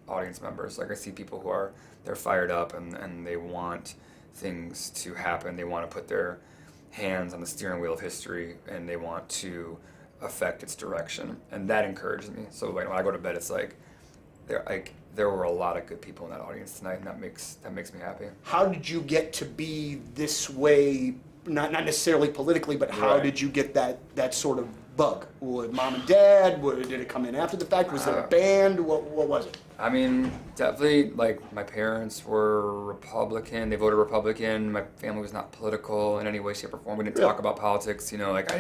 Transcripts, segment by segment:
audience members. Like I see people who they're fired up and they want things to happen. They want to put their hands on the steering wheel of history and they want to affect its direction, and that encourages me. So when I go to bed, it's like there were a lot of good people in that audience tonight, and that makes me happy. How did you get to be this way? Not necessarily politically, but how did you get that sort of bug? Would mom and dad? Did it come in after the fact? Was it a band? What was it? I mean, definitely, like, my parents were Republican. They voted Republican. My family was not political in any way, shape, or form. We didn't talk about politics. You know, like,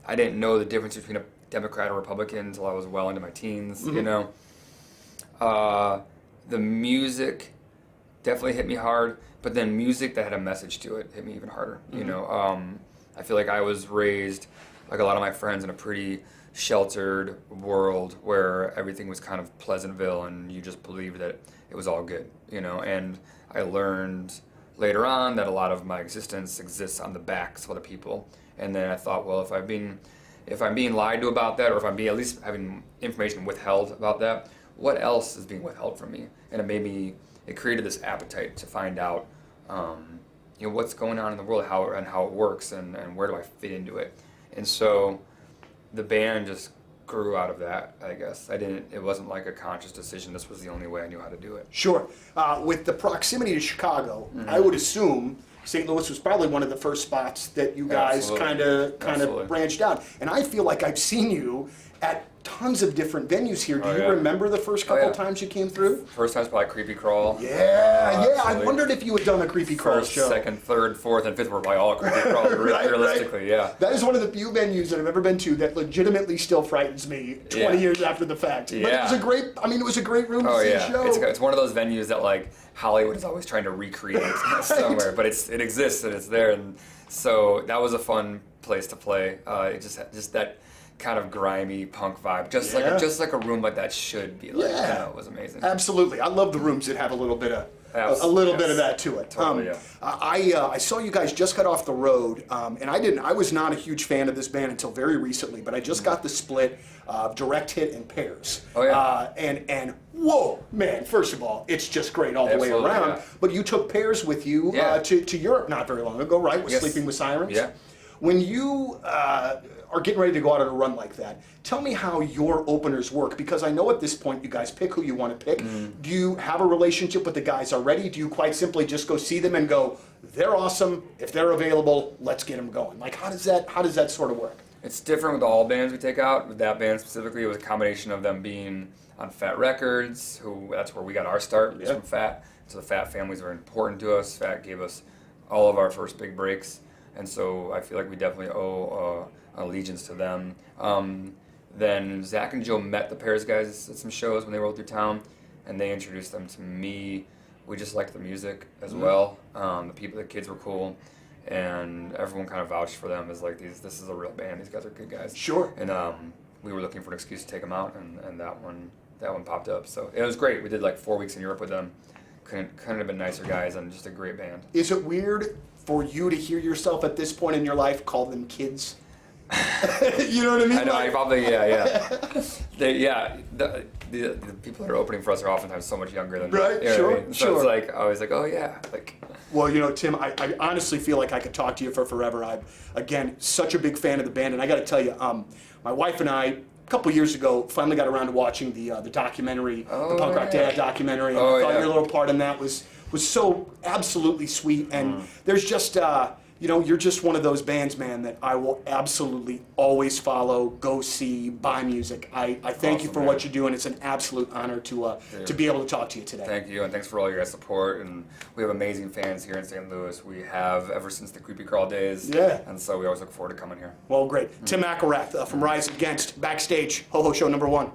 I didn't know the difference between a Democrat or Republican until I was well into my teens, you know. The music definitely hit me hard, but then music that had a message to it hit me even harder, you know. I feel like I was raised, like a lot of my friends, in a pretty sheltered world where everything was kind of Pleasantville and you just believed that it was all good, you know. And I learned later on that a lot of my existence exists on the backs of other people. And then I thought, well, if I'm being lied to about that, or if I'm being at least having information withheld about that, what else is being withheld from me? And it created this appetite to find out, you know, what's going on in the world, how it works, and where do I fit into it. And so the band just grew out of that, I guess. It wasn't like a conscious decision. This was the only way I knew how to do it. Sure. With the proximity to Chicago, I would assume St. Louis was probably one of the first spots that you guys kind of branched out. And I feel like I've seen you at tons of different venues here. Do you remember the first couple times you came through? First time's probably Creepy Crawl. Yeah. I wondered if you had done a Creepy Crawl show. First, second, third, fourth, and fifth were probably all Creepy Crawl, realistically, yeah. That is one of the few venues that I've ever been to that legitimately still frightens me 20 years after the fact. But it was a great room to see a show. It's one of those venues that, like, Hollywood is always trying to recreate somewhere, but it exists and it's there, and so that was a fun place to play. It just that kind of grimy punk vibe, just like a room like that should be like. Yeah, it was amazing. Absolutely, I love the rooms that have a little bit of that to it. Totally, I saw you guys just got off the road, and I was not a huge fan of this band until very recently, but I just got the split of Direct Hit and Pairs. And whoa, man! First of all, it's just great all the way around. Yeah. But you took Pairs with you to Europe not very long ago, right? With Sleeping with Sirens. Yeah. When you are getting ready to go out on a run like that, tell me how your openers work, because I know at this point you guys pick who you want to pick. Do you have a relationship with the guys already? Do you quite simply just go see them and go, they're awesome, if they're available, let's get them going? Like, how does that sort of work? It's different with all bands we take out. With that band specifically, it was a combination of them being on Fat Records, that's where we got our start, from Fat. So the Fat family's very important to us. Fat gave us all of our first big breaks. And so I feel like we definitely owe allegiance to them. Then Zach and Joe met the Pairs guys at some shows when they rolled through town, and they introduced them to me. We just liked the music as well. The kids were cool, and everyone kind of vouched for them as like, this is a real band. These guys are good guys. Sure. And we were looking for an excuse to take them out, and that one popped up. So it was great. We did like 4 weeks in Europe with them. Couldn't have been nicer guys, and just a great band. Is it weird for you to hear yourself at this point in your life call them kids? You know what I mean? I know, I probably, the people that are opening for us are oftentimes so much younger than right, you know sure, what I mean? So it's like, I was like, oh yeah. Well, you know, Tim, I honestly feel like I could talk to you for forever. I'm, again, such a big fan of the band, and I got to tell you, my wife and I, a couple years ago, finally got around to watching the documentary, the Punk Rock Dad documentary, and I thought your little part in that was so absolutely sweet, and there's just, you know, you're just one of those bands, man, that I will absolutely always follow, go see, buy music. I thank you for what you do, and it's an absolute honor to be able to talk to you today. Thank you, and thanks for all your guys' support, and we have amazing fans here in St. Louis. We have ever since the Creepy Crawl days, and so we always look forward to coming here. Well, great. Tim McElrath from Rise Against, backstage, Ho-Ho Show #1.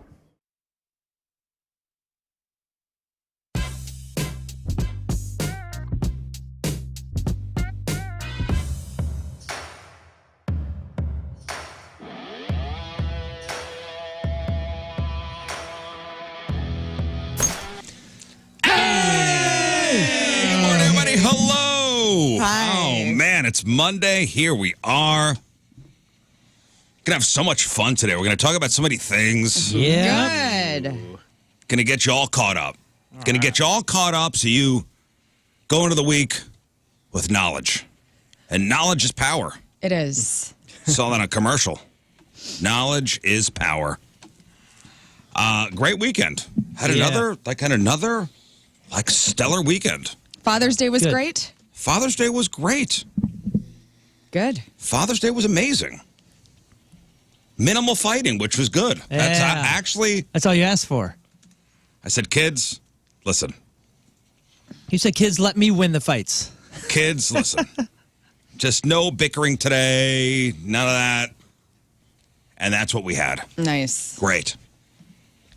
Hello. Hi. Oh, man, it's Monday. Here we are. Going to have so much fun today. We're going to talk about so many things. Yeah. Good. Going to get you all caught up. Going to get you all caught up so you go into the week with knowledge. And knowledge is power. It is. Saw that on a commercial. Knowledge is power. Great weekend. Had another stellar weekend. Father's Day was Good. great. Father's Day was great. Good. Father's Day was amazing. Minimal fighting, which was good. That's Yeah. actually, That's all you asked for. I said, kids, listen. You said, kids, let me win the fights. Kids, listen. Just no bickering today, none of that. And that's what we had. Nice. Great.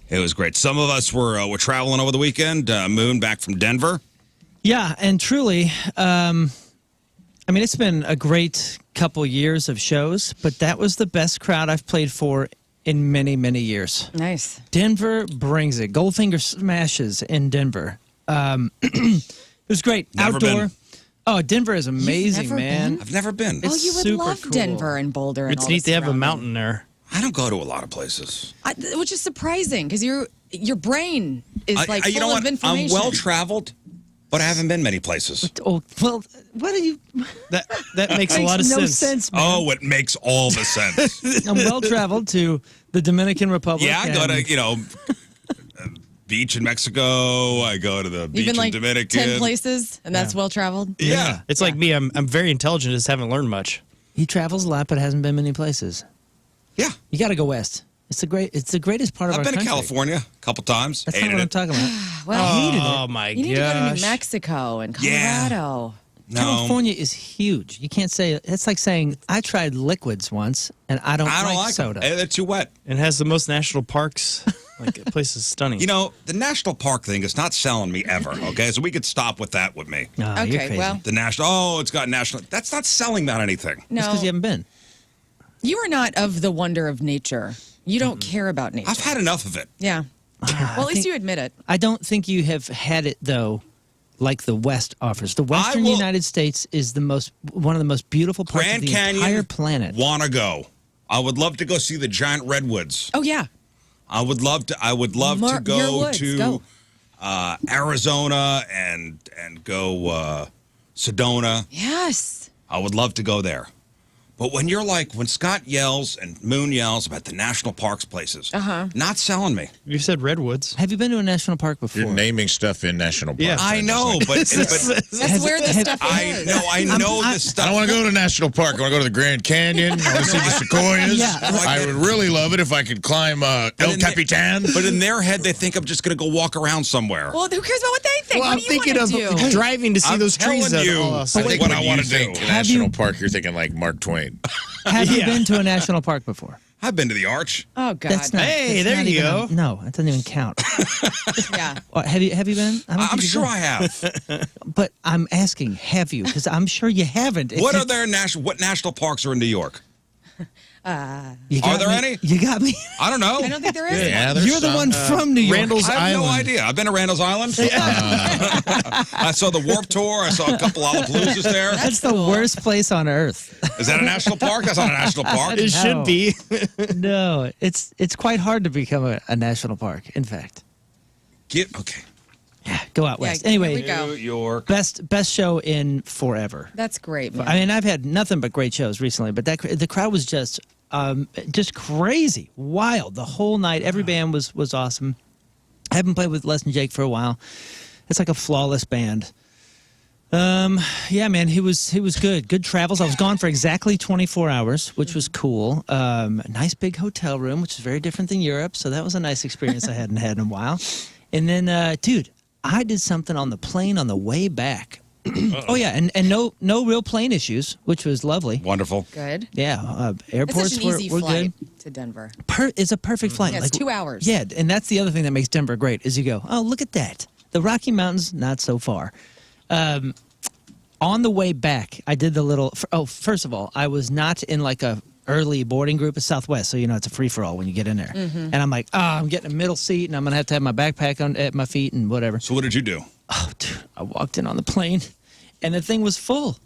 It was great. Some of us were traveling over the weekend. Moon back from Denver. Yeah, and truly, I mean, it's been a great couple years of shows, but that was the best crowd I've played for in many, many years. Nice. Denver brings it. Goldfinger smashes in Denver. It was great. Never Outdoor. been. Oh, Denver is amazing, never man. been? I've never been. It's You would super love cool. Denver and Boulder. And It's all neat the to have a surrounding. mountain there. I don't go to a lot of places. Which is surprising because your brain is like you full know of what? information. I'm well traveled, but I haven't been many places. Oh, well, what are you? That makes a lot of no sense. sense, man. Oh, it makes all the sense. I'm well traveled to the Dominican Republic. Yeah, I go to, and- beach in Mexico. I go to the beach Even like in Dominican. 10 places, and that's well traveled. Yeah. It's like me. I'm very intelligent, just haven't learned much. He travels a lot, but hasn't been many places. Yeah. You got to go west. It's the greatest part of I've our been country. to California a couple times. That's not Hated what I'm it. talking about. Well, hated it. Oh my you need to go to New gosh. Mexico and Yeah. Colorado. No. California is huge. You can't say it's like saying I tried liquids once and I don't like soda. them. They're too wet. It has the most national parks. Like, the place is stunning. You know, the national park thing is not selling me ever, okay? So we could stop with that with me. No, you're Okay, crazy. well, The national, it's got national. That's not selling me on anything. no, That's because you haven't been. you are not of the wonder of nature. You don't care about nature. I've had enough of it. Yeah. Well, at least think- you admit it. I don't think you have had it though, like the West offers. The Western will- United States is one of the most beautiful parts Grand of the Canyon. entire planet. Want to go? I would love to go see the giant redwoods. Oh, yeah. I would love to Your go woods, to go. Arizona and go Sedona. Yes. I would love to go there. But when Scott yells and Moon yells about the national parks places, not selling me. You said redwoods. Have you been to a national park before? You're naming stuff in national parks. Yeah. I know, but That's where the stuff is. I know this stuff. I don't want to go to a national park. I want to go to the Grand Canyon. I want to see the sequoias. Yeah. I would really love it if I could climb El in their- Capitan. But in their head, they think I'm just going to go walk around somewhere. Well, who cares about what they think? Well, what I'm do you thinking of want to do? driving to see I'm those trees. telling you. Oh, I think what when I you wanna think do. national park, you're thinking like Mark Twain. Have you Yeah. been to a national park before? I've been to the Arch. Oh, God. That's not. Hey, that's there not you even go. No, that doesn't even count. Yeah. Have you been? I don't I'm think you've sure been. I have. But I'm asking, have you? Because I'm sure you haven't. It's What just- national parks are in New York? You got Are there me- any? You got me. I don't know. I don't think there is. Yeah, there's You're the some. one from New York. Randall's I have Island. no idea. I've been to Randall's Island. I saw the Warp Tour. I saw a couple Lollapaloozas there. That's the worst place on earth. Is that a national park? That's not a national park. It No. should be. No, it's quite hard to become a national park. In fact, Okay. yeah, go out Yeah, west. here we Anyway, go. New York. best show in forever. That's great, man. I mean, I've had nothing but great shows recently, but the crowd was just crazy, wild the whole night. Every band was awesome. I haven't played with Les and Jake for a while. It's like a flawless band. Yeah, man, he was good. Good travels. I was gone for exactly 24 hours, which was cool. A nice big hotel room, which is very different than Europe. So that was a nice experience I hadn't had in a while. And then, dude, I did something on the plane on the way back. Oh yeah, and no real plane issues, which was lovely. Wonderful. Good. Yeah, It's airports such an easy were flight good. to Denver. It's a perfect flight. Yeah, it's 2 hours. Yeah, and that's the other thing that makes Denver great is you go, oh, look at that. The Rocky Mountains, not so far. On the way back, I did the little. First of all, I was not in like a early boarding group at Southwest, so it's a free for all when you get in there. And I'm like, I'm getting a middle seat, and I'm gonna have to have my backpack at my feet and whatever. So what did you do? Oh, dude, I walked in on the plane, and the thing was full.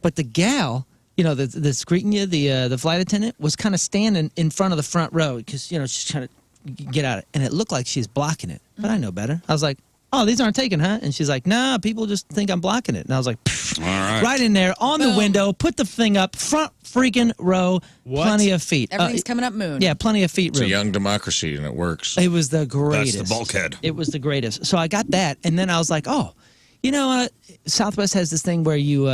But the gal, that's greeting you, the flight attendant, was kind of standing in front of the front row because she's kind of get out. And it looked like she's blocking it, but I know better. I was like, oh, these aren't taken, huh? And she's like, nah, people just think I'm blocking it. And I was like, All right. right in there on the Boom. window, put the thing up, front freaking row, plenty of feet. Everything's coming up moon. Yeah, plenty of feet It's room. a young democracy, and it works. It was the greatest. That's the bulkhead. It was the greatest. So I got that, and then I was like, oh, you know, Southwest has this thing where you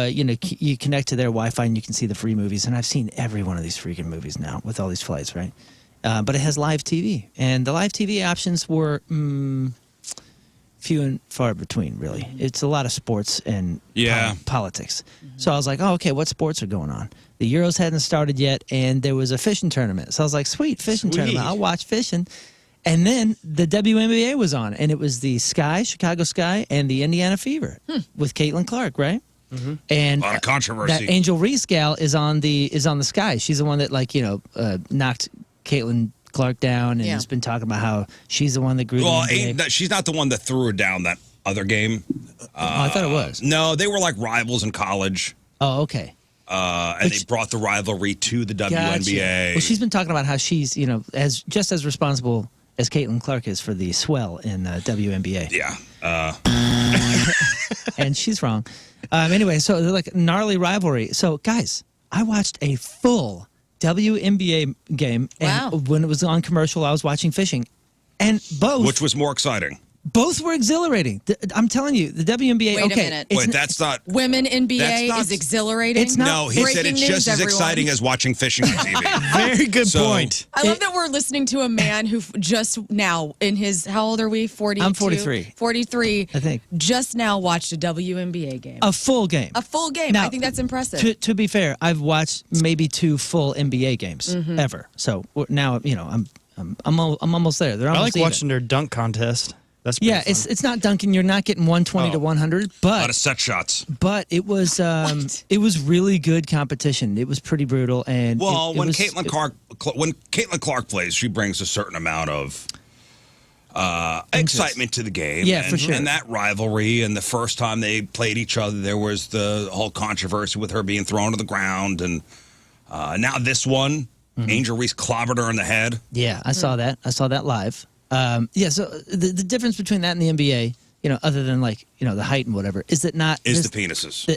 connect to their Wi-Fi and you can see the free movies, and I've seen every one of these freaking movies now with all these flights, right? But it has live TV, and the live TV options were few and far between, really. It's a lot of sports and politics. So I was like, oh, okay, what sports are going on? The Euros hadn't started yet, and there was a fishing tournament. So I was like, sweet, fishing tournament. I'll watch fishing. And then the WNBA was on, and it was the Sky, Chicago Sky, and the Indiana Fever with Caitlin Clark, right? Mm-hmm. And A lot of controversy. that Angel Reese gal is on the Sky. She's the one that knocked Caitlin Clark down and has been talking about how she's the one that grew. Well, she's not the one that threw her down that other game. I thought it was. No, they were like rivals in college. Oh, okay. And they brought the rivalry to the WNBA. Well, she's been talking about how she's, just as responsible as Caitlin Clark is for the swell in WNBA. Yeah. And she's wrong. Anyway, so they're like gnarly rivalry. So, guys, I watched a full WNBA game, and when it was on commercial, I was watching fishing, and Which was more exciting? both were exhilarating. I'm telling you, the WNBA. Wait a minute. Wait, that's not. Women NBA That's not- is exhilarating. It's not- No, he said Breaking it's news, just as everyone. exciting as watching fishing on TV. Very good So- point. I love that we're listening to a man who just now, in his, how old are we? 42? I'm 43. 43. I think. Just now watched a WNBA game. A full game. A full game. Now, I think that's impressive. To be fair, I've watched maybe 2 full NBA games ever. So now, I'm almost there. They're I almost like even. watching their dunk contest. That's pretty Yeah, fun. it's not dunking. You're not getting 120 to 100, A lot but of set shots. it was really good competition. It was pretty brutal, and Well, it when was- Caitlin Clark plays, she brings a certain amount of excitement to the game. Yeah, for sure. And that rivalry, and the first time they played each other, there was the whole controversy with her being thrown to the ground, and now this one, Angel Reese clobbered her in the head. Yeah, I saw that. I saw that live. So the difference between that and the NBA, other than the height and whatever, is that not Is the penises.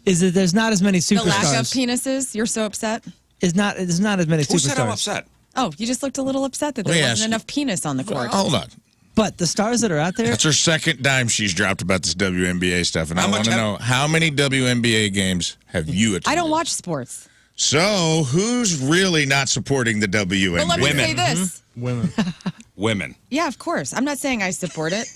is that there's not as many the superstars. lack of penises. You're so upset. There's not as many Who said I'm superstars. upset? Oh, you just looked a little upset that there Let me wasn't ask enough penis on the court. Hold on. But the stars that are out there, That's her second dime she's dropped about this WNBA stuff, and How I much want to have- know how many WNBA games have you attended? I don't watch sports. So who's really not supporting the WNBA? But let me Women. say this. Women. Women. Yeah, of course. I'm not saying I support it.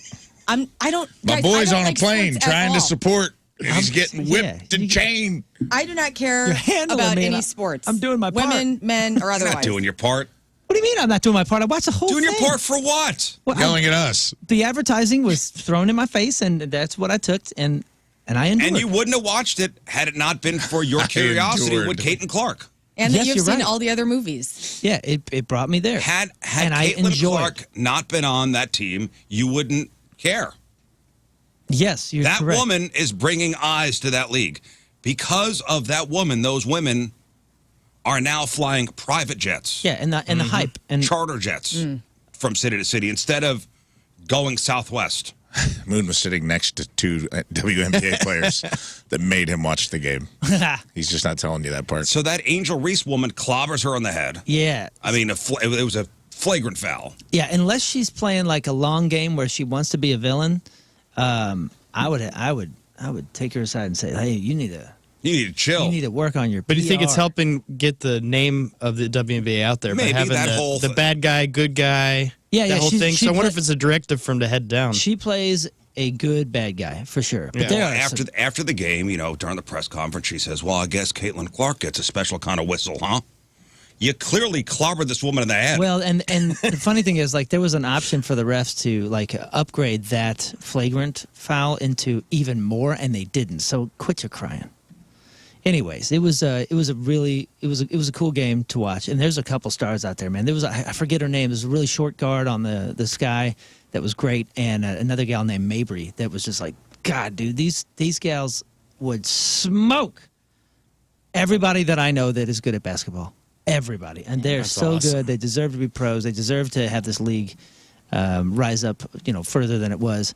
I don't. My guys, boy's I don't on like a plane sports at trying to all. support, and he's getting whipped yeah, and chained. I do not care You're handling about me, and any I- sports. I'm doing my part. Women, men, or You're otherwise. not doing your part. what do you mean I'm not doing my part? I watched the whole Doing thing. your part for what? Well, Yelling at us. the advertising was thrown in my face, and that's what I took, and I endured. And you wouldn't have watched it had it not been for your I curiosity endured. with Caitlin Clark. And that Yes, you've you're seen right. all the other movies. Yeah, it brought me there. Had and I Caitlin enjoyed. Clark not been on that team, you wouldn't care. Yes, you're That correct. woman is bringing eyes to that league. Because of that woman, those women are now flying private jets, Yeah, and the hype and charter jets from city to city instead of going southwest. Moon was sitting next to 2 WNBA players that made him watch the game. He's just not telling you that part. So that Angel Reese woman clobbers her on the head. yeah, I mean, it was a flagrant foul. yeah. Unless she's playing like a long game where she wants to be a villain, I would take her aside and say, hey, you need to work on your. But do you think it's PR. helping get the name of the WNBA out there Maybe by having that whole the bad guy, good guy, Yeah, that yeah, whole she- thing? she So I wonder play- if it's a directive from the head down. She plays a good bad guy for sure. But Yeah. there Well, are after the game, during the press conference, she says, well, I guess Caitlin Clark gets a special kind of whistle, huh? You clearly clobbered this woman in the head. Well, and the funny thing is, there was an option for the refs to upgrade that flagrant foul into even more, and they didn't. So quit your crying. Anyways, it was a cool game to watch, and there's a couple stars out there, man. There was I forget her name. There's a really short guard on the Sky that was great, and another gal named Mabry that was just like, God, dude, these gals would smoke everybody that I know that is good at basketball. everybody, and they're so awesome. good. They deserve to be pros. They deserve to have this league rise up, further than it was.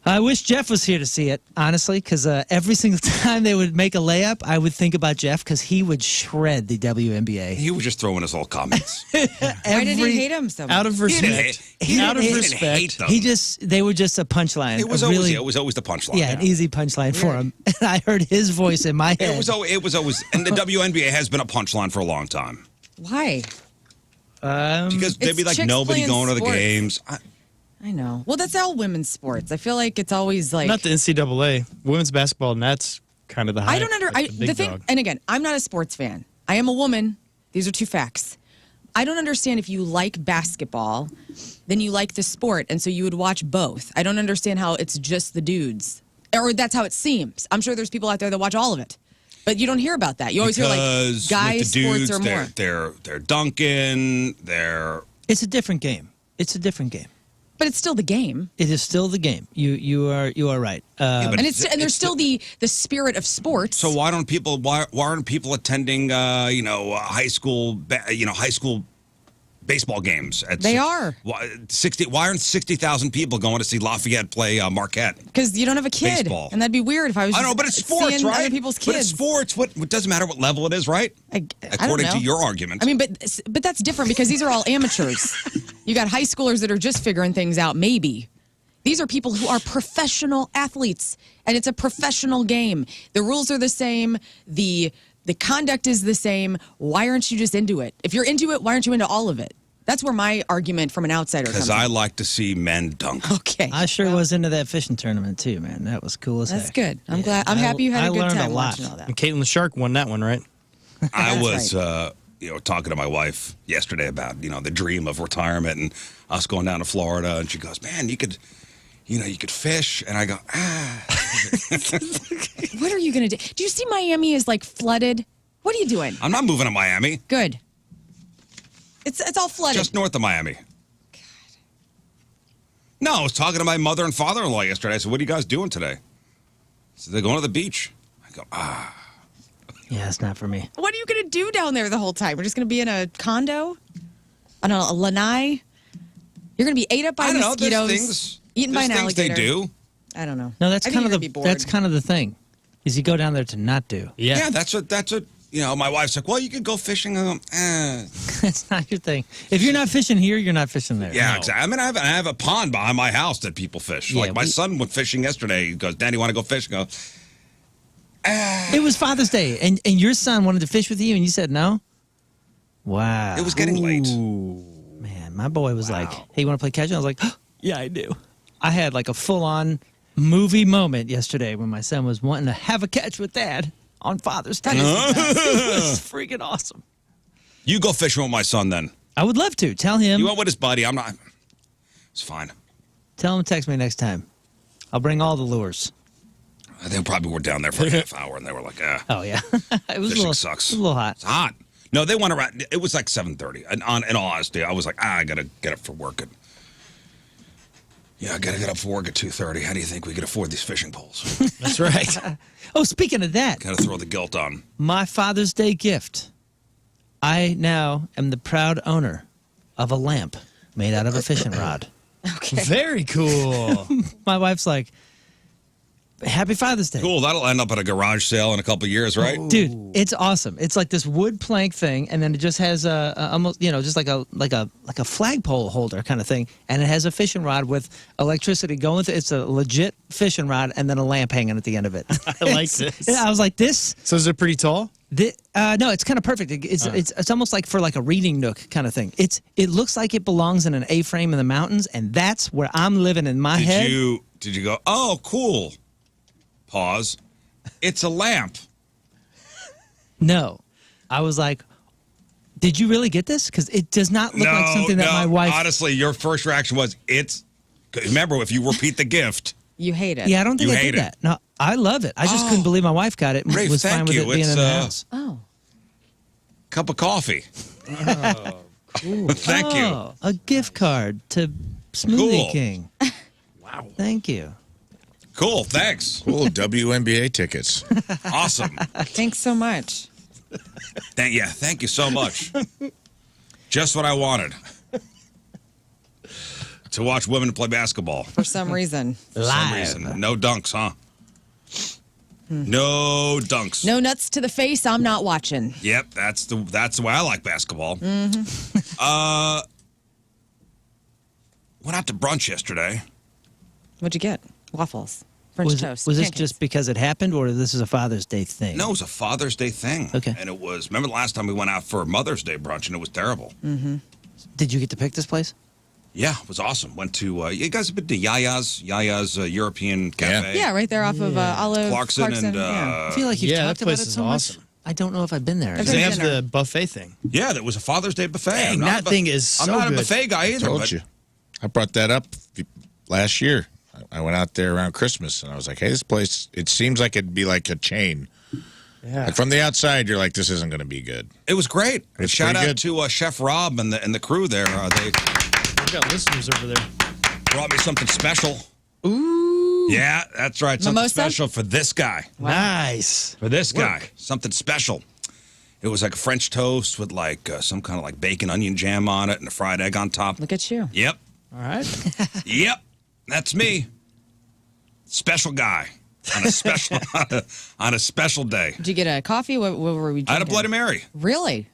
I wish Jeff was here to see it, honestly, because every single time they would make a layup, I would think about Jeff because he would shred the WNBA. He was just throwing us all comments. Why did he hate him so much? Out of respect. Out of respect. They were just a punchline. It was always the punchline. Yeah, an easy punchline for him. And I heard his voice in my head. It was always, and the WNBA has been a punchline for a long time. Why? Because they'd be like, chicks nobody playing going to the sports. games. I know. Well, that's all women's sports. I feel like it's always like Not the NCAA. Women's basketball, and that's kind of the high. I don't the thing. dog. And again, I'm not a sports fan. I am a woman. These are two facts. I don't understand if you like basketball, then you like the sport, and so you would watch both. I don't understand how it's just the dudes, or that's how it seems. I'm sure there's people out there that watch all of it, but you don't hear about that. You always hear like Because guys with the dudes, sports are more. they're dunking. It's a different game. It's a different game. But it's still the game, It is still the game. You are right. But and there's still the spirit of sports. So why aren't people attending high school baseball games? They are. Why aren't 60,000 people going to see Lafayette play Marquette? Because you don't have a kid, Baseball. and that'd be weird if I was. I know, but it's sports, seeing right? Other people's kids. But it's sports. What doesn't matter what level it is, right? I don't According know. to your argument. I mean, but that's different because these are all amateurs. You got high schoolers that are just figuring things out. Maybe these are people who are professional athletes, and it's a professional game. The rules are the same. The conduct is the same. Why aren't you just into it? If you're into it, why aren't you into all of it? That's where my argument from an outsider comes Because from. I like to see men dunk. Okay. I sure was into that fishing tournament too, man. That was cool as That's heck. good. I'm glad. I'm happy you had I a good learned time a lot. watching all that. And Caitlin the Shark won that one, right? I That's was, talking to my wife yesterday about, the dream of retirement and us going down to Florida. And she goes, man, you could fish. And I go, What are you going to do? Do you see Miami is like flooded? What are you doing? I'm not moving to Miami. Good. It's all flooded. Just north of Miami. God. No, I was talking to my mother and father-in-law yesterday. I said, what are you guys doing today? So they're going to the beach. I go, Yeah, it's not for me. What are you going to do down there the whole time? We're just going to be in a condo? On a lanai? You're going to be ate up by I don't know. mosquitoes, There's things, eaten by an there's things alligator. they do. I don't know. No, that's I think kind of you're gonna be bored. that's kind of the thing. Is you go down there to not do. Yeah, that's what my wife's like, well, you could go fishing. I go, That's not your thing. If you're not fishing here, you're not fishing there. Yeah, exactly. I mean, I have a pond behind my house that people fish. Yeah, like my son went fishing yesterday. He goes, Daddy, want to go fish? I go, It was Father's Day, and your son wanted to fish with you, and you said no? Wow. it was getting late. Man, my boy was like, hey, you want to play catch? And I was like, yeah, I do. I had like a full-on movie moment yesterday when my son was wanting to have a catch with Dad on Father's Day. It was freaking awesome. You go fishing with my son then. I would love to. Tell him. You went with his buddy. I'm not. It's fine. Tell him to text me next time. I'll bring all the lures. They probably were down there for a half hour, and they were like, Oh, yeah. It was a fishing little, sucks. It was a little hot. It's hot. No, they went around. It was like 7:30. And in all honesty, I was like, I got to get up for work at. Yeah, I got to get up for work at 2:30. How do you think we could afford these fishing poles? That's right. Oh, speaking of that, Got to throw the guilt on. my Father's Day gift. I now am the proud owner of a lamp made out of a fishing rod. Very cool. My wife's like, Happy Father's Day. Cool. That'll end up at a garage sale in a couple of years, right? Dude, it's awesome. It's like this wood plank thing, and then it just has a almost, just like a flagpole holder kind of thing, and it has a fishing rod with electricity going through. It's a legit fishing rod, and then a lamp hanging at the end of it. I like this. I was like, this. So is it pretty tall? No, it's kind of perfect. It's almost like for like a reading nook kind of thing. It looks like it belongs in an A-frame in the mountains, and that's where I'm living in my head. Did you go, oh, cool. Pause. It's a lamp. No, I was like, did you really get this? Because it does not look like something that my wife. Honestly, your first reaction was, remember, if you repeat the gift. You hate it. Yeah, I don't think You I hate did it. that. No, I love it. I just couldn't believe my wife got it and Rafe, was fine thank with you. it being It's, in the house. Oh. Cup of coffee. Oh, cool. Thank you. Oh, a gift card to Smoothie Cool. King. Wow. Thank you. Cool, thanks. Cool WNBA tickets. Awesome. Thanks so much. Thank you so much. Just what I wanted. To watch women play basketball. For some reason. For some reason. No dunks, huh? No dunks. No nuts to the face. I'm not watching. Yep, that's the way I like basketball. Went out to brunch yesterday. What'd you get? Waffles. French toast. Was this pancakes. just because it happened, or this is a Father's Day thing? No, it was a Father's Day thing. Okay. And it was, remember the last time we went out for Mother's Day brunch and it was terrible? Did you get to pick this place? Yeah, it was awesome. Went to, you guys have been to Yaya's European Cafe? Yeah, right there off of Olive. Clarkson and, I feel like you've Yeah, talked that about place it is so awesome. much. I don't know if I've been there. I've They been have dinner. the buffet thing. Yeah, that was a Father's Day buffet. Dang, I'm not that thing is so I'm not good. a buffet guy either. Told but you. I brought that up last year. I went out there around Christmas, and I was like, hey, this place, it seems like it'd be like a chain. Yeah. Like from the outside, you're like, this isn't going to be good. It was great. It's Shout pretty out good. to Chef Rob and the crew there. They We've got listeners over there. brought me something special. Ooh. Yeah, that's right. Something Mimosa? special for this guy. Nice. For this guy. Something special. It was like a French toast with like some kind of like bacon onion jam on it and a fried egg on top. Look at you. Yep. All right. Yep. That's me. Special guy. On a special on a special day. Did you get a coffee? What were we drinking? I had a Bloody Mary. Really?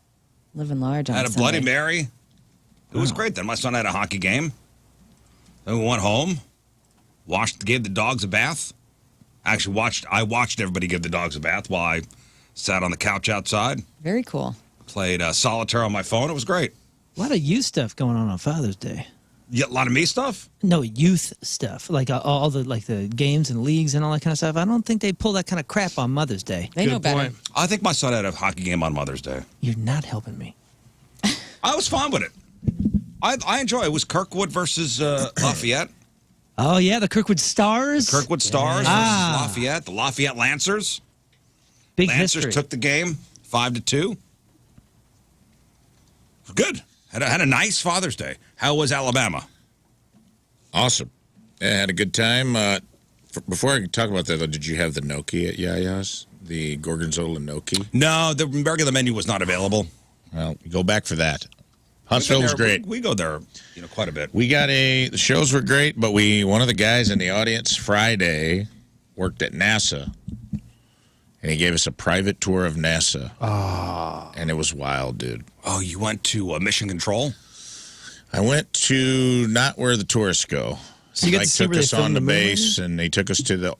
Living large on I had a Sunday. Bloody Mary. It was great. Then my son had a hockey game. Then we went home, gave the dogs a bath. Actually, I watched everybody give the dogs a bath while I sat on the couch outside. Very cool. Played solitaire on my phone. It was great. A lot of youth stuff going on Father's Day. Yeah, a lot of me stuff. No, youth stuff, like all the games and leagues and all that kind of stuff. I don't think they pull that kind of crap on Mother's Day. They know better. point. I think my son had a hockey game on Mother's Day. You're not helping me. I was fine with it. I enjoy it. It was Kirkwood versus Lafayette. Oh yeah, the Kirkwood Stars. Kirkwood Stars versus Lafayette. The Lafayette Lancers. Big Lancers history. took the game 5-2. Good. Had a nice Father's Day. How was Alabama? Awesome. Yeah, I had a good time. Before I talk about that, though, did you have the gnocchi at Yaya's? The Gorgonzola gnocchi? No, the regular menu was not available. Well, go back for that. Huntsville was great. We go there, quite a bit. The shows were great, but one of the guys in the audience Friday worked at NASA, and he gave us a private tour of NASA. And it was wild, dude. Oh, you went to Mission Control? I went to not where the tourists go. So you got to see took where they us on filmed the the movie? base, and they took us to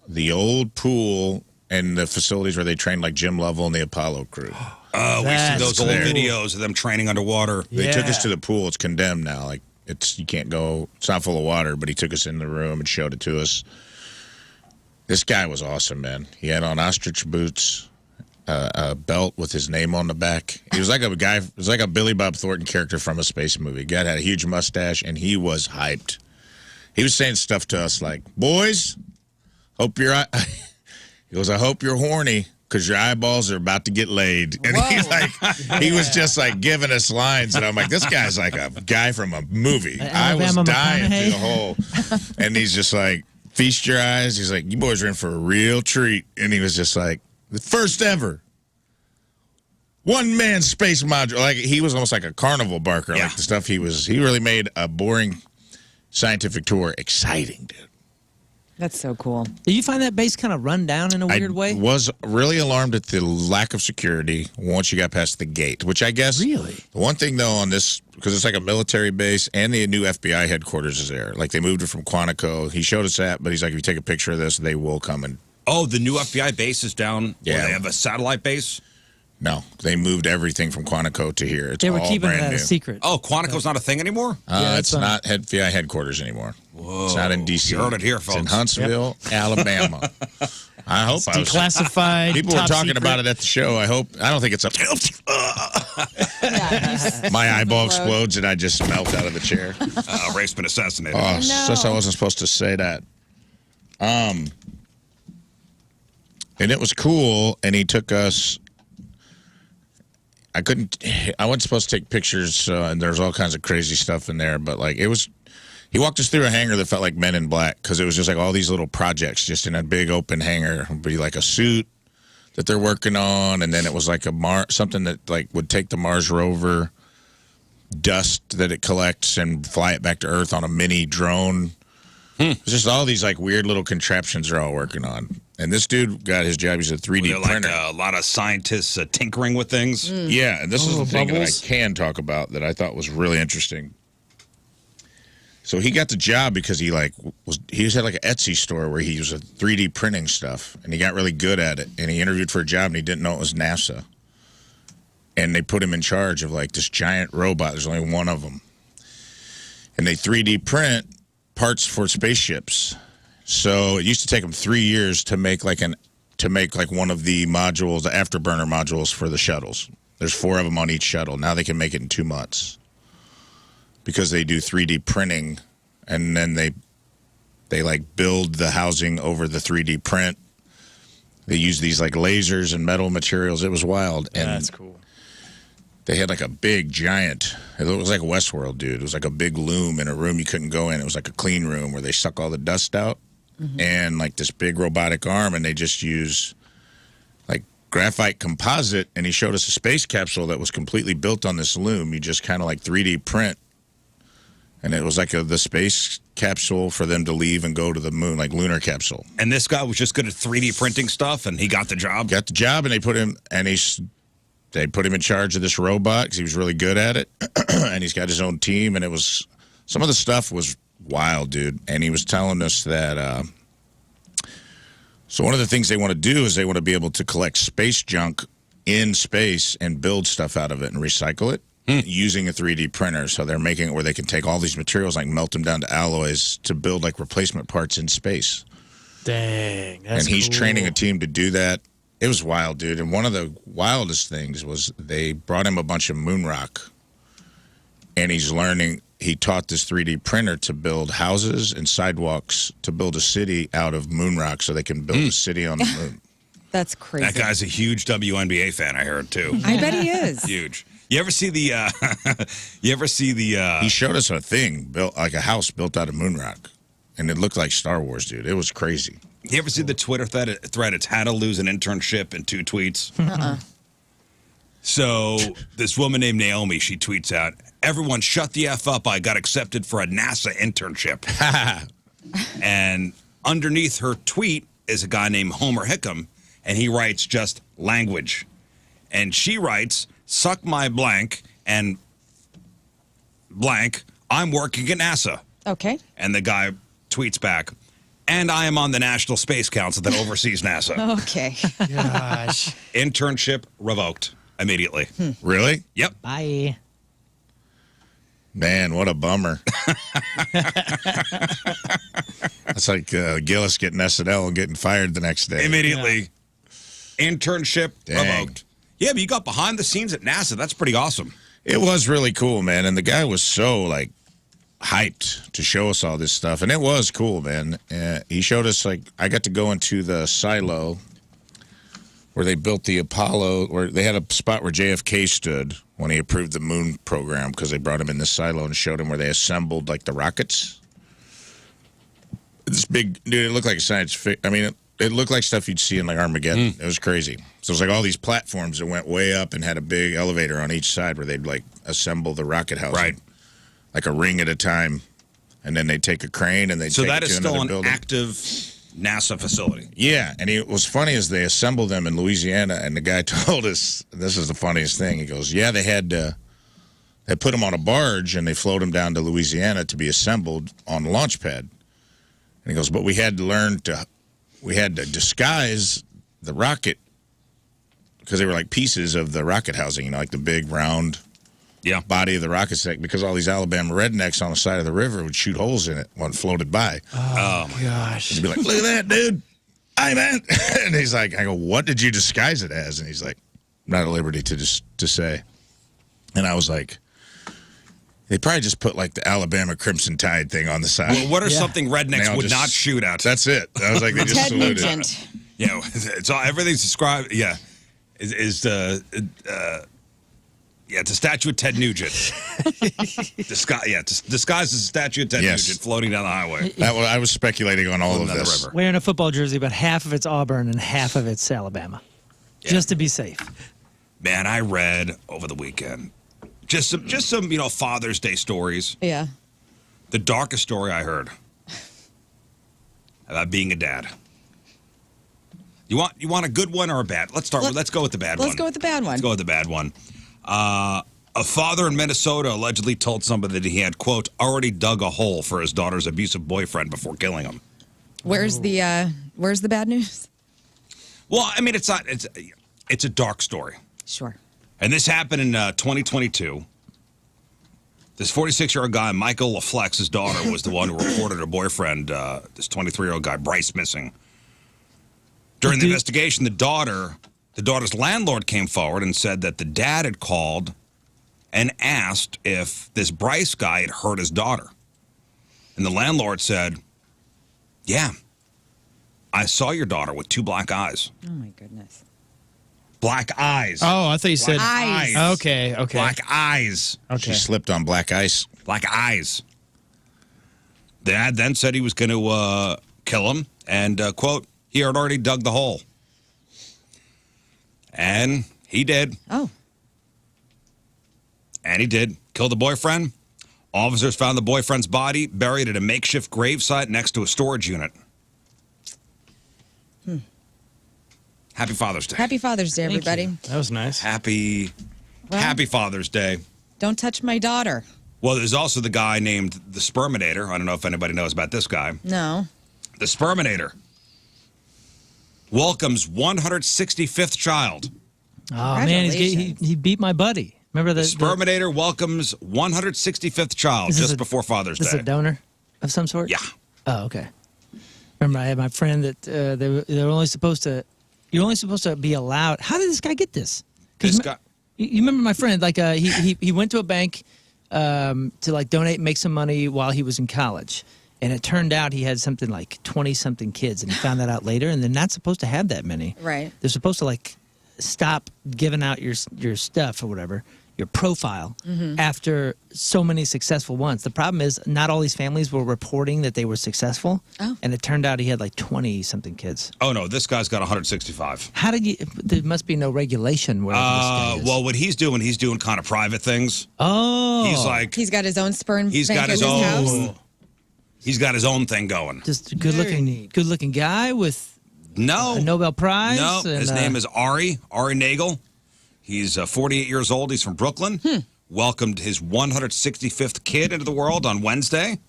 the old pool and the facilities where they trained like Jim Lovell and the Apollo crew. Oh, we see That's those old cool. videos of them training underwater. They took us Yeah. to the pool. It's condemned now. Like you can't go. It's not full of water, but he took us in the room and showed it to us. This guy was awesome, man. He had on ostrich boots, a belt with his name on the back. He was like a guy. It was like a Billy Bob Thornton character from a space movie. Guy had a huge mustache, and he was hyped. He was saying stuff to us like, "Boys, hope you're." He goes, "I hope you're horny, because your eyeballs are about to get laid." And he was just like giving us lines. And I'm like, this guy's like a guy from a movie. I was Alabama dying through McConaughey. the whole. And he's just like, feast your eyes. He's like, you boys are in for a real treat. And he was just like, the first ever one-man space module. Like, he was almost like a carnival barker. Yeah. Like the stuff he really made a boring scientific tour exciting, dude. That's so cool. Did you find that base kind of run down in a weird way? I was really alarmed at the lack of security once you got past the gate, which I guess. Really? The one thing, though, on this, because it's like a military base and the new FBI headquarters is there. Like, they moved it from Quantico. He showed us that, but he's like, if you take a picture of this, they will come and. Oh, the new FBI base is down. Yeah. Where they have a satellite base. No, they moved everything from Quantico to here. It's They were all keeping brand that new. a secret. Oh, Quantico's not a thing anymore? Yeah, It's it's not FBI headquarters anymore. Whoa. It's not in D.C. You heard it here, It's in folks. Huntsville, Alabama. I hope I was. Declassified. People were top talking secret. about it at the show. I don't think it's up. Yeah. My eyeball Explode. explodes and I just melt out of the chair. Rafe's been assassinated. Oh, no. sus, I wasn't supposed to say that. And it was cool, and he took us. I wasn't supposed to take pictures, and there's all kinds of crazy stuff in there, but like he walked us through a hangar that felt like Men in Black, because it was just like all these little projects just in a big open hangar. It'd be like a suit, that they're working on, and then it was like something that like would take the Mars rover dust that it collects and fly it back to Earth on a mini drone. It's just all these like weird little contraptions they're all working on. And this dude got his job. He's a 3D printer. Like a lot of scientists tinkering with things. Yeah, and this is the thing that bubbles. I can talk about that I thought was really interesting. So he got the job because he had like an Etsy store where he was 3D printing stuff, and he got really good at it. And he interviewed for a job, and he didn't know it was NASA. And they put him in charge of like this giant robot. There's only one of them, and they 3D print parts for spaceships. So it used to take them 3 years to make like one of the modules, the afterburner modules for the shuttles. There's 4 of them on each shuttle. Now they can make it in 2 months because they do 3D printing, and then they like build the housing over the 3D print. They use these like lasers and metal materials. It was wild. And That's cool. they had like a big giant, it was like Westworld, dude. It was like a big loom in a room you couldn't go in. It was like a clean room where they suck all the dust out, and like this big robotic arm, and they just use like graphite composite. And he showed us a space capsule that was completely built on this loom. You just kind of like 3D print, and it was like the space capsule for them to leave and go to the moon, like lunar capsule. And this guy was just good at 3D printing stuff, and he got the job. Got the job, and they put him in charge of this robot because he was really good at it. And he's got his own team, and some of the stuff was wild, dude. And he was telling us that so one of the things they want to do is they want to be able to collect space junk in space and build stuff out of it and recycle it using a 3D printer. So they're making it where they can take all these materials, like melt them down to alloys to build like replacement parts in space. Dang, that's And he's cool. training a team to do that. It was wild, dude. And one of the wildest things was they brought him a bunch of moon rock, and he taught this 3D printer to build houses and sidewalks to build a city out of moon rock so they can build a city on the moon. That's crazy. That guy's a huge WNBA fan, I heard, too. I bet he is. Huge. You ever see the He showed us a thing, built like a house built out of moon rock, and it looked like Star Wars, dude. It was crazy. You ever see the Twitter thread? It's how to lose an internship in 2 tweets. So this woman named Naomi, she tweets out, "Everyone shut the F up. I got accepted for a NASA internship." And underneath her tweet is a guy named Homer Hickam, and he writes just language. And she writes, "Suck my blank and blank, I'm working at NASA." Okay. And the guy tweets back, "And I am on the National Space Council that oversees NASA." Okay. Gosh. Internship revoked immediately. Really? Yep. Bye. Man, what a bummer. That's like Gillis getting SNL and getting fired the next day. Immediately. Internship Dang. revoked. Yeah, but you got behind the scenes at NASA. That's pretty awesome. It was really cool, man. And the guy was so, like, hyped to show us all this stuff. And it was cool, man. He showed us, like, I got to go into the silo where they built the Apollo, where they had a spot where JFK stood when he approved the moon program because they brought him in this silo and showed him where they assembled, like, the rockets. This big, dude, it looked like a science fiction. I mean, it looked like stuff you'd see in, like, Armageddon. It was crazy. So it was like all these platforms that went way up and had a big elevator on each side where they'd, like, assemble the rocket house. Right. Like a ring at a time. And then they'd take a crane and they'd So take that it is to still another an building. active NASA facility. Yeah, and it was funny as they assembled them in Louisiana, and the guy told us, this is the funniest thing, he goes, yeah, they put them on a barge, and they float them down to Louisiana to be assembled on the launch pad. And he goes, but we had to disguise the rocket, because they were like pieces of the rocket housing, you know, like the big round body of the rocket stack, because all these Alabama rednecks on the side of the river would shoot holes in it when it floated by. Oh, my gosh. He'd be like, look at that, dude. Hey, man. And he's like, I go, what did you disguise it as? And he's like, I'm not at liberty to say. And I was like, they probably just put like the Alabama Crimson Tide thing on the side. Well, what are something They rednecks all would just- not shoot at? That's it. I was like, they just Ted saluted. Nugent. You know, it's all, everything's described. Yeah. It's a statue of Ted Nugent. Disguised as a statue of Ted Yes. Nugent floating down the highway. I was speculating on all of Down the this. river. Wearing a football jersey, but half of it's Auburn and half of it's Alabama. just to be safe. Man, I read over the weekend just some Father's Day stories. Yeah. The darkest story I heard about being a dad. You want a good one or a bad? Let's go with the bad one. Let's go with the bad one. Let's go with the bad one. A father in Minnesota allegedly told somebody that he had, quote, already dug a hole for his daughter's abusive boyfriend before killing him. Where's the bad news? Well, I mean, it's a dark story. Sure. And this happened in 2022. This 46-year-old guy, Michael LaFlex, his daughter, was the one who reported her boyfriend, this 23-year-old guy, Bryce, missing. During the investigation, the daughter's landlord came forward and said that the dad had called and asked if this Bryce guy had hurt his daughter. And the landlord said, yeah, I saw your daughter with 2 black eyes. Oh, my goodness. Black eyes. Oh, I thought you said eyes. Okay. Black eyes. Okay. She slipped on black ice. Black eyes. The dad then said he was going to kill him and, quote, he had already dug the hole. And he did. Oh. And he did. Killed the boyfriend. Officers found the boyfriend's body buried at a makeshift gravesite next to a storage unit. Happy Father's Day. Happy Father's Day, everybody. That was nice. Happy Father's Day. Don't touch my daughter. Well, there's also the guy named the Sperminator. I don't know if anybody knows about this guy. No. The Sperminator welcomes 165th child. Oh man, he beat my buddy. Remember The Sperminator welcomes 165th child just before Father's Is Day. this a donor of some sort? Yeah. Oh, okay. Remember, I had my friend that they were only supposed to. You're only supposed to be allowed. How did this guy get this? This guy. You remember my friend? Like he went to a bank to like donate and make some money while he was in college, and it turned out he had something like 20-something kids, and he found that out later. And they're not supposed to have that many. Right. They're supposed to like stop giving out your stuff or whatever, your profile, after so many successful ones. The problem is not all these families were reporting that they were successful, and it turned out he had like 20-something kids. Oh, no, this guy's got 165. How did you? There must be no regulation where this guy is. Well, what he's doing kind of private things. Oh. He's got his own sperm He's bank got his at own. house. He's got his own thing going. Just a good-looking guy with No. a Nobel Prize. No, and, his name is Ari Nagel. He's 48 years old. He's from Brooklyn. Welcomed his 165th kid into the world on Wednesday.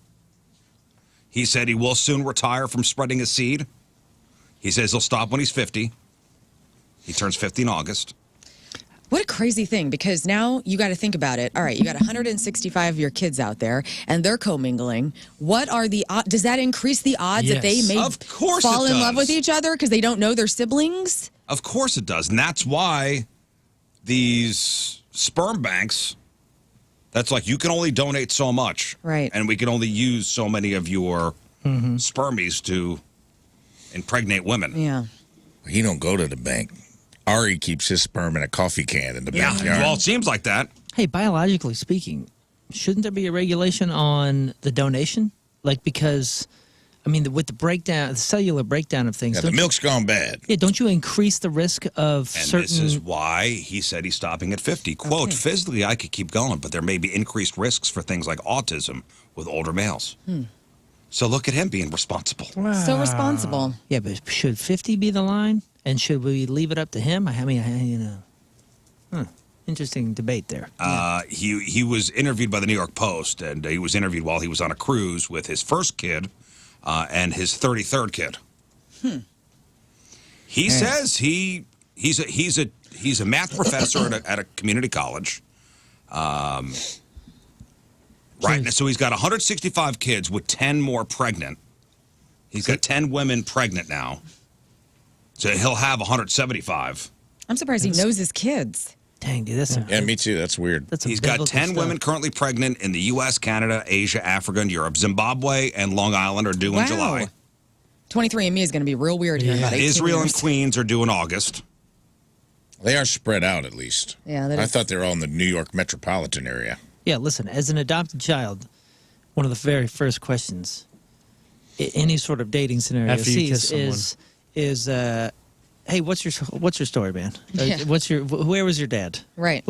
He said he will soon retire from spreading his seed. He says he'll stop when he's 50. He turns 50 in August. What a crazy thing, because now you got to think about it. All right, you got 165 of your kids out there, and they're commingling. What are the odds? Does that increase the odds that they may Of course fall it in love does. with each other because they don't know their siblings? Of course it does. And that's why these sperm banks, that's like you can only donate so much. Right. And we can only use so many of your spermies to impregnate women. Yeah. He don't go to the bank. Ari keeps his sperm in a coffee can in the backyard. Well, it seems like that. Hey, biologically speaking, shouldn't there be a regulation on the donation? Like, because, I mean, with the breakdown, the cellular breakdown of things. Yeah, the milk's gone bad. Yeah, don't you increase the risk of And certain? this is why he said he's stopping at 50. Quote, physically, I could keep going, but there may be increased risks for things like autism with older males. So look at him being responsible. So responsible. Yeah, but should 50 be the line? And should we leave it up to him? I mean, interesting debate there. He was interviewed by the New York Post, and he was interviewed while he was on a cruise with his first kid and his 33rd kid. He says he's a math professor at a community college. Right, so he's got 165 kids with 10 more pregnant. He's got 10 women pregnant now. So he'll have 175. I'm surprised he knows his kids. Dang, dude, that's Yeah, me too. That's weird. that's some He's got biblical 10 stuff. women currently pregnant in the U.S., Canada, Asia, Africa, and Europe. Zimbabwe and Long Island are due in July. 23andMe is going to be real weird here in about 18 Israel and years. Queens are due in August. They are spread out at least. Yeah, that I is- thought they were all in the New York metropolitan area. Yeah, listen, as an adopted child, one of the very first questions any sort of dating scenario After you kiss sees is, hey, Hey, what's your story, man? Yeah. Where was your dad? Right.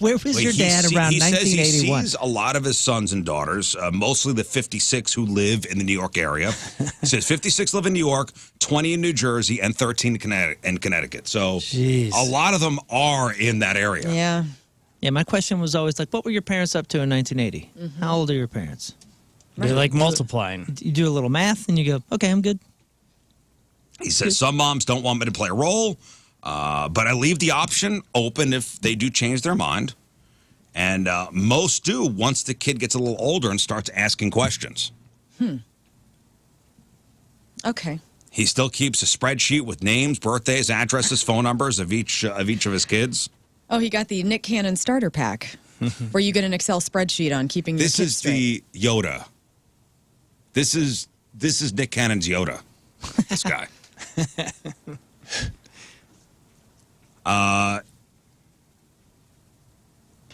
Where was your dad around he says 1981? he sees a lot of his sons and daughters, mostly the 56 who live in the New York area. He says 56 live in New York, 20 in New Jersey, and 13 in Connecticut. So Jeez. a lot of them are in that area. Yeah. Yeah, my question was always like, what were your parents up to in 1980? How old are your parents? They're like multiplying. You do a little math and you go, okay, I'm good. He says some moms don't want me to play a role, but I leave the option open if they do change their mind. And most do once the kid gets a little older and starts asking questions. Okay. He still keeps a spreadsheet with names, birthdays, addresses, phone numbers of each of his kids. Oh, he got the Nick Cannon starter pack, where you get an Excel spreadsheet on keeping your This kids is straight. the Yoda. This is Nick Cannon's Yoda. This guy.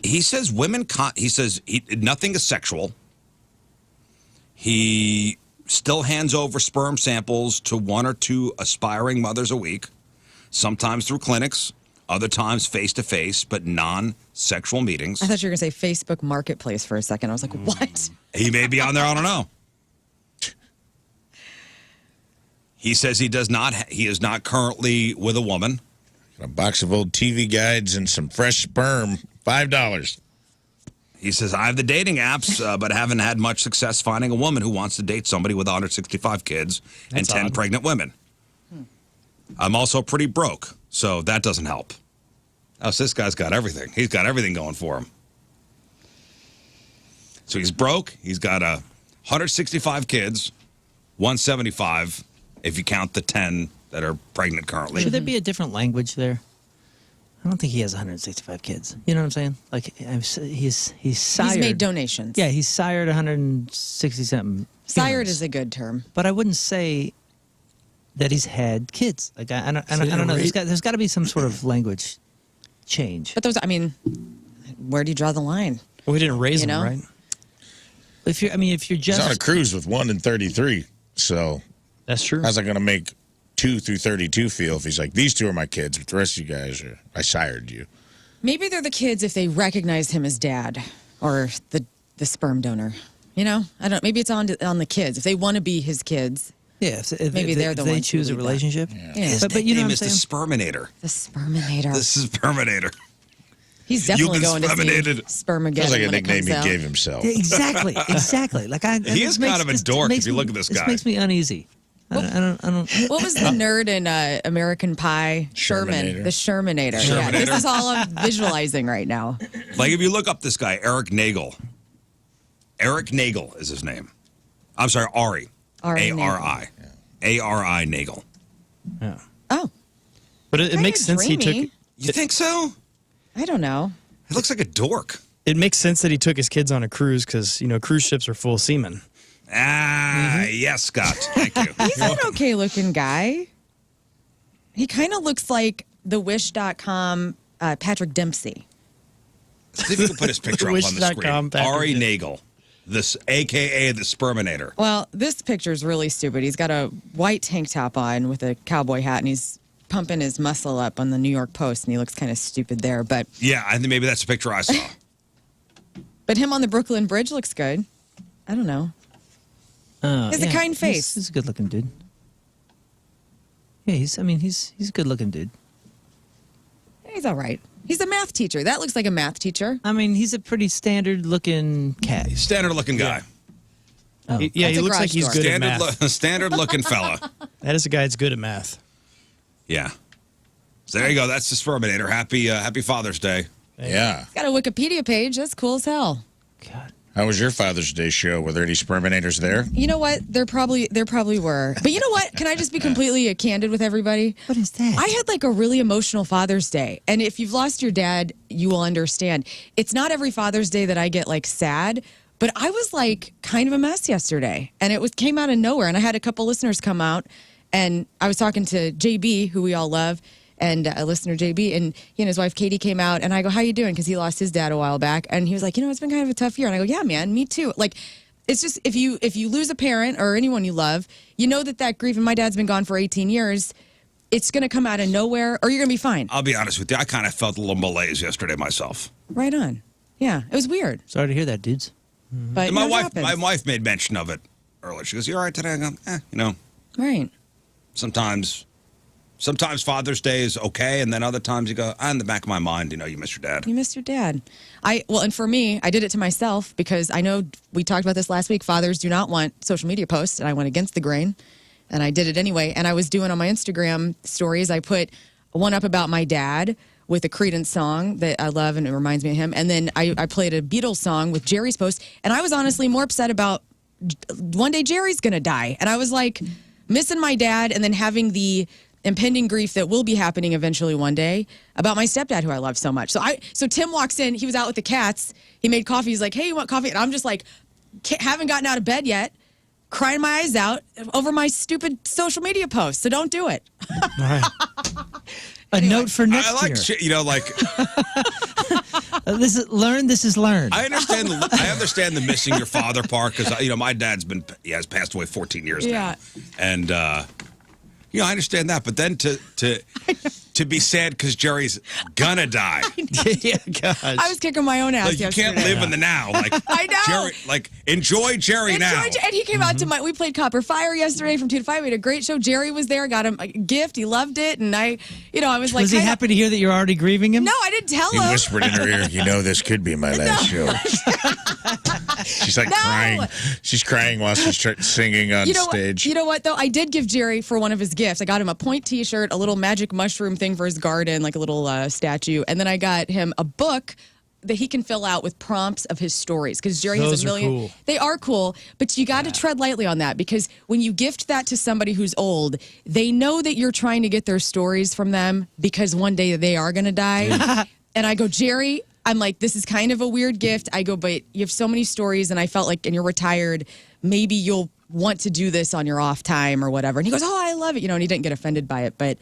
He says nothing is sexual. He still hands over sperm samples to 1 or 2 aspiring mothers a week, sometimes through clinics, other times face-to-face, but non-sexual meetings. I thought you were going to say Facebook Marketplace for a second. I was like, what? He may be on there, I don't know. He says he is not currently with a woman. A box of old TV guides and some fresh sperm, $5. He says, I have the dating apps, but haven't had much success finding a woman who wants to date somebody with 165 kids and That's 10 odd. pregnant women. I'm also pretty broke, so that doesn't help. Oh, so this guy's got everything. He's got everything going for him. So he's broke. He's got 165 kids, 175 if you count the 10 that are pregnant currently. Should there be a different language there? I don't think he has 165 kids. You know what I'm saying? Like he's sired. He's made donations. Yeah, he's sired 160 something. Sired is a good term. But I wouldn't say that he's had kids. Like I don't know. There's got to be some sort of language change. But where do you draw the line? Well, we didn't raise You them, know? right? If you're He's on a just cruise with 1 and 33. So That's true. how's that going to make 2 through 32 feel if he's like, these 2 are my kids, but the rest of you guys I sired you. Maybe they're the kids if they recognize him as dad or the sperm donor. You know, I don't. Maybe it's on the kids if they want to be his kids. yeah, if Maybe they're the they ones who choose a lead that. relationship. Yeah. But you know name what is I'm the saying? Sperminator. The Sperminator. The Sperminator. He's definitely You've going been to see sperminated. Spermageddon Feels like a when it nickname comes he out. gave himself. Yeah, exactly. Like He is kind of a dork if you look at this guy. makes me uneasy. I don't. What was the nerd in American Pie? Shermanator. The Shermanator. Yeah, this is all I'm visualizing right now. Like if you look up this guy, Eric Nagel. Eric Nagel is his name. I'm sorry, Ari. Ari A-R-I. A-R-I Nagel. Yeah. Oh, But it kinda makes sense he dreamy. took. You think so? I don't know. He looks like a dork. It makes sense that he took his kids on a cruise because cruise ships are full of semen. Yes, Scott. Thank you. He's an okay-looking guy. He kind of looks like the Wish.com Patrick Dempsey. See if you can put his picture up on the Wish.com screen. Patrick Ari Dempsey. Nagel, this AKA the Sperminator. Well, this picture's really stupid. He's got a white tank top on with a cowboy hat, and he's pumping his muscle up on the New York Post, and he looks kind of stupid there. But Yeah, I think maybe that's the picture I saw. him on the Brooklyn Bridge looks good. I don't know. He has a kind face. He's a good looking dude. Yeah, he's a good looking dude. He's all right. He's a math teacher. That looks like a math teacher. I mean, he's a pretty standard looking cat. Standard looking guy. He That's a looks like garage he's door. good at math. Standard looking fella. That is a guy that's good at math. Yeah. So there you go. That's the Sperminator. Happy Father's Day. Yeah. Got a Wikipedia page. That's cool as hell. God. How was your Father's Day show? Were there any Sperminators there? You know what? There probably were. But you know what? Can I just be completely candid with everybody? What is that? I had like a really emotional Father's Day. And if you've lost your dad, you will understand. It's not every Father's Day that I get like sad, but I was like kind of a mess yesterday. And it came out of nowhere. And I had a couple listeners come out, and I was talking to JB, who we all love, and a listener, JB, and he and his wife, Katie, came out, and I go, how you doing? Because he lost his dad a while back. And he was like, it's been kind of a tough year. And I go, yeah, man, me too. Like, it's just, if you lose a parent or anyone you love, you know that grief, and my dad's been gone for 18 years, it's going to come out of nowhere, or you're going to be fine. I'll be honest with you. I kind of felt a little malaise yesterday myself. Right on. Yeah, it was weird. Sorry to hear that, dudes. But And you know, my it wife, happens. my wife made mention of it earlier. She goes, "You all right today?" I go, you know, Right. sometimes Father's Day is okay, and then other times you go, in the back of my mind, you know, you miss your dad. You missed your dad. And for me, I did it to myself because I know we talked about this last week. Fathers do not want social media posts, and I went against the grain, and I did it anyway. And I was doing on my Instagram stories, I put one up about my dad with a Creedence song that I love, and it reminds me of him. And then I played a Beatles song with Jerry's post, and I was honestly more upset about one day Jerry's going to die. And I was like missing my dad and then having the impending grief that will be happening eventually one day about my stepdad who I love so much. So Tim walks in, he was out with the cats. He made coffee. He's like, "Hey, you want coffee?" And I'm just like, haven't gotten out of bed yet, crying my eyes out over my stupid social media post. So don't do it. All right. A note for next I like, year. you know, like This is learn. I understand the missing your father part because you know my dad's has passed away 14 years Yeah. now, and you know I understand that. But then to be sad because Jerry's gonna die. Yeah, gosh. I was kicking my own ass Like, you yesterday. can't live in the now. Like I know. Jerry, like enjoy Jerry now. And he came out to we played Copper Fire yesterday from 2 to 5. We had a great show. Jerry was there, got him a gift. He loved it. And I was like, Was he happy to hear that you're already grieving him? No, I didn't tell He him. whispered in her ear, "You know, this could be my last show." She's like No. crying. She's crying while she's singing on stage. You know what, though? I did give Jerry for one of his gifts. I got him a point T-shirt, a little magic mushroom thing for his garden, like a little statue. And then I got him a book that he can fill out with prompts of his stories because Jerry has Those a are million. cool. They are cool, but you got to tread lightly on that because when you gift that to somebody who's old, they know that you're trying to get their stories from them because one day they are going to die. And I go, Jerry, I'm like, this is kind of a weird gift. I go, but you have so many stories, and I felt like, and you're retired, maybe you'll want to do this on your off time or whatever. And he goes, "Oh, I love it," and he didn't get offended by it, but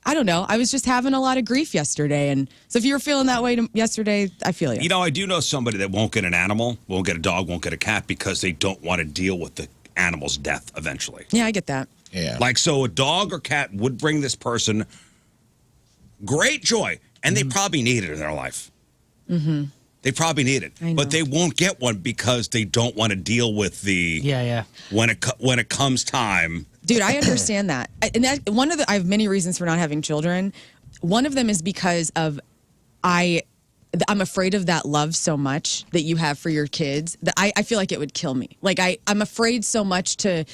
I don't know. I was just having a lot of grief yesterday. And so if you were feeling that way yesterday, I feel you. You know, I do know somebody that won't get an animal, won't get a dog, won't get a cat because they don't want to deal with the animal's death eventually. Yeah, I get that. Yeah. Like, so a dog or cat would bring this person great joy, and they probably need it in their life. Mm-hmm. They probably need it. I know. But they won't get one because they don't want to deal with the Yeah. when it comes time. Dude, I understand that. And that I have many reasons for not having children. One of them is because of I'm afraid of that love so much that you have for your kids that I feel like it would kill me. Like I'm afraid so much to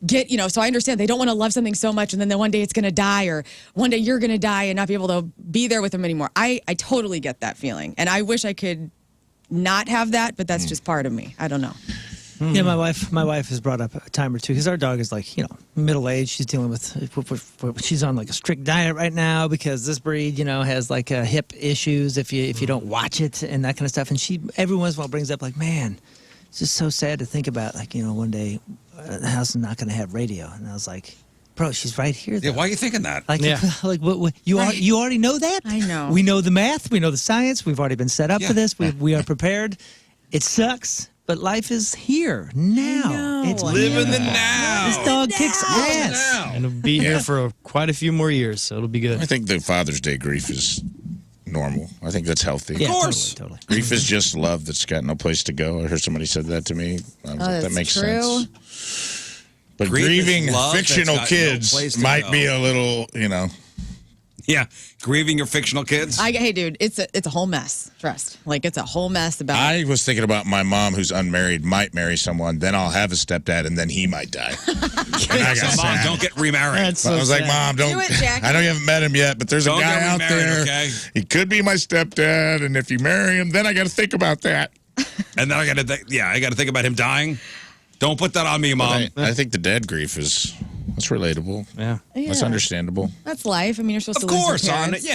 get, so I understand they don't want to love something so much and then one day it's going to die or one day you're going to die and not be able to be there with them anymore. I totally get that feeling. And I wish I could not have that, but that's just part of me. I don't know. Yeah, my wife has brought up a time or two because our dog is like, middle aged. She's dealing with she's on like a strict diet right now because this breed, has like hip issues if you don't watch it and that kind of stuff. And she every once in a while brings up like, man, it's just so sad to think about like, one day the house is not going to have radio. And I was like, bro, she's right here. Though. Yeah, why are you thinking that? Like, Yeah. like what you Right. you already know that? I know. We know the math. We know the science. We've already been set up Yeah. for this. We are prepared. It sucks, but life is here now. know. It's Live in the here. now. This dog kicks ass. And it'll be here for quite a few more years, so it'll be good. I think the Father's Day grief is normal. I think that's healthy. Yeah, course. totally. Grief is just love that's got no place to go. I heard somebody said that to me. I was like, that that's makes true. sense. But Grief is grieving love that's fictional got no kids place to might go. be a little, Yeah, grieving your fictional kids. Hey, dude, it's a whole mess. Trust. Like, it's a whole mess about I was thinking about my mom who's unmarried might marry someone, then I'll have a stepdad, and then he might die. And I got So, Mom, sad. don't get remarried. That's I so was like, sad. Mom, don't. Do it, Jackie. I know you haven't met him yet, but there's Don't a guy get out remarried, there. okay? He could be my stepdad, and if you marry him, then I got to think about that. And then I got to think about him dying. Don't put that on me, Mom. I think the dad grief that's relatable. Yeah. That's Yeah. understandable. That's life. I mean, you're supposed Of to lose course, your on parents.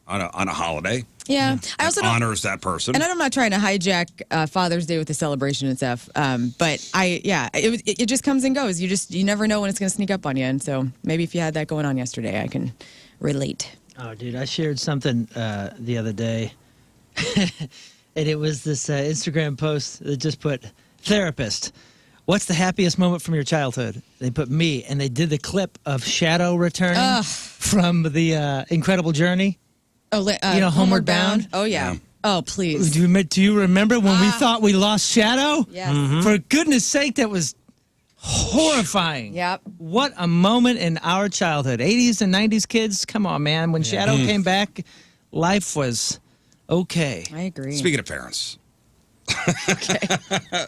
on a holiday. Yeah. I also don't. honors that person. And I'm not trying to hijack Father's Day with the celebration and stuff, but it just comes and goes. You never know when it's going to sneak up on you, and so maybe if you had that going on yesterday, I can relate. Oh, dude, I shared something the other day, and it was this Instagram post that just put therapist. what's the happiest moment from your childhood? They put me, and they did the clip of Shadow returning from the Incredible Journey. Oh, Homeward Bound? Oh, yeah. Oh, please. Do you remember when we thought we lost Shadow? Yes. For goodness sake, that was horrifying. Yep. What a moment in our childhood. 80s and 90s kids, come on, man. When Shadow came back, life was okay. I agree. Speaking of parents.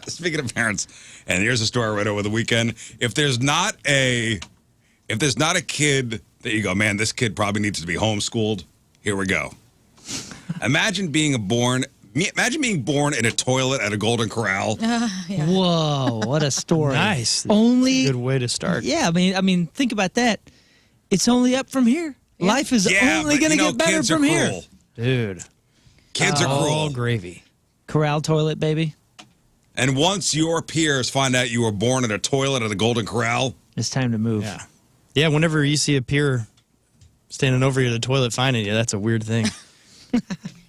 Speaking of parents, and here's a story I read over the weekend. If there's not a kid that you go, man, this kid probably needs to be homeschooled, here we go. Imagine being born in a toilet at a Golden Corral. Whoa, what a story. Nice. Only Good way to start. Yeah, I mean, think about that. It's only up from here. Life is only going to get better kids from are here. cruel. Dude. Kids are All cruel. gravy. Corral toilet, baby. And once your peers find out you were born in a toilet at the Golden Corral, It's time to move. Yeah. Yeah, whenever you see a peer standing over you at the toilet finding you, that's a weird thing.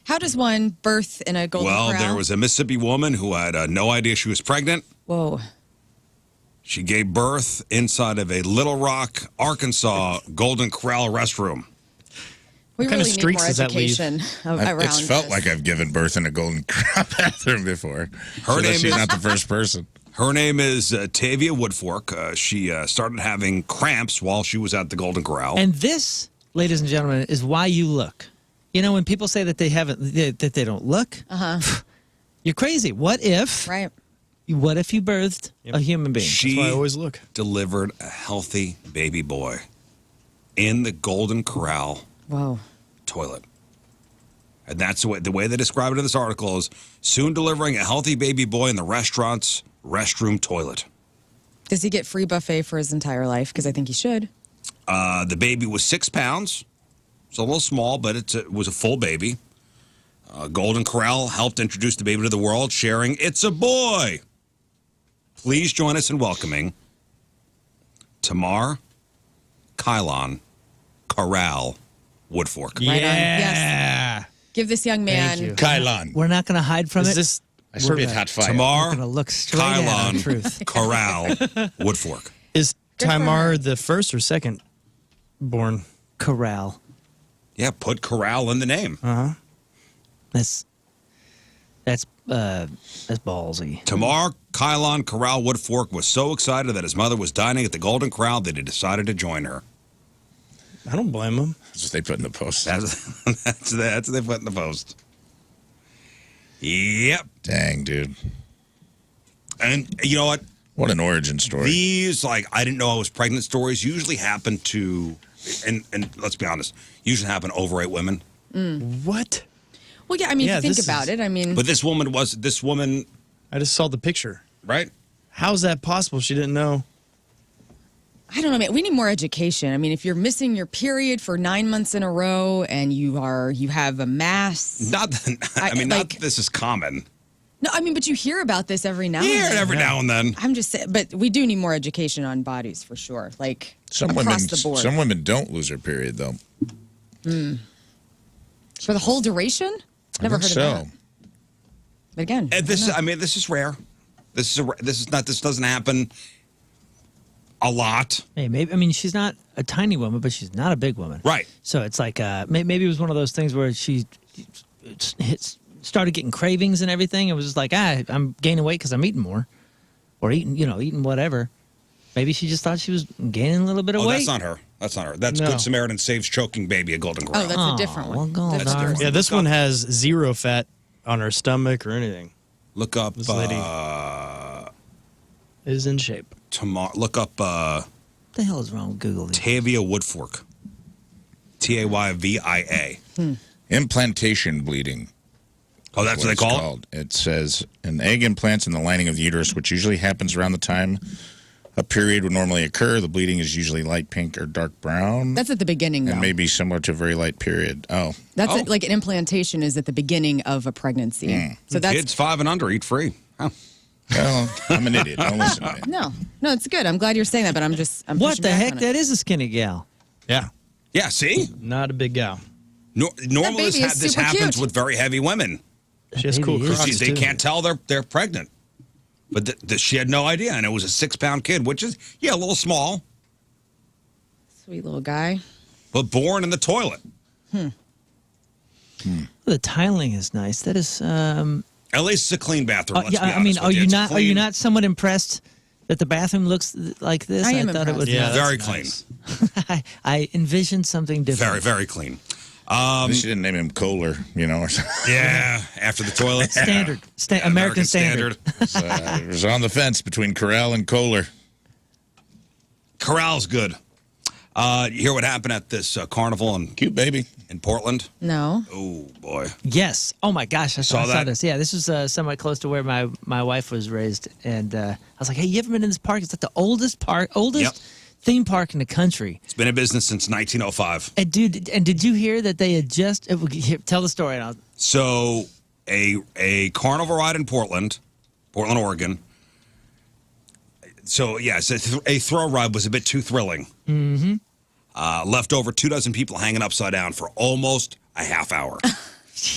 How does one birth in a Golden Corral? there was a Mississippi woman who had no idea she was pregnant. Whoa. She gave birth inside of a Little Rock, Arkansas Golden Corral restroom. We kind of really need streaks more does that leave? education around It's felt this. like I've given birth in a Golden Corral bathroom before. Her name She's is- not the first person. Her name is Tavia Woodfork. She started having cramps while she was at the Golden Corral. And this, ladies and gentlemen, is why you look. You know, when people say that that they don't look, you're crazy. What if Right. you birthed a human being? She That's why I always look. delivered a healthy baby boy in the Golden Corral Whoa. toilet. And that's the way they describe it in this article is soon delivering a healthy baby boy in the restaurant's restroom toilet. Does he get free buffet for his entire life? Because I think he should. The baby was 6 pounds. It's a little small, but it was a full baby. Golden Corral helped introduce the baby to the world, sharing, "It's a boy." Please join us in welcoming Tamar Kylon Corral Woodfork. Right on. Yeah. Yes. Give this young Thank you. man. Kylon. We're not going to hide from Is it. this I spit hot fire. We're Tamar going to look straight at the truth. Kylon Corral Woodfork. is Good for Tamar her. the first or second born? Corral. Yeah, put Corral in the name. That's ballsy. Tamar Kylon Corral Woodfork was so excited that his mother was dining at the Golden Corral that he decided to join her. I don't blame him. That's what they put in the post. That's what they put in the post. Yep. Dang, dude. And you know what? What an origin story. These, I didn't know I was pregnant stories usually happen to, and let's be honest, usually happen to overweight women. What? Well, yeah, I mean, Yeah, if you think this about is- it, I mean, But this woman, I just saw the picture. right? How's that possible? She didn't know. I don't know, man. We need more education. I mean, if you're missing your period for 9 months in a row and you have a mass. Not that this is common. No, I mean, but you hear about this every now and Here then. every now and then. I'm just saying, but we do need more education on bodies for sure. Like Some across the board. Some women don't lose their period though. For the whole duration? Never I heard think of that. But again, And this is rare. This doesn't happen a lot. Hey, maybe. I mean, she's not a tiny woman, but she's not a big woman. Right. So it's like maybe it was one of those things where she started getting cravings and everything. It was just like, I'm gaining weight because I'm eating more, or eating whatever. Maybe she just thought she was gaining a little bit of Oh, weight. that's not her. That's not her. That's No. Good Samaritan saves choking baby at Golden Corral. oh, that's a different well, one. God That's darn. yours. Yeah, this one has 0 fat on her stomach or anything. Look up This lady is in shape. look up What the hell is wrong with Google? Tavia Woodfork. Tayvia. Implantation bleeding. Oh, that's what they it's call it? called. It says an egg implants in the lining of the uterus, which usually happens around the time a period would normally occur. The bleeding is usually light pink or dark brown, That's at the beginning, though. and may be similar to a very light period. Oh, That's Oh. it, like an implantation is at the beginning of a pregnancy. So that's Kids 5 and under eat free. Oh. well, I'm an idiot. Don't listen to me. no, it's good. I'm glad you're saying that, but I'm What pushing the back heck? on it. That is a skinny gal. Yeah, Yeah, see? not a big gal. Normally baby is this super happens cute. with very heavy women. She has cool baby is crotches, They too. can't tell they're pregnant. But she had no idea, and it was a 6-pound kid, which is, a little small, Sweet little guy. but born in the toilet. The tiling is nice. That is. At least it's a clean bathroom. Let's be I mean, honest with you. It's are you clean. not somewhat impressed that the bathroom looks like this? I am thought it was impressed. Very That's clean. nice. I envisioned something different. Very, very clean. At least you didn't name him Kohler, or something. Yeah, after the toilet. Standard. American standard. It was on the fence between Corral and Kohler. Corral's good. You hear what happened at this carnival Cute baby. in Portland? No. Oh, boy. Yes. Oh my gosh, I saw that? this. Yeah, this was somewhat close to where my wife was raised, and I was like, "Hey, you ever been in this park? It's like the oldest Yep. theme park in the country." It's been in business since 1905. And dude, did you hear that they had just tell the story? And So a carnival ride in Portland, Oregon. So, yes, a thrill ride was a bit too thrilling. Mm-hmm. Left over 24 people hanging upside down for almost a half hour.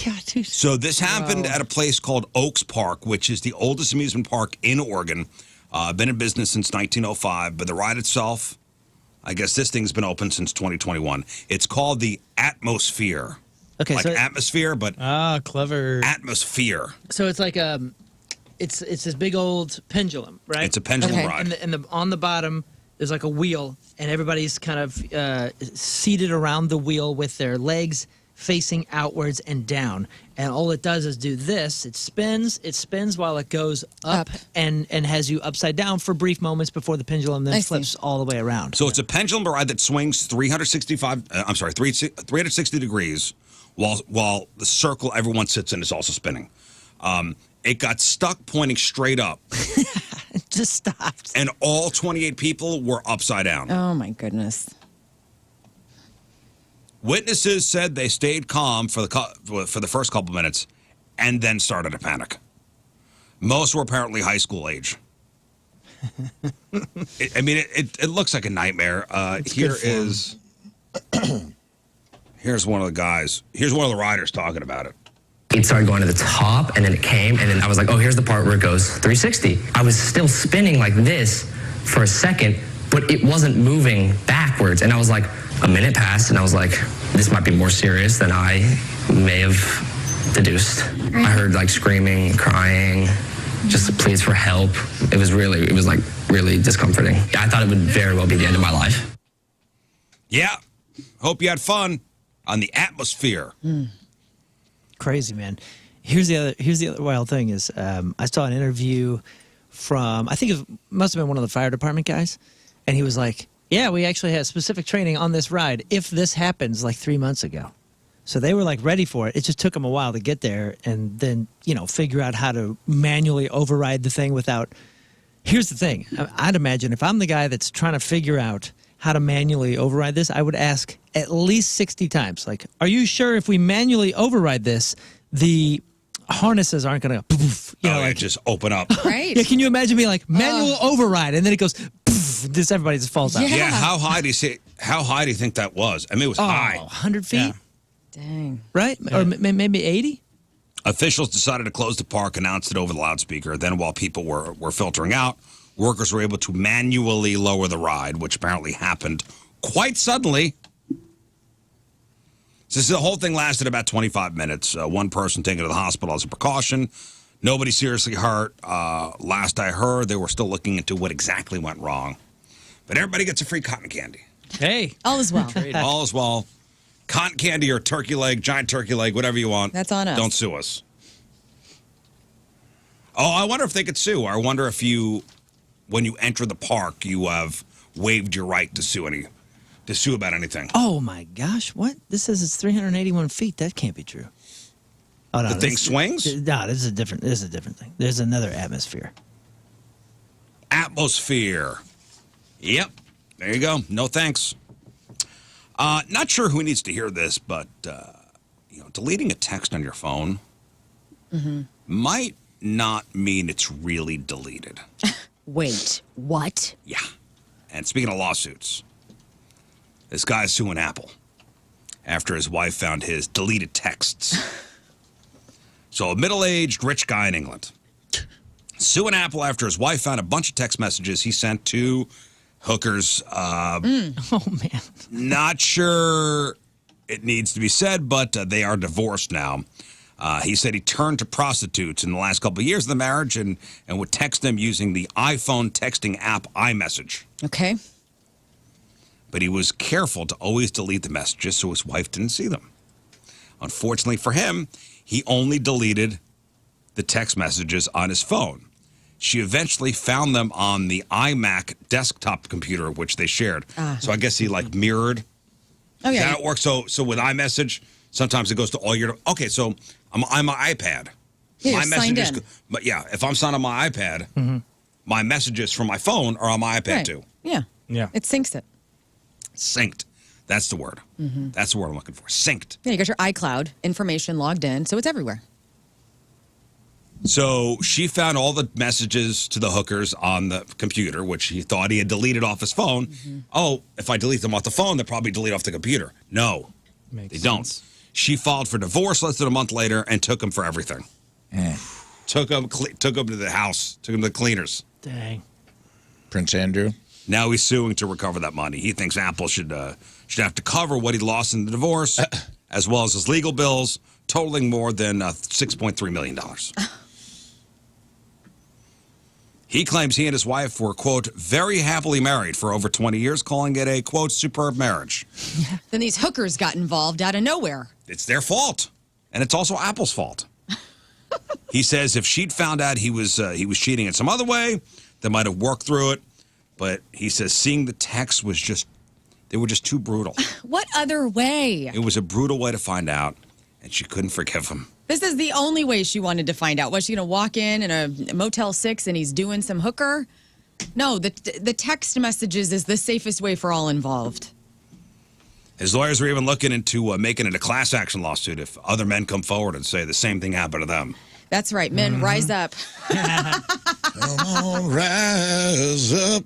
yeah, dude. So this happened at a place called Oaks Park, which is the oldest amusement park in Oregon. Been in business since 1905, but the ride itself, I guess this thing's been open since 2021. It's called the Atmosphere. Okay, like so atmosphere, but Clever. atmosphere. so it's like it's this big old pendulum, right? It's a pendulum Okay. ride. And on the bottom there's like a wheel, and everybody's kind of seated around the wheel with their legs facing outwards and down. And all it does is do this. It spins while it goes up. Up. And has you upside down for brief moments before the pendulum then I see. flips all the way around. So it's a pendulum ride that swings 360 degrees while the circle everyone sits in is also spinning. It got stuck pointing straight up, It just stopped. and all 28 people were upside down. Oh my goodness. Witnesses said they stayed calm for the first couple minutes and then started to panic. Most were apparently high school age. It looks like a nightmare. Here's one of the guys. Here's one of the riders talking about it. It started going to the top, and then it came, and then I was like, oh, here's the part where it goes 360. I was still spinning like this for a second, but it wasn't moving backwards. And I was like, a minute passed, and I was like, this might be more serious than I may have deduced. I heard like screaming, crying, just pleas for help. It was really discomforting. I thought it would very well be the end of my life. Yeah. Hope you had fun on the Atmosphere. Crazy, man. Here's the other wild thing is I saw an interview from, I think it must have been one of the fire department guys, and he was like, yeah, we actually had specific training on this ride if this happens like 3 months ago. So they were like ready for it. It just took them a while to get there and then, figure out how to manually override the thing without. Here's the thing. I'd imagine if I'm the guy that's trying to figure out how to manually override this, I would ask at least 60 times, like, are you sure if we manually override this, the harnesses aren't going to poof, Just open up. Right. Yeah, can you imagine me like manual override and then it goes poof, this everybody just falls out. Yeah. Yeah, how high do you think that was? I mean, it was high. 100 feet, Yeah. Dang. right? Or maybe 80? Officials decided to close the park, announced it over the loudspeaker. Then, while people were filtering out, workers were able to manually lower the ride, which apparently happened quite suddenly. So the whole thing lasted about 25 minutes. One person taken to the hospital as a precaution. Nobody seriously hurt. Last I heard, they were still looking into what exactly went wrong. But everybody gets a free cotton candy. Hey. All is well. All is well. Cotton candy or turkey leg, giant turkey leg, whatever you want. That's on us. Don't sue us. Oh, I wonder if they could sue. I wonder if when you enter the park, you have waived your right to sue about anything. Oh my gosh, what? This says it's 381 feet. That can't be true. Oh, no, The thing swings? No, this is a different thing. There's another atmosphere. Atmosphere. Yep. There you go. No thanks. Not sure who needs to hear this, but deleting a text on your phone might not mean it's really deleted. Wait, what? Yeah. And speaking of lawsuits, this guy's suing Apple after his wife found his deleted texts. So a middle-aged rich guy in England suing Apple after his wife found a bunch of text messages he sent to hookers. Oh, man. Not sure it needs to be said, but they are divorced now. He said he turned to prostitutes in the last couple of years of the marriage and would text them using the iPhone texting app iMessage. Okay. But he was careful to always delete the messages so his wife didn't see them. Unfortunately for him, he only deleted the text messages on his phone. She eventually found them on the iMac desktop computer, which they shared. So I guess he mirrored. Oh, yeah. Is that how it works? So with iMessage, sometimes it goes to all your. Okay, so I'm on my iPad. Yeah, my you're signed messages. in. But yeah, if I'm signed on my iPad, my messages from my phone are on my iPad Right. too. Yeah. Yeah. It syncs it. Synced. That's the word. That's the word I'm looking for. Synced. Yeah, you got your iCloud information logged in, so it's everywhere. So she found all the messages to the hookers on the computer, which he thought he had deleted off his phone. Oh, if I delete them off the phone, they'll probably delete off the computer. No, Makes they sense. don't. She filed for divorce less than a month later and took him for everything. Took him to the house, took him to the cleaners. Dang. Prince Andrew. Now he's suing to recover that money. He thinks Apple should have to cover what he lost in the divorce, as well as his legal bills, totaling more than $6.3 million. He claims he and his wife were, quote, very happily married for over 20 years, calling it a, quote, superb marriage. Then these hookers got involved out of nowhere. It's their fault, and it's also Apple's fault. He says if she'd found out he was cheating in some other way, they might have worked through it. But he says seeing the text was they were just too brutal. What other way? It was a brutal way to find out, and she couldn't forgive him. This is the only way she wanted to find out. Was she going to walk in a Motel 6 and he's doing some hooker? No, the text messages is the safest way for all involved. His lawyers are even looking into making it a class action lawsuit if other men come forward and say the same thing happened to them. That's right. Men, rise up. Come on, rise up.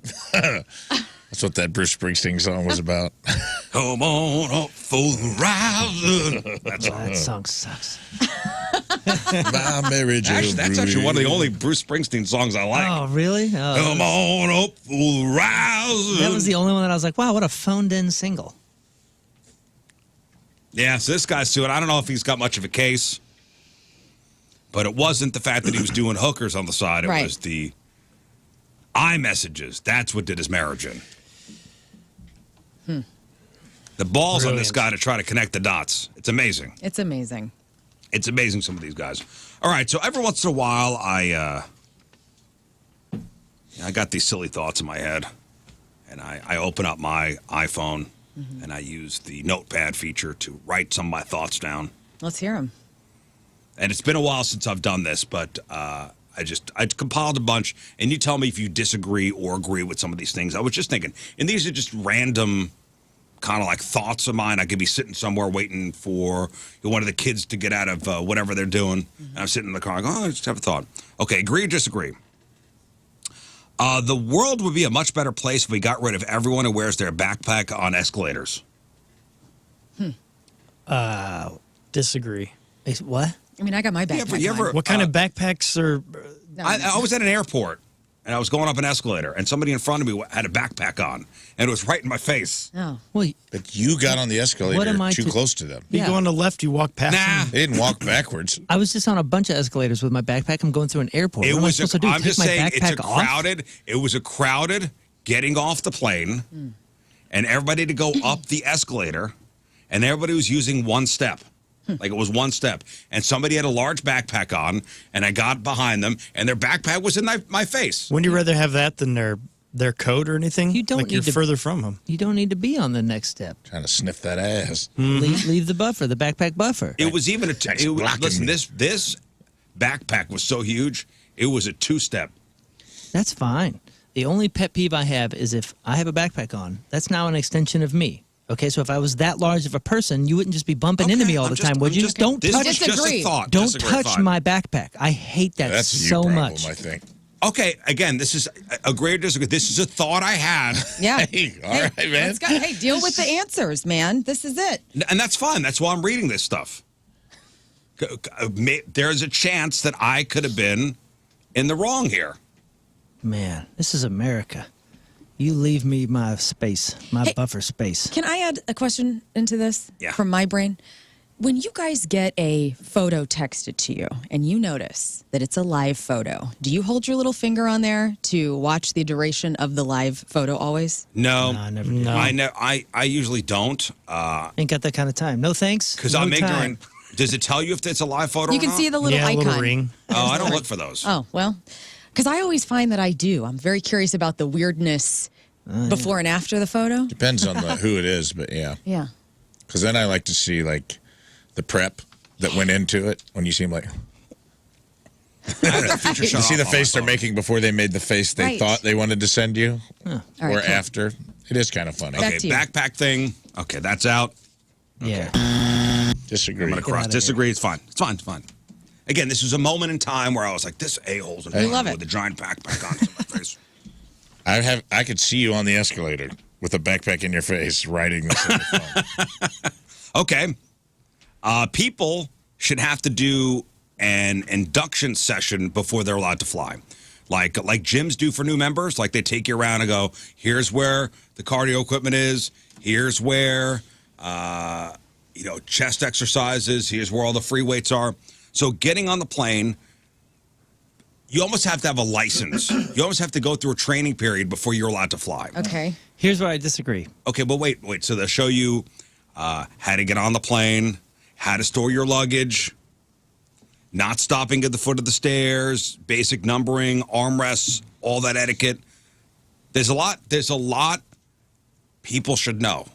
That's what that Bruce Springsteen song was about. Come on up for the rise. That song sucks. My marriage. That's actually one of the only Bruce Springsteen songs I like. Oh, really? Oh, Come on up for the rise. that was the only one that I was like, wow, what a phoned-in single. Yeah, so this guy's suing. I don't know if he's got much of a case, but it wasn't the fact that he was doing hookers on the side. It Right. was the iMessages. That's what did his marriage in. The balls on this Brilliant. guy to try to connect the dots. It's amazing. It's amazing. It's amazing, some of these guys. All right, so every once in a while, I got these silly thoughts in my head, and I open up my iPhone, and I use the notepad feature to write some of my thoughts down. Let's hear him. And it's been a while since I've done this, but I compiled a bunch, and you tell me if you disagree or agree with some of these things. I was just thinking, and these are just random kind of like thoughts of mine. I could be sitting somewhere waiting for one of the kids to get out of whatever they're doing. And I'm sitting in the car, I go, I just have a thought. Okay, agree or disagree? The world would be a much better place if we got rid of everyone who wears their backpack on escalators. Disagree. What? I mean, I got my backpack you ever- on. What kind of backpacks are? No, I was at an airport, and I was going up an escalator, and somebody in front of me had a backpack on, and it was right in my face. Oh. Well, But you got on the What escalator am I too to- close to them. You Yeah. go on the left, you walk past. Nah. them. They didn't walk backwards. I was just on a bunch of escalators with my backpack. I'm going through an airport. It What am I was. supposed to do? I'm Take just my saying, backpack it's a off? crowded. It was a crowded getting off the plane, and everybody to go up the escalator, and everybody was using one step. Like it was one step, and somebody had a large backpack on, and I got behind them, and their backpack was in my face. Wouldn't you rather have that than their coat or anything? You don't like you're need to- further from them. You don't need to be on the next step. Trying to sniff that ass. Leave the buffer, the backpack buffer. It was even blocking listen. me. This backpack was so huge, it was a two-step. That's fine. The only pet peeve I have is if I have a backpack on, that's now an extension of me. Okay, so if I was that large of a person, you wouldn't just be bumping into me all the time, would you? Don't This touch, is just a Disagree. thought. don't Disagree, touch fine. my backpack. I hate that That's a you so problem, much. I think. Okay, again, this is agree or disagree. This is a thought I had, Yeah. Hey, all right, man. Let's go. Hey, deal with the answers, man. This is it. and that's fine. That's why I'm reading this stuff. There's a chance that I could have been in the wrong here. Man, this is America. You leave me my space, my Hey, buffer space. Can I add a question into this Yeah. from my brain? When you guys get a photo texted to you and you notice that it's a live photo, do you hold your little finger on there to watch the duration of the live photo always? No, I never did. I usually don't. Ain't got that kind of time. No thanks. Because no I'm time. ignorant. Does it tell you if it's a live photo You or can not? see the little yeah, a icon. little ring. Oh, I don't look for those. Oh, well, because I always find that I do. I'm very curious about the weirdness before and after the photo. Depends on who it is, but yeah. Yeah. Because then I like to see like the prep that went into it when you see them like. I have that feature You shut see off the on face my they're phone. making before they made the face they Right. thought they wanted to send you, All or right, cool. after. It is kind of funny. Back Okay, to you. backpack thing. Okay, that's out. Yeah. Disagree. I'm going to cross outta disagree. It's fine. It's fine. It's fine. Again, this was a moment in time where I was like, this a-hole's in front love it. with a giant backpack on my face. I could see you on the escalator with a backpack in your face, writing this on your phone. Okay. People should have to do an induction session before they're allowed to fly. Like gyms do for new members. Like they take you around and go, here's where the cardio equipment is. Here's where, chest exercises. Here's where all the free weights are. So getting on the plane, you almost have to have a license. You almost have to go through a training period before you're allowed to fly. Okay. Here's where I disagree. Okay, but wait. So they'll show you how to get on the plane, how to store your luggage, not stopping at the foot of the stairs, basic numbering, armrests, all that etiquette. There's a lot people should know.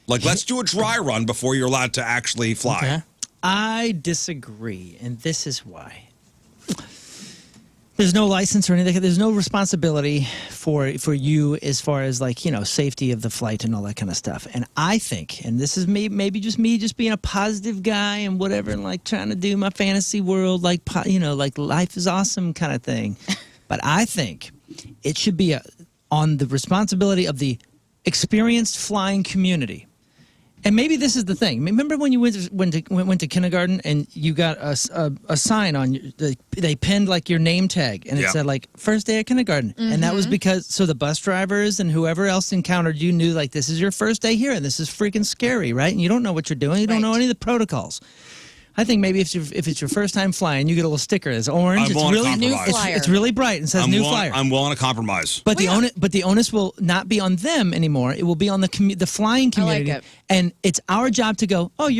Like, let's do a dry run before you're allowed to actually fly. Okay. I disagree, and this is why. There's no license or anything. There's no responsibility for you as far as safety of the flight and all that kind of stuff. And I think, and this is maybe just me just being a positive guy and whatever, and like trying to do my fantasy world, like life is awesome kind of thing. But I think it should be on the responsibility of the experienced flying community. And maybe this is the thing. Remember when you went to kindergarten and you got a sign on they pinned like your name tag and it Yeah. said like first day of kindergarten, and that was because so the bus drivers and whoever else encountered you knew like this is your first day here and this is freaking scary, right? And you don't know what you're doing, you don't know Right. any of the protocols. I think maybe if it's your first time flying, you get a little sticker that's orange. I'm It's willing to really compromise. New flyer. It's really bright and says new flyer. I'm willing to compromise. But Well, the onus will not be on them anymore. It will be on the flying I like community, it. and it's our job to go. Oh,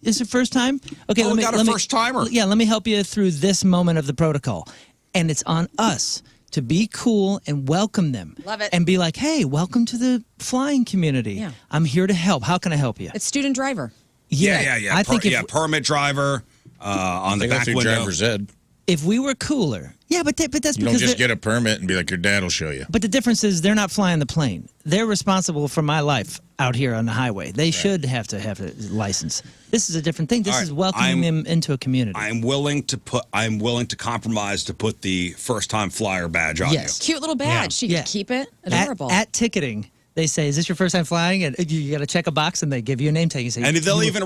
is it first time? Okay, Oh, we got a first-timer. Yeah, let me help you through this moment of the protocol, and it's on us to be cool and welcome them. Love it. And be like, hey, welcome to the flying community. Yeah. I'm here to help. How can I help you? It's student driver. Yeah. I think Permit driver on the They go back through window. driver's ed. if we were cooler, yeah, but that's You because don't just they're- get a permit and be like, your dad will show you. But the difference is they're not flying the plane. They're responsible for my life out here on the highway. They should have to have a license. This is a different thing. This All is right, welcoming them into a community. I'm willing to compromise to put the first time flyer badge on Yes. Cute little badge. She Yeah. can keep it. Adorable. At ticketing, they say, "Is this your first time flying?" And you got to check a box, and they give you a name tag. You say, you. And they'll you- even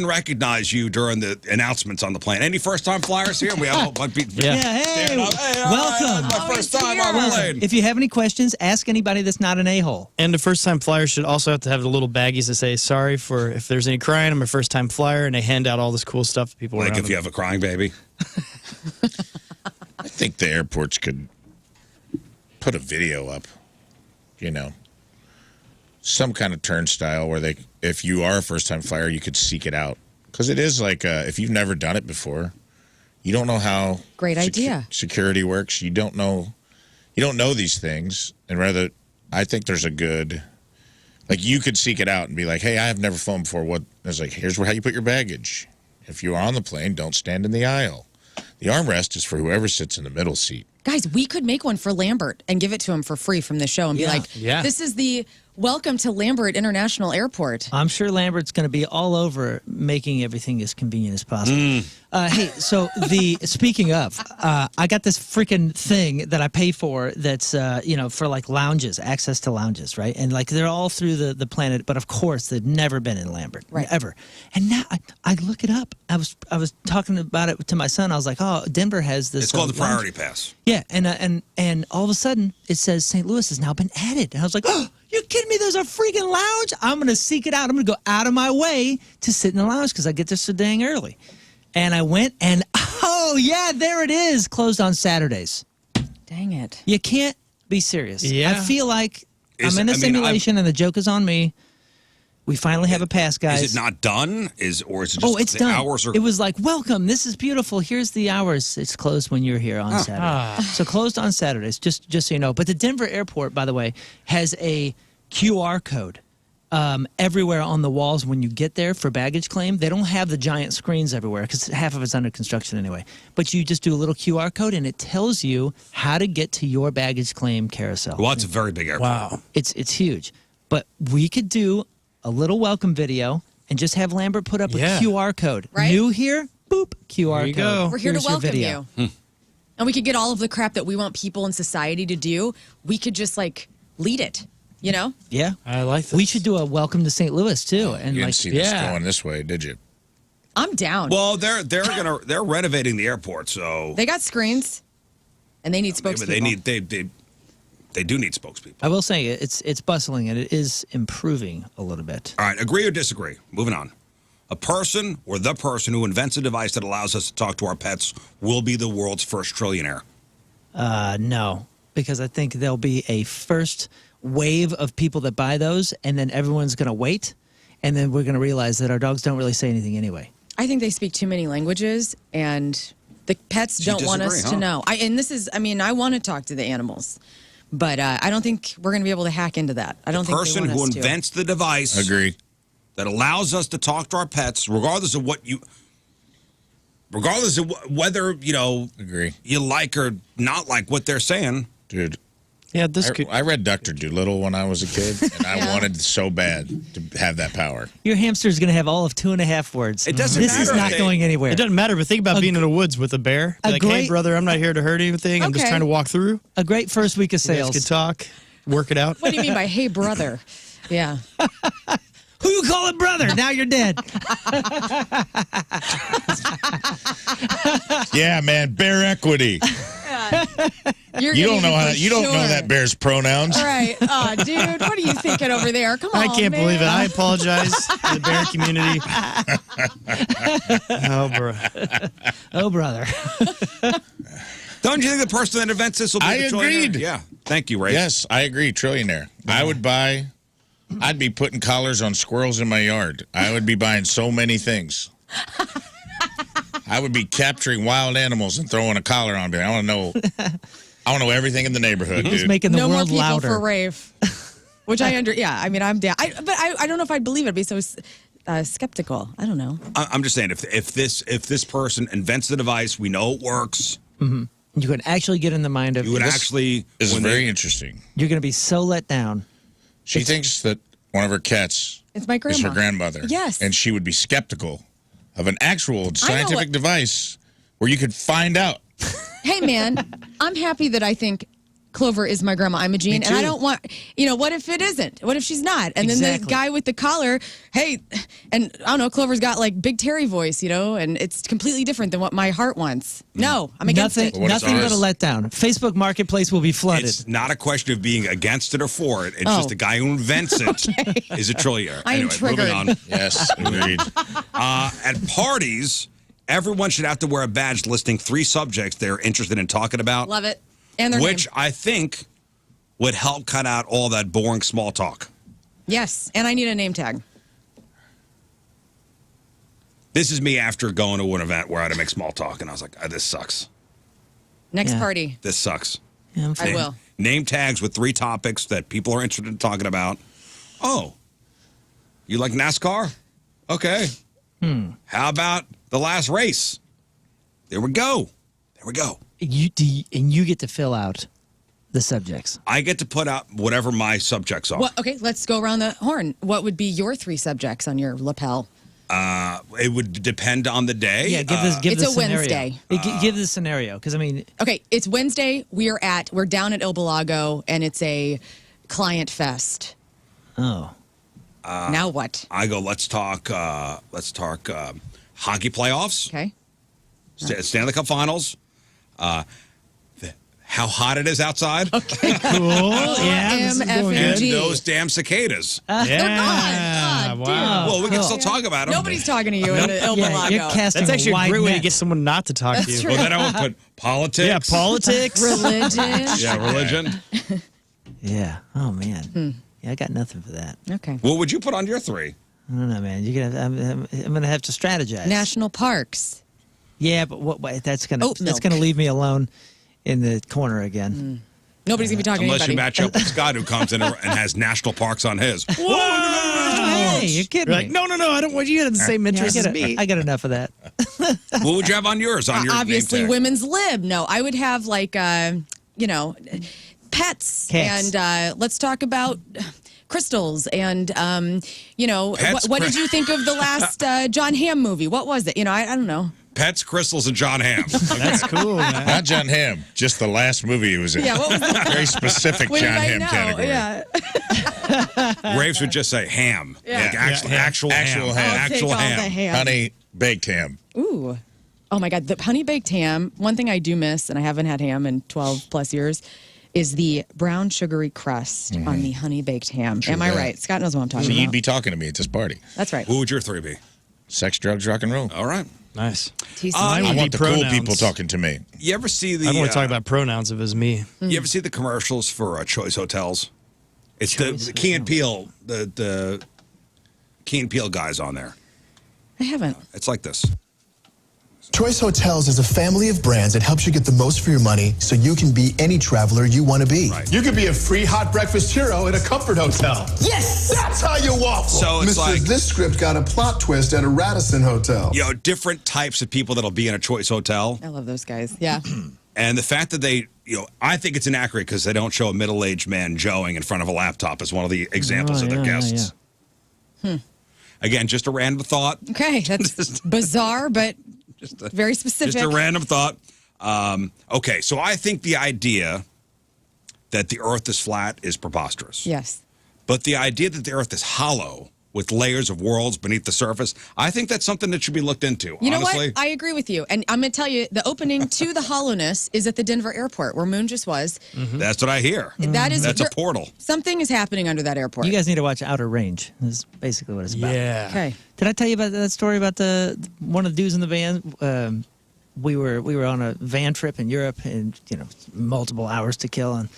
recognize you during the announcements on the plane. Any first time flyers here? We have a bunch of people. Yeah, hey, standing up. Hey, all right, welcome. that's my Oh, first he's time here. on the plane. If you have any questions, ask anybody that's not an a-hole. And the first time flyer should also have to have the little baggies that say, sorry for if there's any crying, I'm a first time flyer, and they hand out all this cool stuff to people Like around if you them. have a crying baby. I think the airports could put a video up, some kind of turnstile where if you are a first-time flyer, you could seek it out. Because it is like, if you've never done it before, you don't know how Great idea. security works. You don't know these things. And rather, I think there's a good, like you could seek it out and be like, hey, I have never flown before. It's like, here's how you put your baggage. If you're on the plane, don't stand in the aisle. The armrest is for whoever sits in the middle seat. Guys, we could make one for Lambert and give it to him for free from the show and be like, this is the welcome to Lambert International Airport. I'm sure Lambert's going to be all over making everything as convenient as possible. Hey, so speaking of, I got this freaking thing that I pay for that's, for like lounges, access to lounges, right? And like they're all through the planet, but of course they've never been in Lambert, ever. And now I look it up. I was talking about it to my son. I was like, oh, Denver has this. It's called the Priority Pass. Yeah, and all of a sudden it says St. Louis has now been added. And I was like, oh, you're kidding me? There's a freaking lounge. I'm going to seek it out. I'm going to go out of my way to sit in the lounge because I get there so dang early. And I went and, oh, yeah, there it is. Closed on Saturdays. Dang it. You can't be serious. Yeah. I feel like I'm in a simulation and the joke is on me. We finally have a pass, guys. Is it not done? Or is it just it's the done. hours are... It was like, welcome. This is beautiful. Here's the hours. It's closed when you're here on Saturday. So closed on Saturdays, just so you know. But the Denver airport, by the way, has a QR code everywhere on the walls when you get there for baggage claim. They don't have the giant screens everywhere because half of it's under construction anyway. But you just do a little QR code and it tells you how to get to your baggage claim carousel. Well, it's a very big airport. Wow. It's huge. But we could do a little welcome video and just have Lambert put up a QR code. Right. New here, boop, QR There you code. go. We're here Here's to your welcome video. you. And we could get all of the crap that we want people in society to do. We could just like lead it, you know? Yeah. I like this. We should do a welcome to St. Louis too. And You didn't like, see this going this way, did you? I'm down. Well, they're renovating the airport, so They got screens and they need spokespeople. but they do need spokespeople. I will say it's bustling and it is improving a little bit. All right, agree or disagree? Moving on. A person or the person who invents a device that allows us to talk to our pets will be the world's first trillionaire. No, because I think there'll be a first wave of people that buy those, and then everyone's going to wait, and then we're going to realize that our dogs don't really say anything anyway. I think they speak too many languages and the pets don't want us to know. I want to talk to the animals, but I don't think we're going to be able to hack into that. I don't think they Person want who us to. invents the device Agree. that allows us to talk to our pets, regardless of whether, Agree. you like or not like what they're saying. Dude, Yeah, this could. I read Dr. Dolittle when I was a kid, and I wanted so bad to have that power. Your hamster's going to have all of 2.5 words. It doesn't This is matter. not going anywhere. It doesn't matter, but think about being in the woods with a bear. Be a like, hey, great- brother, I'm not here to hurt anything. I'm just Okay. trying to walk through. A great first week of You guys sales. could talk, work it out. What do you mean by hey brother? Yeah. Who you calling brother? Now you're dead. Yeah, man, bear equity. You don't know that bear's pronouns. All right. Dude, what are you thinking over there? Come on, I can't believe it. I apologize to the bear community. Oh, bro. Oh, brother. Don't you think the person that invents this will be I the trillionaire? agreed. Yeah. Thank you, Ray. Yes, I agree. Trillionaire. I'd be putting collars on squirrels in my yard. I would be buying so many things. I would be capturing wild animals and throwing a collar on me. I want to know everything in the neighborhood, He's dude. making the no more world people louder. for Rafe. Which I'm down. But I don't know if I'd believe it. I'd be so skeptical. I don't know. I'm just saying, if this person invents the device, we know it works. You can actually get in the mind of. You would actually. This is when very interesting. You're going to be so let down. She thinks that one of her cats It's my grandma. is her grandmother. Yes. And she would be skeptical of an actual scientific what- device where you could find out. Hey, man, I'm happy that I think Clover is my grandma Imogene, and I don't want, what if it isn't? What if she's not? And then the Exactly. guy with the collar, hey, and I don't know, Clover's got like Big Terry voice, and it's completely different than what my heart wants. No, I'm against it. What is Nothing but ours? a letdown. Facebook Marketplace will be flooded. It's not a question of being against it or for it. It's Oh. just the guy who invents it is a trillionaire. I am Anyway, triggered. moving on. Yes, agreed. At parties, everyone should have to wear a badge listing 3 subjects they're interested in talking about. Love it. And their Which name. I think would help cut out all that boring small talk. Yes, and I need a name tag. This is me after going to an event where I had to make small talk, and I was like, this sucks. Next Yeah. party. This sucks. Yeah, I'm I fine. will. Name tags with 3 topics that people are interested in talking about. Oh, you like NASCAR? Okay. How about the last race? There we go. Here we go. You get to fill out the subjects. I get to put out whatever my subjects are. Well, okay, let's go around the horn. What would be your 3 subjects on your lapel? It would depend on the day. Yeah, give it's the a scenario. Wednesday. Give the scenario, because I mean, Okay, it's Wednesday. We're down at Il Balago, and it's a client fest. oh, Now what? I go, let's talk hockey playoffs, Okay. Stanley Cup Finals, how hot it is outside, cool. Yeah, this is going and MFNG. those damn cicadas. They're Yeah, gone. Oh, wow. Well, we can cool. still talk about them. Nobody's talking to you in the Il Yeah, Balago. you're casting That's actually a wide great way to net. get someone not to talk to you. Well, then I would put politics. Yeah, politics. Religion. Yeah, religion. Yeah. Oh man. Yeah, I got nothing for that. Okay. What would you put on your 3? I don't know, man. You're gonna. I'm gonna have to strategize. National parks. Yeah, but what? That's Oat milk. gonna leave me alone in the corner again. Nobody's going to be talking Unless to you anybody. match up with Scott, who comes in and has national parks on his. Hey, you're kidding You're like, me. no, I don't want you to have the same interests as me. I got enough of that. What would you have on yours? On your Obviously, name tag? women's lib. No, I would have like, pets. Cats. And let's talk about crystals. And, Pets, what did you think of the last John Hamm movie? What was it? I don't know. Pets, crystals, and John Hamm. That's cool, man. Not John Hamm, just the last movie he was in. Yeah, what was that? Very specific What John did I Hamm know? category. Yeah. Raves would just say ham. Yeah. Like actual Actual ham. ham. I'll take Actual all the ham. ham. Honey baked ham. Ooh. Oh my God. The honey baked ham, one thing I do miss, and I haven't had ham in 12 plus years, is the brown sugary crust on the honey baked ham. Am I that. right? Scott knows what I'm talking So about. you'd be talking to me at this party. That's right. What would your 3 be? Sex, drugs, rock and roll. All right. Nice. TC. Mine I would want be the cool pronouns. people talking to me. You ever see the? I'd only talk about pronouns if it was me. You ever see the commercials for Choice Hotels? It's the Key and Peele, the Key and Peele guys on there. I haven't. It's like this. Choice Hotels is a family of brands that helps you get the most for your money so you can be any traveler you want to be. Right. You could be a free hot breakfast hero at a comfort hotel. Yes! That's how you waffle. So it's Mr. like- This script got a plot twist at a Radisson hotel. Different types of people that'll be in a Choice Hotel. I love those guys. Yeah. And the fact that they, I think it's inaccurate because they don't show a middle-aged man joeing in front of a laptop as one of the examples of their guests. Again, just a random thought. Okay. That's bizarre, but very specific. Just a random thought. Okay, so I think the idea that the Earth is flat is preposterous. Yes. But the idea that the Earth is hollow with layers of worlds beneath the surface, I think that's something that should be looked into. You know honestly. what? I agree with you. And I'm going to tell you, the opening to the hollowness is at the Denver airport, where Moon just was. That's what I hear. That is That's a portal. Something is happening under that airport. You guys need to watch Outer Range. That's basically what it's about. Yeah. Okay. Did I tell you about that story about one of the dudes in the van? We were on a van trip in Europe, and multiple hours to kill, and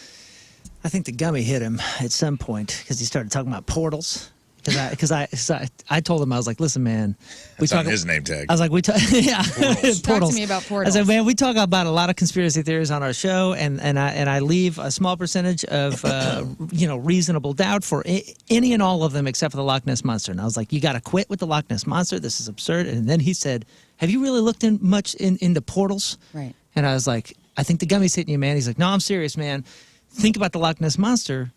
I think the gummy hit him at some point because he started talking about portals. Because I told him, I was like, listen, man, It's on his name tag. I was like, yeah, Portals. Talk to me about I portals. said, man, we talk about a lot of conspiracy theories on our show, and I leave a small percentage of reasonable doubt for any and all of them except for the Loch Ness Monster. And I was like, you got to quit with the Loch Ness Monster. This is absurd. And then he said, have you really looked into portals? Right. And I was like, I think the gummy's hitting you, man. He's like, no, I'm serious, man. Think about the Loch Ness Monster.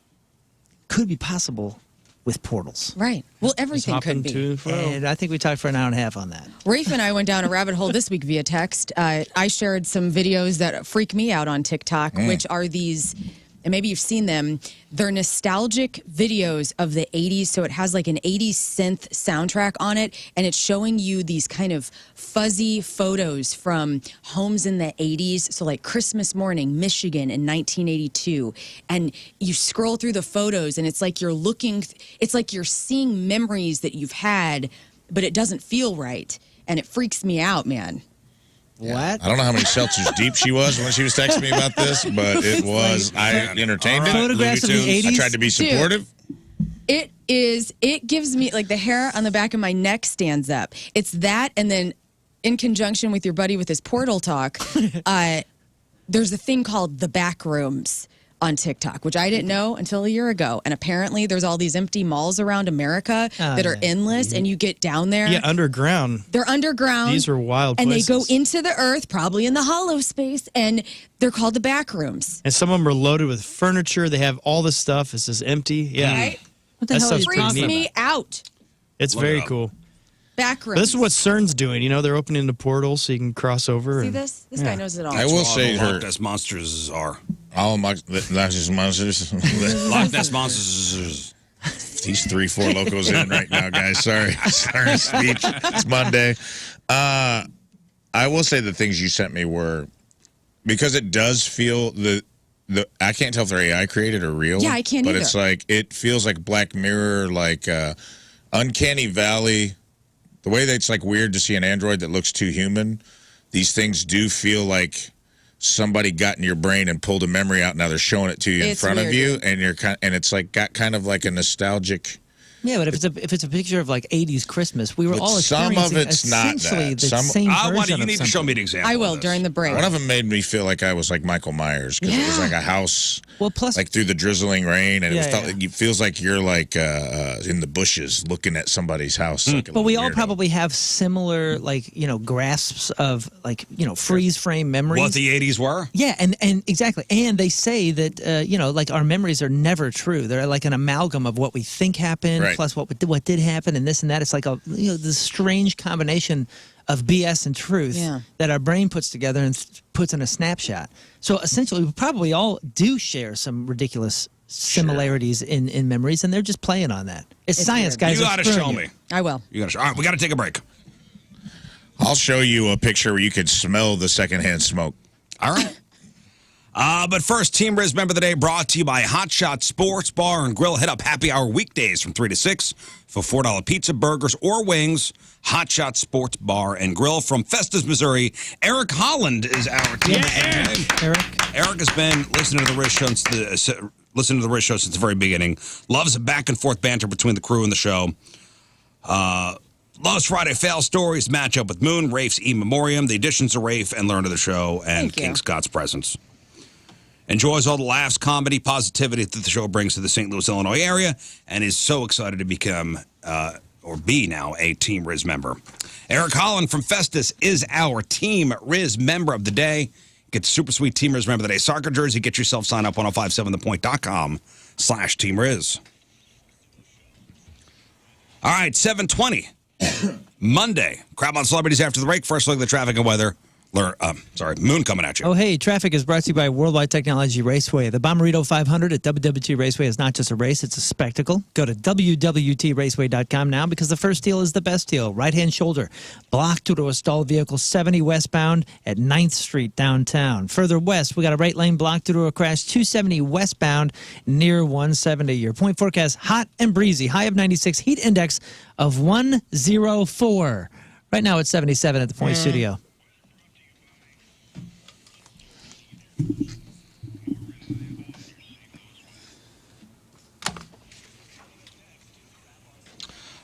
Could be possible with portals. Right. Well, everything Hopping could be. to and fro. And I think we talked for an hour and a half on that. Rafe and I went down a rabbit hole this week via text. I shared some videos that freak me out on TikTok, which are these, and maybe you've seen them, they're nostalgic videos of the 80s. So it has like an 80s synth soundtrack on it, and it's showing you these kind of fuzzy photos from homes in the 80s. So like Christmas morning, Michigan in 1982. And you scroll through the photos, and it's like it's like you're seeing memories that you've had, but it doesn't feel right. And it freaks me out, man. What? I don't know how many seltzers deep she was when she was texting me about this, but it was. I entertained it. Photographs of the Looney Tunes. 80s? I tried to be supportive. It gives me, like, the hair on the back of my neck stands up. It's that, and then in conjunction with your buddy with his portal talk, there's a thing called the back rooms on TikTok, which I didn't know until a year ago. And apparently there's all these empty malls around America that are endless, and you get down there. Yeah, underground. They're underground. These are wild and places. they go into the earth, probably in the hollow space, and they're called the back rooms. And some of them are loaded with furniture. They have all this stuff. It's just empty. Yeah. Right? What the That hell are stuff's you pretty Freaks talking neat. me out. It's Look very it up. cool. Back But rooms. this is what CERN's doing. You know, they're opening the portals so you can cross over. See and- this? This guy knows it all. I will All say the her. Loch Ness monsters are. All my not just monsters. Loch Ness monsters. He's 3-4 locos in right now, guys. Sorry speech. It's Monday. I will say the things you sent me were because it does feel the I can't tell if they're AI created or real. Yeah, I can't but either. it's like it feels like Black Mirror, like Uncanny Valley. The way that it's like weird to see an android that looks too human. These things do feel like somebody got in your brain and pulled a memory out. Now they're showing it to you in It's front of weird. you, and you're and it's like got kind of like a nostalgic. Yeah, but if it's a picture of like 80s Christmas, we were But all some of experiencing it's not essentially that. the Some- same I version want you of need to something. show me an example. I will of this. during the break. One of them made me feel like I was like Michael Myers because it was Yeah. like a house, Well, plus like through the drizzling rain, and Yeah, it feels like you're like in the bushes looking at somebody's house. Like a But we little all weirdo. probably have similar, like, grasps of, like, freeze frame memories. What the 80s were? Yeah, and exactly. And they say that, like our memories are never true. They're like an amalgam of what we think happened Right. plus what did happen and this and that. It's like this strange combination of BS and truth Yeah. that our brain puts together and puts in a snapshot. So essentially, we probably all do share some ridiculous similarities in memories, and they're just playing on that. It's science, weird. guys. You It's got to screwing show you. me. I will. You got to show. All right, we got to take a break. I'll show you a picture where you could smell the secondhand smoke. All right. But first, Team Riz Member of the Day brought to you by Hot Shot Sports Bar and Grill. Hit up happy hour weekdays from 3 to 6 for $4 pizza, burgers, or wings. Hot Shot Sports Bar and Grill from Festus, Missouri. Eric Holland is our team. Eric has been listening to the Riz Show since the very beginning. Loves a back and forth banter between the crew and the show. Loves Friday fail stories, matchup with Moon, Rafe's E Memoriam, the additions of Rafe, and Learn to the Show, and Thank you. King Scott's presence. Enjoys all the laughs, comedy, positivity that the show brings to the St. Louis, Illinois area, and is so excited to become, or be now, a Team Riz member. Eric Holland from Festus is our Team Riz member of the day. Get the super sweet Team Riz member of the day soccer jersey. Get yourself signed up 1057thepoint.com/Team Riz. All right, 7:20. Monday. Crab on Celebrities after the break. First look at the traffic and weather. Moon coming at you. Oh, hey, traffic is brought to you by Worldwide Technology Raceway. The Bomberito 500 at WWT Raceway is not just a race, it's a spectacle. Go to WWTRaceway.com now because the first deal is the best deal. Right-hand shoulder, blocked to a stalled vehicle 70 westbound at 9th Street downtown. Further west, we got a right lane blocked due to a crash 270 westbound near 170. Your point forecast, hot and breezy. High of 96, heat index of 104. Right now it's 77 at the Point Studio.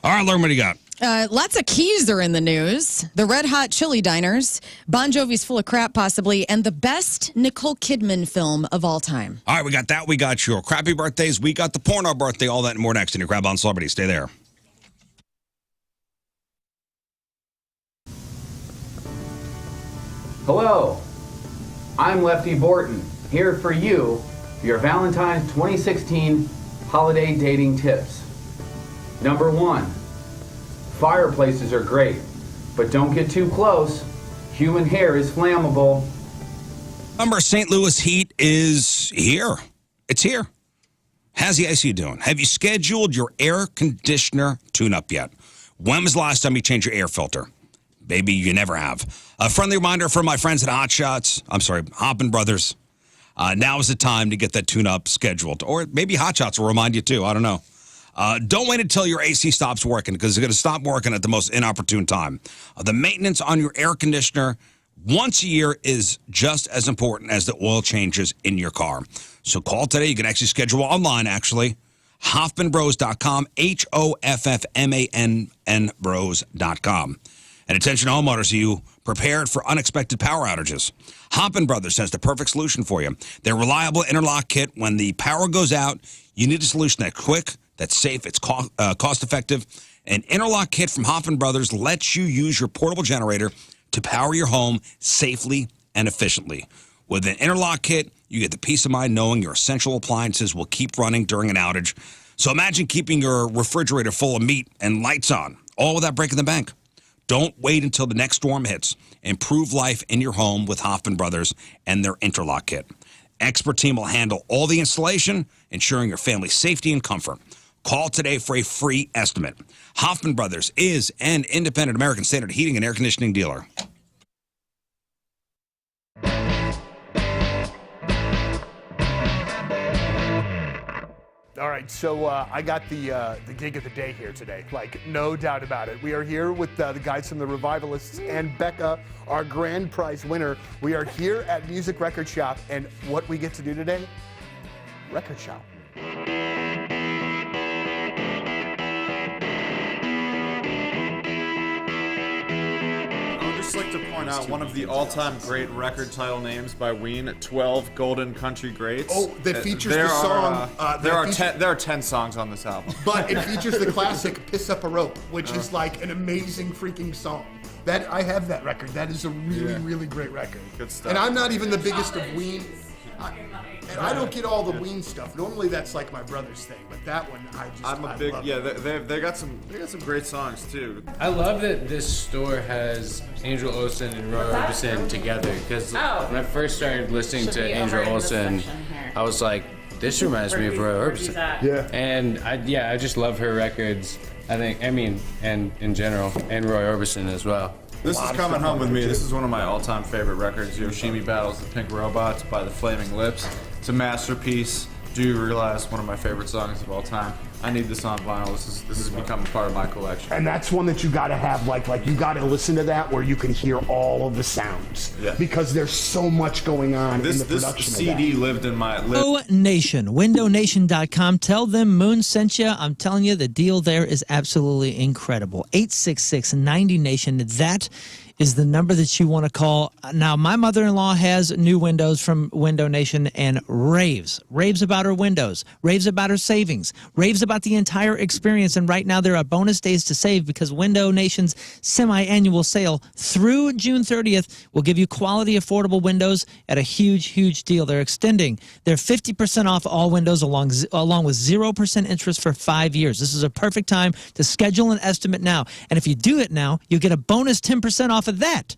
All right, Learn, what do you got? Lots of keys are in the news. The Red Hot Chili Diners, Bon Jovi's Full of Crap, possibly, and the best Nicole Kidman film of all time. All right, we got that. We got your crappy birthdays. We got the porno birthday. All that and more next in your Crab on Celebrity. Stay there. Hello, I'm Lefty Borton, here for you, your Valentine's 2016 holiday dating tips. Number 1, fireplaces are great, but don't get too close. Human hair is flammable. Remember, St. Louis heat is here. It's here. How's the AC doing? Have you scheduled your air conditioner tune-up yet? When was the last time you changed your air filter? Maybe you never have. A friendly reminder from my friends at Hoppin' Brothers. Now is the time to get that tune-up scheduled. Or maybe Hot Shots will remind you too. I don't know. Don't wait until your AC stops working because it's going to stop working at the most inopportune time. The maintenance on your air conditioner once a year is just as important as the oil changes in your car. So call today. You can actually schedule online, actually. HoffmanBros.com, HoffMann bros.com. And attention homeowners, you prepared for unexpected power outages. Hamm Brothers has the perfect solution for you. Their reliable interlock kit. When the power goes out, you need a solution that's quick, that's safe, it's cost-effective. An interlock kit from Hamm Brothers lets you use your portable generator to power your home safely and efficiently. With an interlock kit, you get the peace of mind knowing your essential appliances will keep running during an outage. So imagine keeping your refrigerator full of meat and lights on, all without breaking the bank. Don't wait until the next storm hits. Improve life in your home with Hamm Brothers and their interlock kit. Expert team will handle all the installation, ensuring your family's safety and comfort. Call today for a free estimate. Hamm Brothers is an independent American Standard heating and air conditioning dealer. All right, so I got the gig of the day here today, like no doubt about it. We are here with the guys from the Revivalists and Becca, our grand prize winner. We are here at Music Record Shop, and what we get to do today? Record Shop. I'd like to point out one of the all-time great record title names by Ween, 12 Golden Country Greats. Oh, that features the song. There are 10 songs on this album. But it features the classic Piss Up a Rope, which is like an amazing freaking song. That I have that record. That is a really, really great record. Good stuff. And I'm not even the biggest of Ween. And I don't get all the Ween stuff. Normally that's like my brother's thing, but that one I love. Yeah, they got some great songs too. I love that this store has Angel Olsen and Roy Orbison together, because when I first started listening to Angel Olsen, I was like, this reminds me of Roy Orbison. Yeah. And I just love her records. And in general, and Roy Orbison as well. This is Coming Home With Me. This is one of my all-time favorite records. Yoshimi Battles the Pink Robots by the Flaming Lips. It's a masterpiece. Do you realize one of my favorite songs of all time? I need this on vinyl. This has become a part of my collection. And that's one that you gotta have, like you gotta listen to that where you can hear all of the sounds. Yeah. Because there's so much going on in the production This CD of that. lived in my... Window Nation, windownation.com. Tell them Moon sent you. I'm telling you, the deal there is absolutely incredible. 866-90-NATION. That is the number that you want to call. Now, my mother-in-law has new windows from Window Nation and raves about her windows, raves about her savings, raves about the entire experience. And right now there are bonus days to save because Window Nation's semi-annual sale through June 30th will give you quality, affordable windows at a huge, huge deal. They're extending their 50% off all windows along with 0% interest for 5 years. This is a perfect time to schedule an estimate now. And if you do it now, you get a bonus 10% off of that.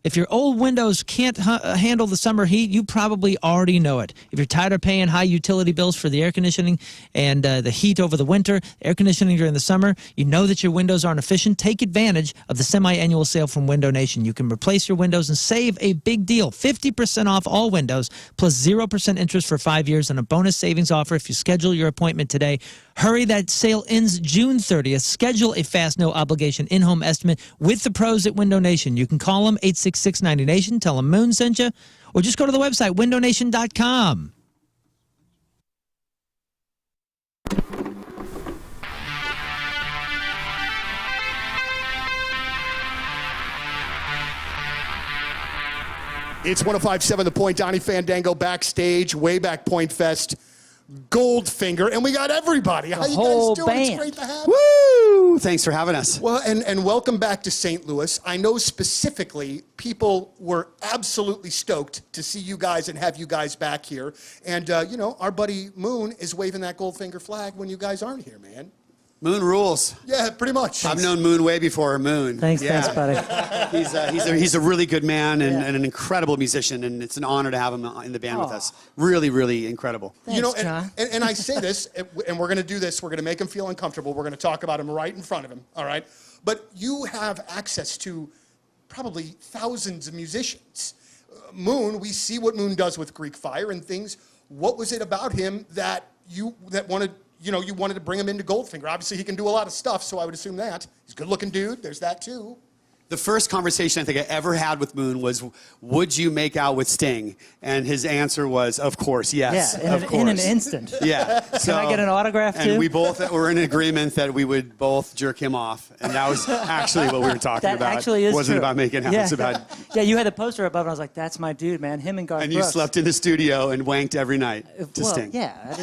If your old windows can't handle the summer heat, you probably already know it. If you're tired of paying high utility bills for the air conditioning and the heat over the winter, air conditioning during the summer, you know that your windows aren't efficient, take advantage of the semi-annual sale from Window Nation. You can replace your windows and save a big deal. 50% off all windows plus 0% interest for 5 years and a bonus savings offer if you schedule your appointment today. Hurry, that sale ends June 30th. Schedule a fast, no obligation in-home estimate with the pros at Window Nation. You can call them 866-90-NATION, tell them Moon sent you, or just go to the website, windownation.com. It's 105.7 The Point, Donnie Fandango backstage, way back Point Fest. Goldfinger, and we got everybody. How you guys doing? Band. It's great to have you. Woo! Thanks for having us. Well, and welcome back to St. Louis. I know specifically people were absolutely stoked to see you guys and have you guys back here. And, you know, our buddy Moon is waving that Goldfinger flag when you guys aren't here, man. Moon rules. Yeah, pretty much. I've known Moon way before Moon. Thanks, buddy. He's a really good man and an incredible musician, and it's an honor to have him in the band with us. Really, really incredible. Thanks, you know, John. and I say this, and we're going to do this. We're going to make him feel uncomfortable. We're going to talk about him right in front of him, all right? But you have access to probably thousands of musicians. Moon, we see what Moon does with Greek Fire and things. What was it about him that you wanted to bring him into Goldfinger? Obviously, he can do a lot of stuff, so I would assume that. He's a good-looking dude. There's that, too. The first conversation I think I ever had with Moon was, would you make out with Sting? And his answer was, of course, yes. Yeah, in an instant. Yeah. Can I get an autograph, too? And we both were in agreement that we would both jerk him off. And that was actually what we were talking That about. actually is Wasn't true. about making out. Yeah. It's about... Yeah, you had the poster above, and I was like, that's my dude, man. Him and Garth And you Brooks. slept in the studio and wanked every night to Well, Sting. yeah,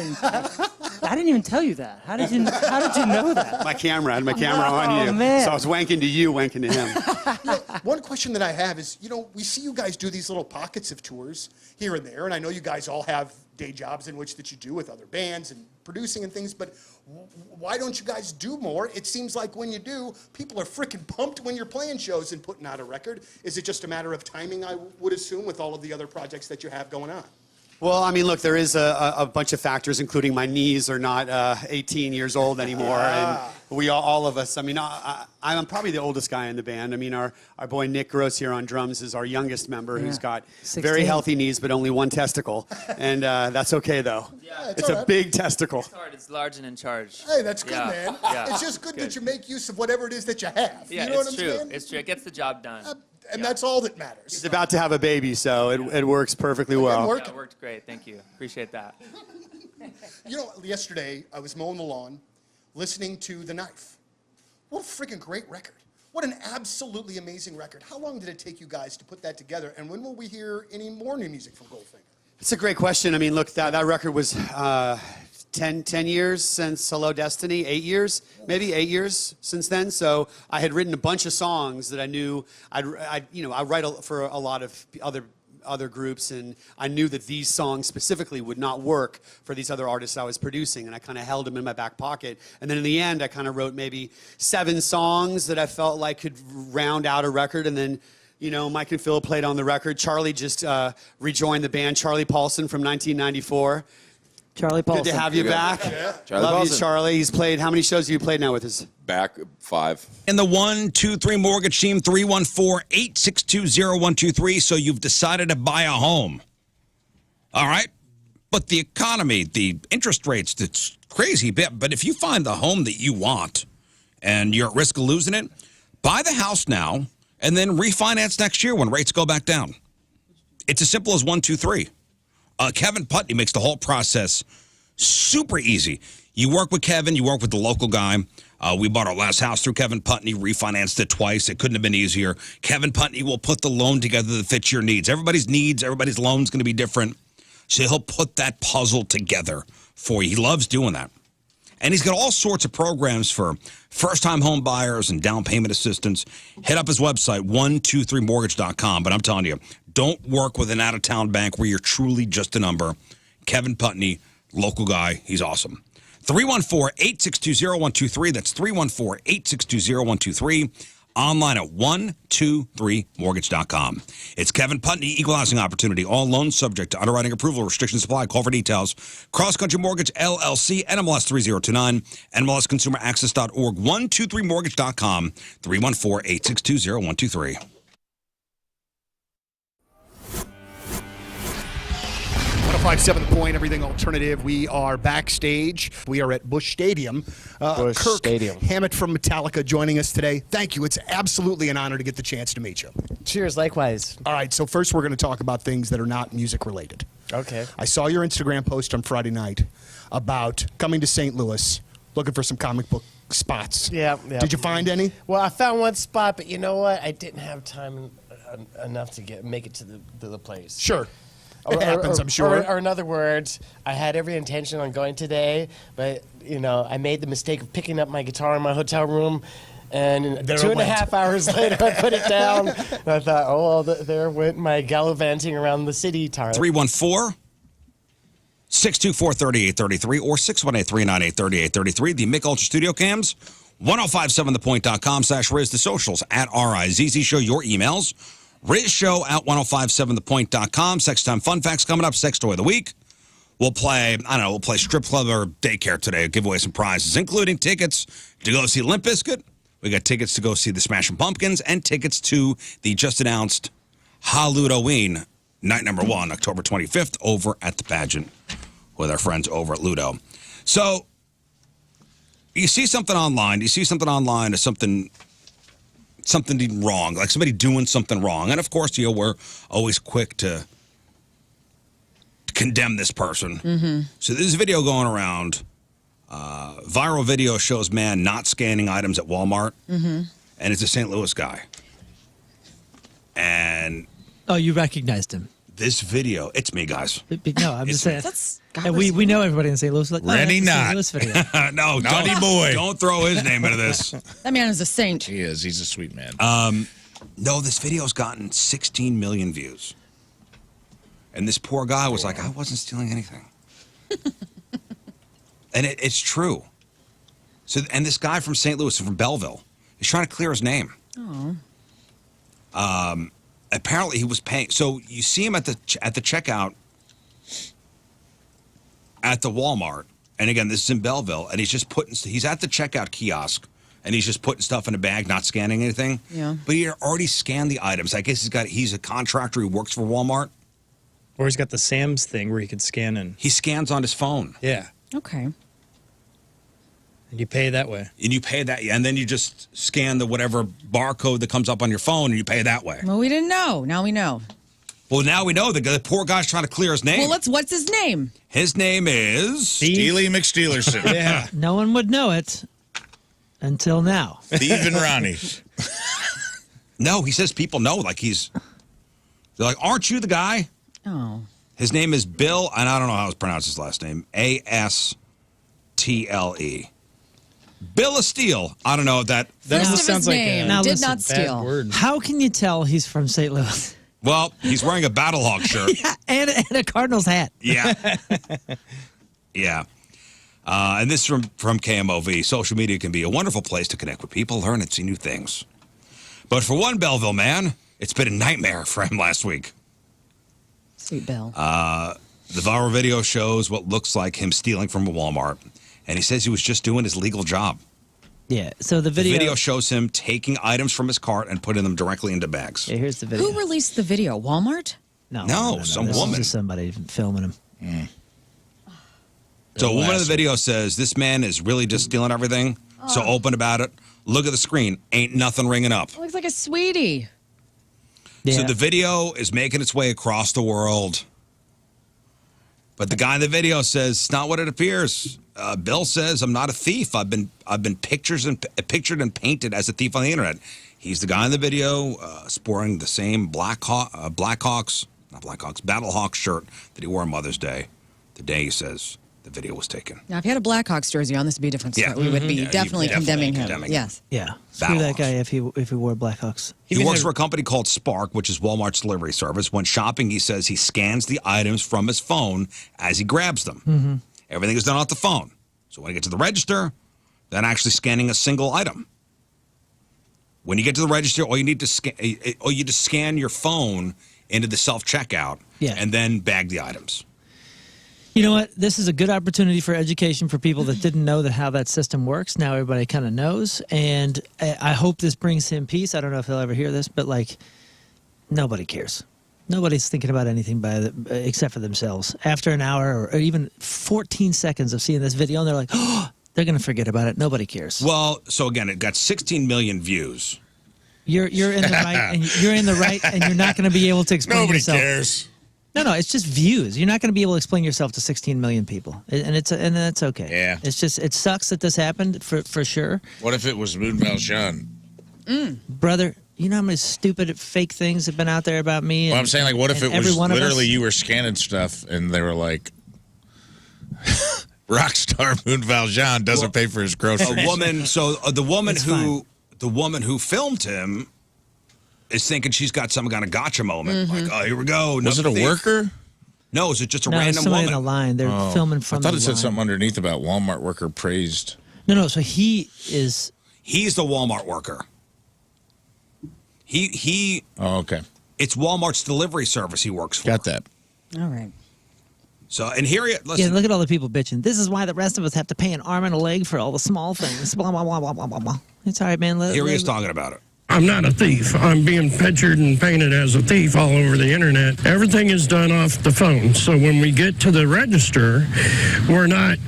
I didn't even tell you that. How did you know that? My camera. I had my camera on you. Man. So I was wanking to you, wanking to him. One question that I have is, we see you guys do these little pockets of tours here and there, and I know you guys all have day jobs in which that you do with other bands and producing and things, but why don't you guys do more? It seems like when you do, people are freaking pumped when you're playing shows and putting out a record. Is it just a matter of timing, I would assume, with all of the other projects that you have going on? Well, I mean, look, there is a bunch of factors, including my knees are not 18 years old anymore, and we all of us. I mean, I'm probably the oldest guy in the band. I mean, our boy Nick Gross here on drums is our youngest member, who's got 16. very healthy knees, but only one testicle, and that's okay though. Yeah, it's a big testicle. It's hard. It's large and in charge. Hey, that's good, man. Yeah. It's just good that you make use of whatever it is that you have. Yeah, you know it's what I'm true. saying? It's true. It gets the job done. And that's all that matters. He's about to have a baby, so it works perfectly well. Yeah, it worked great. Thank you. Appreciate that. Yesterday I was mowing the lawn, listening to The Knife. What a freaking great record. What an absolutely amazing record. How long did it take you guys to put that together? And when will we hear any more new music from Goldfinger? It's a great question. I mean, look, that record was 10 years since Hello Destiny, 8 years, maybe 8 years since then. So I had written a bunch of songs that I knew I write for a lot of other groups, and I knew that these songs specifically would not work for these other artists I was producing, and I kind of held them in my back pocket. And then in the end, I kind of wrote maybe 7 songs that I felt like could round out a record, and then Mike and Phil played on the record. Charlie just rejoined the band, Charlie Paulson from 1994. Charlie Paulson. Good to have you back. Yeah. Love you, Charlie. He's played, how many shows have you played now with us? Back 5. And the 123 Mortgage Team, 314-862-0123. So you've decided to buy a home. All right. But the economy, the interest rates, it's crazy. But if you find the home that you want and you're at risk of losing it, buy the house now and then refinance next year when rates go back down. It's as simple as 1, 2, 3. Kevin Putney makes the whole process super easy. You work with Kevin, you work with the local guy. We bought our last house through Kevin Putney, refinanced it twice. It couldn't have been easier. Kevin Putney will put the loan together that fits your needs. Everybody's loan's going to be different. So he'll put that puzzle together for you. He loves doing that. And he's got all sorts of programs for first-time home buyers and down payment assistance. Hit up his website, 123mortgage.com. But I'm telling you, don't work with an out-of-town bank where you're truly just a number. Kevin Putney, local guy, he's awesome. 314-862-0123. That's 314-862-0123. Online at 123mortgage.com. It's Kevin Putney, Equal Housing Opportunity. All loans subject to underwriting approval. Restrictions apply. Call for details. Cross Country Mortgage, LLC, NMLS 3029, NMLSConsumerAccess.org, 123mortgage.com, 314-862-0123. 105.7 The Point, everything alternative. We are backstage. We are at Busch Stadium. Busch Kirk Stadium. Hammett from Metallica joining us today. Thank you. It's absolutely an honor to get the chance to meet you. Cheers, likewise. All right, so first we're going to talk about things that are not music related. Okay. I saw your Instagram post on Friday night about coming to St. Louis, looking for some comic book spots. Yeah. Did you find any? Well, I found one spot, but you know what? I didn't have time enough to make it to the place. Sure. It happens, I'm sure. Or in other words, I had every intention on going today, but, I made the mistake of picking up my guitar in my hotel room, and There it 2.5 hours later, I put it down, and I thought, oh, well, there went my gallivanting around the city time. 314-624-3833 or 618-398-3833. The Mick Ultra Studio Cams, 1057thepoint.com/Riz. The socials at RIZZ Show. Your emails. RizShow at 1057thepoint.com. Sex Time Fun Facts coming up. Sex Toy of the Week. We'll play strip club or daycare today. Give away some prizes, including tickets to go see Limp Bizkit. We got tickets to go see the Smashing Pumpkins and tickets to the just announced Halloween night number 1, October 25th, over at the pageant with our friends over at Ludo. So you see something online. Of something something wrong, like somebody doing something wrong. And of course, we're always quick to condemn this person. Mm-hmm. So there's a video going around. Viral video shows man not scanning items at Walmart, Mm-hmm. and it's a St. Louis guy. And Oh, you recognized him. this video, it's me, guys. No, I'm just saying. That's And we know everybody in St. Louis. Like, Ready, that's not. the St. Louis video. No, Naughty boy. Don't throw his name into this. that man is a saint. He is. He's a sweet man. No, this video's gotten 16 million views. And this poor guy was like, I wasn't stealing anything. And it's true. So, and this guy from St. Louis, from Belleville, is trying to clear his name. Oh. Apparently, he was paying. So you see him at the checkout at the Walmart, and again, this is in Belleville, and he's at the checkout kiosk, and he's just putting stuff in a bag, not scanning anything. Yeah. But he already scanned the items. I guess he's a contractor who works for Walmart. Or he's got the Sam's thing where he can scan in. He scans on his phone. Yeah. Okay. And you pay that way. And you pay that, and then you just scan the whatever barcode that comes up on your phone, and you pay that way. Well, we didn't know. Now we know. Well, now we know the poor guy's trying to clear his name. Well, what's his name? His name is Steely McSteelerson. Yeah. No one would know it until now. Steve and Ronnie. No, he says people know. Like they're like, aren't you the guy? Oh. His name is Bill, and I don't know how to pronounce his last name. Astle. Bill of Steel. I don't know if that. That Rest almost of sounds his like name a Now did listen, not bad steal. word. How can you tell he's from St. Louis? Well, he's wearing a Battlehawk shirt. and a Cardinals hat. Yeah. Yeah. And this is from KMOV. Social media can be a wonderful place to connect with people, learn and see new things. But for one Belleville man, it's been a nightmare for him last week. Sweet Bill. The viral video shows what looks like him stealing from a Walmart. And he says he was just doing his legal job. Yeah. So the The video. video shows him taking items from his cart and putting them directly into bags. Yeah, here's the video. Who released the video? Walmart? No, some This woman. is just somebody filming him. So a woman in the video says, this man is really just stealing everything. So open about it. Look at the screen. Ain't nothing ringing up. Looks like a sweetie. Yeah. So the video is making its way across the world. But the guy in the video says, it's not what it appears. Bill says, I'm not a thief. I've been pictured and painted as a thief on the internet. He's the guy in the video sporting the same Battlehawk shirt that he wore on Mother's Day, the day he says the video was taken. Now, if he had a Blackhawks jersey on, this would be a different story. Yeah. We would be Yeah, definitely you'd be condemning definitely him. condemning Yes. Yeah. Screw that guy if he wore Blackhawks. He works for a company called Spark, which is Walmart's delivery service. When shopping, he says he scans the items from his phone as he grabs them. Mm-hmm. Everything is done off the phone. So when you get to the register, then actually scanning a single item. When you get to the register, all you need to scan your phone into the self-checkout and then bag the items. You know what? This is a good opportunity for education for people that didn't know how that system works. Now everybody kind of knows, and I hope this brings him peace. I don't know if he'll ever hear this, but like, nobody cares. Nobody's thinking about anything except for themselves. After an hour or even 14 seconds of seeing this video, and they're like, oh, they're going to forget about it. Nobody cares. Well, so again, it got 16 million views. You're in the right, and you're in the right, and you're not going to be able to explain Nobody yourself. cares. No, it's just views. You're not going to be able to explain yourself to 16 million people, and that's okay. Yeah. It's just it sucks that this happened for sure. What if it was Moon Valjean? Brother, you know how many stupid fake things have been out there about me? Well, I'm saying, like, what if it every was one of us? literally you were scanning stuff and they were like, rock star Moon Valjean doesn't pay for his groceries. A woman. So the woman who filmed him is thinking she's got some kind of gotcha moment. Like, oh, here we go. Was it a worker? No, is it just a No, random somebody woman? in the line. They're filming from I thought the it said line. something underneath about Walmart worker praised. No. So he is. He's the Walmart worker. He. Oh, okay. It's Walmart's delivery service he works for. Got that. All right. So, and here he listen. Yeah, look at all the people bitching. This is why the rest of us have to pay an arm and a leg for all the small things. Blah blah blah blah blah blah blah. It's all right, man. Here he is talking about it. I'm not a thief. I'm being pictured and painted as a thief all over the internet. Everything is done off the phone. So when we get to the register, we're not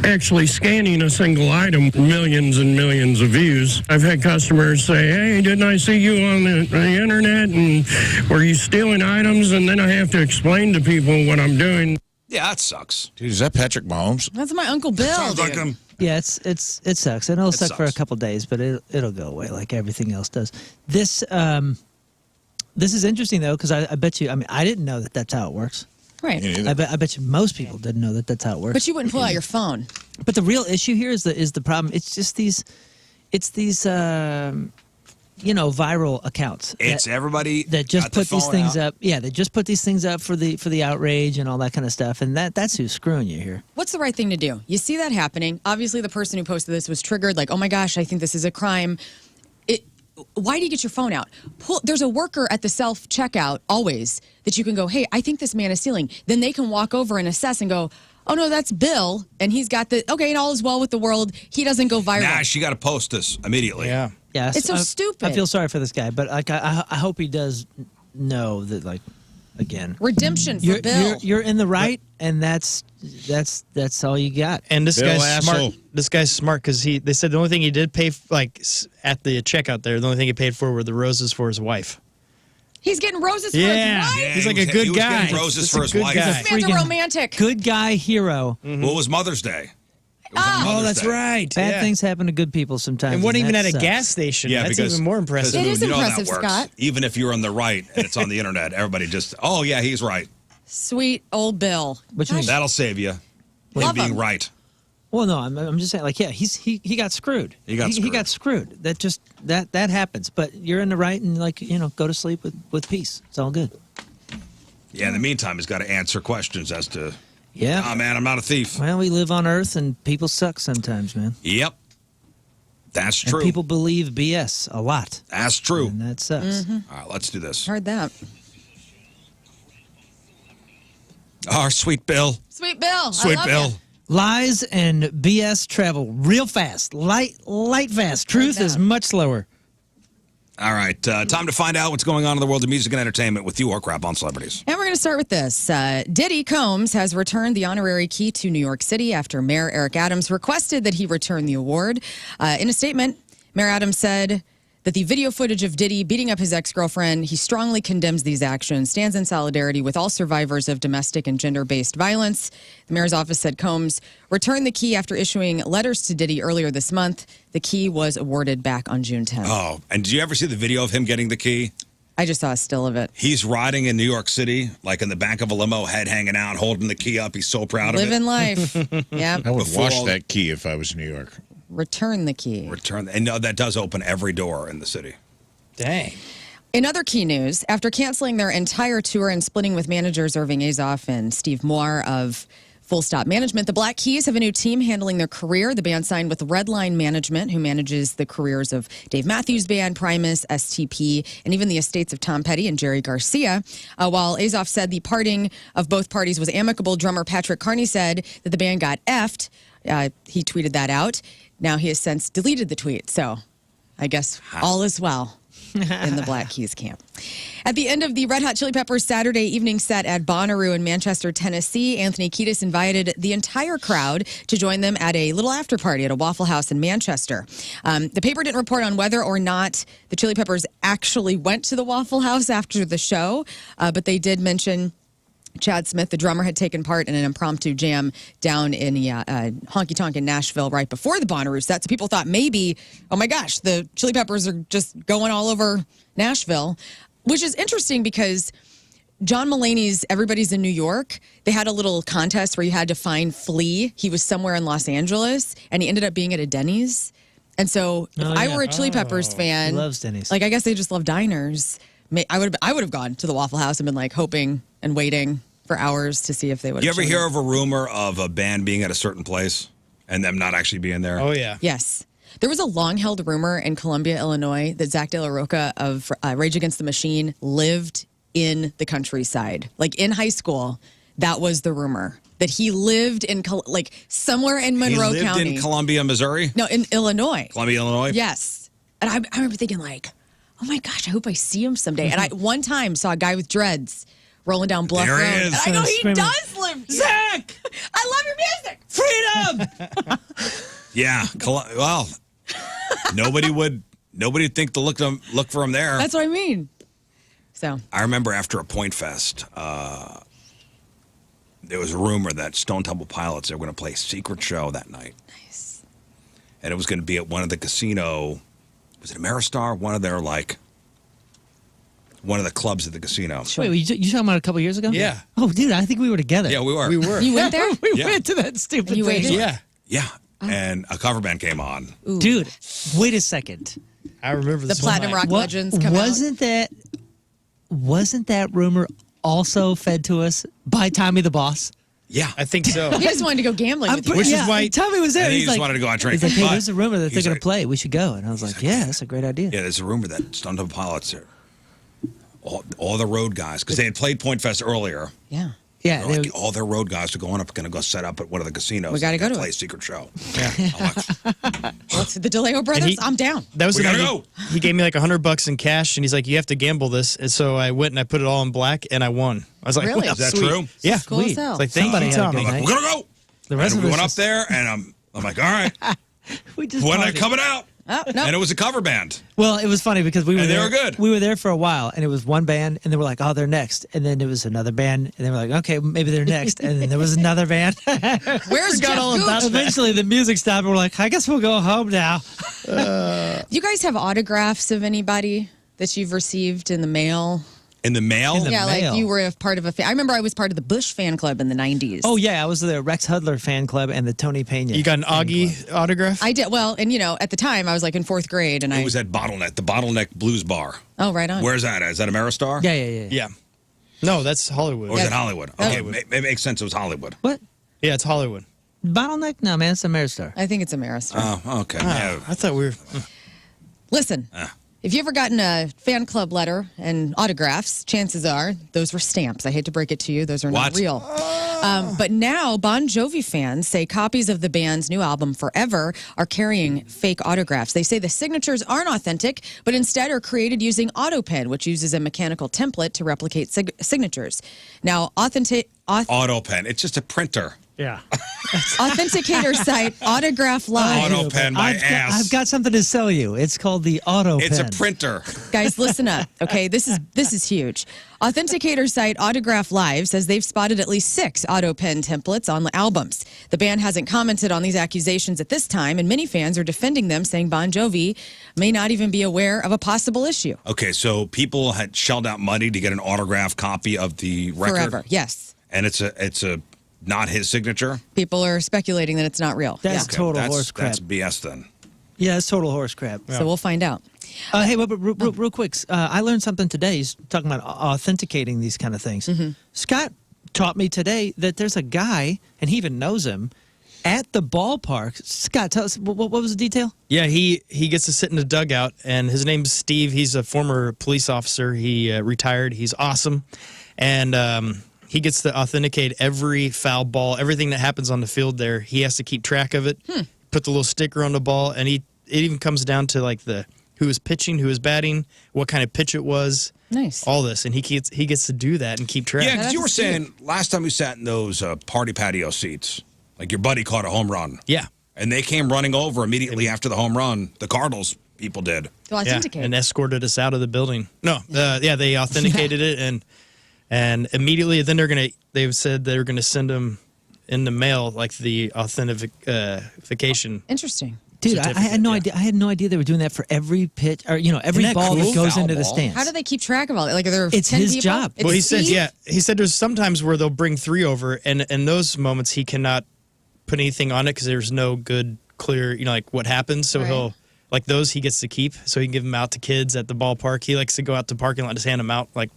actually scanning a single item, millions and millions of views. I've had customers say, hey, didn't I see you on the internet? And were you stealing items? And then I have to explain to people what I'm doing. Yeah, that sucks. Dude, is that Patrick Mahomes? That's my Uncle Bill. Sounds like him. Yeah, it sucks, and it'll suck for a sucks. couple days, but it'll go away like everything else does. This is interesting though, because I bet you. I mean, I didn't know that that's how it works. Right. I bet you most people didn't know that that's how it works. But you wouldn't pull out your phone. But the real issue here is the problem. It's just these viral accounts. It's everybody that just got the put these phone things out. up. Yeah, they just put these things up for the outrage and all that kind of stuff. And that's who's screwing you here. What's the right thing to do? You see that happening. Obviously, the person who posted this was triggered, like, oh my gosh, I think this is a crime. Why do you get your phone out? There's a worker at the self-checkout always that you can go, hey, I think this man is stealing. Then they can walk over and assess and go, oh no, that's Bill. And he's got okay, and all is well with the world. He doesn't go viral. Nash, you got to post this immediately. Yeah. Yeah, It's so stupid. I feel sorry for this guy, but like I hope he does know that, like, again, redemption for Bill. You're in the right, and that's all you got. And this Bill guy's smart. asshole. This guy's smart because they said the only thing he did pay at the checkout there, the only thing he paid for were the roses for his wife. He's getting roses for his wife? He's like a good he was guy. getting roses That's for a his good wife. guy. This man's a Freaking romantic. Good guy hero. Well, it was Mother's Day. It was on Oh, Mother's that's Day. right. Bad yeah. things happen to good people sometimes. And wasn't even that at a sucks. gas station. Yeah, That's because even more impressive. It is you know how that impressive, works. Scott. Even if you're on the right and it's on the internet, everybody just, oh yeah, he's right. Sweet old Bill. What you mean? That'll save you. Him Love being him. right. Well, no, I'm just saying, like, yeah, he got screwed. He got screwed. He got screwed. That happens. But you're in the right, and, like, go to sleep with peace. It's all good. Yeah, in the meantime, he's got to answer questions as to, Yeah. oh man, I'm not a thief. Well, we live on Earth, and people suck sometimes, man. Yep. That's true. And people believe BS a lot. That's true. And that sucks. All right, let's do this. Heard that. Our sweet Bill. Sweet Bill. Sweet I love Bill. ya. Lies and BS travel real fast, light fast. Truth is much slower. All right, time to find out what's going on in the world of music and entertainment with your crap on celebrities. And we're going to start with this. Diddy Combs has returned the honorary key to New York City after Mayor Eric Adams requested that he return the award. In a statement, Mayor Adams said that the video footage of Diddy beating up his ex-girlfriend, he strongly condemns these actions, stands in solidarity with all survivors of domestic and gender-based violence. The mayor's office said Combs returned the key after issuing letters to Diddy earlier this month. The key was awarded back on June 10th. Oh, and did you ever see the video of him getting the key? I just saw a still of it. He's riding in New York City, like in the back of a limo, head hanging out, holding the key up. He's so proud of it. Living life. Yeah. I would Before wash all- that key if I was in New York. Return the key. Return, and no, that does open every door in the city. Dang. In other key news, after canceling their entire tour and splitting with managers Irving Azoff and Steve Moore of Full Stop Management, the Black Keys have a new team handling their career. The band signed with Redline Management, who manages the careers of Dave Matthews Band, Primus, STP, and even the estates of Tom Petty and Jerry Garcia. While Azoff said the parting of both parties was amicable, drummer Patrick Carney said that the band got effed. He tweeted that out. Now he has since deleted the tweet, so I guess all is well in the Black Keys camp. At the end of the Red Hot Chili Peppers Saturday evening set at Bonnaroo in Manchester, Tennessee, Anthony Kiedis invited the entire crowd to join them at a little after party at a Waffle House in Manchester. The paper didn't report on whether or not the Chili Peppers actually went to the Waffle House after the show, but they did mention Chad Smith, the drummer, had taken part in an impromptu jam down in Honky Tonk in Nashville right before the Bonnaroo set. So people thought maybe, oh my gosh, the Chili Peppers are just going all over Nashville, which is interesting because John Mulaney's Everybody's in New York, they had a little contest where you had to find Flea. He was somewhere in Los Angeles, and he ended up being at a Denny's. And so if I were a Chili Peppers fan, He loves Denny's. like I guess they just love diners. I would have gone to the Waffle House and been like hoping and waiting for hours to see if they would. You ever hear of a rumor of a band being at a certain place and them not actually being there? Oh, yeah. Yes. There was a long-held rumor in Columbia, Illinois, that Zach De La Rocha of Rage Against the Machine lived in the countryside. Like in high school, that was the rumor. That he lived in, somewhere in Monroe he lived County. in Columbia, Missouri? No, in Illinois. Columbia, Illinois? Yes. And I remember thinking, like, oh my gosh, I hope I see him someday. And I one time saw a guy with dreads rolling down Bluff There Road. he is. And I know he Screaming, does live here. Zach! I love your music. Freedom! Yeah. Well, nobody'd think to look for him there. That's what I mean. So I remember after a Point Fest, there was a rumor that Stone Temple Pilots, they were going to play a secret show that night. nice. And it was going to be at one of the casino, was it Ameristar? One of the clubs at the casino. Wait, you talking about a couple years ago? Yeah. Oh, dude, I think we were together. Yeah, we were. We were. You went there? we Yeah. went to that stupid You thing. waited? Yeah. Yeah. And a cover band came on. Ooh. Dude, wait a second. I remember The this Platinum one. Rock What- Legends come wasn't that rumor also fed to us by Tommy the Boss? Yeah. I think so. out. He just wanted to go gambling with you. Which is why- Tommy was there. And he He's just like, wanted to go on train. he's like, hey, But there's a rumor that they're he's going to like- play. We should go. And I was like, yeah, that's a great idea. Yeah, there's a rumor that Stone Temple Pilots are all the road guys, because they had played Point Fest earlier. Yeah. Yeah, They're like, all their road guys are going to go set up at one of the casinos. We gotta and go to play it. a secret show. What's the DeLeo brothers? he- I'm down. That was We the night gotta he gave me like $100 in cash, and he's like, "You have to gamble this." And so I went and I put it all in black, and I won. I was like, Really? "Wow, Is that sweet." true? Yeah. Cool as Sweet. hell. It's like, thank Somebody you, had a Tommy. good I'm like, night. we're going to go. The rest And of we us went up just- there, and I'm like, all right, We just when are they partied. coming out? Oh, no. And it was a cover band. Well, it was funny because we were And they there. were good. We were there for a while, and it was one band, and they were like, "Oh, they're next," and then it was another band, and they were like, "Okay, maybe they're next," and then there was another band. Where's Jeff Gooch? Eventually, the music stopped, and we're like, "I guess we'll go home now." You guys have autographs of anybody that you've received in the mail? In the mail? In the Yeah, mail. like you were a part of I remember I was part of the Bush fan club in the 90s. Oh yeah, I was the Rex Hudler fan club and the Tony Pena. You got an fan Augie club. autograph? I did. Well, and at the time I was like in 4th grade and It was at Bottleneck, the Bottleneck Blues Bar. Oh, right on. Where's that at? Is that Ameristar? Yeah. Yeah. No, that's Hollywood. Or is it Hollywood? Okay, Hollywood. it makes sense it was Hollywood. What? Yeah, it's Hollywood. Bottleneck? No, man, it's Ameristar. I think it's Ameristar. Oh, okay. Yeah. I thought we were. Listen, if you ever gotten a fan club letter and autographs, chances are those were stamps. I hate to break it to you, those are not What? real. But now Bon Jovi fans say copies of the band's new album, Forever, are carrying fake autographs. They say the signatures aren't authentic, but instead are created using AutoPen, which uses a mechanical template to replicate signatures. Now, AutoPen. It's just a printer. Yeah. authenticator site Autograph Live. AutoPen my ass. I've got something to sell you. It's called the Auto It's a Pen. printer. Guys, listen up. Okay, this is huge. Authenticator site Autograph Live says they've spotted at least 6 AutoPen templates on albums. The band hasn't commented on these accusations at this time, and many fans are defending them, saying Bon Jovi may not even be aware of a possible issue. Okay, so people had shelled out money to get an autographed copy of the record. Forever, yes. And it's a not his signature. People are speculating that it's not real. That's Yeah. total horse crap. That's BS then. Yeah, it's total horse crap. So we'll find out. Hey, but real quick, I learned something today. He's talking about authenticating these kind of things. Scott taught me today that there's a guy, and he even knows him, at the ballpark. Scott, tell us, what was the detail? Yeah, he gets to sit in a dugout, and his name's Steve. He's a former police officer. He retired. He's awesome. And he gets to authenticate every foul ball, everything that happens on the field there. He has to keep track of it, put the little sticker on the ball, and it even comes down to like who was pitching, who was batting, what kind of pitch it was. Nice. All this, and he gets to do that and keep track. Yeah, because you were saying last time we sat in those party patio seats, like your buddy caught a home run. Yeah. And they came running over immediately after the home run. The Cardinals people did. To authenticate. And escorted us out of the building. No, they authenticated it, and immediately then they've said they're gonna send them in the mail like the authentication. Interesting. Dude, I had no idea. I had no idea they were doing that for every pitch, or every that ball cool? that goes Foul into the ball. stands. How do they keep track of all that? Like, are there It's 10 his people? job. It's Well, he Steve? said, he said there's sometimes where they'll bring 3 over, and in those moments he cannot put anything on it because there's no good, clear, like what happens. So Right. he'll, like those he gets to keep, so he can give them out to kids at the ballpark. He likes to go out to the parking lot and just hand them out, like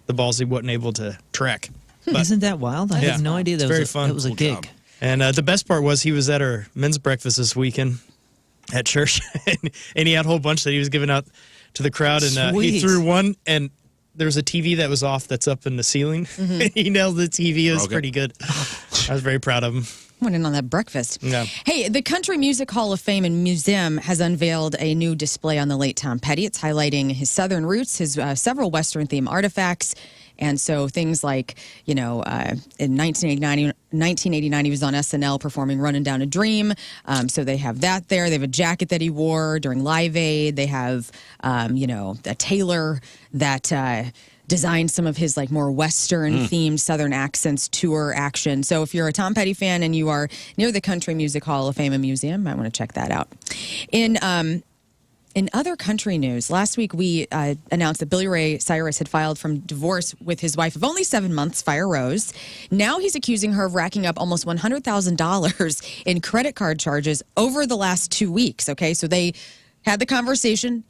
the balls he wasn't able to track. But, Isn't that wild? I Yeah. had no idea that It's was very a, fun. That was a Cool gig. job. And the best part was he was at our men's breakfast this weekend at church, and he had a whole bunch that he was giving out to the crowd, and he Sweet. threw one, and there was a TV that was off that's up in the ceiling. He nailed the TV. It was Okay. pretty good. I was very proud of him. Went in on that breakfast. Yeah. Hey, the Country Music Hall of Fame and Museum has unveiled a new display on the late Tom Petty. It's highlighting his Southern roots, his several Western-themed artifacts. And so things like, in 1989, he was on SNL performing Running Down a Dream. So they have that there. They have a jacket that he wore during Live Aid. They have, a tailor that designed some of his more Western-themed Southern accents tour action. So if you're a Tom Petty fan and you are near the Country Music Hall of Fame and Museum, might want to check that out. In other country news, last week we announced that Billy Ray Cyrus had filed for divorce with his wife of only 7 months, Fire Rose. Now he's accusing her of racking up almost $100,000 in credit card charges over the last 2 weeks. Okay, so they had the conversation,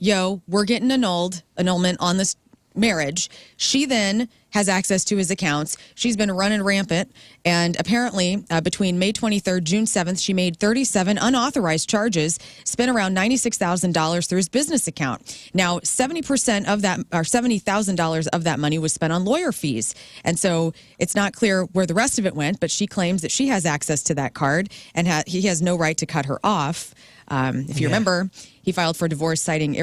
we're getting annulment on this marriage. She then has access to his accounts. She's been running rampant, and apparently between May 23rd, June 7th, she made 37 unauthorized charges, spent around $96,000 through his business account. Now, 70% of that, or $70,000 of that money was spent on lawyer fees, and so it's not clear where the rest of it went, but she claims that she has access to that card, and he has no right to cut her off. If you remember, he filed for divorce citing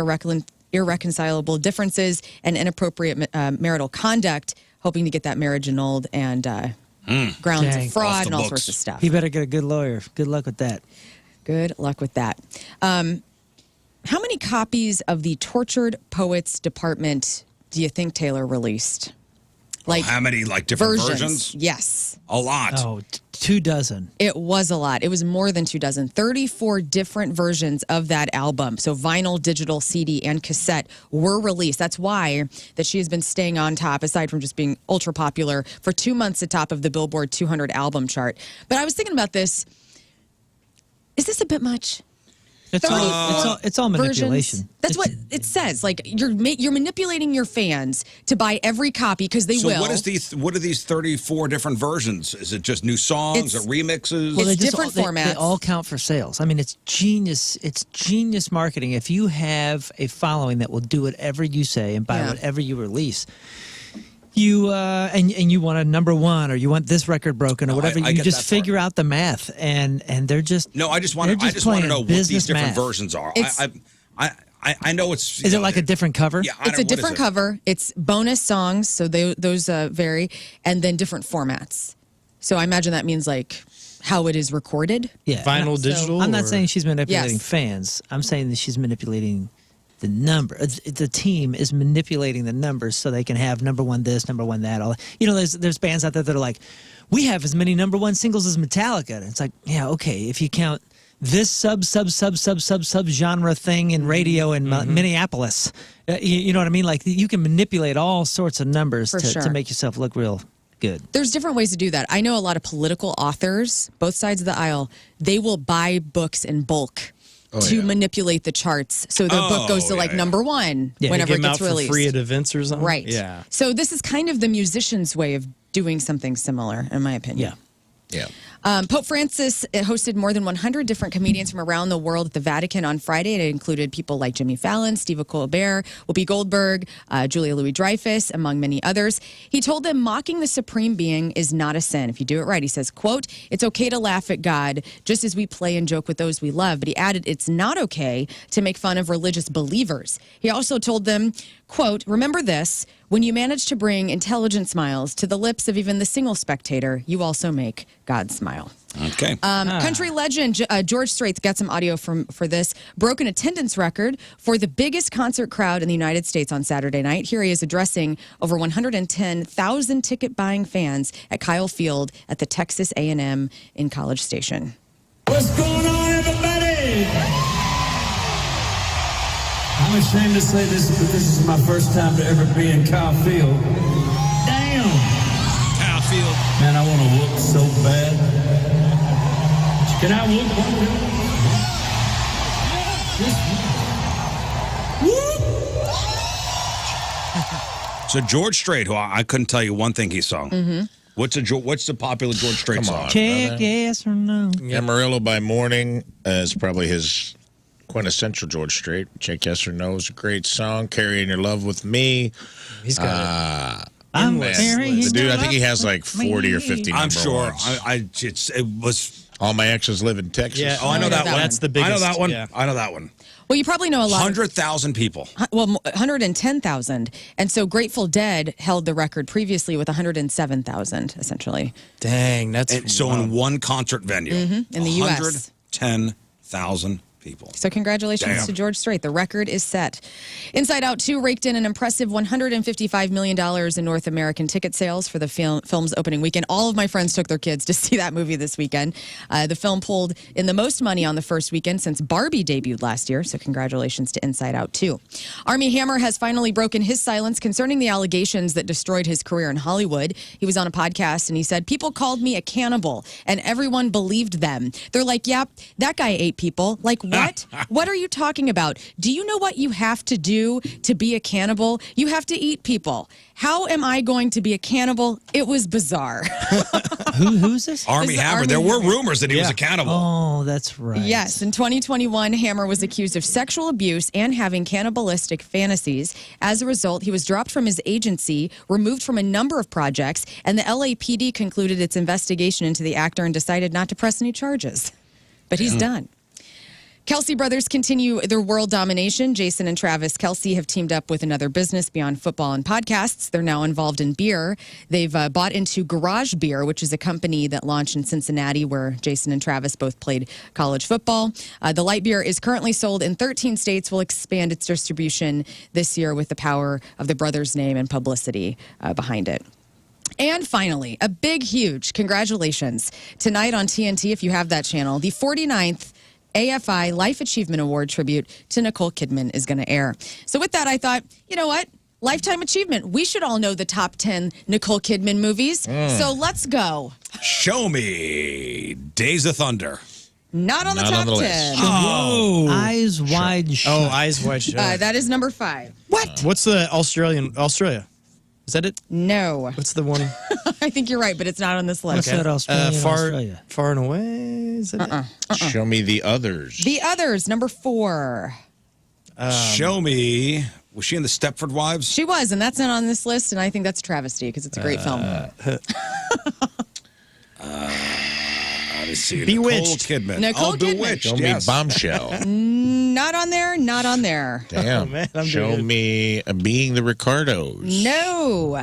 irreconcilable differences and inappropriate marital conduct, hoping to get that marriage annulled and grounds of fraud and all sorts of stuff. He better get a good lawyer. Good luck with that. Good luck with that. How many copies of the Tortured Poets Department do you think Taylor released? How many different versions? Yes. A lot. Oh, 24. It was a lot. It was more than 24. 34 different versions of that album. So vinyl, digital, CD, and cassette were released. That's why that she has been staying on top, aside from just being ultra popular, for 2 months atop of the Billboard 200 album chart. But I was thinking about this. Is this a bit much? It's all manipulation. Versions. That's what it says. You're manipulating your fans to buy every copy because they will. So what are these 34 different versions? Is it just new songs or remixes? Well, it's different formats. They all count for sales. I mean, it's genius. It's genius marketing. If you have a following that will do whatever you say and buy whatever you release. You and you want a number one, or you want this record broken, or whatever. You just figure out the math, and they're just I just want to know what these different versions are. I know it's. Is it like a different cover? Yeah, it's a different cover. It's bonus songs, so those vary, and then different formats. So I imagine that means how it is recorded. Yeah, vinyl, digital. I'm not saying she's manipulating fans. I'm saying that she's manipulating the number. The team is manipulating the numbers so they can have number one this, number one that. All there's bands out there that are like, we have as many number one singles as Metallica. And it's like, yeah, okay, if you count this sub genre thing in radio in Minneapolis, you know what I mean? You can manipulate all sorts of numbers to make yourself look real good. There's different ways to do that. I know a lot of political authors, both sides of the aisle, they will buy books in bulk. Manipulate the charts, so their book goes to number one whenever it gets released. For free at events or something, right? Yeah. So this is kind of the musician's way of doing something similar, in my opinion. Yeah. Pope Francis hosted more than 100 different comedians from around the world at the Vatican on Friday. It included people like Jimmy Fallon, Steve Colbert, Whoopi Goldberg, Julia Louis-Dreyfus, among many others. He told them mocking the supreme being is not a sin if you do it right. He says, quote, "It's okay to laugh at God just as we play and joke with those we love." But he added, it's not okay to make fun of religious believers. He also told them, quote, "Remember this, when you manage to bring intelligent smiles to the lips of even the single spectator, you also make God smile." Okay. Country legend George Strait got some audio for this. Broke an attendance record for the biggest concert crowd in the United States on Saturday night. Here he is addressing over 110,000 ticket-buying fans at Kyle Field at the Texas A&M in College Station. What's going on, everybody? I'm ashamed to say this, but this is my first time to ever be in Kyle Field. Damn! Kyle Field. Man, I want to whoop so bad. Can I whoop one? So George Strait, who I couldn't tell you one thing he sung. Mm-hmm. What's the popular George Strait song? Check yes or no. Amarillo by Morning is probably his quintessential George Strait. Check Yes or No is a great song. Carrying Your Love with Me. He's got I'm Man, marrying the dude, I think he up has like 40 or 50 I'm number sure. ones. It was. All my exes live in Texas. Yeah. Oh, I know that one. That's the biggest. I know that one. Yeah. I know that one. Well, you probably know a lot. 100,000 people. Well, 110,000. And so Grateful Dead held the record previously with 107,000, essentially. Dang, that's And so in one concert venue, in the U.S. 110,000 people. So congratulations Damn. to George Strait. The record is set. Inside Out 2 raked in an impressive $155 million in North American ticket sales for the film's opening weekend. All of my friends took their kids to see that movie this weekend. The film pulled in the most money on the first weekend since Barbie debuted last year. So congratulations to Inside Out 2. Armie Hammer has finally broken his silence concerning the allegations that destroyed his career in Hollywood. He was on a podcast and he said, "People called me a cannibal and everyone believed them. They're like, yeah, that guy ate people. Like, what? What are you talking about? Do you know what you have to do to be a cannibal? You have to eat people. How am I going to be a cannibal?" It was bizarre. Who's this? Armie Hammer. Armie There were Hammer. rumors that he was a cannibal. Oh, that's right. Yes, in 2021, Hammer was accused of sexual abuse and having cannibalistic fantasies. As a result, he was dropped from his agency, removed from a number of projects, and the LAPD concluded its investigation into the actor and decided not to press any charges. But he's done. Kelsey brothers continue their world domination. Jason and Travis Kelsey have teamed up with another business beyond football and podcasts. They're now involved in beer. They've bought into Garage Beer, which is a company that launched in Cincinnati where Jason and Travis both played college football. The light beer is currently sold in 13 states, will expand its distribution this year with the power of the brothers' name and publicity behind it. And finally, a big, huge congratulations. Tonight on TNT, if you have that channel, the 49th AFI Life Achievement Award tribute to Nicole Kidman is going to air. So with that, I thought, you know what? Lifetime achievement. We should all know the top 10 Nicole Kidman movies. So let's go. Show me Days of Thunder. Not on the Not top on the 10. list. Oh, Eyes Wide Shut. Oh, Eyes Wide Shut. That is number 5. What's the Australia? Is that it? No. What's the one? I think you're right, but it's not on this list. What's that Australian? Australia? Far and Away? Is that it? Show me the others. The Others, number 4. Show me. Was she in the Stepford Wives? She was, and that's not on this list, and I think that's a travesty because it's a great film. Let's see. Bewitched. Nicole Kidman. Nicole Kidman. Bewitched. Show Yes. me Bombshell. Not on there, not on there. Damn. Oh, man, I'm Show doing me Being the Ricardos. No.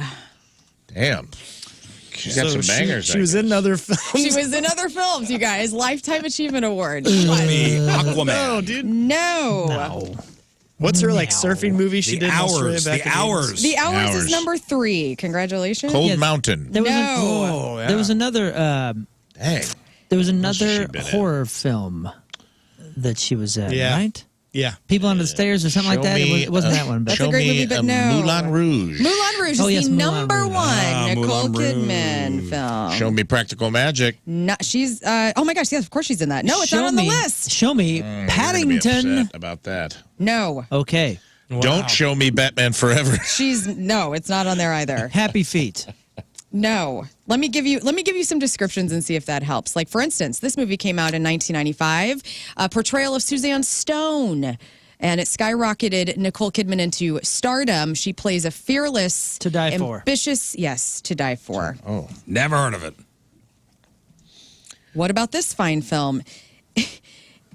Damn. She's got So some bangers. She was in other films. She was in other films, you guys. Lifetime Achievement Award. Show me Aquaman. No, dude. No. What's her like surfing movie she The did in Australia Hours. back The in Hours. The Hours Hours. is number 3. Congratulations. Cold Yes. Mountain. There was No. Oh, yeah. There was another. Dang. There was has another she been in? horror film that she was in. Yeah. Right? Yeah. People under the Stairs or something like Show that. me, It wasn't that one, but That's a Show great me movie, but no. Moulin Rouge. Moulin Rouge Oh, is yes, the Moulin number Rouge. 1 Nicole Moulin Rouge. Kidman film. Show me Practical Magic. She's, oh my gosh, yes, of course she's in that. No, it's not on the list. Show me You're gonna be Paddington. upset about that. No. Okay. Don't show me Batman Forever. No, it's not on there either. Happy Feet. No. Let me give you some descriptions and see if that helps. Like, for instance, this movie came out in 1995, a portrayal of Suzanne Stone, and it skyrocketed Nicole Kidman into stardom. She plays a fearless, To Die For. ambitious, yes, To Die For. Oh. Never heard of it. What about this fine film?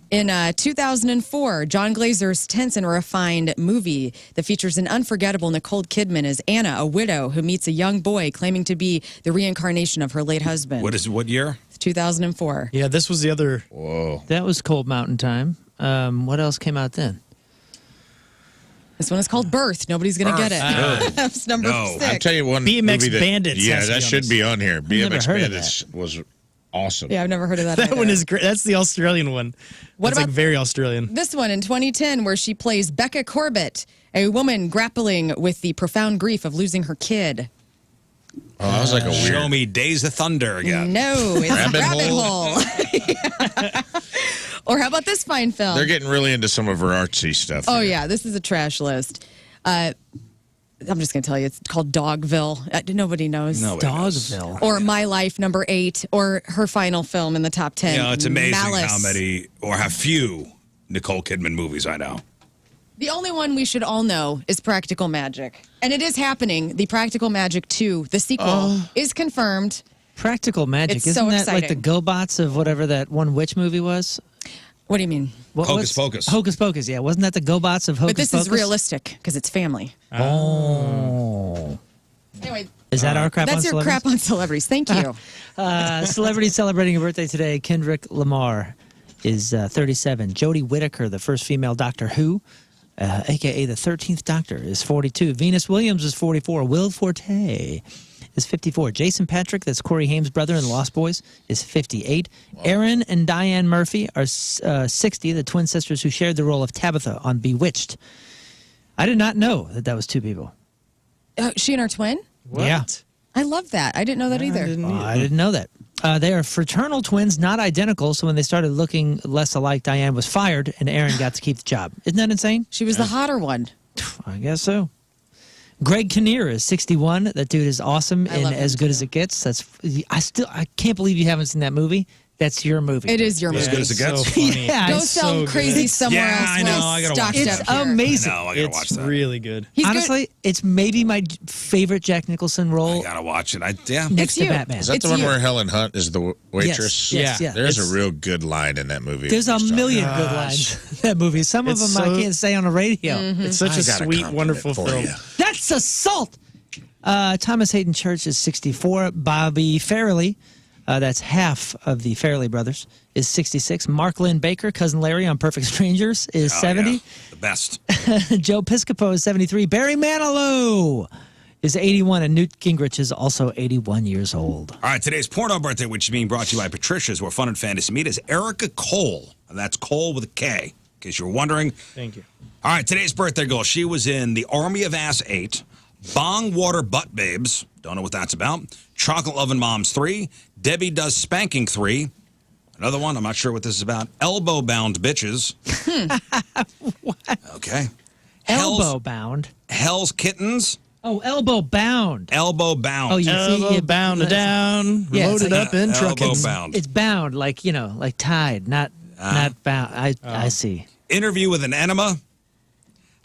In 2004, John Glazer's tense and refined movie that features an unforgettable Nicole Kidman as Anna, a widow who meets a young boy claiming to be the reincarnation of her late husband. What year? 2004. Yeah, this was the other. Whoa. That was Cold Mountain Time. What else came out then? This one is called Birth. Nobody's going to get it. That's number 6. I'll tell you one BMX movie that, Bandits Yeah, has to that be on should this. be on here. never BMX heard of Bandits was awesome. Yeah, I've never heard of that. That either. one is great. That's the Australian one. What That's about like very Australian. this one in 2010 where she plays Becca Corbett, a woman grappling with the profound grief of losing her kid? Oh, that was like a weird. Show me Days of Thunder again. No, it's Rabbit Rabbit Hole. Hole. Or how about this fine film? They're getting really into some of her artsy stuff. Oh here. yeah, this is a trash list. I'm just going to tell you, it's called Dogville. Nobody knows. Dogville. Or My Life, number 8, or her final film in the top 10. You know, it's amazing Malice. how many or how few Nicole Kidman movies I know. The only one we should all know is Practical Magic. And it is happening. The Practical Magic 2, the sequel, is confirmed. Practical Magic. It's Isn't so that like exciting. the GoBots of whatever that one witch movie was? What do you mean? Hocus Pocus. Hocus Pocus, yeah. Wasn't that the GoBots of Hocus But this Pocus? is realistic because it's family. Oh. Anyway, Is that our crap on that's your celebrities? crap on celebrities. Thank you. Celebrity celebrating a birthday today. Kendrick Lamar is 37. Jodie Whittaker, the first female Doctor Who, a.k.a. the 13th Doctor, is 42. Venus Williams is 44. Will Forte is 54. Jason Patrick, that's Corey Haim's brother in Lost Boys, is 58. Aaron and Diane Murphy are 60, the twin sisters who shared the role of Tabitha on Bewitched. I did not know that was two people. She and her twin? Yeah. I love that. I didn't know that either. I didn't know that. They are fraternal twins, not identical. So when they started looking less alike, Diane was fired and Aaron got to keep the job. Isn't that insane? She was the hotter one. I guess so. Greg Kinnear is 61. That dude is awesome and As Good as It Gets. I can't believe you haven't seen that movie. That's your movie. It is your movie. As Good as It Gets? So funny. Yeah. Go It's sell so crazy good. somewhere Yeah, else. I know. I gotta watch It's that. amazing. No, I gotta watch It's that. really good. He's Honestly, it's maybe my favorite Jack Nicholson role I gotta watch it. Yeah. next to you. Batman. Is that the one where Helen Hunt is the waitress? Yes, Yeah. There's It's- a real good line in that movie. There's a Just million talking good lines in that movie. Some of It's them I so- can't say on the radio. It's such I a got a sweet, compliment wonderful for film. you. That's assault. Thomas Hayden Church is 64. Bobby Farrelly, that's half of the Farrelly brothers, is 66. Mark Lynn Baker, cousin Larry on Perfect Strangers, is 70. Yeah, the best. Joe Piscopo is 73. Barry Manilow is 81. And Newt Gingrich is also 81 years old. All right, today's porno birthday, which is being brought to you by Patricia's, where fun and fantasy meet, is Erica Cole. And that's Cole with a K, in case you're wondering. Thank you. All right, today's birthday girl. She was in The Army of Ass 8, Bong Water Butt Babes, don't know what that's about, Chocolate Lovin' Moms 3, Debbie Does Spanking 3, another one, I'm not sure what this is about, Elbow Bound Bitches. What? Okay. Elbow bound. Hell's Kittens. Oh, elbow bound. Elbow Bound. Oh, you see, Elbow bound down, Yeah, it's loaded like- up in Elbow truckins. bound. It's bound, like, like tied, not bound. I see. Interview with an Enema.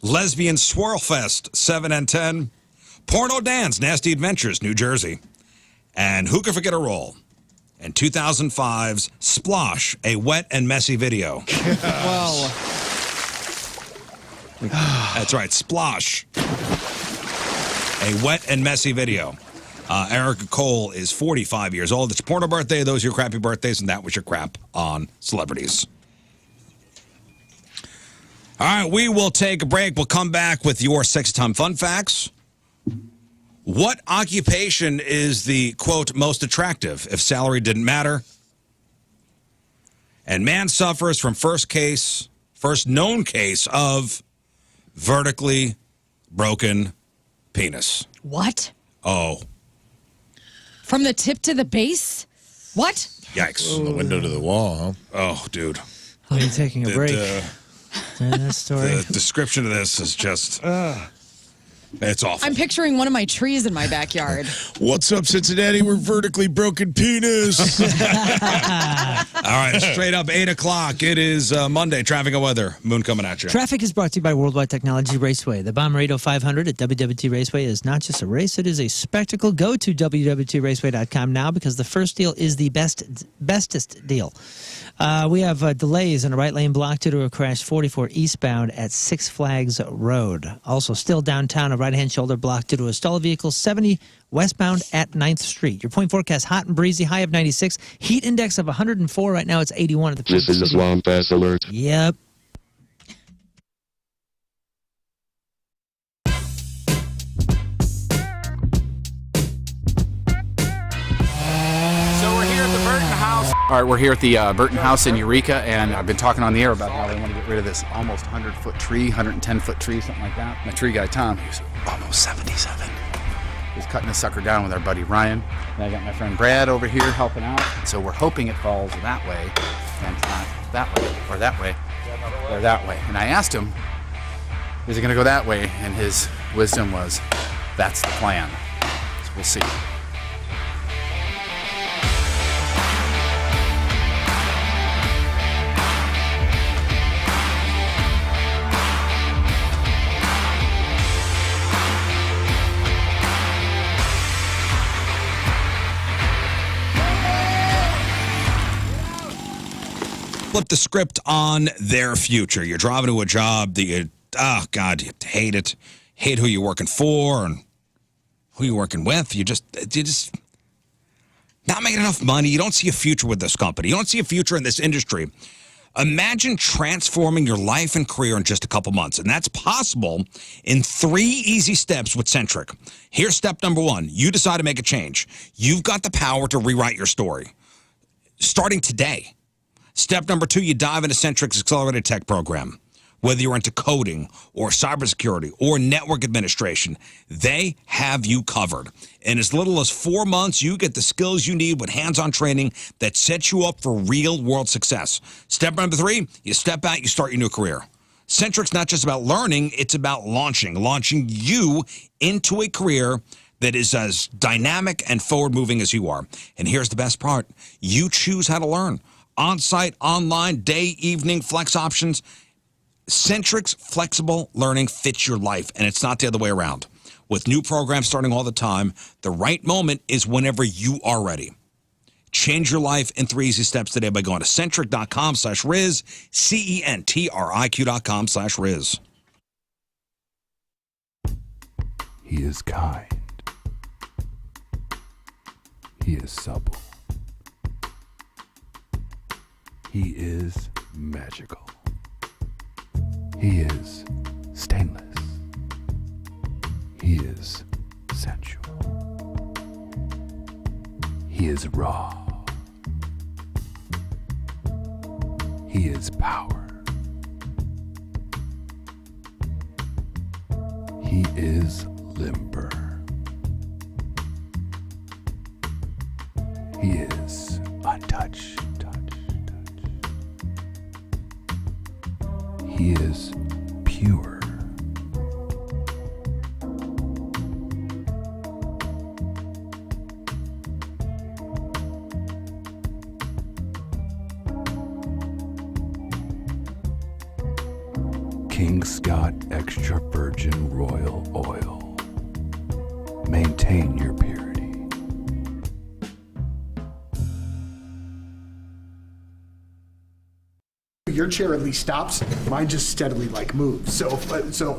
Lesbian Swirl Fest, 7 and 10. Porno Dance, Nasty Adventures, New Jersey. And Who Could Forget a Roll? And 2005's Splosh, a wet and messy video. Whoa. That's right, Splosh. A wet and messy video. Erica Cole is 45 years old. It's porno birthday. Those are your crappy birthdays, and that was your crap on celebrities. All right, we will take a break. We'll come back with your 6-time fun facts. What occupation is the, quote, most attractive if salary didn't matter? And man suffers from first known case of vertically broken penis. What? Oh, From the tip to the base? What? yikes. From the window to the wall, huh? Oh, dude. Are you taking a break? The, That story. the description of this is just, it's awful. I'm picturing one of my trees in my backyard. What's up, Cincinnati? We're vertically broken penis. All right, straight up 8 o'clock. It is Monday. Traffic and weather. Moon coming at you. Traffic is brought to you by Worldwide Technology Raceway. The Bommarito 500 at WWT Raceway is not just a race, it is a spectacle. Go to WWTRaceway.com now because the first deal is the bestest deal. We have delays in a right lane block due to a crash 44 eastbound at Six Flags Road. Also, still downtown, a right-hand shoulder block due to a stalled vehicle 70 westbound at 9th Street. Your point forecast, hot and breezy, high of 96. Heat index of 104. Right now, it's 81 at the This is a Swamp Pass Alert. Yep. So we're here at the Burton House. All right, we're here at the Burton House in Eureka, and I've been talking on the air about how they want to get rid of this almost 100-foot tree, 110-foot tree, something like that. My tree guy, Tom, he's almost 77. He's cutting the sucker down with our buddy Ryan. And I got my friend Brad over here helping out. So we're hoping it falls that way, and not that way, or that way, or that way. And I asked him, is it going to go that way? And his wisdom was, that's the plan. So we'll see. flip the script on their future. You're driving to a job that you hate it, hate who you're working for and who you're working with. You just not making enough money. You don't see a future with this company. You don't see a future in this industry. Imagine transforming your life and career in just a couple months, and that's possible in 3 easy steps with Centric. Here's step number 1. You decide to make a change. You've got the power to rewrite your story, starting today. Step number 2, you dive into Centric's Accelerated Tech program. Whether you're into coding or cybersecurity or network administration, they have you covered. In as little as 4 months, you get the skills you need with hands-on training that sets you up for real-world success. Step number 3, you step out, you start your new career. Centric's not just about learning, it's about launching you into a career that is as dynamic and forward-moving as you are. And here's the best part. You choose how to learn. On-site, online, day, evening, flex options. Centric's flexible learning fits your life, and it's not the other way around. With new programs starting all the time, the right moment is whenever you are ready. Change your life in 3 easy steps today by going to centric.com/Riz, CENTRIQ.com/Riz. He is kind. He is supple. He is magical. He is stainless. He is sensual. He is raw. He is power. He is limber. He is untouched. He is pure. King Scott Extra Virgin Royal Oil. Maintain your purity. Your chair at least stops. Mine just steadily moves. So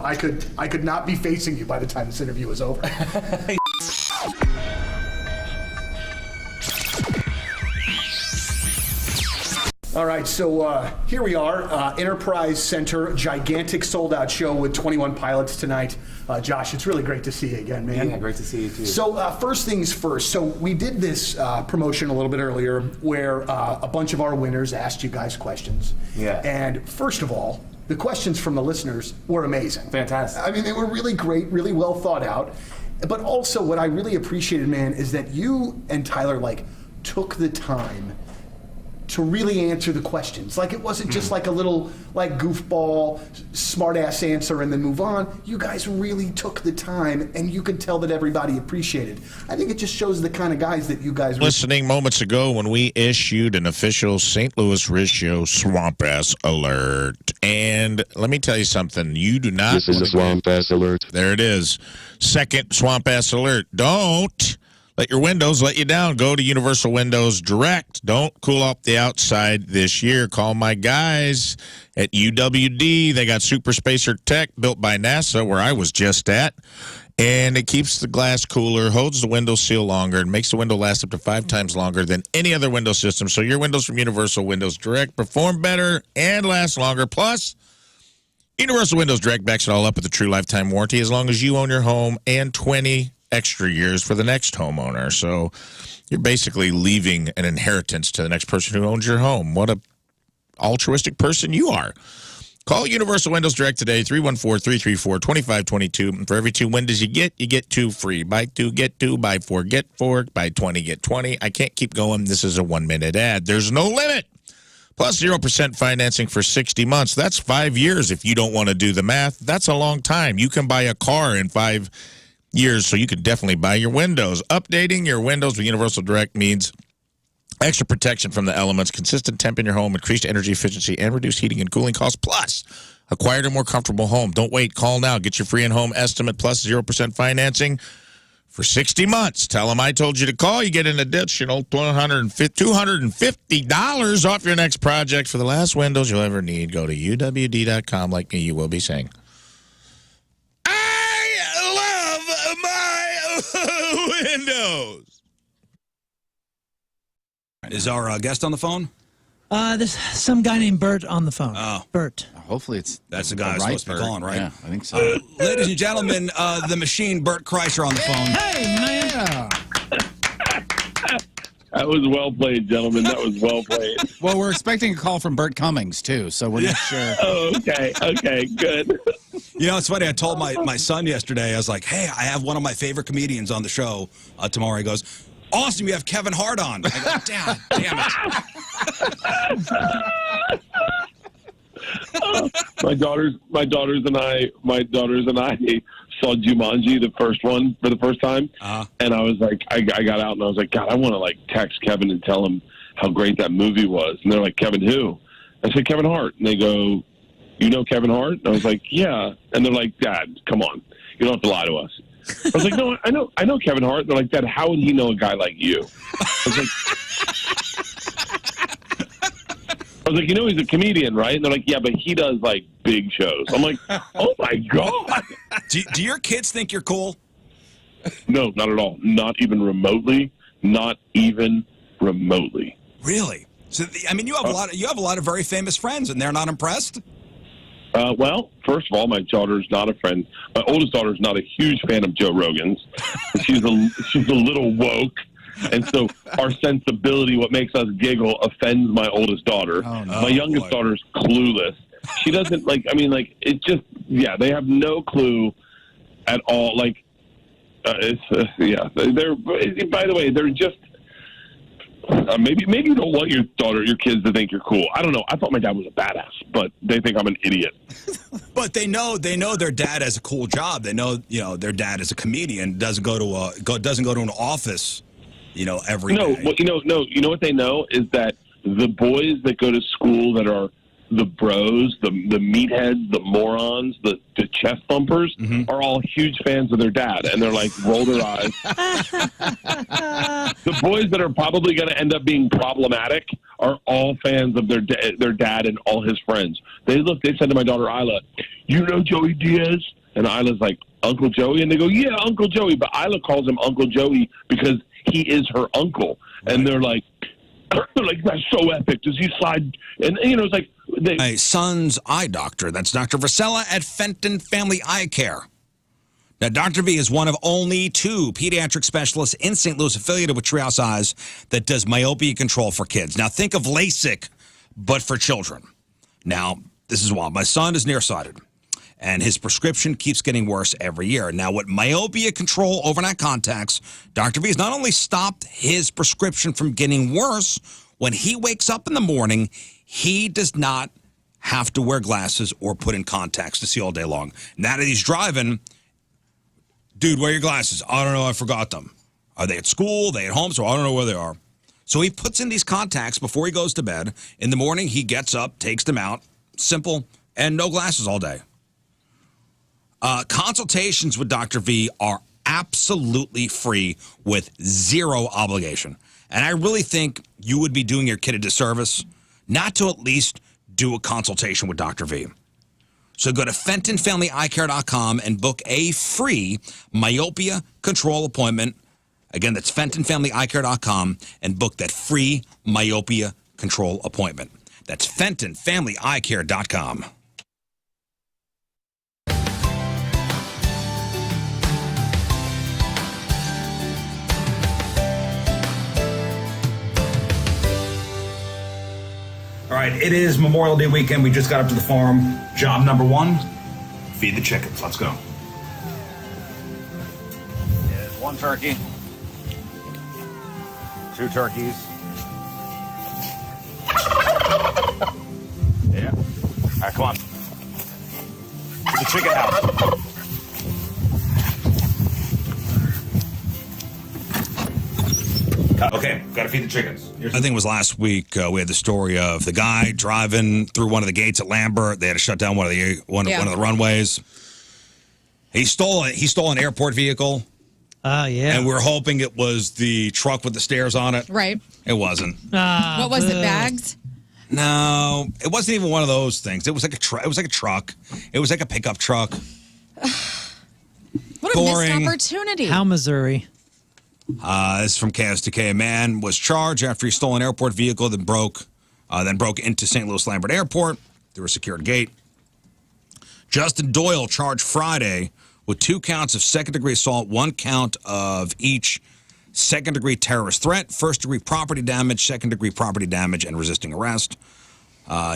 I could not be facing you by the time this interview is over. All right, so here we are, Enterprise Center, gigantic sold-out show with 21 pilots tonight. Josh, it's really great to see you again, man. Yeah, great to see you too. So first things first, so we did this promotion a little bit earlier where a bunch of our winners asked you guys questions. Yeah. And first of all, the questions from the listeners were amazing. Fantastic. I mean, they were really great, really well thought out. But also what I really appreciated, man, is that you and Tyler took the time to really answer the questions. It wasn't just a little goofball, smart ass answer and then move on. You guys really took the time, and you could tell that everybody appreciated. I think it just shows the kind of guys that you guys Listening moments ago when we issued an official St. Louis Rizzuto Swamp Ass Alert. And let me tell you something. You do not... This is a Swamp Ass Alert. There it is. Second Swamp Ass Alert. Don't let your windows let you down. Go to Universal Windows Direct. Don't cool off the outside this year. Call my guys at UWD. They got Super Spacer Tech built by NASA, where I was just at. And it keeps the glass cooler, holds the window seal longer, and makes the window last up to 5 times longer than any other window system. So your windows from Universal Windows Direct perform better and last longer. Plus, Universal Windows Direct backs it all up with a true lifetime warranty as long as you own your home and 20 extra years for the next homeowner. So you're basically leaving an inheritance to the next person who owns your home. What a altruistic person you are. Call Universal Windows Direct today, 314-334-2522. And for every 2 windows you get 2 free. Buy 2, get 2. Buy 4, get 4. Buy 20, get 20. I can't keep going. This is a 1-minute ad. There's no limit. Plus 0% financing for 60 months. That's 5 years if you don't want to do the math. That's a long time. You can buy a car in 5 years, so you can definitely buy your windows. Updating your windows with Universal Direct means extra protection from the elements, consistent temp in your home, increased energy efficiency, and reduced heating and cooling costs, plus acquired a more comfortable home. Don't wait. Call now. Get your free in-home estimate plus 0% financing For 60 months. Tell them I told you to call. You get an additional $250 off your next project for the last windows you'll ever need. Go to uwd.com. Like me, you will be saying, I love my windows. Is our guest on the phone? There's some guy named Bert on the phone. Oh. Bert. Hopefully That's the guy who's supposed to be calling, right? Yeah, I think so. Ladies and gentlemen, the machine, Bert Kreischer on the phone. Hey, man. That was well played, gentlemen. That was well played. Well, we're expecting a call from Bert Cummings, too, so we're not sure. Oh, okay. Okay, good. You know, it's funny. I told my son yesterday, I was like, hey, I have one of my favorite comedians on the show tomorrow. He goes, awesome, you have Kevin Hart on. I go, damn it. My daughters and I saw Jumanji, the first one, for the first time, and I was like, I got out and I was like, God, I want to like text Kevin and tell him how great that movie was. And they're like, Kevin who? I said, Kevin Hart. And they go, you know Kevin Hart? And I was like, yeah. And they're like, Dad, come on, you don't have to lie to us. I was like, no, I know Kevin Hart. And they're like, Dad, how would he know a guy like you? I was like, you know he's a comedian, right? And they're like, yeah, but he does, like, big shows. I'm like, oh, my God. Do your kids think you're cool? No, not at all. Not even remotely. Not even remotely. Really? So, I mean, you have a lot of very famous friends, and they're not impressed? Well, first of all, my daughter's not a friend. My oldest daughter's not a huge fan of Joe Rogan's. She's a little woke. And so our sensibility, what makes us giggle, offends my oldest daughter. Oh, no. My youngest daughter's clueless. She doesn't, it's just, yeah, they have no clue at all. By the way, they're just, maybe you don't want your kids to think you're cool. I don't know. I thought my dad was a badass, but they think I'm an idiot. But they know their dad has a cool job. They know, their dad is a comedian, doesn't go to an office, every day. Well, you know what they know is that the boys that go to school that are the bros, the meatheads, the morons, the chest thumpers are all huge fans of their dad, and they're like, roll their eyes. The boys that are probably going to end up being problematic are all fans of their dad and all his friends. They said to my daughter Isla, you know Joey Diaz? And Isla's like, Uncle Joey? And they go, yeah, Uncle Joey. But Isla calls him Uncle Joey because he is her uncle. And they're like, that's so epic. Does he slide? And, it's like... My son's eye doctor. That's Dr. Vasella at Fenton Family Eye Care. Now, Dr. V is one of only 2 pediatric specialists in St. Louis affiliated with Treehouse Eyes that does myopia control for kids. Now, think of LASIK, but for children. Now, this is wild. My son is nearsighted, and his prescription keeps getting worse every year. Now, with myopia control overnight contacts, Dr. V has not only stopped his prescription from getting worse, when he wakes up in the morning, he does not have to wear glasses or put in contacts to see all day long. Now that he's driving, dude, wear your glasses. I don't know, I forgot them. Are they at school? Are they at home? So I don't know where they are. So he puts in these contacts before he goes to bed. In the morning, he gets up, takes them out, simple, and no glasses all day. Consultations with Dr. V are absolutely free with zero obligation. And I really think you would be doing your kid a disservice not to at least do a consultation with Dr. V. So go to FentonFamilyEyeCare.com and book a free myopia control appointment. Again, that's FentonFamilyEyeCare.com and book that free myopia control appointment. That's FentonFamilyEyeCare.com. All right, it is Memorial Day weekend. We just got up to the farm. Job number 1, feed the chickens. Let's go. There's 1 turkey, 2 turkeys. Yeah. All right, come on. To the chicken house. Okay, got to feed the chickens. I think it was last week we had the story of the guy driving through one of the gates at Lambert. They had to shut down one of the runways. He stole an airport vehicle, Oh, yeah. And we're hoping it was the truck with the stairs on it. Right. It wasn't. What was it, bags? No, it wasn't even one of those things. It was like a truck. It was like a truck. It was like a pickup truck. What a missed opportunity. How Missouri? This is from KSTK. A man was charged after he stole an airport vehicle, then broke into St. Louis Lambert Airport through a secured gate. Justin Doyle charged Friday with 2 counts of second-degree assault, 1 count of each second-degree terrorist threat, first-degree property damage, second-degree property damage, and resisting arrest.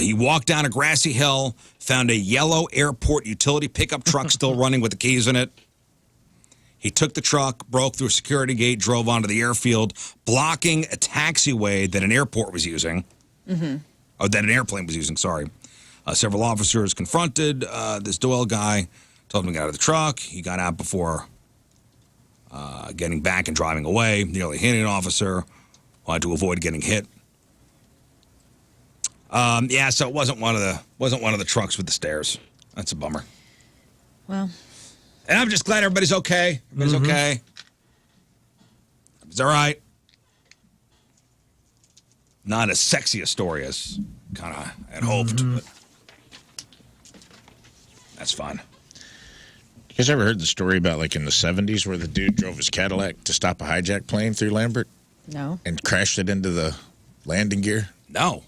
He walked down a grassy hill, found a yellow airport utility pickup truck still running with the keys in it. He took the truck, broke through a security gate, drove onto the airfield, blocking a taxiway that an airport was using. Or that an airplane was using, sorry. Several officers confronted this Doyle guy, told him to get out of the truck. He got out before getting back and driving away, nearly hitting an officer, wanted to avoid getting hit. Yeah, so it wasn't one of the trucks with the stairs. That's a bummer. Well, and I'm just glad everybody's okay. Everybody's okay. It's all right. Not as sexy a story as kind of had hoped, but that's fine. You guys ever heard the story about, like, in the 70s where the dude drove his Cadillac to stop a hijacked plane through Lambert? No. And crashed it into the landing gear? No.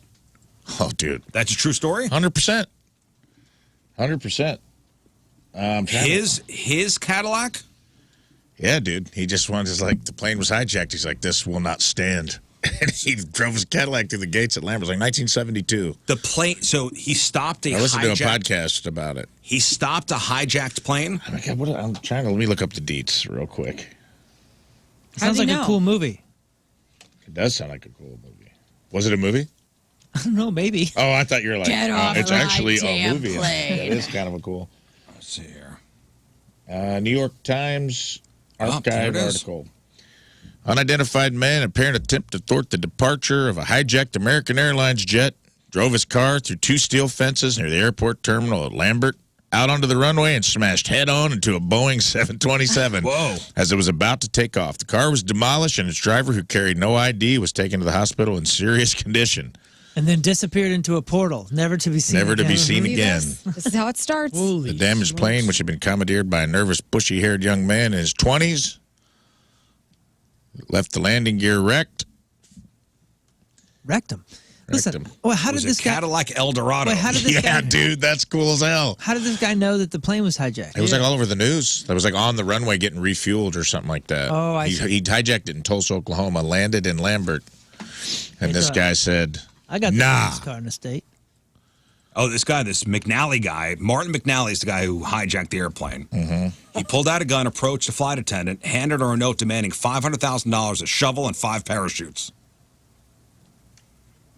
Oh, dude. That's a true story? 100%. 100%. His Cadillac? Yeah, dude. He just wanted, like, the plane was hijacked. He's like, this will not stand. And he drove his Cadillac through the gates at Lambert. It was like 1972. The plane, so he stopped a I listened to a podcast about it. He stopped a hijacked plane? Oh my God, I'm trying to, let me look up the deets real quick. Sounds like a cool movie. It does sound like a cool movie. Was it a movie? I don't know, maybe. Oh, I thought you were like, Get off it's my actually a damn movie. plane. Yeah, it is kind of a cool. Let's see here. New York Times there archive it is. article. Unidentified man, apparent attempt to thwart the departure of a hijacked American Airlines jet, drove his car through 2 steel fences near the airport terminal at Lambert, out onto the runway and smashed head-on into a Boeing 727 Whoa. as it was about to take off. The car was demolished and its driver, who carried no ID, was taken to the hospital in serious condition. And then disappeared into a portal, never to be seen Never again. to be seen again. This is how it starts. The damaged plane, which had been commandeered by a nervous, bushy-haired young man in his 20s, left the landing gear wrecked. Wrecked him. Listen, well, how did this guy... Cadillac Eldorado. Wait, how did this guy... dude, that's cool as hell. How did this guy know that the plane was hijacked? It was like all over the news. It was like on the runway getting refueled or something like that. Oh, I see. He hijacked it in Tulsa, Oklahoma, landed in Lambert, and this guy said, I got nah. this car in the state. Oh, this McNally guy, Martin McNally is the guy who hijacked the airplane. He pulled out a gun, approached a flight attendant, handed her a note demanding $500,000, a shovel, and 5 parachutes.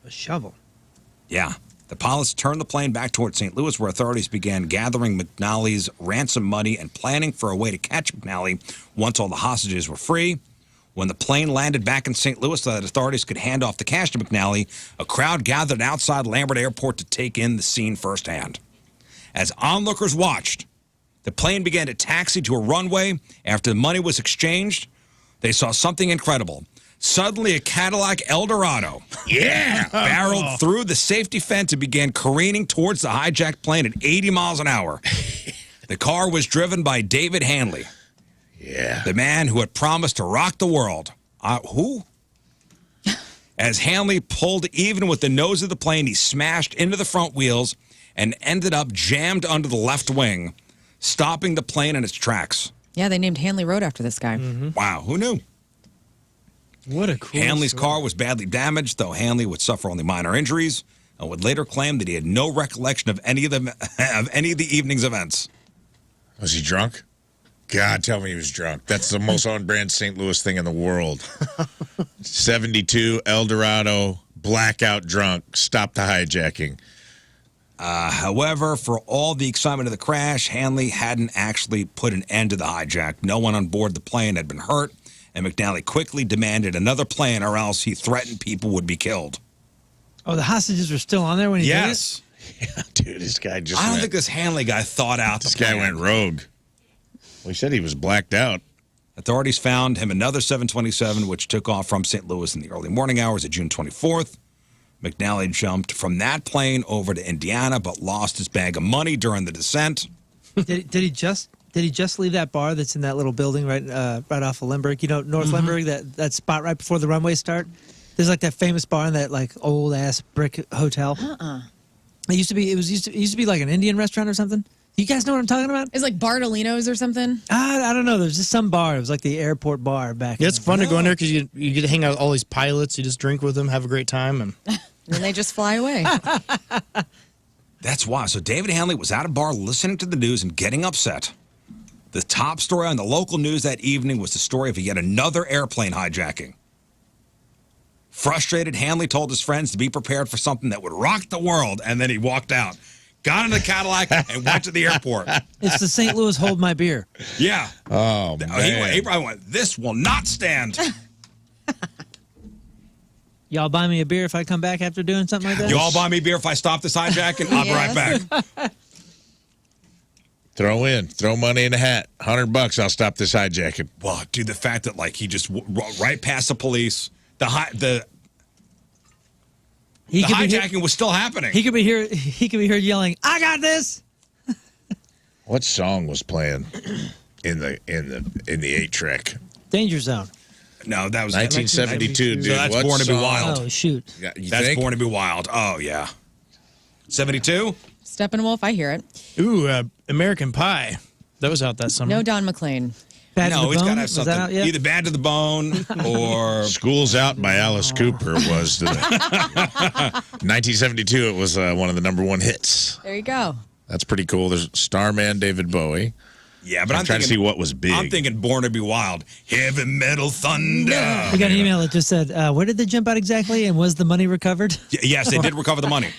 A shovel? Yeah. The pilots turned the plane back toward St. Louis, where authorities began gathering McNally's ransom money and planning for a way to catch McNally once all the hostages were free. When the plane landed back in St. Louis so that authorities could hand off the cash to McNally, a crowd gathered outside Lambert Airport to take in the scene firsthand. As onlookers watched, the plane began to taxi to a runway. After the money was exchanged, they saw something incredible. Suddenly, a Cadillac Eldorado barreled through the safety fence and began careening towards the hijacked plane at 80 miles an hour. The car was driven by David Hanley. Yeah. The man who had promised to rock the world. Who? As Hanley pulled even with the nose of the plane, he smashed into the front wheels and ended up jammed under the left wing, stopping the plane in its tracks. Yeah, they named Hanley Road after this guy. Wow, who knew? What a cool Hanley's story. car was badly damaged, though Hanley would suffer only minor injuries and would later claim that he had no recollection of any of the evening's events. Was he drunk? God, tell me he was drunk. That's the most on-brand St. Louis thing in the world. 72, Eldorado, blackout drunk, stopped the hijacking. However, for all the excitement of the crash, Hanley hadn't actually put an end to the hijack. No one on board the plane had been hurt, and McNally quickly demanded another plane or else he threatened people would be killed. Oh, the hostages were still on there when he did it? Yeah, dude, this guy just I don't think this Hanley guy thought out This the guy plan. went rogue. Well, he said he was blacked out. Authorities found him another 727, which took off from St. Louis in the early morning hours of June 24th. McNally jumped from that plane over to Indiana, but lost his bag of money during the descent. Did he just leave that bar that's in that little building right off of Limburg? You know, North Limburg, that spot right before the runways start. There's like that famous bar in that like old ass brick hotel. It used to be like an Indian restaurant or something. You guys know what I'm talking about? It's like Bartolino's or something. I don't know. There's just some bar. It was like the airport bar back. Yeah, it's fun to go in there because you get to hang out with all these pilots. You just drink with them, have a great time, and then they just fly away. That's why. So David Hanley was at a bar listening to the news and getting upset. The top story on the local news that evening was the story of yet another airplane hijacking. Frustrated, Hanley told his friends to be prepared for something that would rock the world, and then he walked out, got in the Cadillac, and went to the airport. It's the St. Louis Hold My Beer. Yeah. Oh, man. He probably went, this will not stand. Y'all buy me a beer if I come back after doing something like that? You all buy me beer if I stop this hijacking? I'll be right back. Throw money in the hat. $100, I'll stop this hijacking. Well, dude, the fact that like he just right past the police, the hijacking was still happening. He could be here yelling, "I got this." What song was playing in the 8-track? Danger Zone. No, that was 1972, dude. So that's What Born to Be song? Wild. Oh shoot. Yeah, That's think? Born to Be Wild. Oh yeah. 72? Steppenwolf, I hear it. ooh, American Pie. That was out that summer. No Don McLean. Bad to No, the he's got Bone? to have Was that something. out yet? Either Bad to the Bone or School's Out by Alice Cooper was the 1972. It was one of the #1 hits. There you go. That's pretty cool. There's Starman, David Bowie. yeah, but I'm trying to see what was big. I'm thinking Born to Be Wild. Heavy metal thunder. We got an email that just said, "Where did they jump out exactly, and was the money recovered?" Yes, they did recover the money.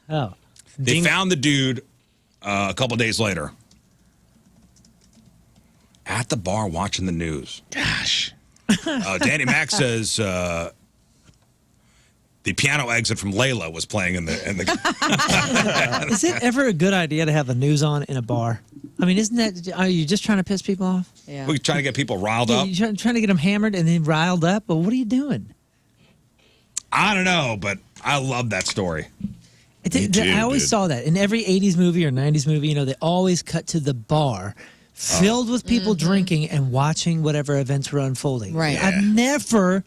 Oh, They found the dude a couple days later at the bar watching the news. Gosh. Danny Mac says the piano exit from Layla was playing in the. is it ever a good idea to have the news on in a bar? I mean, isn't that? Are you just trying to piss people off? Yeah. We're trying to get people riled up. You're trying to get them hammered and then riled up. But what are you doing? I don't know, but I love that story. I always saw that in every 80s movie or 90s movie. You know, they always cut to the bar filled with people drinking and watching whatever events were unfolding. Right. I've never,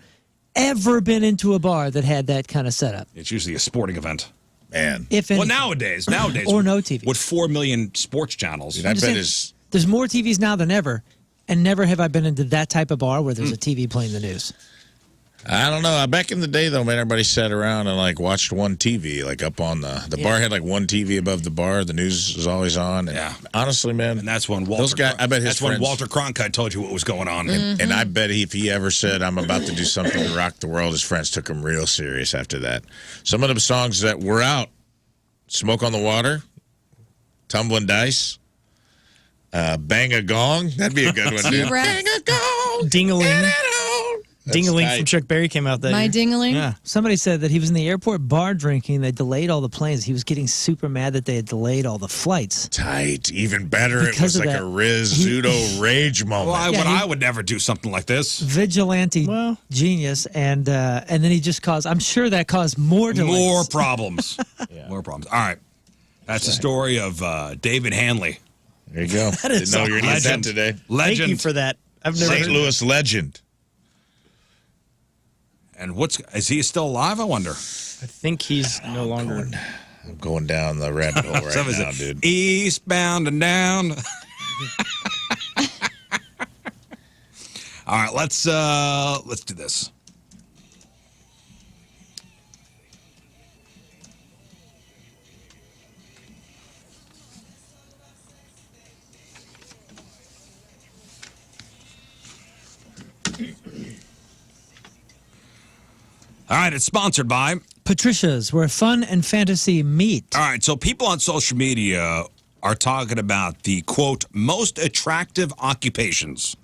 ever been into a bar that had that kind of setup. It's usually a sporting event. Man. If Well, anything. nowadays, Or no TV. with 4 million sports channels. Dude, I bet his There's more TVs now than ever, and never have I been into that type of bar where there's a TV playing the news. I don't know. Back in the day, though, man, everybody sat around and like watched one TV, like up on the bar had like one TV above the bar. The news was always on. And Yeah. honestly, man, And that's when Walter. those guys. I bet his that's when friends. Walter Cronkite told you what was going on. And I bet if he ever said, "I'm about to do something to rock the world," his friends took him real serious after that. Some of the songs that were out: "Smoke on the Water," "Tumbling Dice," "Bang a Gong." That'd be a good one, dude. Bang a gong. Ding-a-ling. Ding-a-ling tight. from Chuck Berry came out that My year. ding-a-ling? Yeah. Somebody said that he was in the airport bar drinking. They delayed all the planes. He was getting super mad that they had delayed all the flights. Tight. Even better, Because it of was like that. a Rizzuto rage moment. Well, Yeah, I would never do something like this. Vigilante genius, and then he just caused. I'm sure that caused more delays. More problems. More problems. All right. That's the story of David Hanley. There you go. That is Didn't know you were going to get that legend. today. Legend. Thank you for that. I've never St. heard Louis legend. And is he still alive, I wonder? I think he's no longer. I'm going down the rabbit hole right Some is now, it dude. Eastbound and down. All right, let's do this. All right, it's sponsored by Patricia's, where fun and fantasy meet. All right, so people on social media are talking about the, quote, most attractive occupations,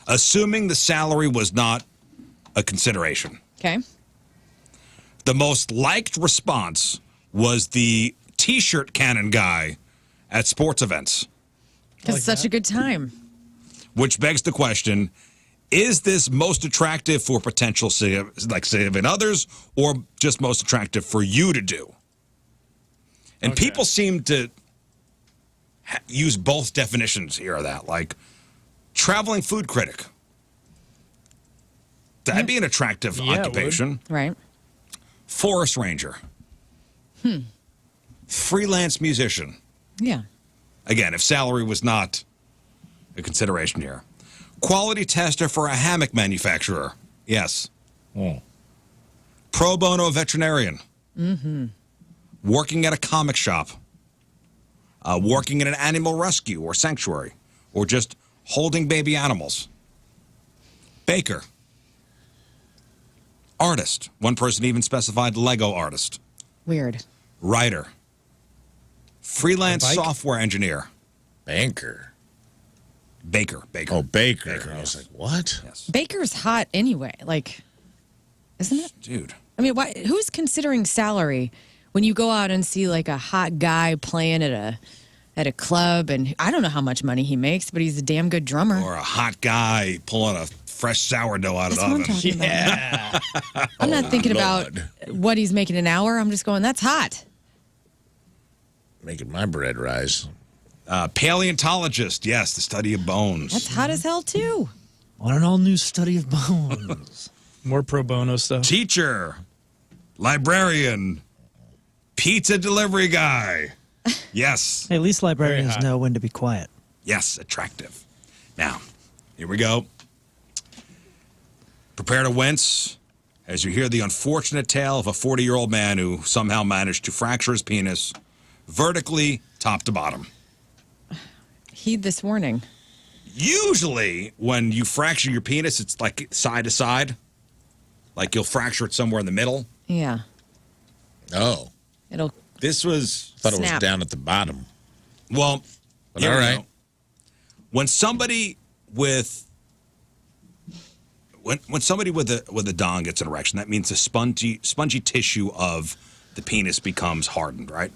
assuming the salary was not a consideration. Okay. The most liked response was the T-shirt cannon guy at sports events, Because it's such a good time. which begs the question, Is this most attractive for potential significant others, or just most attractive for you to do? And people seem to use both definitions here of that, like traveling food critic. That'd be an attractive occupation. Right. Forest ranger. Freelance musician. Yeah. Again, if salary was not a consideration here. Quality tester for a hammock manufacturer. Yes. Pro bono veterinarian. Working at a comic shop. Working in an animal rescue or sanctuary. Or just holding baby animals. Baker. Artist. One person even specified Lego artist. Weird. Writer. Freelance software engineer. Banker. Baker. Oh, Baker. I was like, what? Yes. Baker's hot anyway. Like, isn't it? Dude. I mean, why? Who's considering salary when you go out and see like a hot guy playing at a club? And I don't know how much money he makes, but he's a damn good drummer. Or a hot guy pulling a fresh sourdough out of the oven. Yeah. I'm not thinking about what he's making an hour. I'm just going, that's hot. Making my bread rise. Paleontologist, yes, the study of bones. That's hot as hell, too. On an all-new study of bones. More pro bono stuff. Teacher, librarian, pizza delivery guy. Yes. Hey, at least librarians know when to be quiet. Yes, attractive. Now, here we go. Prepare to wince as you hear the unfortunate tale of a 40-year-old man who somehow managed to fracture his penis vertically top to bottom. Heed this warning. Usually, when you fracture your penis, it's like side to side. Like you'll fracture it somewhere in the middle. Yeah. Oh. This was... I thought it was down at the bottom. Well, but all right. When somebody with... When somebody with a dong gets an erection, that means the spongy tissue of the penis becomes hardened, right?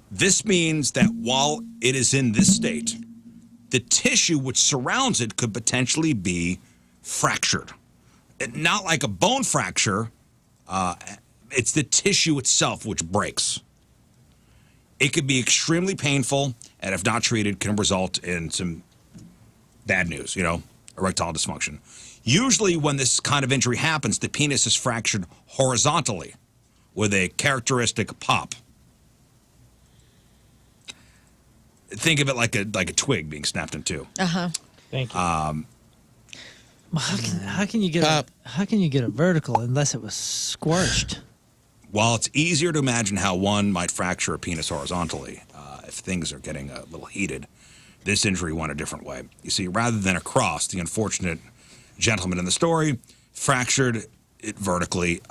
This means that while it is in this state, the tissue which surrounds it could potentially be fractured. Not like a bone fracture. It's the tissue itself which breaks. It could be extremely painful, and if not treated, can result in some bad news, erectile dysfunction. Usually when this kind of injury happens, the penis is fractured horizontally with a characteristic pop. Think of it like a twig being snapped in two. Thank you. How can you get a vertical unless it was squashed? While it's easier to imagine how one might fracture a penis horizontally if things are getting a little heated, this injury went a different way. You see, rather than across, the unfortunate gentleman in the story fractured it vertically.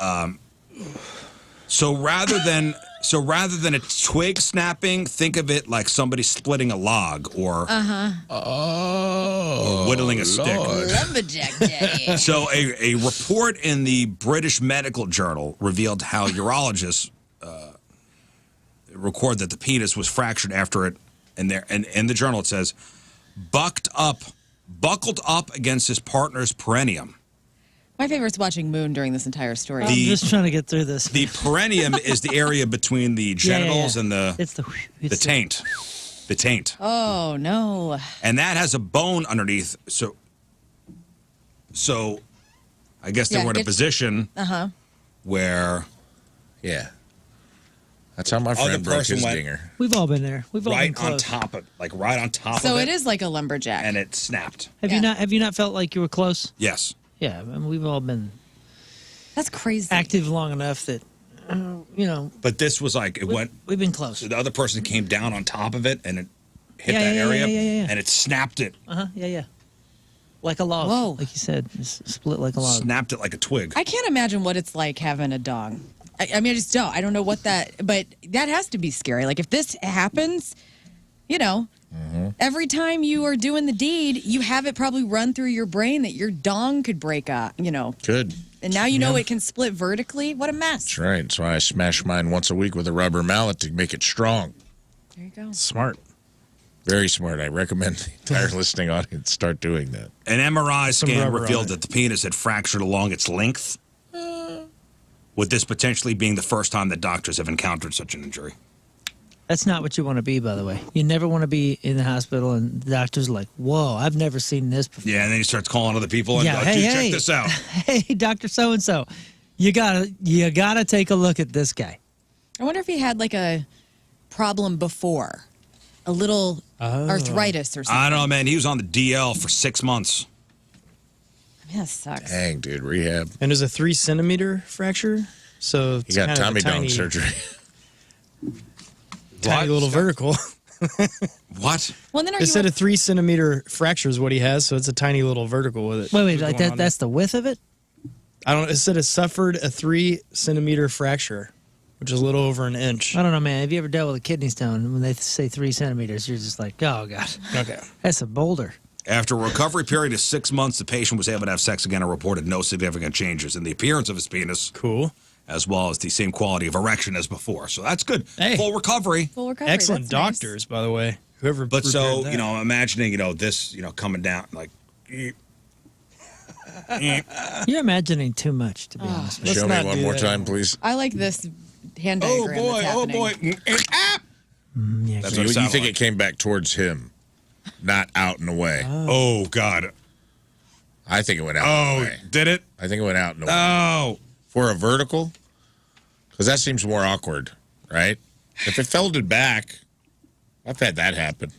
So rather than a twig snapping, think of it like somebody splitting a log or whittling a stick. Lumberjack daddy. So a report in the British Medical Journal revealed how urologists record that the penis was fractured after it. And in the journal it says, buckled up against his partner's perineum. My favorite's watching Moon during this entire story. I'm just trying to get through this. The perineum is the area between the genitals and the taint. The taint. Oh, no. And that has a bone underneath. So I guess they were in a position where... Yeah. That's how my friend broke his dinger. We've all been there. We've all been right close. on top of it. So it is like a lumberjack. And it snapped. Have you not felt like you were close? Yes. Yeah, I mean, we've all been That's crazy. active long enough that But this was like we've been close. So the other person came down on top of it and it hit that area and it snapped it. Yeah. Like a log. Whoa. Like you said, it's split like a log. Snapped it like a twig. I can't imagine what it's like having a dong. I mean, I just don't. I don't know what but that has to be scary. Like if this happens, every time you are doing the deed, you have it probably run through your brain that your dong could break up, Could. And now it can split vertically. What a mess. That's right. That's why I smash mine once a week with a rubber mallet to make it strong. There you go. Smart. Very smart. I recommend the entire listening audience start doing that. An MRI scan rubber on revealed it. that the penis had fractured along its length, with this potentially being the first time that doctors have encountered such an injury. That's not what you want to be, by the way. You never want to be in the hospital and the doctor's like, whoa, I've never seen this before. Yeah, and then he starts calling other people and Yeah, go, hey, dude, hey. check this out. Hey, Dr. So-and-so, you gotta take a look at this guy. I wonder if he had like a problem before, a little arthritis or something. I don't know, man. He was on the DL for 6 months. I mean, that sucks. Dang, dude, rehab. And there's a 3 centimeter fracture. So He it's got kind of a Tommy Dong tiny, surgery. tiny little vertical. What? Well, then are They you said a 3 centimeter fracture is what he has, so it's a tiny little vertical with it. Wait, like going that? on That's the width of it? I don't. It said it suffered a 3 centimeter fracture, which is a little over an inch. I don't know, man. Have you ever dealt with a kidney stone? When they say 3 centimeters, you're just like, oh god, Okay. that's a boulder. After a recovery period of 6 months, the patient was able to have sex again and reported no significant changes in the appearance of his penis. Cool. As well as the same quality of erection as before. So that's good. Hey. Full recovery. full recovery? Excellent That's nice. doctors, by the way. Whoever. But so, repaired that. you know, imagining, you know, this, you know, coming down like. You're imagining too much, to be honest. Let's Show me not one do more that. time, please. I like this hand Oh diagram. boy, that's oh happening. boy. Yeah, That's You, what it you sounded think like. it came back towards him, not out and away. Oh, God. I think it went out and Oh, away. did it? I think it went out and away. Oh. For a vertical? Because that seems more awkward, right? If it folded back, I've had that happen.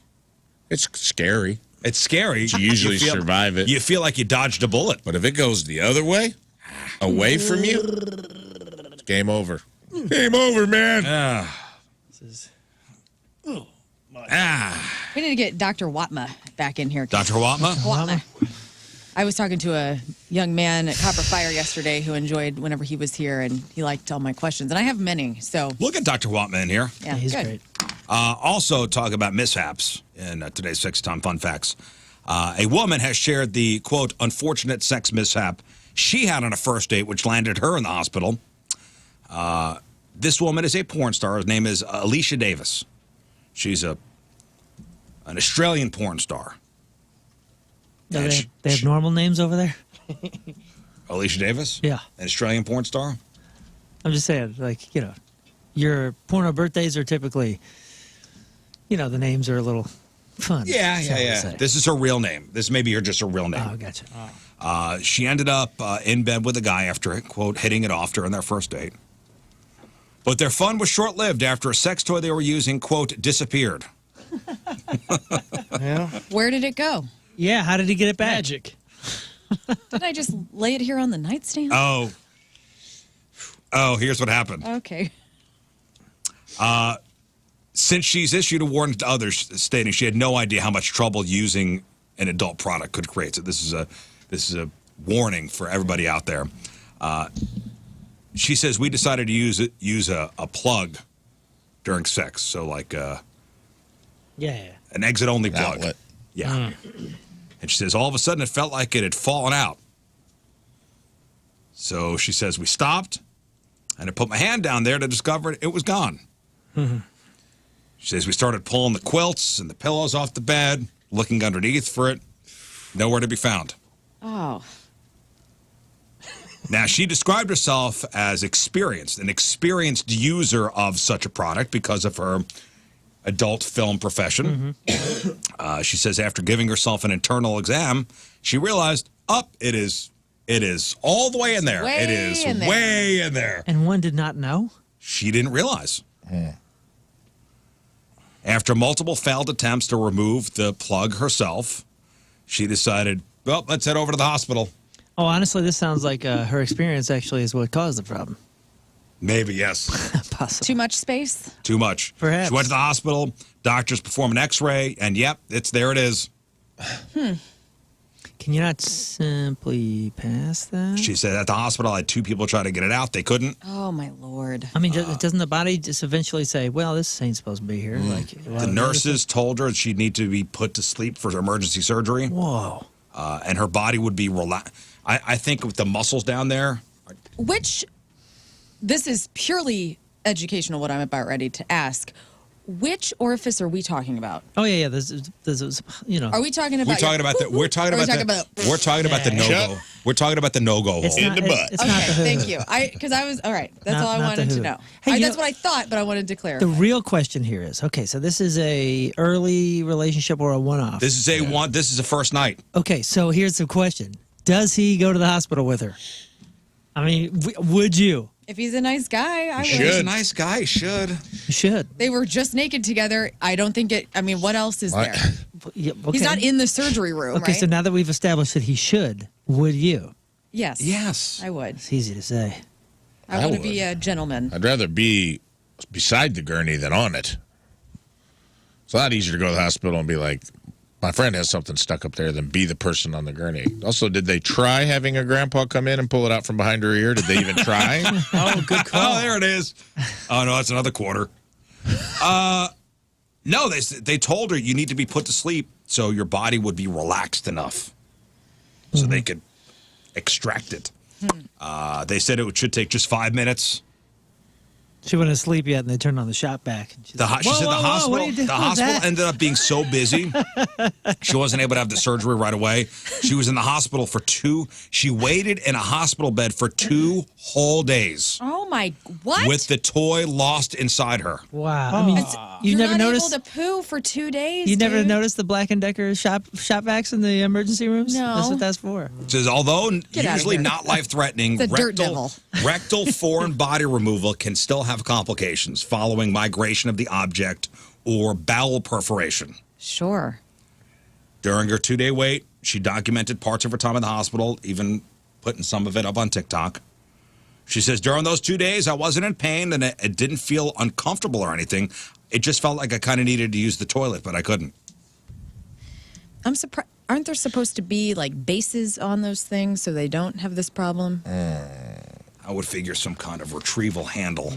It's scary. It's scary. You usually survive it. You feel like you dodged a bullet. But if it goes the other way, away from you, it's game over. Game over, man. We need to get Dr. Watma back in here. Dr. Watma? Watma. I was talking to a young man at Copper Fire yesterday who enjoyed whenever he was here, and he liked all my questions. And I have many, so Look at Dr. Watman here. yeah, he's good. great. Also, talk about mishaps in today's Sex Time Fun Facts. A woman has shared the, quote, unfortunate sex mishap she had on a first date, which landed her in the hospital. This woman is a porn star. Her name is Alicia Davis. She's an Australian porn star. They have normal names over there? Alicia Davis? Yeah. An Australian porn star? I'm just saying, like, you know, your porno birthdays are typically, you know, the names are a little fun. Yeah. shall we say. This is her real name. This may be just her real name. Oh, gotcha. She ended up in bed with a guy after, quote, hitting it off during their first date. But their fun was short-lived after a sex toy they were using, quote, disappeared. Yeah. Where did it go? Yeah, how did he get it back? Magic. Did I just lay it here on the nightstand? Oh, here's what happened. Okay. Since she's issued a warning to others stating she had no idea how much trouble using an adult product could create. So this is a warning for everybody out there. She says we decided to use a plug during sex. So like Yeah. an exit only plug. Outlet. Yeah. And she says all of a sudden it felt like it had fallen out. So she says we stopped and I put my hand down there to discover it was gone. She says we started pulling the quilts and the pillows off the bed, looking underneath for it. Nowhere to be found. Oh. Now, she described herself as an experienced user of such a product because of her adult film profession. She says after giving herself an internal exam, she realized, it is all the way in there. Way It is in there. way in there. And one did not know? She didn't realize. After multiple failed attempts to remove the plug herself, she decided, well, let's head over to the hospital. Oh, honestly, this sounds like her experience actually is what caused the problem. Maybe, yes. Possible. Too much space? Too much. Perhaps. She went to the hospital, doctors perform an x-ray, and yep, there it is. Can you not simply pass that? She said at the hospital, I had 2 people try to get it out. They couldn't. Oh, my Lord. I mean, doesn't the body just eventually say, well, this ain't supposed to be here? Like The nurses told her she'd need to be put to sleep for emergency surgery. Whoa. And her body would be relaxed. I think with the muscles down there. This is purely educational, what I'm about ready to ask. which orifice are we talking about? Oh yeah. There's you know. Are we talking about? We're talking about the. We're talking about the. We're talking about the no-go. We're talking about the no-go hole. It's not, In the butt. It's not the hoo-hoo. Thank you. Because I was all right. That's Not- all I not the wanted to hoo. know. Hey, you That's know- what I thought, but I wanted to clarify. The real question here is, okay, so this is a early relationship or a one-off? This is a one. This is a first night. Okay, so here's the question. Does he go to the hospital with her? I mean, would you? If he's a nice guy, I would. He's a nice guy. He should. You should. They were just naked together. I don't think it. I mean, what else is there? Yeah, He's not in the surgery room, Okay, right? so now that we've established that he should, would you? Yes. Yes. I would. It's easy to say. I want to be a gentleman. I'd rather be beside the gurney than on it. It's a lot easier to go to the hospital and be like, my friend has something stuck up there than be the person on the gurney. Also, did they try having a grandpa come in and pull it out from behind her ear? Did they even try? Oh, good call. Oh, there it is. Oh no, that's another quarter. No, they told her you need to be put to sleep so your body would be relaxed enough, so they could extract it. They said it should take just 5 minutes. She wasn't asleep yet, and they turned on the shot back. And she's like, She said "Whoa, the whoa, hospital. what are you doing The with hospital that?" ended up being so busy, she wasn't able to have the surgery right away. She was in the hospital for 2. She waited in a hospital bed for 2 whole days Oh my! What? with the toy lost inside her. Wow. I mean, you You're never not noticed. able to poo for 2 days. You never dude. noticed the Black & Decker shop vacs in the emergency rooms? No. That's what that's for. It says, although Get outta usually here. not life-threatening, It's a dirt devil. rectal foreign body removal can still have complications following migration of the object or bowel perforation. Sure. During her 2-day wait, she documented parts of her time in the hospital, even putting some of it up on TikTok. She says, during those 2 days, I wasn't in pain and it didn't feel uncomfortable or anything. It just felt like I kind of needed to use the toilet, but I couldn't. I'm surprised. Aren't there supposed to be like bases on those things so they don't have this problem? I would figure some kind of retrieval handle.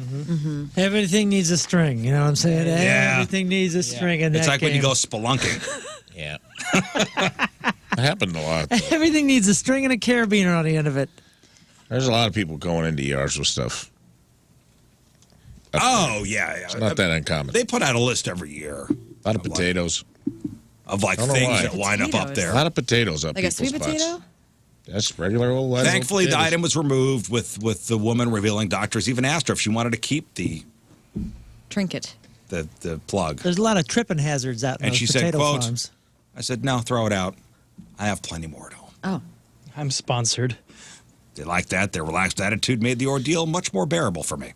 Everything needs a string. You know what I'm saying? Yeah. Everything needs a string in It's that like when you game. go spelunking. Yeah. It happened a lot. though. Everything needs a string and a carabiner on the end of it. There's a lot of people going into ERs with stuff. Oh, yeah. It's not that uncommon. They put out a list every year A lot of potatoes. of like I don't know things why. that wind up Potatoes. there. A lot of potatoes up Like a people's sweet butts. potato? That's regular old life. Thankfully, the item was removed with the woman revealing doctors even asked her if she wanted to keep the Trinket. plug. There's a lot of tripping hazards out in And those she said, potato quote, farms. I said, no, throw it out. I have plenty more at home. Oh. I'm sponsored. They liked that. Their relaxed attitude made the ordeal much more bearable for me.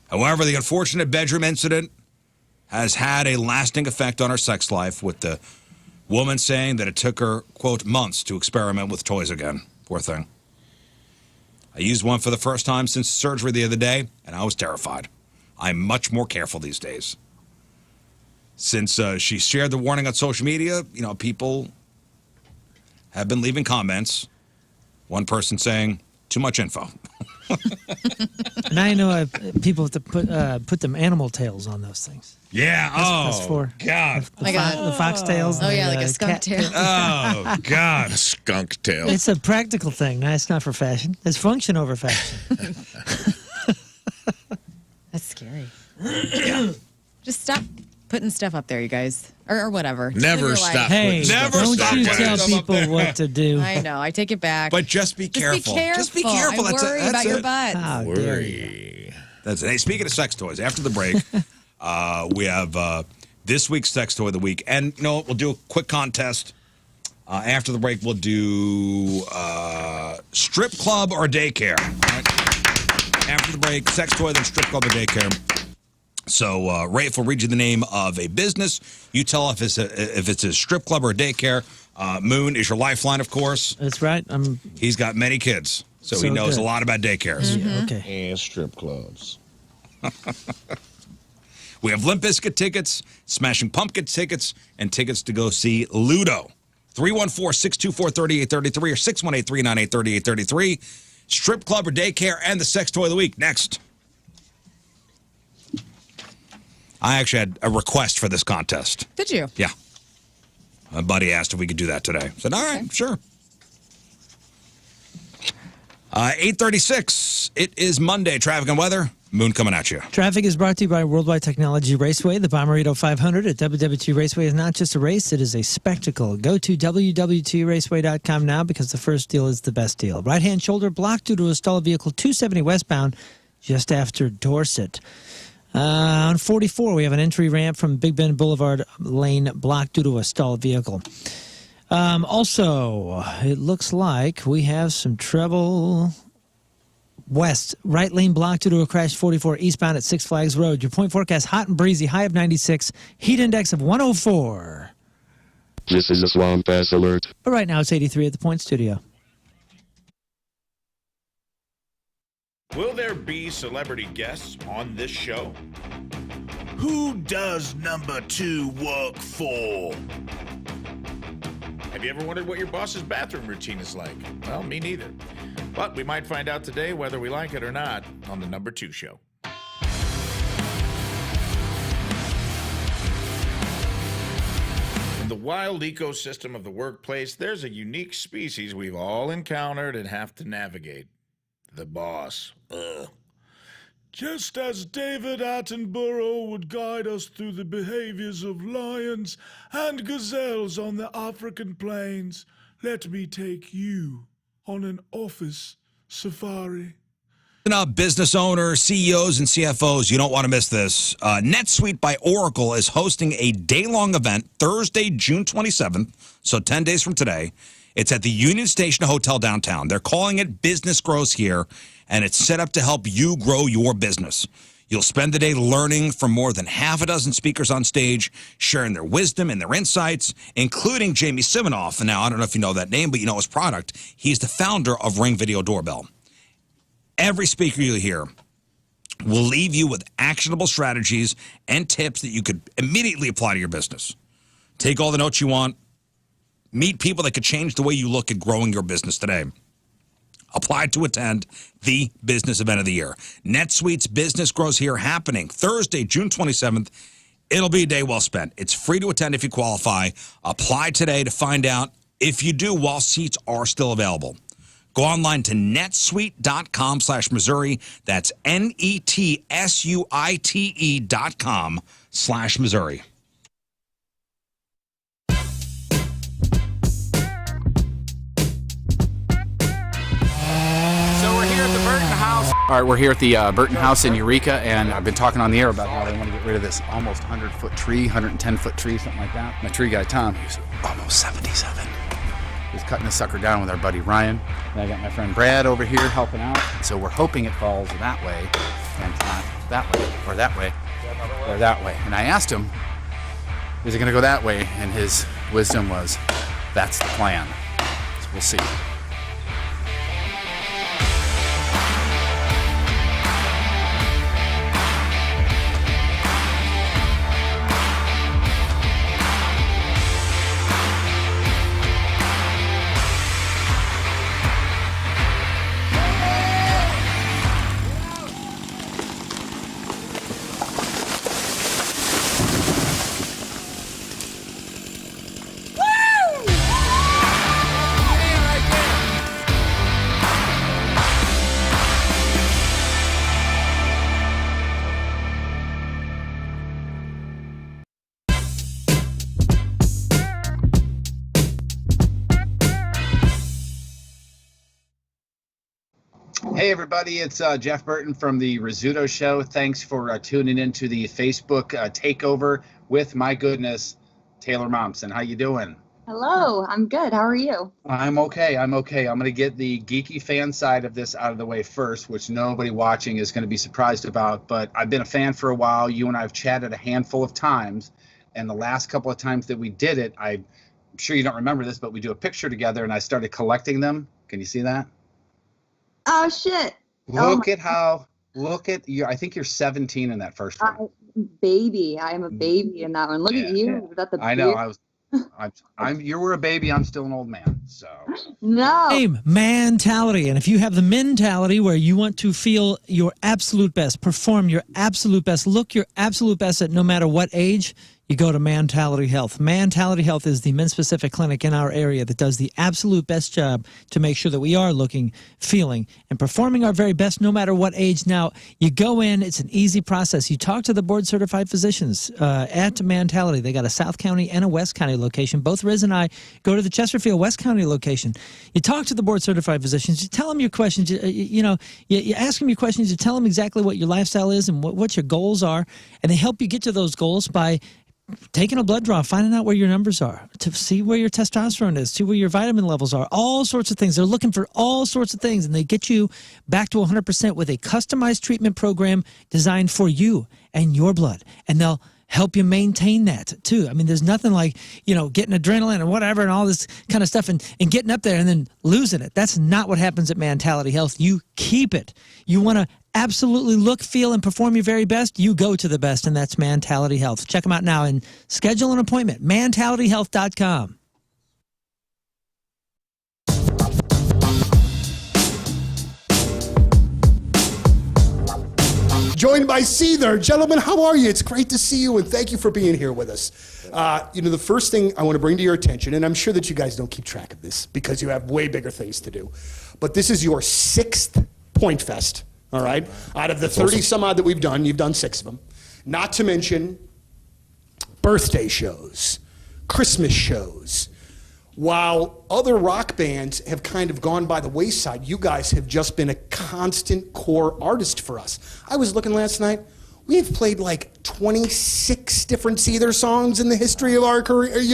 However, the unfortunate bedroom incident has had a lasting effect on her sex life, with the woman saying that it took her, quote, months to experiment with toys again. Poor thing. I used one for the first time since surgery the other day, and I was terrified. I'm much more careful these days. Since she shared the warning on social media, people have been leaving comments. One person saying, too much info. And I know people have to put them animal tails on those things. Yeah. That's for God. the foxtails. Oh, and yeah, the, like a skunk cat tail. Oh, God. Skunk tail. It's a practical thing. No, it's not for fashion. It's function over fashion. That's scary. Just stop putting stuff up there, you guys. Or whatever. Just Never live your stop life. Hey, Never don't stop you putting tell stuff up people there. what to do. I know. I take it back. But just be careful. Just be careful. Just be careful. I That's worry it. about That's your it. butt. How dare you? That's it. Hey, speaking of sex toys, after the break, we have this week's sex toy of the week. And, we'll do a quick contest. After the break, we'll do strip club or daycare. All right? After the break, sex toy, then strip club or daycare. So, Rafe will read you the name of a business. You tell if it's a strip club or a daycare. Moon is your lifeline, of course. That's right. He's got many kids, so he knows good. a lot about daycares. Yeah, okay. And strip clubs. We have Limp Bizkit tickets, Smashing Pumpkins tickets, and tickets to go see Ludo. 314-624-3833 or 618-398-3833. Strip club or daycare and the sex toy of the week. Next. I actually had a request for this contest. Did you? Yeah. My buddy asked if we could do that today. I said, all right, sure. 8:36. It is Monday. Traffic and weather. Moon coming at you. Traffic is brought to you by Worldwide Technology Raceway. The Bommarito 500 at WWT Raceway is not just a race, it is a spectacle. Go to WWTRaceway.com now because the first deal is the best deal. Right-hand shoulder blocked due to a stall vehicle 270 westbound just after Dorset. On 44, we have an entry ramp from Big Bend Boulevard lane blocked due to a stalled vehicle. Also, it looks like we have some trouble west. Right lane blocked due to a crash 44 eastbound at Six Flags Road. Your point forecast, hot and breezy, high of 96, heat index of 104. This is a Swamp Ass Alert. But right now it's 83 at the Point Studio. Will there be celebrity guests on this show? Who does number 2 work for? Have you ever wondered what your boss's bathroom routine is like? Well, me neither. But we might find out today whether we like it or not on the number 2 show. In the wild ecosystem of the workplace, there's a unique species we've all encountered and have to navigate. The boss. Ugh. Just as David Attenborough would guide us through the behaviors of lions and gazelles on the African plains, let me take you on an office safari. Now, business owners, CEOs, and CFOs, you don't want to miss this. NetSuite by Oracle is hosting a day-long event Thursday, June 27th, so 10 days from today. It's at the Union Station Hotel downtown. They're calling it Business Grows Here, and it's set up to help you grow your business. You'll spend the day learning from more than half a dozen speakers on stage, sharing their wisdom and their insights, including Jamie Siminoff. And now, I don't know if you know that name, but you know his product. He's the founder of Ring Video Doorbell. Every speaker you hear will leave you with actionable strategies and tips that you could immediately apply to your business. Take all the notes you want. Meet people that could change the way you look at growing your business today. Apply to attend the business event of the year. NetSuite's Business Grows Here happening Thursday, June 27th. It'll be a day well spent. It's free to attend if you qualify. Apply today to find out if you do while seats are still available. Go online to netsuite.com/Missouri. That's netsuite.com/Missouri. All right, we're here at the Burton House in Eureka, and I've been talking on the air about how they want to get rid of this almost 100-foot tree, 110-foot tree, something like that. My tree guy, Tom, he's almost 77. He's cutting the sucker down with our buddy Ryan. And I got my friend Brad over here helping out. So we're hoping it falls that way, and not that way, or that way, or that way. And I asked him, is it going to go that way? And his wisdom was, that's the plan. So we'll see. Hey everybody, it's Jeff Burton from the Rizzuto Show. Thanks for tuning into the Facebook takeover with, my goodness, Taylor Momsen. How you doing? Hello, I'm good. How are you? I'm okay. I'm going to get the geeky fan side of this out of the way first, which nobody watching is going to be surprised about. But I've been a fan for a while. You and I have chatted a handful of times. And the last couple of times that we did it, I'm sure you don't remember this, but we do a picture together and I started collecting them. Can you see that? Oh, shit. Look at you. I think you're 17 in that first one. Baby. I am a baby in that one. Look at you. Is that the I know. You were a baby. I'm still an old man. So no. Same mentality. And if you have the mentality where you want to feel your absolute best, perform your absolute best, look your absolute best at no matter what age, you go to Mentality Health. Mentality Health is the men-specific clinic in our area that does the absolute best job to make sure that we are looking, feeling, and performing our very best no matter what age. Now, you go in, it's an easy process. You talk to the board-certified physicians at Mentality. They got a South County and a West County location. Both Riz and I go to the Chesterfield West County location. You talk to the board-certified physicians. You tell them your questions. You ask them your questions. You tell them exactly what your lifestyle is and what your goals are, and they help you get to those goals by taking a blood draw, finding out where your numbers are, to see where your testosterone is, see where your vitamin levels are, all sorts of things. They're looking for all sorts of things, and they get you back to 100% with a customized treatment program designed for you and your blood. And they'll help you maintain that, too. I mean, there's nothing like, getting adrenaline and whatever and all this kind of stuff and getting up there and then losing it. That's not what happens at Mentality Health. You keep it. You want to absolutely look, feel, and perform your very best, you go to the best, and that's Mentality Health. Check them out now and schedule an appointment. MentalityHealth.com. Joined by Seether. Gentlemen, how are you? It's great to see you, and thank you for being here with us. The first thing I want to bring to your attention, and I'm sure that you guys don't keep track of this because you have way bigger things to do, but this is your 6th Point Fest. All right. Out of the 30 some odd that we've done, you've done 6 of them. Not to mention birthday shows, Christmas shows. While other rock bands have kind of gone by the wayside, you guys have just been a constant core artist for us. I was looking last night. We have played like 26 different Seether songs in the history of our career, and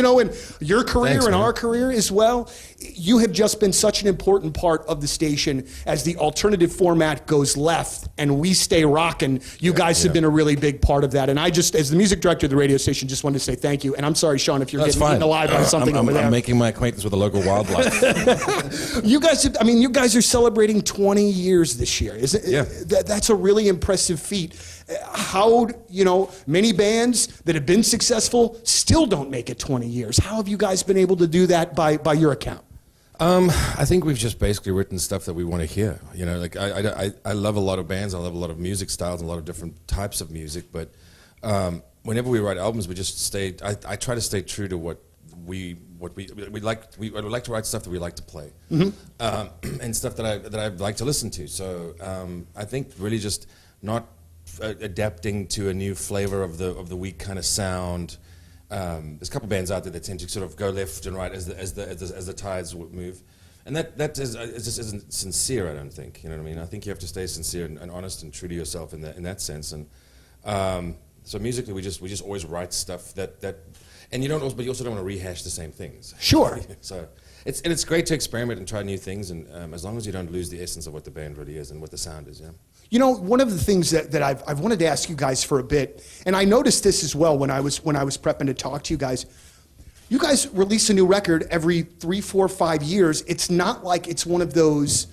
your career. Thanks, and man. Our career as well. You have just been such an important part of the station as the alternative format goes left and we stay rocking. You guys have been a really big part of that. And I just, as the music director of the radio station, just wanted to say thank you. And I'm sorry, Sean, if you're getting eaten alive by something over there. I'm making my acquaintance with the local wildlife. You guys are celebrating 20 years this year. That's a really impressive feat. How, many bands that have been successful still don't make it 20 years. How have you guys been able to do that by your account? I think we've just basically written stuff that we want to hear. I love a lot of bands. I love a lot of music styles and a lot of different types of music. But whenever we write albums, we just stay. I try to stay true to what we like. We like to write stuff that we like to play, and stuff that I like to listen to. So I think really just not adapting to a new flavor of the week kind of sound. There's a couple bands out there that tend to sort of go left and right as the tides move, and that just isn't sincere. I don't think. You know what I mean? I think you have to stay sincere and honest and true to yourself in that sense. And so musically, we just always write stuff that and but you also don't want to rehash the same things. Sure. So it's great to experiment and try new things, and as long as you don't lose the essence of what the band really is and what the sound is. Yeah. One of the things that I've wanted to ask you guys for a bit, and I noticed this as well when I was prepping to talk to you guys. You guys release a new record every 3, 4, 5 years. It's not like it's one of those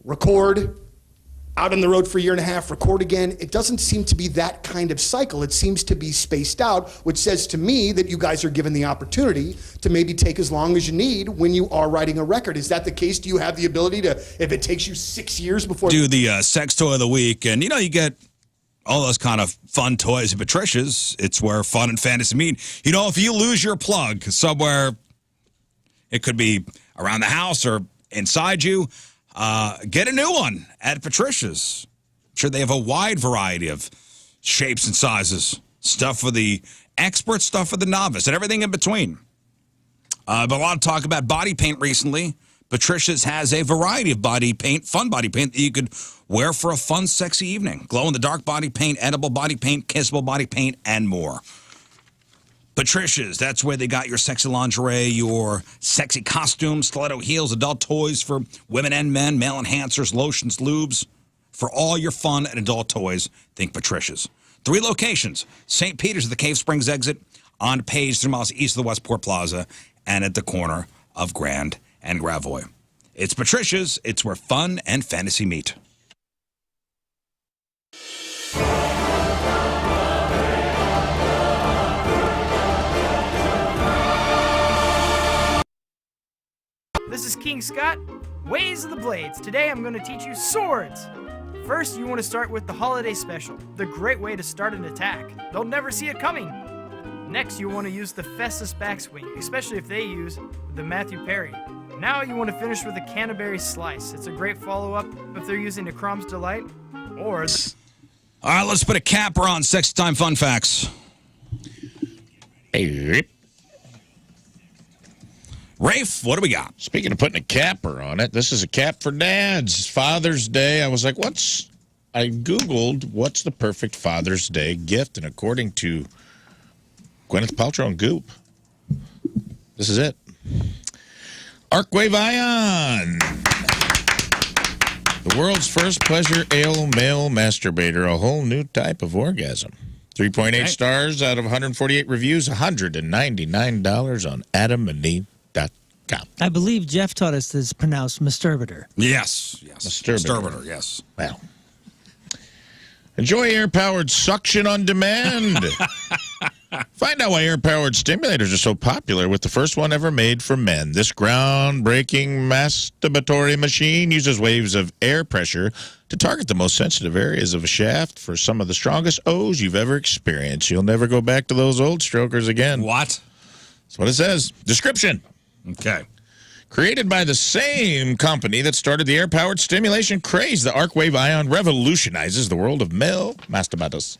record, out on the road for a year and a half, record again. It doesn't seem to be that kind of cycle. It seems to be spaced out, which says to me that you guys are given the opportunity to maybe take as long as you need when you are writing a record. Is that the case? Do you have the ability to, if it takes you 6 years before... Do the sex toy of the week, and you get all those kind of fun toys at Patricia's. It's where fun and fantasy meet. If you lose your plug somewhere, it could be around the house or inside you, get a new one at Patricia's. I'm sure they have a wide variety of shapes and sizes. Stuff for the expert, stuff for the novice, and everything in between. But a lot of talk about body paint recently. Patricia's has a variety of body paint, fun body paint that you could wear for a fun, sexy evening. Glow-in-the-dark body paint, edible body paint, kissable body paint, and more. Patricia's, that's where they got your sexy lingerie, your sexy costumes, stiletto heels, adult toys for women and men, male enhancers, lotions, lubes. For all your fun and adult toys, think Patricia's. 3 locations: St. Peter's at the Cave Springs exit, on Page 3 miles east of the Westport Plaza, and at the corner of Grand and Gravois. It's Patricia's. It's where fun and fantasy meet. This is King Scott, Ways of the Blades. Today I'm going to teach you swords. First, you want to start with the holiday special, the great way to start an attack. They'll never see it coming. Next, you'll want to use the Festus backswing, especially if they use the Matthew Perry. Now you want to finish with a Canterbury slice. It's a great follow-up if they're using the Crom's Delight or... All right, let's put a capper on Sexy Time Fun Facts. Hey, Rafe, what do we got? speaking of putting a capper on it, this is a cap for dads. Father's Day. I was like, I Googled what's the perfect Father's Day gift, and according to Gwyneth Paltrow and Goop, this is it. Arcwave Ion. The world's first pleasure ale male masturbator, a whole new type of orgasm. 3.8 stars out of 148 reviews, $199 on adamandeve.com. I believe Jeff taught us this is pronounced masturbator. Yes. Masturbator. Yes. Well, enjoy air-powered suction on demand. Find out why air-powered stimulators are so popular with the first one ever made for men. This groundbreaking masturbatory machine uses waves of air pressure to target the most sensitive areas of a shaft for some of the strongest O's you've ever experienced. You'll never go back to those old strokers again. What? That's what it says. Description. Okay. Created by the same company that started the air-powered stimulation craze, the Arcwave Ion revolutionizes the world of male masturbators.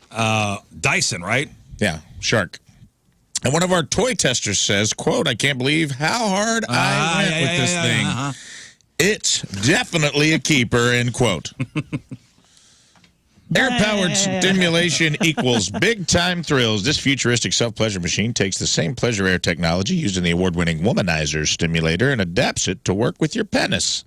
Dyson, right? Yeah, Shark. And one of our toy testers says, quote, I can't believe how hard I went with this thing. It's definitely a keeper, end quote. Air-powered stimulation equals big-time thrills. This futuristic self-pleasure machine takes the same pleasure air technology used in the award-winning Womanizer stimulator and adapts it to work with your penis.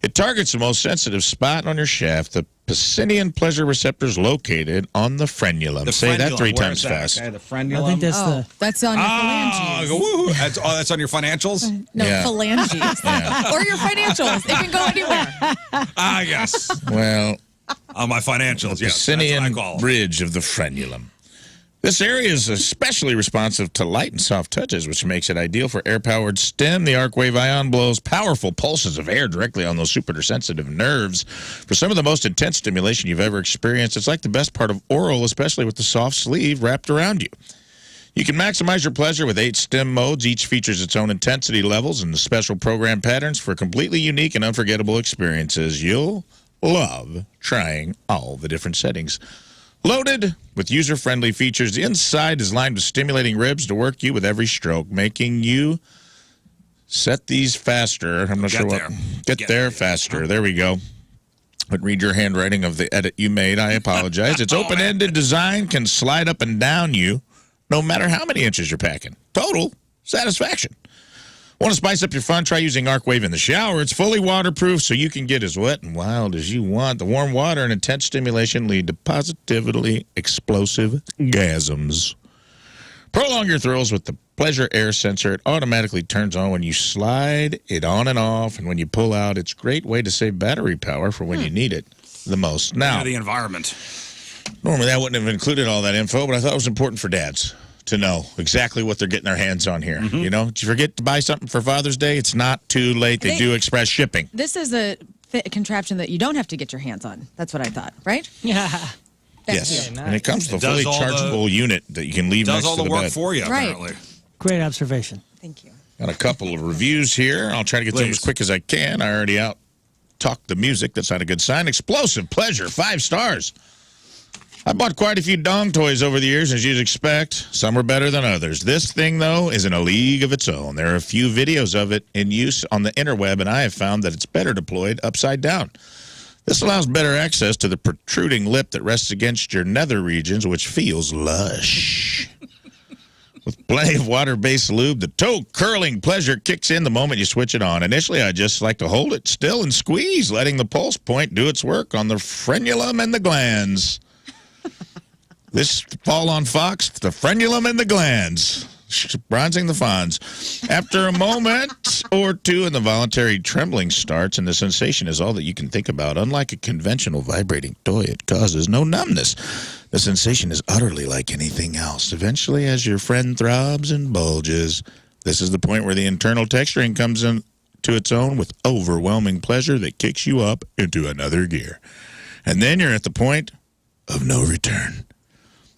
It targets the most sensitive spot on your shaft, the Pacinian pleasure receptors located on the frenulum. Say that 3 times fast. Okay, the frenulum. I think that's That's on your phalanges. Woo. That's on your financials? No, Yeah. phalanges. Yeah. Or your financials. It can go anywhere. Yes. Well, On my financials, yes. That's what I Pacinian call it. bridge of the frenulum. This area is especially responsive to light and soft touches, which makes it ideal for air-powered stim. The Arcwave Ion blows powerful pulses of air directly on those super-sensitive nerves. For some of the most intense stimulation you've ever experienced, it's like the best part of oral, especially with the soft sleeve wrapped around you. You can maximize your pleasure with 8 stim modes. Each features its own intensity levels and the special program patterns for completely unique and unforgettable experiences. You'll love trying all the different settings. Loaded with user-friendly features, the inside is lined with stimulating ribs to work you with every stroke, making you set these faster. I'm not sure what. Get there faster. There we go. But read your handwriting of the edit you made. I apologize. Its open-ended design can slide up and down you no matter how many inches you're packing. Total satisfaction. Want to spice up your fun? Try using Arcwave in the shower. It's fully waterproof, so you can get as wet and wild as you want. The warm water and intense stimulation lead to positively explosive gasms. Prolong your thrills with the pleasure air sensor. It automatically turns on when you slide it on and off, and when you pull out, it's a great way to save battery power for when you need it the most. Now, the environment. Normally, that wouldn't have included all that info, but I thought it was important for dads to know exactly what they're getting their hands on here. You know, did you forget to buy something for Father's Day? It's not too late. They do express shipping. This is a contraption that you don't have to get your hands on. That's what I thought, right? Yeah. Yes. nice. And it comes with a It fully does all chargeable unit that you can leave Does next all to the the work bed. for you, Right. apparently. Great observation. Thank you. Got a couple of reviews here. I'll try to get to them Please. as quick as I can. I already out-talked the music. That's not a good sign. Explosive pleasure, 5 stars. I bought quite a few dong toys over the years, as you'd expect. Some are better than others. This thing, though, is in a league of its own. There are a few videos of it in use on the interweb, and I have found that it's better deployed upside down. This allows better access to the protruding lip that rests against your nether regions, which feels lush. With plenty of water-based lube, the toe-curling pleasure kicks in the moment you switch it on. Initially, I just like to hold it still and squeeze, letting the pulse point do its work on the frenulum and the glands. This fall on Fox, the frenulum and the glands, bronzing the fawns. After a moment or two, and the voluntary trembling starts, and the sensation is all that you can think about. Unlike a conventional vibrating toy, it causes no numbness. The sensation is utterly like anything else. Eventually, as your friend throbs and bulges, this is the point where the internal texturing comes into its own with overwhelming pleasure that kicks you up into another gear. And then you're at the point of no return.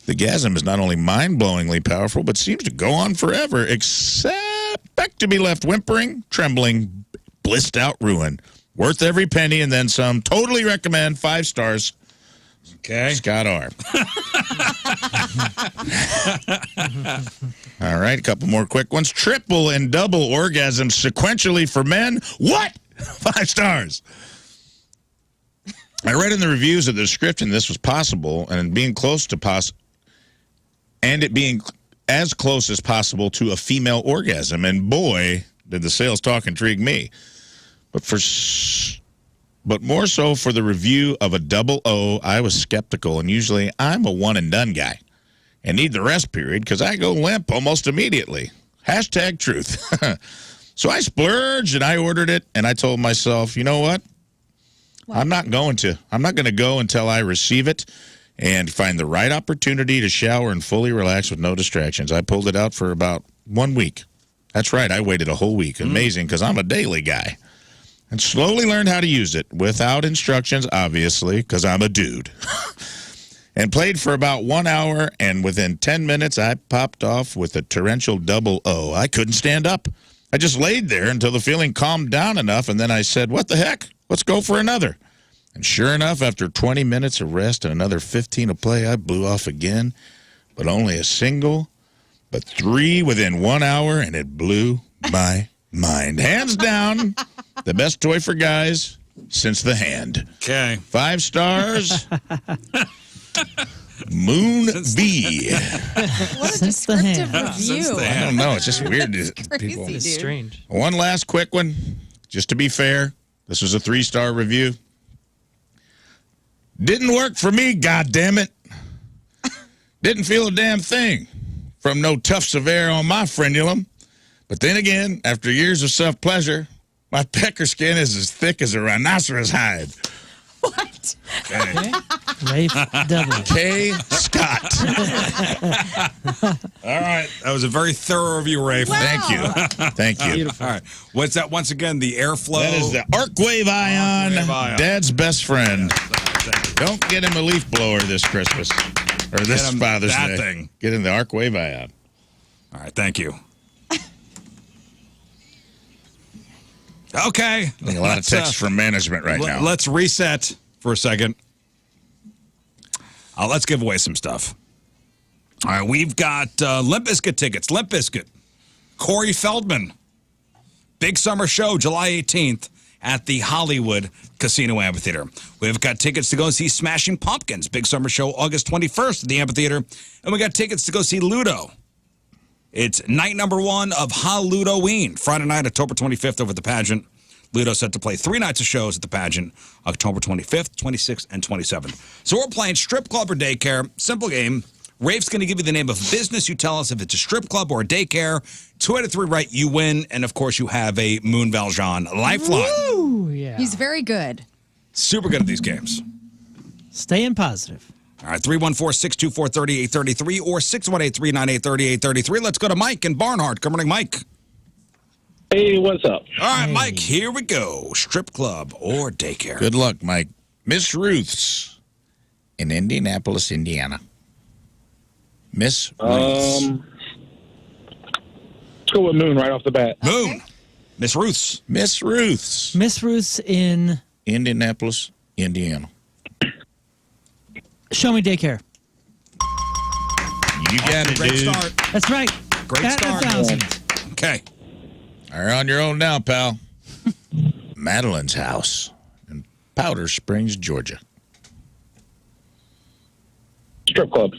The gasm is not only mind-blowingly powerful, but seems to go on forever, expect to be left whimpering, trembling, blissed out ruin. Worth every penny and then some. Totally recommend. 5 stars. Okay. Scott R. All right, a couple more quick ones. Triple and double orgasms sequentially for men. What? 5 stars. I read in the reviews of the description this was possible, and being close to it being as close as possible to a female orgasm. And boy, did the sales talk intrigue me. But more so for the review of a double O, I was skeptical, and usually I'm a one-and-done guy and need the rest period because I go limp almost immediately. Hashtag truth. So I splurged, and I ordered it, and I told myself, you know what? I'm not going to go until I receive it and find the right opportunity to shower and fully relax with no distractions. I pulled it out for about 1 week. That's right, I waited a whole week. Amazing, because I'm a daily guy. And slowly learned how to use it without instructions, obviously, because I'm a dude. And played for about 1 hour, and within 10 minutes, I popped off with a torrential double O. I couldn't stand up. I just laid there until the feeling calmed down enough, and then I said, what the heck? Let's go for another. And sure enough, after 20 minutes of rest and another 15 of play, I blew off again, but only a single, but 3 within 1 hour, and it blew my mind. Hands down, the best toy for guys since the hand. Okay. 5 stars. Moon V. What a descriptive review. I don't know. It's just weird. Crazy, dude. Strange. One last quick one, just to be fair. This was a 3-star review. Didn't work for me, goddammit. Didn't feel a damn thing from no tufts of hair on my frenulum. But then again, after years of self-pleasure, my pecker skin is as thick as a rhinoceros hide. What? Okay. Rafe W. K. Scott. All right. That was a very thorough review, Rafe. Wow. Thank you. Thank you. All right. What's that once again? The airflow. That is the Arcwave Ion, Arcwave Ion. Dad's best friend. Don't get him a leaf blower this Christmas. Or this Get him Father's that Day. thing. Get him the Arcwave Ion. All right. Thank you. Okay. A lot of texts from management right now. Let's reset for a second. Let's give away some stuff. All right, we've got Limp Bizkit tickets. Limp Bizkit. Corey Feldman. Big summer show, July 18th at the Hollywood Casino Amphitheater. We've got tickets to go see Smashing Pumpkins. Big summer show, August 21st at the Amphitheater. And we got tickets to go see Ludo. It's night number 1 of Halloween, Friday night, October 25th over at the pageant. Ludo's set to play 3 nights of shows at the pageant, October 25th, 26th, and 27th. So we're playing strip club or daycare. Simple game. Rafe's going to give you the name of business. You tell us if it's a strip club or a daycare. 2 out of 3 right, you win. And, of course, you have a Moon Valjean lifeline. Ooh, yeah. He's very good. Super good at these games. Staying positive. All right, 314-624-3833 or 618-398-3833. Let's go to Mike in Barnhart. Good morning, Mike. Hey, what's up? All right, Mike, here we go. Strip club or daycare. Good luck, Mike. Miss Ruth's in Indianapolis, Indiana. Miss Ruth's. Let's go with Moon right off the bat. Moon. Miss Ruth's. Miss Ruth's. Miss Ruth's in Indianapolis, Indiana. Show Me Daycare. You got it, Great dude. start. That's right. Great Bat start. 1,000. Okay. You're on your own now, pal. Madeline's house in Powder Springs, Georgia. Strip club.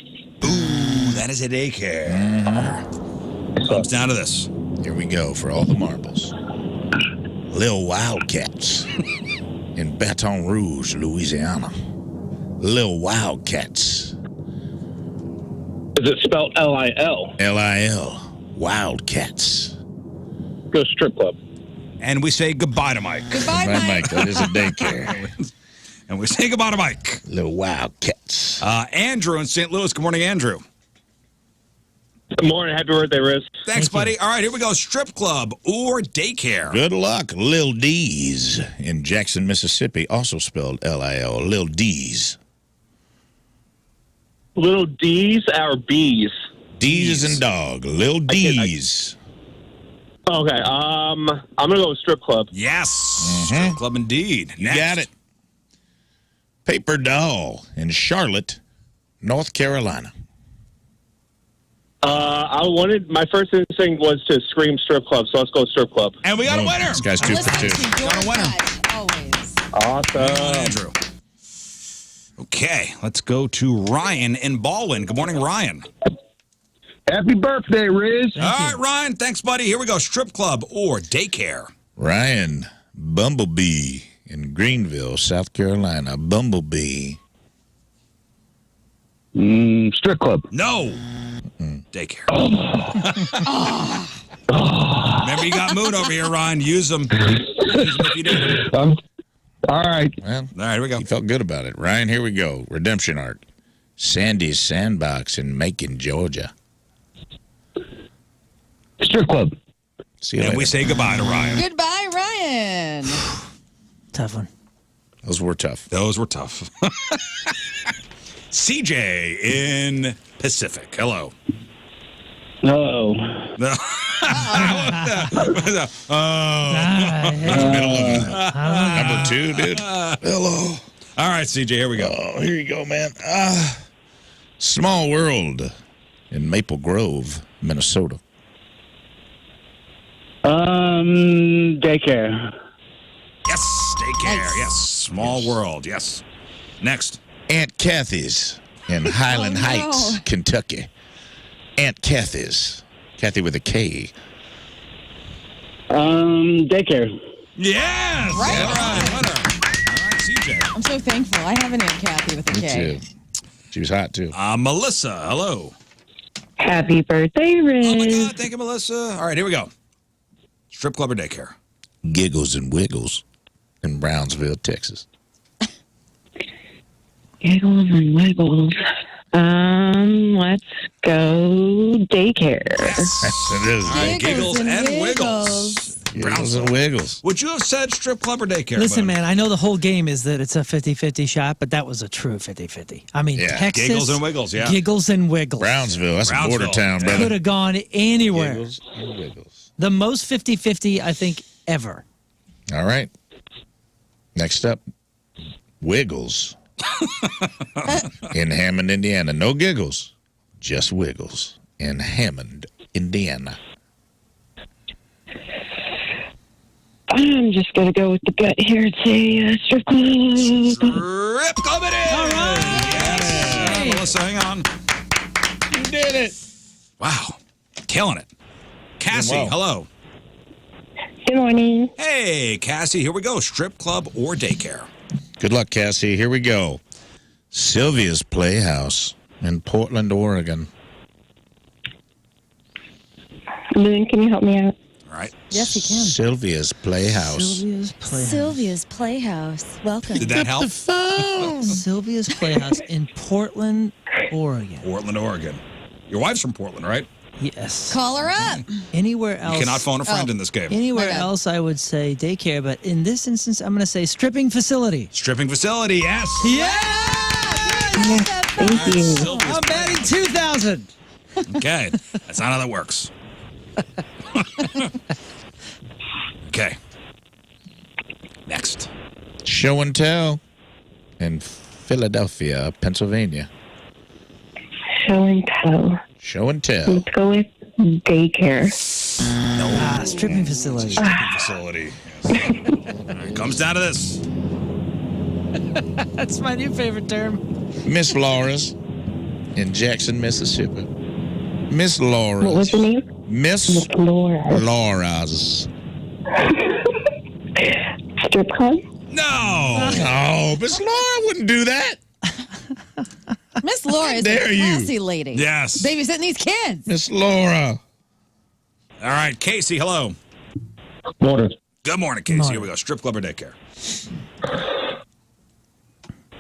Ooh, that is a daycare. Comes down to this. Here we go for all the marbles. Lil Wildcats in Baton Rouge, Louisiana. Lil Wildcats. Is it spelled L-I-L? L-I-L. Wildcats. Go strip club. And we say goodbye to Mike. Goodbye, Right, Mike. Mike, that is a daycare. And we say goodbye to Mike. Lil Wildcats. Andrew in St. Louis. Good morning, Andrew. Good morning. Happy birthday, Riz. Thanks, buddy. All right, here we go. Strip club or daycare. Good luck. Lil D's in Jackson, Mississippi, also spelled L-I-L. Lil D's. little D's or B's? D's and dog. Lil D's. Okay, I'm gonna go with strip club. Yes, strip club indeed. You got it. Paper Doll in Charlotte, North Carolina. My first instinct was to scream strip club, so let's go strip club. And we got a winner. This guy's 2 for 2. Got a winner. Always. Awesome. Andrew. Okay, let's go to Ryan in Baldwin. Good morning, Ryan. Happy birthday, Riz. All right, Ryan. Thanks, buddy. Here we go. Strip club or daycare? Ryan Bumblebee in Greenville, South Carolina. Bumblebee. Strip club. No. Daycare. Remember, you got Moon over here, Ryan. Use them. Use them if you do. All right. Well, All right, here we go. he felt good about it. Ryan, here we go. Redemption arc. Sandy's Sandbox in Macon, Georgia. Strip club. See you And later. we say goodbye to Ryan. Goodbye, Ryan. Tough one. Those were tough. Those were tough. CJ in Pacific. Hello. No. No. Number 2, dude. Hello. All right, CJ, here we go. Oh, here you go, man. Small World in Maple Grove, Minnesota. Daycare. Yes, daycare. Yes, small world. Yes. Next. Aunt Kathy's in Highland Oh, no. Heights, Kentucky. Aunt Kathy's. Kathy with a K. Daycare. Yes. Right All right, on. winner. All right, CJ. I'm so thankful. I have an Aunt Kathy with a Me K. too. She was hot, too. Melissa, hello. Happy birthday, Riz. Oh, my God. Thank you, Melissa. All right, here we go. Strip club or daycare? Giggles and Wiggles in Brownsville, Texas. Giggles and wiggles. Let's go daycare. Yes, it is. All right, giggles and wiggles. Giggles and Wiggles. Would you have said strip club or daycare? Listen, bud? man, I know the whole game is that it's a 50-50 shot, but that was a true 50-50. I mean, Yeah, Texas. giggles and wiggles, yeah. Giggles and Wiggles. Brownsville, that's a border Brownsville. town, Yeah. brother. Could have gone anywhere. Giggles and Wiggles. The most 50-50, I think, ever. All right. Next up, Wiggles in Hammond, Indiana. No giggles, just Wiggles in Hammond, Indiana. I'm just going to go with the gut here and say strip club. Strip club it is. All right. Yes. Melissa, hang on. You did it. Wow. Killing it. Cassie, Wow. hello. Good morning. Hey, Cassie, here we go. Strip club or daycare? Good luck, Cassie. Here we go. Sylvia's Playhouse in Portland, Oregon. Moon, can you help me out? All right. Yes, he can. Sylvia's Playhouse. Sylvia's Playhouse. Sylvia's Playhouse. Welcome. Did that help? Sylvia's Playhouse in Portland, Oregon. Portland, Oregon. Your wife's from Portland, right? Yes. Call her up. Anywhere else? You cannot phone a friend Oh. in this game. Anywhere My bad. else, I would say daycare, but in this instance, I'm going to say stripping facility. Stripping facility, yes. Thank you. Sylvia's I'm batting 2,000. Okay, that's not how that works. Okay. Next. Show and Tell in Philadelphia, Pennsylvania. Show and tell. Show and Tell. Let's go with daycare. Stripping facility. Stripping facility. Yes. All right, comes down to this. That's my new favorite term. Miss Laura's in Jackson, Mississippi. Miss Laura's. What was the name? Miss Laura. Laura's. Strip club? No. No, Miss Laura wouldn't do that. Miss Laura is a dare you. classy lady. Yes. Babysitting these kids. Miss Laura. All right, Casey, hello. Morning. Good morning, Casey. Here we go. Strip club or daycare?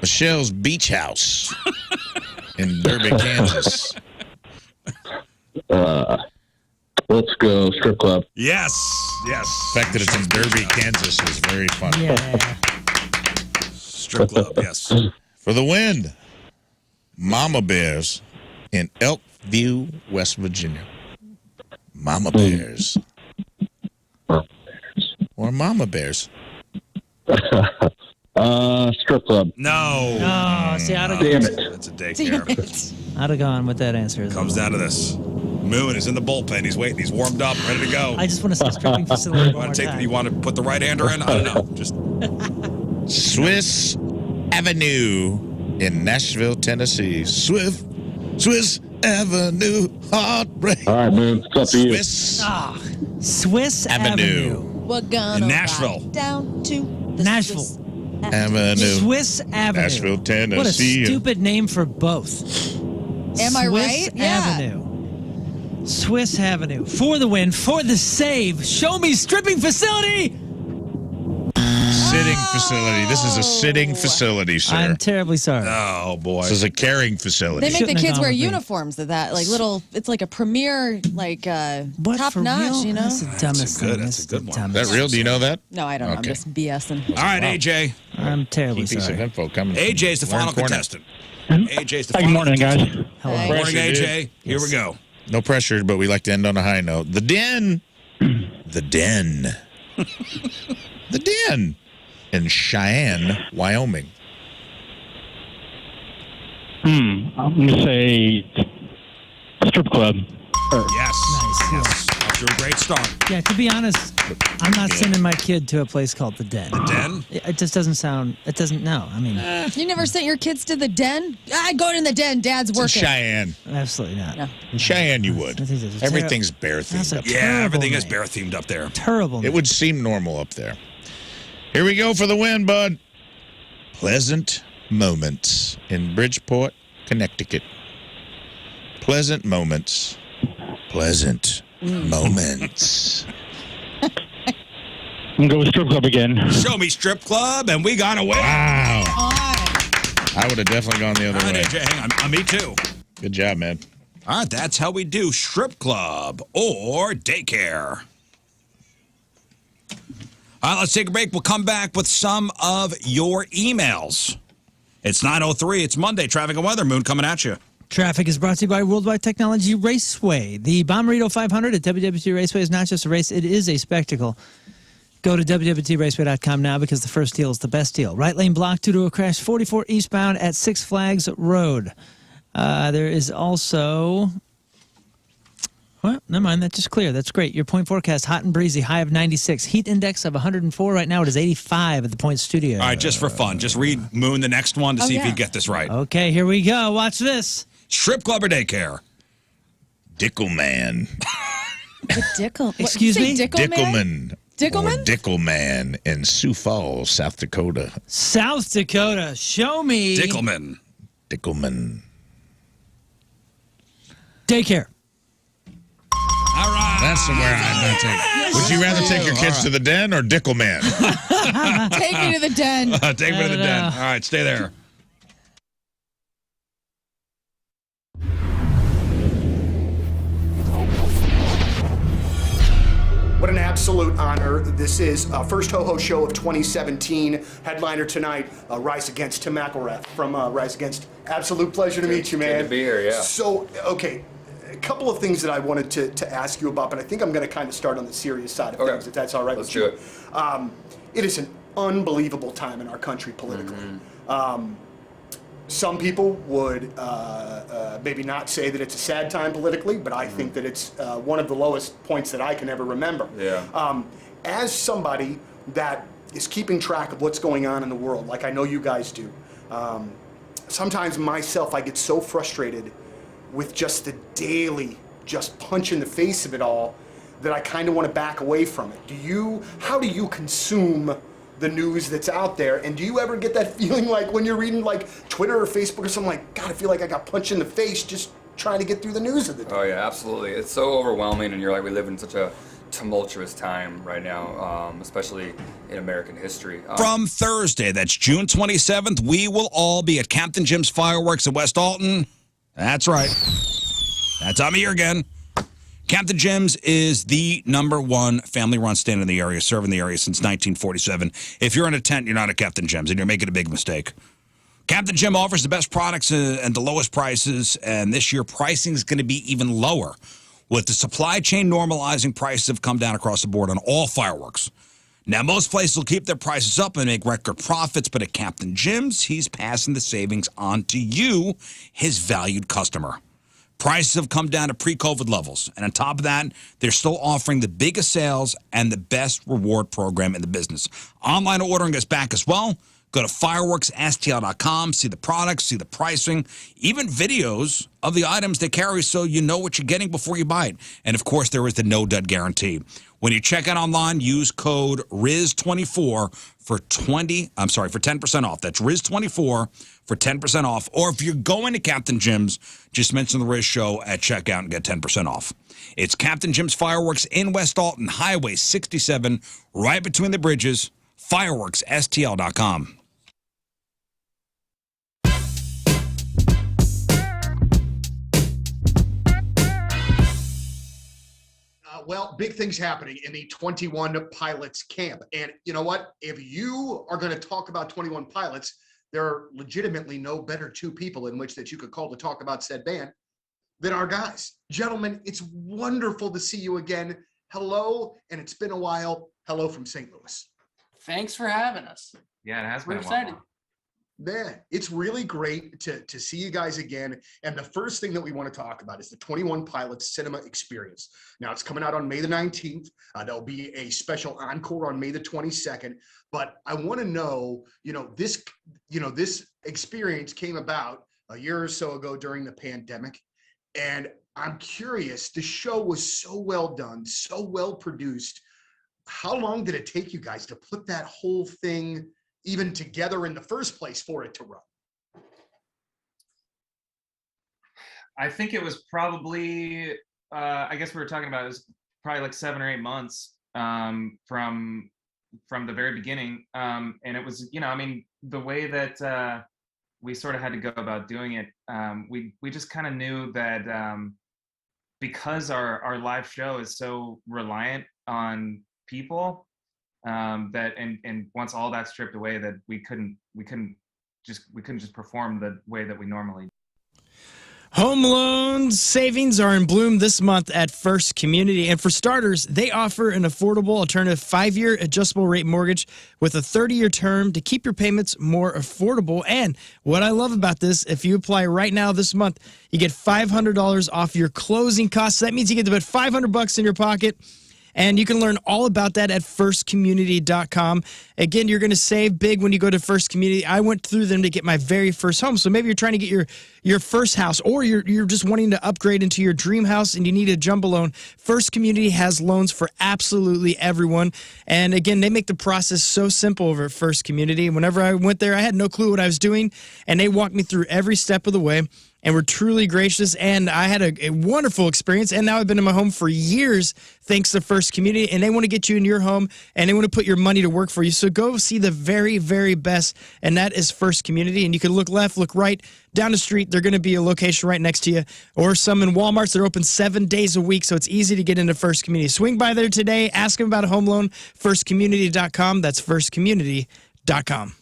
Michelle's Beach House in Derby, Kansas. Let's go strip club. Yes. Yes. The fact that it's in Derby, Kansas was very funny. Yeah. Strip club, yes. For the win, Mama Bears in Elkview, West Virginia. Mama Bears. Or Mama Bears. Strip club. No. Oh, see, I'd have Damn gone, it. That's a daycare. I'd have gone with that answer. As Comes well. down to this. Moon is in the bullpen. He's waiting. He's warmed up, ready to go. I just want to say stripping facility one more time. You want to put the right hander in? I don't know. Just Swiss Avenue in Nashville, Tennessee. Swiss Avenue Heartbreak. All right, Moon. It's up to you. Swiss Avenue. We're gonna In Nashville. ride down to the Nashville. Swiss Avenue. Swiss Avenue. Nashville, Tennessee. What a stupid name for both. Am I Swiss right? Yeah. Avenue. Swiss Avenue. For the win, for the save. Show me stripping facility. Sitting facility. This is a sitting facility, sir. I'm terribly sorry. oh boy. This is a caring facility. They make Shouldn't the have kids gone wear with me. uniforms of that, like little. It's like a premier, like What, top for notch. real? You know? That's the dumbest good- thing. that's a That's good the one. dumbest. Is that real? Do you know that? No, I don't know. I'm Okay. just BSing. All right, AJ. I'm terribly Key piece of sorry. info coming. AJ's the from final Warren Corner. contestant. AJ's the Good final morning, guys. Hello. Hey. Morning, Pressure, dude. AJ. Here we go. No pressure, but we like to end on a high note. The Den. The Den. The Den. In Cheyenne, Wyoming. I'm going to say strip club. Yes. Nice. Yes. Off to a great start. Yeah, to be honest, I'm not sending my kid to a place called the Den. Den? It just doesn't sound. It doesn't. No, I mean, You never sent your kids to the den? I go in the den. Dad's It's in working. Cheyenne. absolutely not. No. In Cheyenne, you would. I think that's a Everything's bear That's a themed. Yeah, terrible everything is name. bear themed up there. Terrible. It name. would seem normal up there. Here we go for the win, bud. Pleasant Moments in Bridgeport, Connecticut. Pleasant Moments. Pleasant Moments. I'm going to go with strip club again. Show me strip club, and we got a win. Wow. On. I would have definitely gone the All other right, way. AJ, hang on. Me too. Good job, man. All right, that's how we do strip club or daycare. All right, let's take a break. We'll come back with some of your emails. It's 9:03. It's Monday. Traffic and weather. Moon coming at you. Traffic is brought to you by Worldwide Technology Raceway. The Bommarito 500 at WWT Raceway is not just a race, it is a spectacle. Go to WWTRaceway.com now because the first deal is the best deal. Right lane blocked due to a crash 44 eastbound at Six Flags Road. There is also... Well, never mind. That just clear. That's great. Your point forecast, hot and breezy, high of 96. Heat index of 104. Right now it is 85 at the point studio. All right, just for fun, just read Moon the next one to see if you get this right. Okay, here we go. Watch this. Strip club or daycare? Dickelman. Excuse me? Dickelman. Dickelman? Or Dickelman in Sioux Falls, South Dakota. South Dakota. Show me. Dickelman. Dickelman. Daycare. All right. That's where I'm going to take. Would you rather take your kids to the Den or Dickelman? Take me to the den. Take me to the den. All right, stay there. What an absolute honor. This is first Ho-Ho show of 2017. Headliner tonight, Rise Against Tim McElrath from Rise Against. Absolute pleasure to meet you, man. Good to be here, yeah. So, okay, a couple of things that I wanted to ask you about, but I think I'm going to kind of start on the serious side of things, if that's all right Let's with you. do it. It is an unbelievable time in our country politically. Some people would maybe not say that it's a sad time politically, but I think that it's one of the lowest points that I can ever remember. Yeah. As somebody that is keeping track of what's going on in the world, like I know you guys do, sometimes myself I get so frustrated with just the daily just punch in the face of it all that I kind of want to back away from it. How do you consume the news that's out there, and do you ever get that feeling like when you're reading like Twitter or Facebook or something like, God, I feel like I got punched in the face just trying to get through the news of the day? Oh yeah, absolutely. It's so overwhelming, and you're like, we live in such a tumultuous time right now, especially in American history. From Thursday, that's June 27th, we will all be at Captain Jim's Fireworks in West Alton. That's right. That time of year again. Captain Jim's is the #1 family-run stand in the area, serving the area since 1947. If you're in a tent, you're not at Captain Jim's, and you're making a big mistake. Captain Jim offers the best products and the lowest prices, and this year pricing is going to be even lower. With the supply chain normalizing, prices have come down across the board on all fireworks. Now, most places will keep their prices up and make record profits, but at Captain Jim's, he's passing the savings on to you, his valued customer. Prices have come down to pre-COVID levels, and on top of that, they're still offering the biggest sales and the best reward program in the business. Online ordering is back as well. Go to fireworksstl.com, see the products, see the pricing, even videos of the items they carry so you know what you're getting before you buy it. And, of course, there is the no-dud guarantee. When you check out online, use code RIZ24 for 10% off. That's RIZ24 for 10% off. Or if you're going to Captain Jim's, just mention the Riz Show at checkout and get 10% off. It's Captain Jim's Fireworks in West Alton, Highway 67, right between the bridges, fireworksstl.com. Well, big things happening in the 21 Pilots camp. And you know what? If you are going to talk about 21 Pilots, there are legitimately no better two people in which that you could call to talk about said band than our guys. Gentlemen, it's wonderful to see you again. Hello, and it's been a while. Hello from St. Louis. Thanks for having us. Yeah, it has We're been excited. Man, it's really great to see you guys again. And the first thing that we want to talk about is the 21 Pilots Cinema Experience. Now, it's coming out on May the 19th. There'll be a special encore on May the 22nd. But I want to know, this experience came about a year or so ago during the pandemic. And I'm curious, the show was so well done, so well produced. How long did it take you guys to put that whole thing even together in the first place for it to run? I think it was probably, I guess we were talking about it was probably like 7 or 8 months from the very beginning. And it was, the way that we sort of had to go about doing it, we just kind of knew that because our live show is so reliant on people, that and once all that's stripped away, that we couldn't just perform the way that we normally do. Home loan savings are in bloom this month at First Community. And for starters, they offer an affordable alternative 5-year adjustable rate mortgage with a 30-year term to keep your payments more affordable. And what I love about this, if you apply right now this month, you get $500 off your closing costs. That means you get to put $500 in your pocket. And you can learn all about that at firstcommunity.com. Again, you're going to save big when you go to First Community. I went through them to get my very first home. So maybe you're trying to get your first house, or you're just wanting to upgrade into your dream house and you need a jumbo loan. First Community has loans for absolutely everyone. And again, they make the process so simple over at First Community. Whenever I went there, I had no clue what I was doing, and they walked me through every step of the way. And were truly gracious, and I had a wonderful experience. And now I've been in my home for years, thanks to First Community. And they want to get you in your home, and they want to put your money to work for you. So go see the very, very best, and that is First Community. And you can look left, look right, down the street. They're going to be a location right next to you, or some in Walmarts. They're open 7 days a week, so it's easy to get into First Community. Swing by there today. Ask them about a home loan. Firstcommunity.com. That's firstcommunity.com.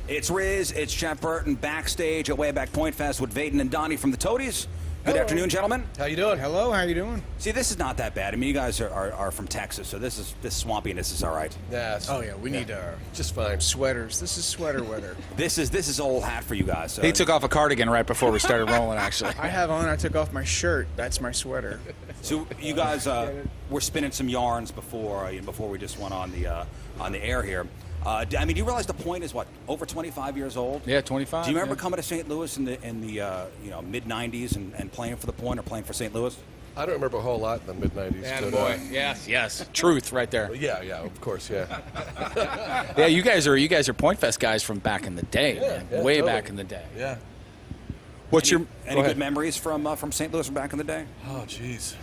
It's Riz, it's Jeff Burton backstage at Wayback Point Fest with Vaden and Donnie from the Toadies. Good afternoon, gentlemen. How you doing? Hello, how you doing? See, this is not that bad. I mean, you guys are from Texas, so this swampiness is all right. Yeah. Oh yeah, we need just fine sweaters. This is sweater weather. This is old hat for you guys. So. He took off a cardigan right before we started rolling. Actually, I took off my shirt. That's my sweater. So you guys were spinning some yarns before we just went on the air here. I mean, do you realize the Point is over 25 years old? Yeah, 25. Do you remember coming to St. Louis in the mid 90s and playing for the Point or playing for St. Louis? I don't remember a whole lot in the mid 90s. Yeah, boy. Yes. Truth right there. Yeah, of course, yeah. Yeah, you guys are Point Fest guys from back in the day, man. Way totally. Back in the day. Yeah. What's any good memories from St. Louis from back in the day? Oh, jeez.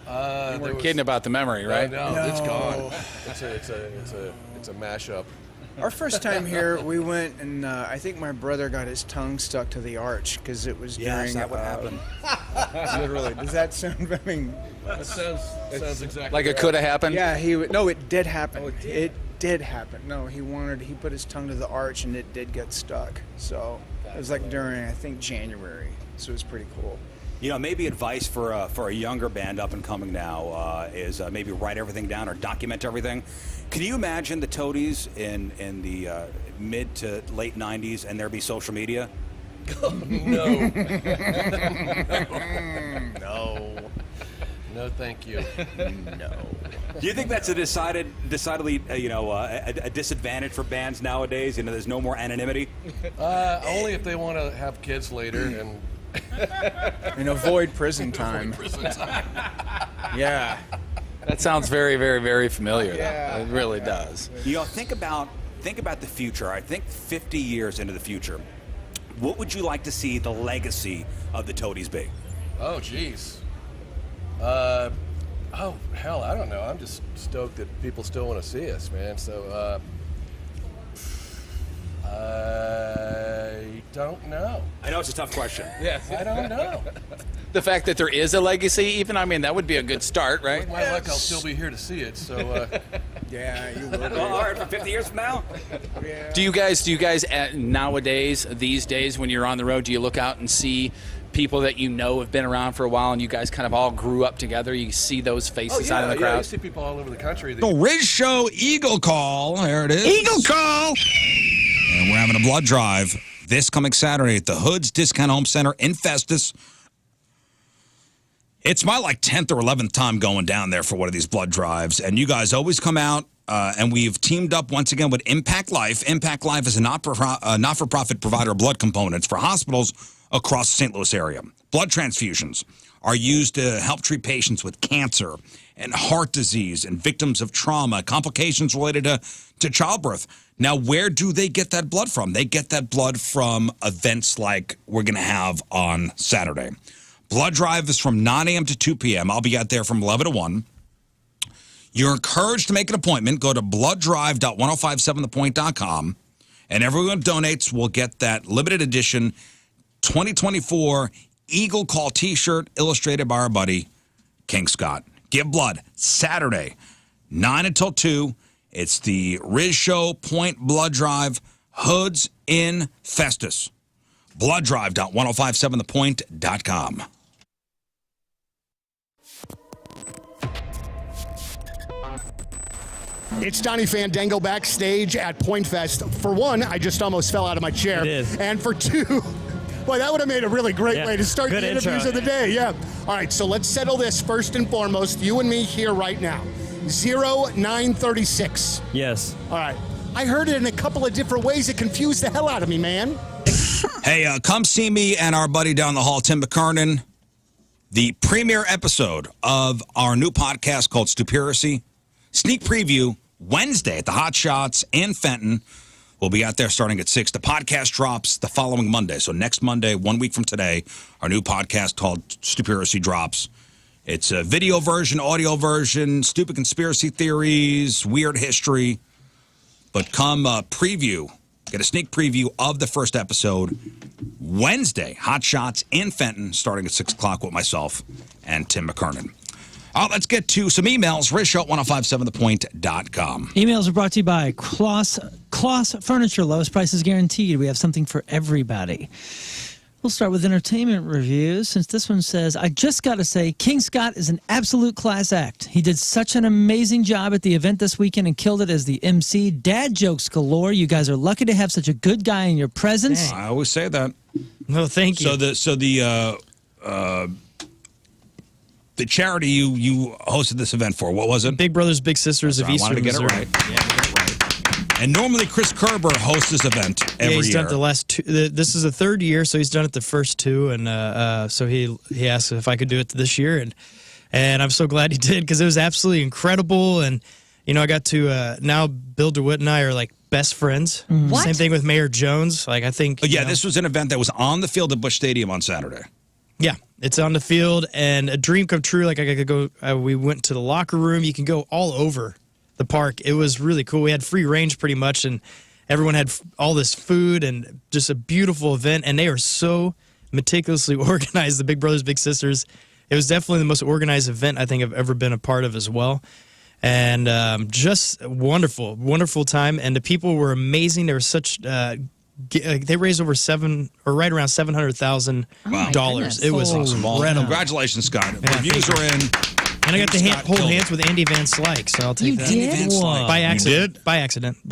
You weren't kidding about the memory, right? No, it's gone. It's a mashup. Our first time here, we went and I think my brother got his tongue stuck to the arch because it was Yes, during. that would happen. Literally, does that sound? I mean, That sounds exactly Like it right. could have happened? yeah, no, it did happen. It did happen. No, he put his tongue to the arch and it did get stuck. So it was like during, I think, January. So it was pretty cool. You know, maybe advice for a younger band up and coming now is maybe write everything down or document everything. Can you imagine the Toadies in the mid to late 90s and there be social media? No. No. No, thank you. No. Do you think that's a decidedly a disadvantage for bands nowadays? You know, there's no more anonymity. Only if they want to have kids later and And avoid prison time. Yeah. That sounds very, very, very familiar. Yeah. It really does. You know, think about the future. I think 50 years into the future, what would you like to see the legacy of the Toadies be? oh, geez. Oh, hell, I don't know. I'm just stoked that people still want to see us, man. So, I don't know. I know it's a tough question. Yes, I don't know. The fact that there is a legacy, even, I mean, that would be a good start, right? With my luck, I'll still be here to see it. So, Yeah, you will. Well, all right, for 50 years from now? Yeah. Do you guys nowadays, these days, when you're on the road, do you look out and see people that you know have been around for a while and you guys kind of all grew up together? You see those faces out in the I crowd? see people all over the country. The Riz Show Eagle Call. There it is. Eagle Call. And we're having a blood drive this coming Saturday at the Hoods Discount Home Center in Festus. It's my 10th or 11th time going down there for one of these blood drives, and you guys always come out, and we've teamed up once again with Impact Life. Impact Life is a not-for-profit provider of blood components for hospitals across the St. Louis area. Blood transfusions are used to help treat patients with cancer and heart disease and victims of trauma, complications related to childbirth. Now, where do they get that blood from? They get that blood from events like we're going to have on Saturday. Blood drive is from 9 a.m. to 2 p.m. I'll be out there from 11 to 1. You're encouraged to make an appointment. Go to blooddrive.1057thepoint.com, and everyone who donates will get that limited edition 2024 Eagle Call T-shirt illustrated by our buddy King Scott. Give blood Saturday, 9 until 2. It's the Riz Show Point Blood Drive, Hoods in Festus. blooddrive.1057thepoint.com. It's Donnie Fandango backstage at Point Fest. For one, I just almost fell out of my chair. It is. And for two, boy, that would have made a really great way to start Good the interviews intro. of the day. Yeah. All right, so let's settle this first and foremost. You and me here right now. 0936. Yes. All right. I heard it in a couple of different ways. It confused the hell out of me, man. Hey, come see me and our buddy down the hall, Tim McKernan. The premiere episode of our new podcast called Stupiracy. Sneak preview Wednesday at the Hot Shots in Fenton. We'll be out there starting at 6. The podcast drops the following Monday. So next Monday, 1 week from today, our new podcast called Stupiracy drops. It's a video version, audio version, stupid conspiracy theories, weird history. But come preview, get a sneak preview of the first episode Wednesday, Hot Shots in Fenton, starting at 6 o'clock with myself and Tim McKernan. Let's get to some emails. Rizzo at 1057thepoint.com. Emails are brought to you by Kloss Furniture. Lowest prices guaranteed. We have something for everybody. We'll start with entertainment reviews, since this one says, I just got to say, King Scott is an absolute class act. He did such an amazing job at the event this weekend and killed it as the MC. Dad jokes galore. You guys are lucky to have such a good guy in your presence. I always say that. No, thank you. So the charity you hosted this event for, what was it? Big Brothers Big Sisters of I Eastern wanted to get Missouri. it right. And normally Chris Kerber hosts this event every he's year. done it the last two. This is the third year, so he's done it the first two, and so he asked if I could do it this year, and I'm so glad he did, because it was absolutely incredible. And I got to now Bill DeWitt and I are like best friends. What? Same thing with Mayor Jones. Like, I think. This was an event that was on the field at Busch Stadium on Saturday. Yeah, it's on the field, and a dream come true. Like, I could go. We went to the locker room. You can go all over the park. It was really cool. We had free range pretty much, and everyone had all this food and just a beautiful event. And they are so meticulously organized, the Big Brothers Big Sisters. It was definitely the most organized event I think I've ever been a part of as well. And just wonderful time. And the people were amazing. There was such they raised over right around $700,000. It was incredible. Congratulations, Scott. Reviews are in. And I got to hold hands with Andy Van Slyke, so I'll take that. Andy Van Slyke. By accident. You did? By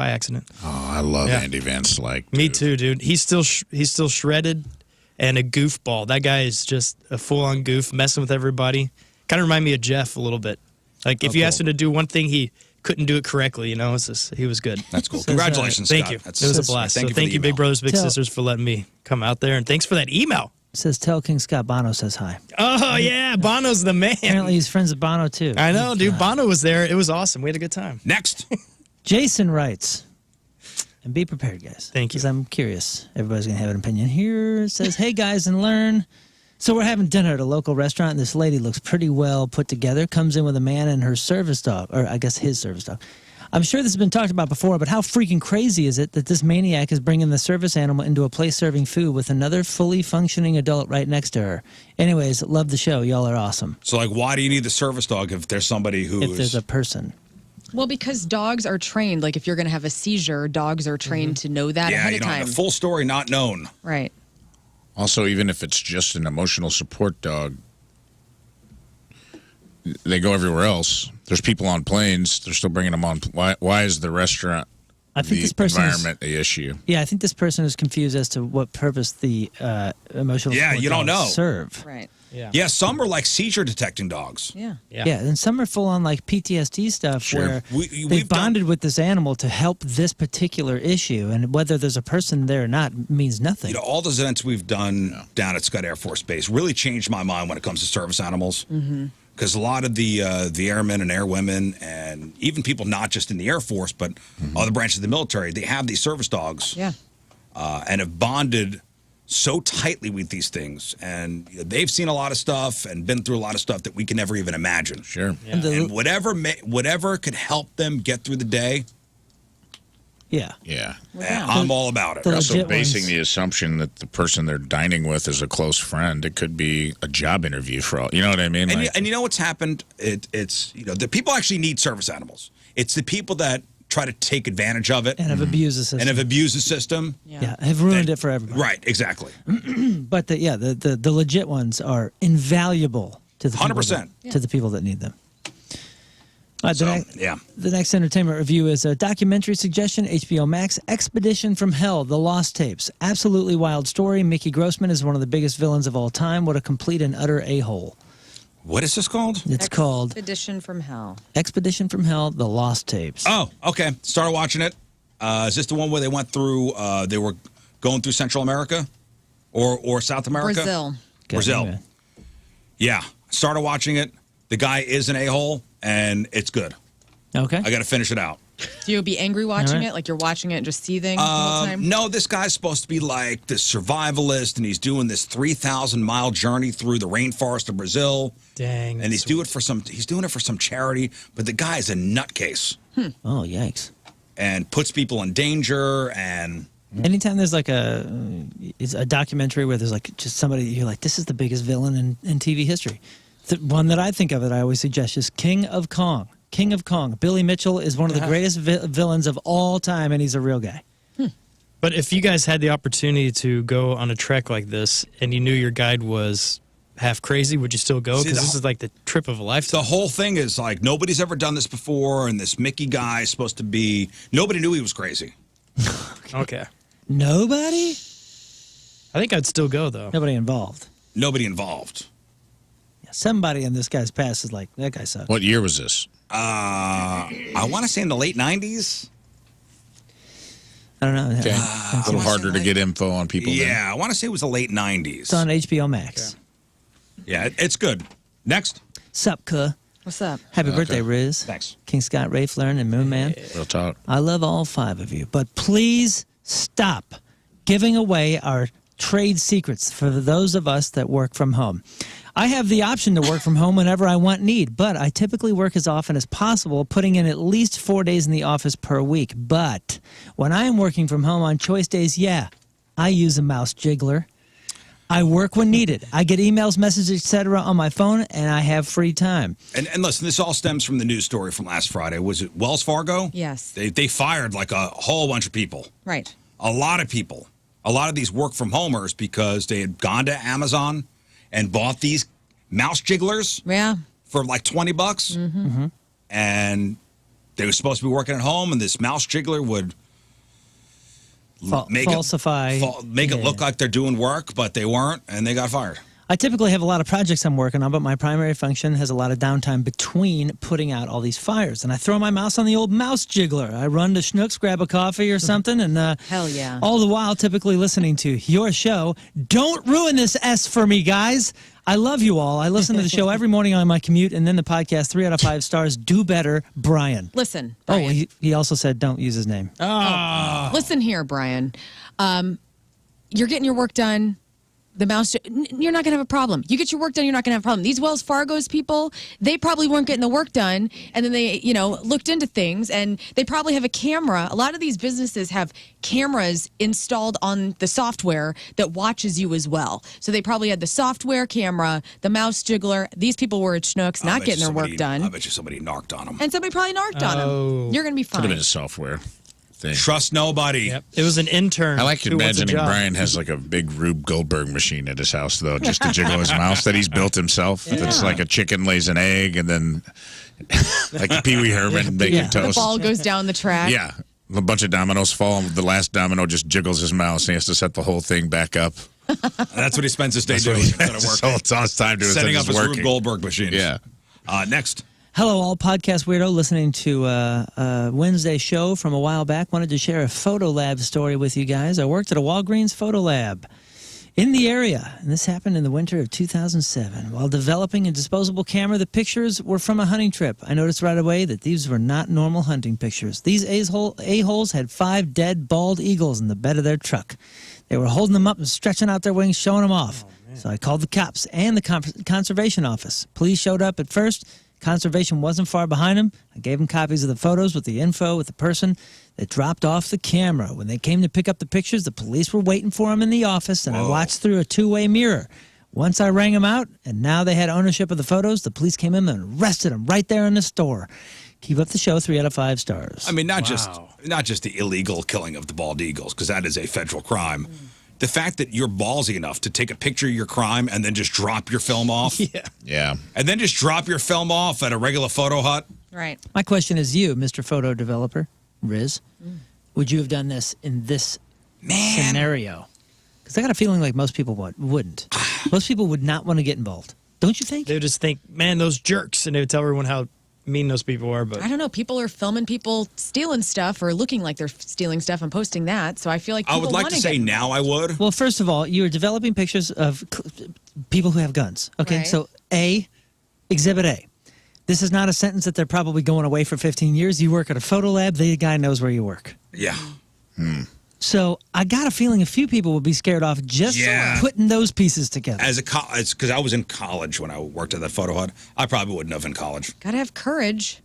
accident. Oh, I love Andy Van Slyke. Me too, dude. He's still shredded and a goofball. That guy is just a full-on goof, messing with everybody. Kind of remind me of Jeff a little bit. Like if you asked him to do one thing, he couldn't do it correctly. It's just, he was good. That's cool. Congratulations, Thank Scott. you. That's, it was a blast. Thank you, Big Brothers Big Sisters, for letting me come out there, and thanks for that email. It says, tell King Scott Bono says hi. Oh, yeah. Bono's the man. Apparently he's friends with Bono, too. I know, dude. Bono was there. It was awesome. We had a good time. Next. Jason writes, and be prepared, guys. Thank you. Because I'm curious. Everybody's going to have an opinion here. It says, hey, guys, and Lern. So we're having dinner at a local restaurant, and this lady looks pretty well put together, comes in with a man and her service dog, or I guess his service dog. I'm sure this has been talked about before, but how freaking crazy is it that this maniac is bringing the service animal into a place serving food with another fully functioning adult right next to her? Anyways, love the show. Y'all are awesome. So, like, why do you need the service dog if there's somebody who If there's a person. Well, because dogs are trained. Like, if you're going to have a seizure, dogs are trained to know that ahead of time. The full story not known. Right. Also, even if it's just an emotional support dog, they go everywhere else. There's people on planes. They're still bringing them on. Why is the restaurant, I think this environment, the issue? Yeah, I think this person is confused as to what purpose the emotional support you don't dogs know. serve. Right. Yeah, some are like seizure detecting dogs. Yeah. Yeah, and some are full on like PTSD stuff Sure. where they've bonded with this animal to help this particular issue, and whether there's a person there or not means nothing. All those events we've done down at Scott Air Force Base really changed my mind when it comes to service animals. Because a lot of the airmen and airwomen, and even people not just in the Air Force, but other branches of the military, they have these service dogs. Yeah. And have bonded so tightly with these things. And they've seen a lot of stuff and been through a lot of stuff that we can never even imagine. Sure. Yeah. And whatever could help them get through the day. Yeah. Yeah. I'm all about it. They're also basing the assumption that the person they're dining with is a close friend. It could be a job interview for all. You know what I mean? And you know what's happened? It's the people actually need service animals. It's the people that try to take advantage of it And have abused the system. and have abused the system. Yeah, have ruined it for everybody. Right, exactly. But the legit ones are invaluable to the 100%. to the people that need them. Yeah. The next entertainment review is a documentary suggestion, HBO Max, Expedition from Hell, The Lost Tapes. Absolutely wild story. Mickey Grossman is one of the biggest villains of all time. What a complete and utter a-hole. What is this called? It's called Expedition from Hell. Expedition from Hell, The Lost Tapes. Oh, okay. Started watching it. Is this the one where they went through, they were going through Central America or South America? Brazil. Brazil. Yeah. Started watching it. The guy is an a-hole, and it's good. Okay. I got to finish it out. Do you be angry watching it? Like you're watching it and just seething the whole time? No, this guy's supposed to be like this survivalist, and he's doing this 3,000-mile journey through the rainforest of Brazil. Dang. And he's doing it for some charity, but the guy is a nutcase. Oh, yikes. And puts people in danger, and Anytime there's like a documentary where there's like just somebody you're like, this is the biggest villain in TV history. The one that I think of that I always suggest is King of Kong. King of Kong. Billy Mitchell is one of the greatest villains of all time, and he's a real guy. But if you guys had the opportunity to go on a trek like this and you knew your guide was half crazy, would you still go? Because this is like the trip of a lifetime. The whole thing is like nobody's ever done this before, and this Mickey guy is supposed to be. Nobody knew he was crazy. Okay. Nobody? I think I'd still go, though. Nobody involved. Nobody involved. Yeah, somebody in this guy's past is like, that guy sucks. What year was this? I want to say in the late 90s. I don't know. Okay. A little harder to get info on people. Yeah, I want to say it was the late 90s. It's on HBO Max. Yeah, it's good. Next. Sup, cuh. What's up? Happy birthday, Riz. Thanks. King Scott, Rafe, Lern, and Moon Man. Real talk. I love all 5 of you, but please stop giving away our trade secrets for those of us that work from home. I have the option to work from home whenever I want need, but I typically work as often as possible, putting in at least 4 days in the office per week. But when I am working from home on choice days, yeah, I use a mouse jiggler. I work when needed. I get emails, messages, etc. on my phone, and I have free time. And listen, this all stems from the news story from last Friday. Was it Wells Fargo? Yes. They fired like a whole bunch of people. Right. A lot of people. A lot of these work from homers because they had gone to Amazon and bought these mouse jigglers. Yeah. For like $20. Mm-hmm. And they were supposed to be working at home, and this mouse jiggler would falsify. Make it look like they're doing work, but they weren't, and they got fired. I typically have a lot of projects I'm working on, but my primary function has a lot of downtime between putting out all these fires. And I throw my mouse on the old mouse jiggler. I run to Schnucks, grab a coffee or something, and hell yeah. All the while typically listening to your show. Don't ruin this S for me, guys. I love you all. I listen to the show every morning on my commute, and then the podcast, 3 out of 5 stars. Do better, Brian. Listen, Brian. Brian. Oh, he also said don't use his name. Oh. Listen here, Brian. You're getting your work done. The mouse, you're not going to have a problem. You get your work done, you're not going to have a problem. These Wells Fargo's people, they probably weren't getting the work done, and then they, looked into things, and they probably have a camera. A lot of these businesses have cameras installed on the software that watches you as well. So they probably had the software camera, the mouse jiggler. These people were at Schnucks, not getting their work done. I bet you somebody narked on them. And somebody probably narked on them. You're going to be fine. Could have been a software thing. Trust nobody. Yep. It was an intern. I like who wants a imagining job. Brian has like a big Rube Goldberg machine at his house, though, just to jiggle his mouse that he's built himself. Yeah. That's like a chicken lays an egg, and then like Pee Wee Herman making The toast. ball goes down the track. Yeah. A bunch of dominoes fall, and the last domino just jiggles his mouse, and he has to set the whole thing back up. That's what he spends his day That's doing. what he instead of spends working. all his time doing. Setting up his working. Rube Goldberg machines. Yeah. Next. Hello, all podcast weirdo listening to a Wednesday show from a while back. Wanted to share a photo lab story with you guys. I worked at a Walgreens photo lab in the area, and this happened in the winter of 2007. While developing a disposable camera, the pictures were from a hunting trip. I noticed right away that these were not normal hunting pictures. These a-holes had 5 dead bald eagles in the bed of their truck. They were holding them up and stretching out their wings, showing them off. So I called the cops and the conservation office. Police showed up at first. Conservation wasn't far behind him. I gave him copies of the photos with the info with the person that dropped off the camera. When they came to pick up the pictures, the police were waiting for him in the office, and I watched through a 2-way mirror. Once I rang them out, and now they had ownership of the photos, the police came in and arrested them right there in the store. Keep up the show, 3 out of 5 stars. I mean, not just the illegal killing of the bald eagles, because that is a federal crime. The fact that you're ballsy enough to take a picture of your crime and then just drop your film off. Yeah. And then just drop your film off at a regular photo hut. Right. My question is you, Mr. Photo Developer, Riz. Would you have done this in this scenario? Because I got a feeling like most people wouldn't. Most people would not want to get involved. Don't you think? They would just think, man, those jerks, and they would tell everyone how mean those people are. But I don't know. People are filming people stealing stuff or looking like they're stealing stuff and posting that. So I feel like I people would like wanna to say get now I would. Well, first of all, you were developing pictures of people who have guns. Okay, Right. so Exhibit A. This is not a sentence that they're probably going away for 15 years. You work at a photo lab. The guy knows where you work. Yeah. So I got a feeling a few people would be scared off just putting those pieces together. As because I was in college when I worked at that photo hut. I probably wouldn't have in college. Gotta have courage.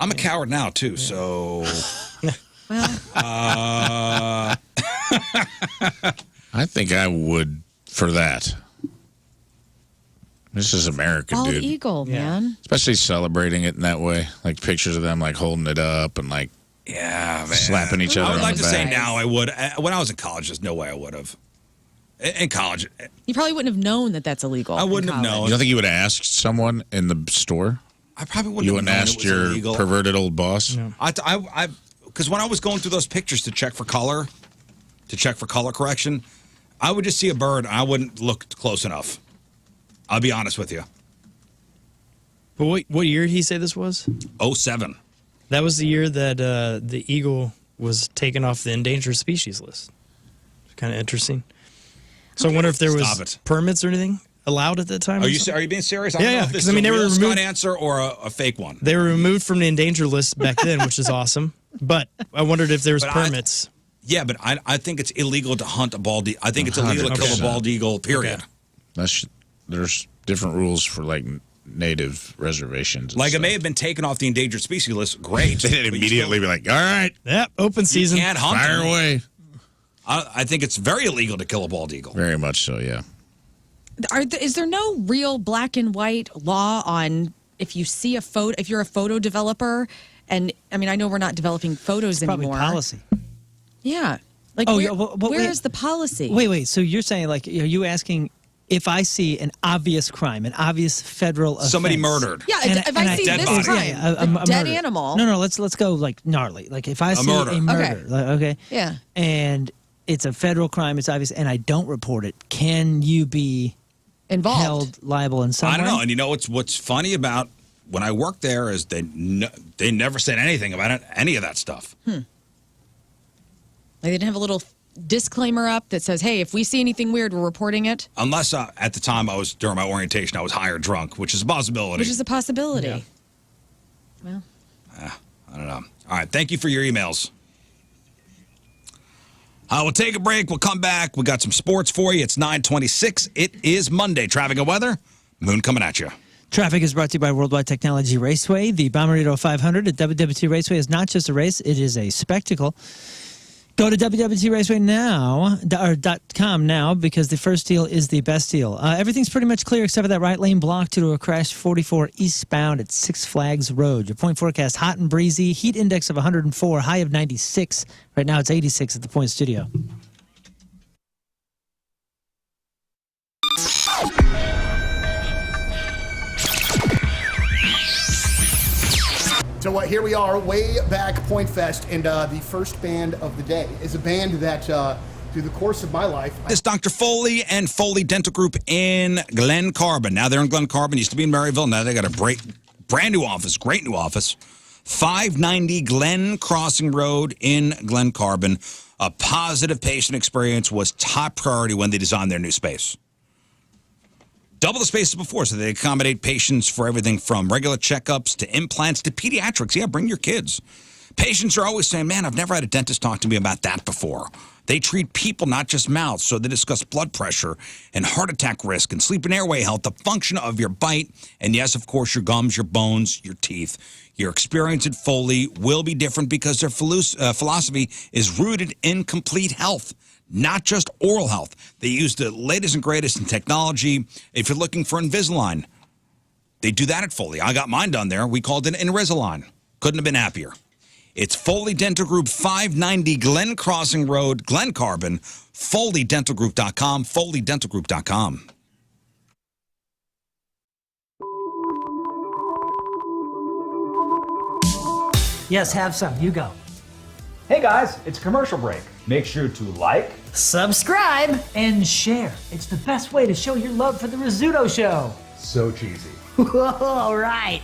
I'm a coward now too, so. Well, I think I would for that. This is America, bald dude. eagle, man. Especially celebrating it in that way, like pictures of them like holding it up and like slapping each other I would on like the to back. say now I would. When I was in college, there's no way I would have. In college, You probably wouldn't have known that that's illegal. I wouldn't have known. You don't think you would have asked someone in the store? I probably wouldn't. You have wouldn't known ask it was your illegal. perverted old boss? No. Because when I was going through those pictures to check for color correction, I would just see a bird and I wouldn't look close enough. I'll be honest with you. But what year did he say this was? 07. That was the year that the eagle was taken off the endangered species list. Kind of interesting. So I wonder if there Stop was it. permits or anything allowed at that time. Are or you something? are you being serious? I Yeah, don't know yeah, if this 'cause, is I mean, a they were real removed- Scott answer or a fake one. They were removed from the endangered list back then, which is awesome. But I wondered if there was But permits. Yeah, but I think it's illegal to hunt a bald eagle. I think it's illegal to kill a bald eagle, period. There's different rules for, like, native reservations. Like, it may have been taken off the endangered species list. Great. They didn't immediately be like, all right. Yep, open season. You can't hunt Fire them. away. I think it's very illegal to kill a bald eagle. Very much so, yeah. Is there no real black and white law on if you see a photo, if you're a photo developer, and I mean, I know we're not developing photos Probably anymore. policy. Yeah. Like, Oh, where, yeah, well, where wait. is the policy? Wait. So you're saying, like, are you asking if I see an obvious crime, an obvious federal offense? Somebody murdered. Yeah, And if I see dead this body. crime, a dead murder. animal. No, let's go like gnarly. Like if I see murder. a murder, okay, Yeah. and it's a federal crime, it's obvious, and I don't report it, can you be involved, held liable in some way? I don't know. And you know what's funny about when I worked there is they never said anything about any of that stuff. They didn't have a little disclaimer up that says, hey, if we see anything weird, we're reporting it. Unless at the time during my orientation, I was high or drunk, which is a possibility. Which is a possibility. Yeah. Well, I don't know. All right. Thank you for your emails. We'll take a break. We'll come back. We got some sports for you. It's 9:26. It is Monday. Traffic and weather. Moon coming at you. Traffic is brought to you by Worldwide Technology Raceway. The Bommarito 500 at WWT Raceway is not just a race, it is a spectacle. Go to WWT now, or .com now, because the first deal is the best deal. Everything's pretty much clear except for that right lane blocked due to a crash 44 eastbound at Six Flags Road. Your point forecast, hot and breezy, heat index of 104, high of 96. Right now it's 86 at the Point Studio. So here we are, way back Point Fest, and the first band of the day is a band that, through the course of my life... This Dr. Foley and Foley Dental Group in Glen Carbon. Now they're in Glen Carbon. Used to be in Maryville. Now they got a brand new office, great new office. 590 Glen Crossing Road in Glen Carbon. A positive patient experience was top priority when they designed their new space. Double the spaces before, so they accommodate patients for everything from regular checkups to implants to pediatrics. Yeah, bring your kids. Patients are always saying, man, I've never had a dentist talk to me about that before. They treat people, not just mouths, so they discuss blood pressure and heart attack risk and sleep and airway health, the function of your bite, and yes, of course, your gums, your bones, your teeth. Your experience at Foley will be different because their philosophy is rooted in complete health. Not just oral health. They use the latest and greatest in technology. If you're looking for Invisalign, they do that at Foley. I got mine done there. We called it Invisalign. Couldn't have been happier. It's Foley Dental Group, 590 Glen Crossing Road, Glen Carbon, FoleyDentalGroup.com, FoleyDentalGroup.com. Yes, have some. You go. Hey guys, it's a commercial break. Make sure to like, subscribe, and share. It's the best way to show your love for the Rizzuto Show. So cheesy. All right.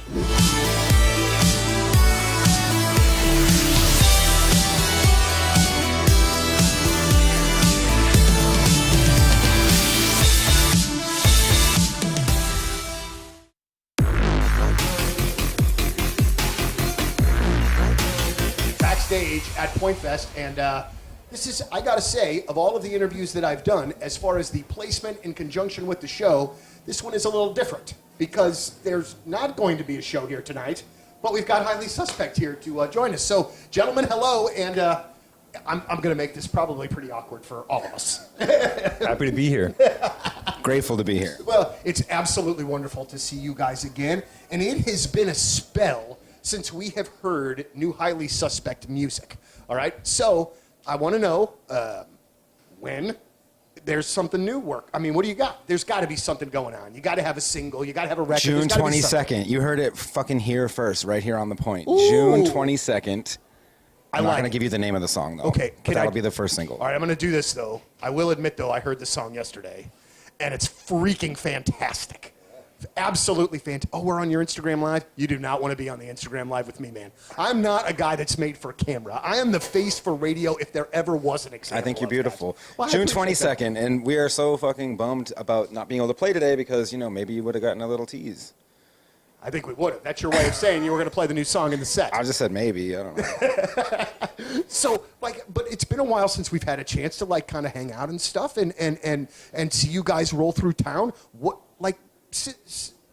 Backstage at Point Fest, and this is, I gotta say, of all of the interviews that I've done, as far as the placement in conjunction with the show, this one is a little different because there's not going to be a show here tonight, but we've got Highly Suspect here to join us. So, gentlemen, hello, and I'm going to make this probably pretty awkward for all of us. Happy to be here. Grateful to be here. Well, it's absolutely wonderful to see you guys again, and it has been a spell since we have heard new Highly Suspect music. All right, so I want to know when there's something new work. I mean, what do you got? There's got to be something going on. You got to have a single. You got to have a record. June 22nd. You heard it fucking here first, right here on the point. Ooh. June 22nd. I'm not like going to give you the name of the song, though. Okay. But that'll be the first single. All right, I'm going to do this, though. I will admit, though, I heard the song yesterday, and it's freaking fantastic. Absolutely fantastic. Oh, we're on your Instagram Live? You do not want to be on the Instagram Live with me, man. I'm not a guy that's made for camera. I am the face for radio if there ever was an example. I think you're beautiful. Well, June 22nd, and we are so fucking bummed about not being able to play today because, you know, maybe you would have gotten a little tease. I think we would have. That's your way of saying you were going to play the new song in the set. I just said maybe. I don't know. So, like, but it's been a while since we've had a chance to, like, kind of hang out and stuff and see you guys roll through town.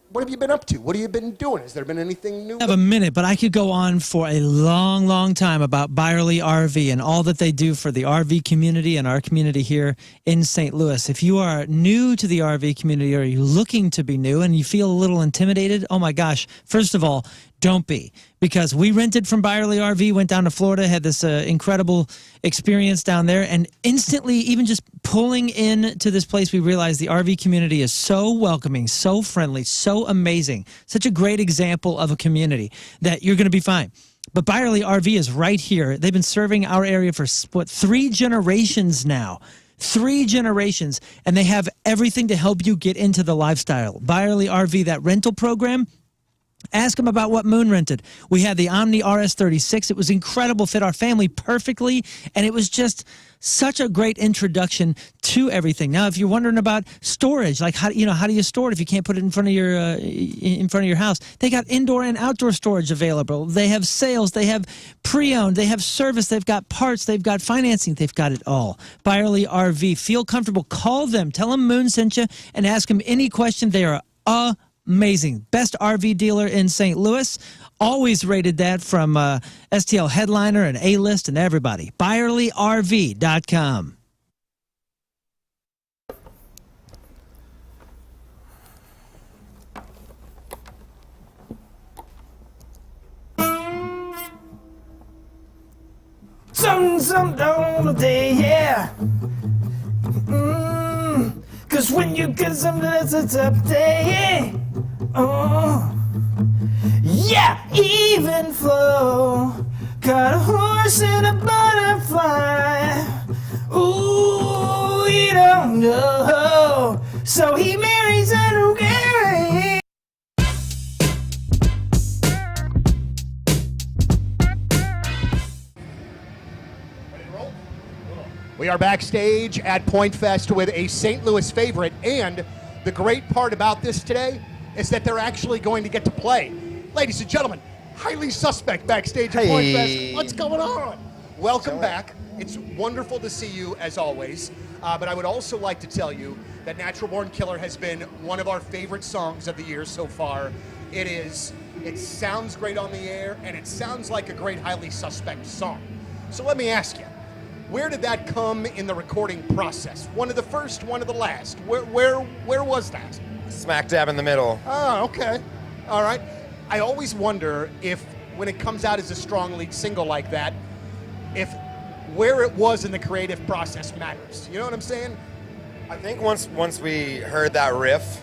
What have you been up to? What have you been doing? Has there been anything new? I have a minute, but I could go on for a long, long time about Byerly RV and all that they do for the RV community and our community here in St. Louis. If you are new to the RV community or you're looking to be new and you feel a little intimidated, oh my gosh, first of all, don't be, because we rented from Byerly RV, went down to Florida, had this incredible experience down there, and instantly, even just pulling into this place, we realized the RV community is so welcoming, so friendly, so amazing, such a great example of a community that you're going to be fine. But Byerly RV is right here. They've been serving our area for, 3 generations now. 3 generations, and they have everything to help you get into the lifestyle. Byerly RV, that rental program, ask them about what Moon rented. We had the Omni RS36. It was incredible, fit our family perfectly, and it was just such a great introduction to everything. Now, if you're wondering about storage, like how do you store it if you can't put it in front of your house? They got indoor and outdoor storage available. They have sales, they have pre-owned, they have service, they've got parts, they've got financing, they've got it all. Byerly RV. Feel comfortable. Call them. Tell them Moon sent you and ask them any question. They are amazing. Best RV dealer in St. Louis. Always rated that from STL Headliner and A-List and everybody. ByerlyRV.com. Something all day, yeah. Cause when you get something that's a tough day, oh, yeah, even flow. Got a horse and a butterfly. Ooh, you don't know. So he marries a new guy. We are backstage at Point Fest with a St. Louis favorite, and the great part about this today is that they're actually going to get to play. Ladies and gentlemen, highly suspect backstage at Point Fest. What's going on? Welcome back. It's wonderful to see you as always, but I would also like to tell you that Natural Born Killer has been one of our favorite songs of the year so far. It sounds great on the air, and it sounds like a great highly suspect song. So let me ask you, where did that come in the recording process? One of the first, one of the last? Where was that? Smack dab in the middle. Oh, okay. All right. I always wonder if, when it comes out as a strong lead single like that, if where it was in the creative process matters. You know what I'm saying? I think once we heard that riff,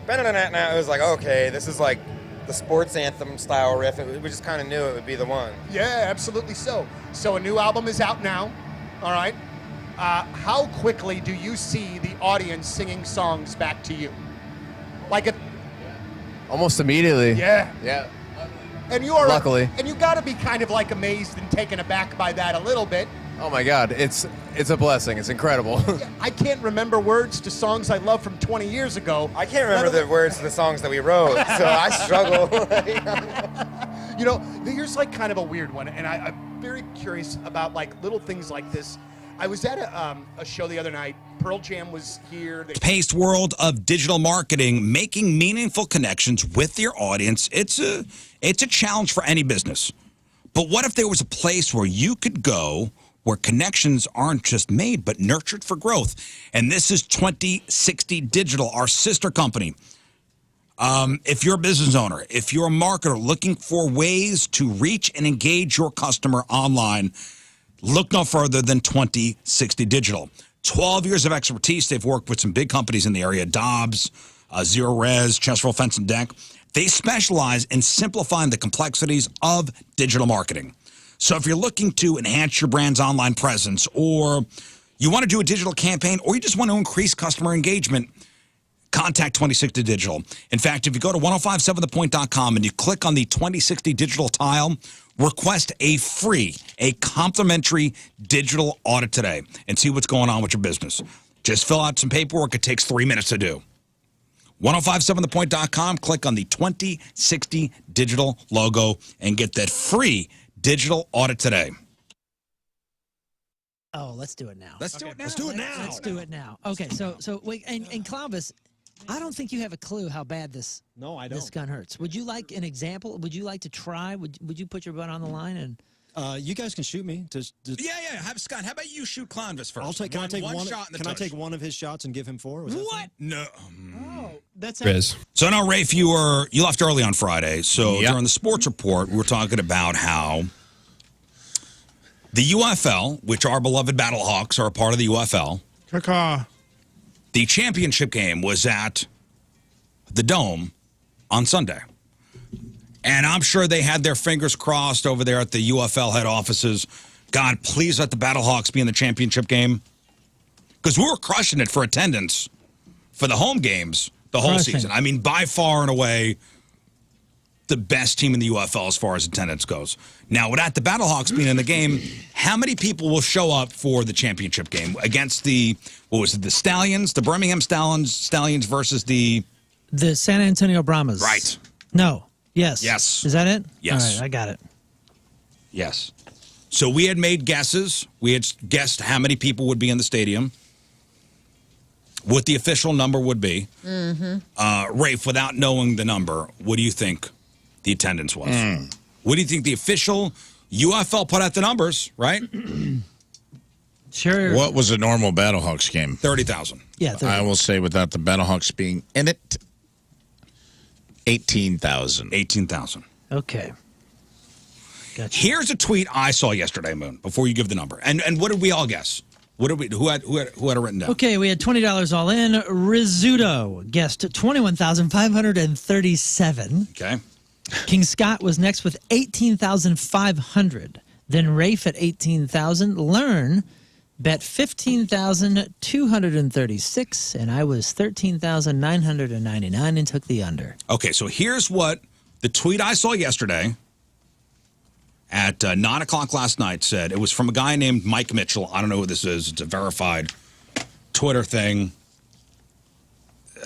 it was like, okay, this is like the sports anthem style riff. We just kind of knew it would be the one. Yeah, absolutely so. So a new album is out now. All right. How quickly do you see the audience singing songs back to you? Like almost immediately. Yeah. Yeah. And you are luckily. And you got to be kind of like amazed and taken aback by that a little bit. Oh my God, it's a blessing. It's incredible. Yeah, I can't remember words to songs I love from 20 years ago. I can't remember the words to the songs that we wrote, so I struggle. You know, here's like kind of a weird one, and I'm very curious about like little things like this. I was at a show the other night. Pearl Jam was here. Paced world of digital marketing, making meaningful connections with your audience. It's a challenge for any business. But what if there was a place where you could go where connections aren't just made but nurtured for growth? And this is 2060 Digital, our sister company. If you're a business owner, if you're a marketer looking for ways to reach and engage your customer online, look no further than 2060 Digital. 12 years of expertise. They've worked with some big companies in the area, Dobbs, Zero Res, Chesterfield Fence and Deck. They specialize in simplifying the complexities of digital marketing. So if you're looking to enhance your brand's online presence, or you want to do a digital campaign, or you just want to increase customer engagement, contact 2060 Digital. In fact, if you go to 1057thepoint.com and you click on the 2060 Digital tile, request a complimentary digital audit today and see what's going on with your business. Just fill out some paperwork. It takes 3 minutes to do. 1057thepoint.com. Click on the 2060 digital logo and get that free digital audit today. Oh, let's do it now. Let's do it now. Let's do it now. Okay, so wait, and Columbus, I don't think you have a clue how bad this gun hurts. Would you like an example? Would you like to try? Would you put your butt on the line and? You guys can shoot me. Yeah. Have Scott. How about you shoot Clonvis first? Can I take one shot in the Can I tush. take one of his shots and give him 4? Was that What? No. Oh, that's Riz. So now, Rafe, you left early on Friday. So during the sports report, we were talking about how the UFL, which our beloved Battlehawks are a part of the UFL, the championship game was at the Dome on Sunday. And I'm sure they had their fingers crossed over there at the UFL head offices. God, please let the Battlehawks be in the championship game. Because we were crushing it for attendance for the home games the whole season. I mean, by far and away, the best team in the UFL as far as attendance goes. Now, without the Battlehawks being in the game, how many people will show up for the championship game against the Stallions, the Birmingham Stallions versus the San Antonio Brahmas? Right. No. Yes. Yes. Is that it? Yes. All right, I got it. Yes. So we had made guesses. We had guessed how many people would be in the stadium, what the official number would be. Mm-hmm. Rafe, without knowing the number, what do you think the attendance was? What do you think the official UFL put out the numbers, right? Sure. What was a normal Battlehawks game? 30,000. Yeah, I will say without the Battlehawks being in it, 18,000. 18,000. Okay. Gotcha. Here's a tweet I saw yesterday, Moon, before you give the number. And what did we all guess? Who had it written down? Okay, we had $20 all in. Rizzuto guessed 21,537. Okay. King Scott was next with 18,500. Then Rafe at 18,000. Lern bet 15,236, and I was 13,999 and took the under. Okay, so here's what the tweet I saw yesterday at 9 o'clock last night said. It was from a guy named Mike Mitchell. I don't know who this is. It's a verified Twitter thing.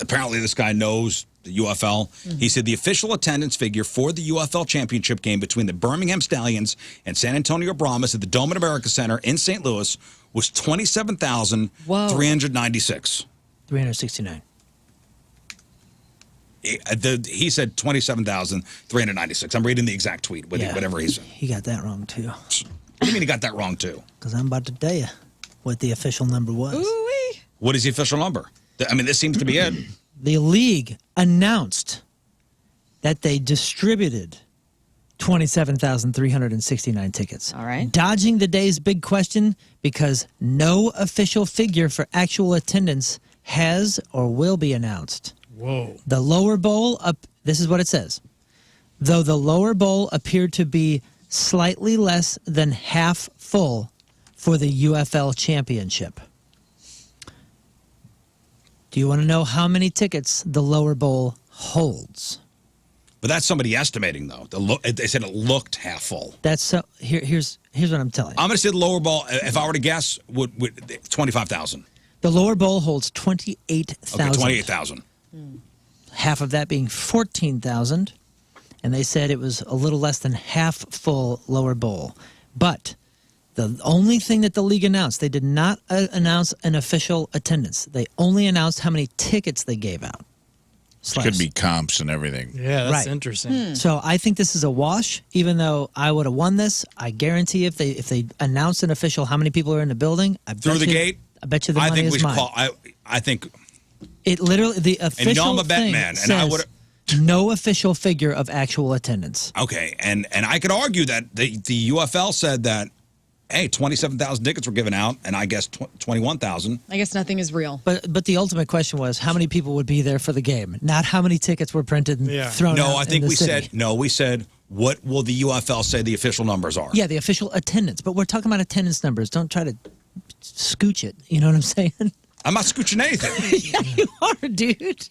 Apparently this guy knows the UFL. He said the official attendance figure for the UFL championship game between the Birmingham Stallions and San Antonio Brahmas at the Dome at America Center in St. Louis was 27,396. 369. He said 27,396. I'm reading the exact tweet, whatever he said. He got that wrong, too. What do you mean he got that wrong, too? Because I'm about to tell you what the official number was. Ooh-wee. What is the official number? I mean, this seems to be it. The league announced that they distributed 27,369 tickets. All right. Dodging the day's big question because no official figure for actual attendance has or will be announced. Whoa. The lower bowl, this is what it says. Though the lower bowl appeared to be slightly less than half full for the UFL championship. Do you want to know how many tickets the lower bowl holds? But that's somebody estimating, though. They said it looked half full. That's so. Here's what I'm telling you. I'm going to say the lower bowl, if I were to guess, would 25,000. The lower bowl holds 28,000. Okay, 28,000. Half of that being 14,000, and they said it was a little less than half full lower bowl. But the only thing that the league announced, they did not announce an official attendance. They only announced how many tickets they gave out. Could be comps and everything. Yeah, that's Right. interesting. So I think this is a wash. Even though I would have won this, I guarantee if they announced an official how many people are in the building, I bet Through the you, gate? I bet you the I money think we is should mine. call. I think. It literally the official And you know I'm a bet thing man, and says I would. no official figure of actual attendance. Okay, and I could argue that the UFL said that, hey, 27,000 tickets were given out, and I guess 21,000. I guess nothing is real. But the ultimate question was how many people would be there for the game, not how many tickets were printed and thrown out No, I think in the we city. said what will the UFL say the official numbers are? Yeah, the official attendance. But we're talking about attendance numbers. Don't try to scooch it. You know what I'm saying? I'm not scooching anything. Yeah, you are, dude.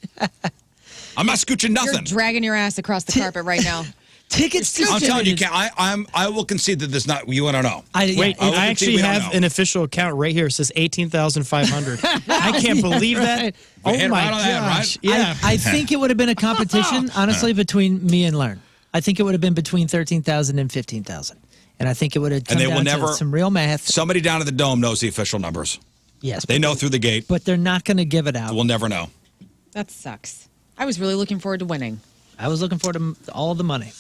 I'm not scooching nothing. You're dragging your ass across the carpet right now. Tickets I'm telling you, distributed. I will concede that this not you. I don't know. Wait, I will I concede actually we don't have know. an official account right here. It says 18,500. I can't believe that. Oh hit my right on the head, gosh! right? Yeah, I think it would have been a competition, honestly, between me and Lern. I think it would have been between 13,000 and 15,000. And I think it would have come And they down will to never. some real math. Somebody down at the dome knows the official numbers. Yes. They know through the gate. But they're not going to give it out. We'll never know. That sucks. I was really looking forward to winning. I was looking forward to all the money.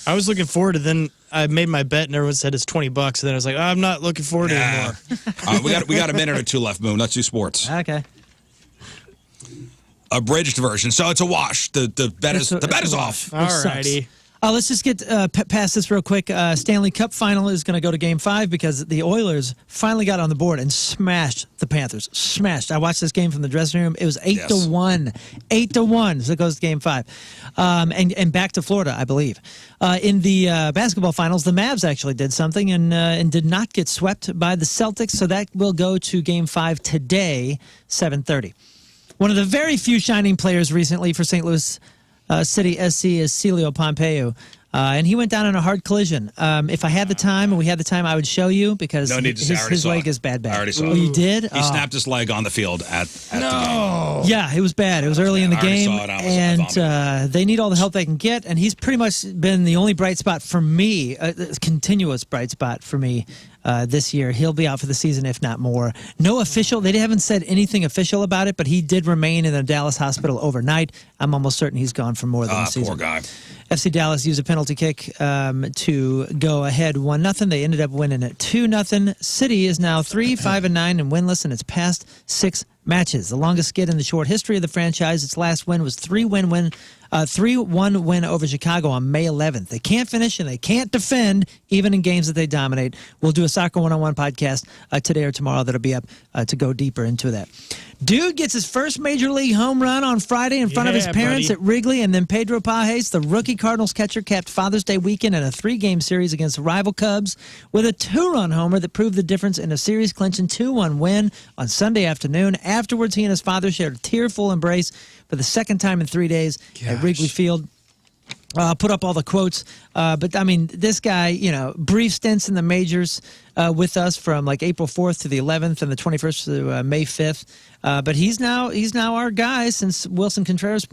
I was looking forward to. Then I made my bet, and everyone said it's $20. And then I was like, I'm not looking forward to it anymore. We got a minute or two left, Moon. Let's do sports. Okay. Abridged version. So it's a wash. The bet is off. Alrighty. Let's just get past this real quick. Stanley Cup final is going to go to Game 5 because the Oilers finally got on the board and smashed the Panthers. Smashed. I watched this game from the dressing room. It was 8-1. 8-1. So it goes to Game 5. And back to Florida, I believe. In the basketball finals, the Mavs actually did something and did not get swept by the Celtics. So that will go to Game 5 today, 7:30. One of the very few shining players recently for St. Louis City SC is Celio Pompeu. And he went down in a hard collision. If I had the time and we had the time, I would show you because No need to say. I already his saw leg it. is bad. I already saw Oh, it. you did? He snapped his leg on the field at the game. Yeah, it was bad. It was early in the I already game, saw it. I and they need all the help they can get. And he's pretty much been the only bright spot for me, a continuous bright spot for me this year. He'll be out for the season, if not more. No official. They haven't said anything official about it, but he did remain in the Dallas hospital overnight. I'm almost certain he's gone for more than a season. Poor guy. FC Dallas used a penalty kick to go ahead 1-0. They ended up winning at 2-0. City is now 3-5-9 and winless in its past 6 matches. The longest skid in the short history of the franchise. Its last win was 3-1 win over Chicago on May 11th. They can't finish and they can't defend, even in games that they dominate. We'll do a Soccer 101 podcast today or tomorrow that'll be up to go deeper into that. Dude gets his first Major League home run on Friday in front of his parents at Wrigley, and then Pedro Pajes, the rookie Cardinals catcher, capped Father's Day weekend in a 3-game series against the rival Cubs with a 2-run homer that proved the difference in a series-clinching 2-1 win on Sunday afternoon. Afterwards, he and his father shared a tearful embrace for the second time in 3 days at Wrigley Field. Put up all the quotes. But, I mean, this guy, brief stints in the majors with us from like April 4th to the 11th and the 21st to May 5th. But he's now our guy since Wilson Contreras,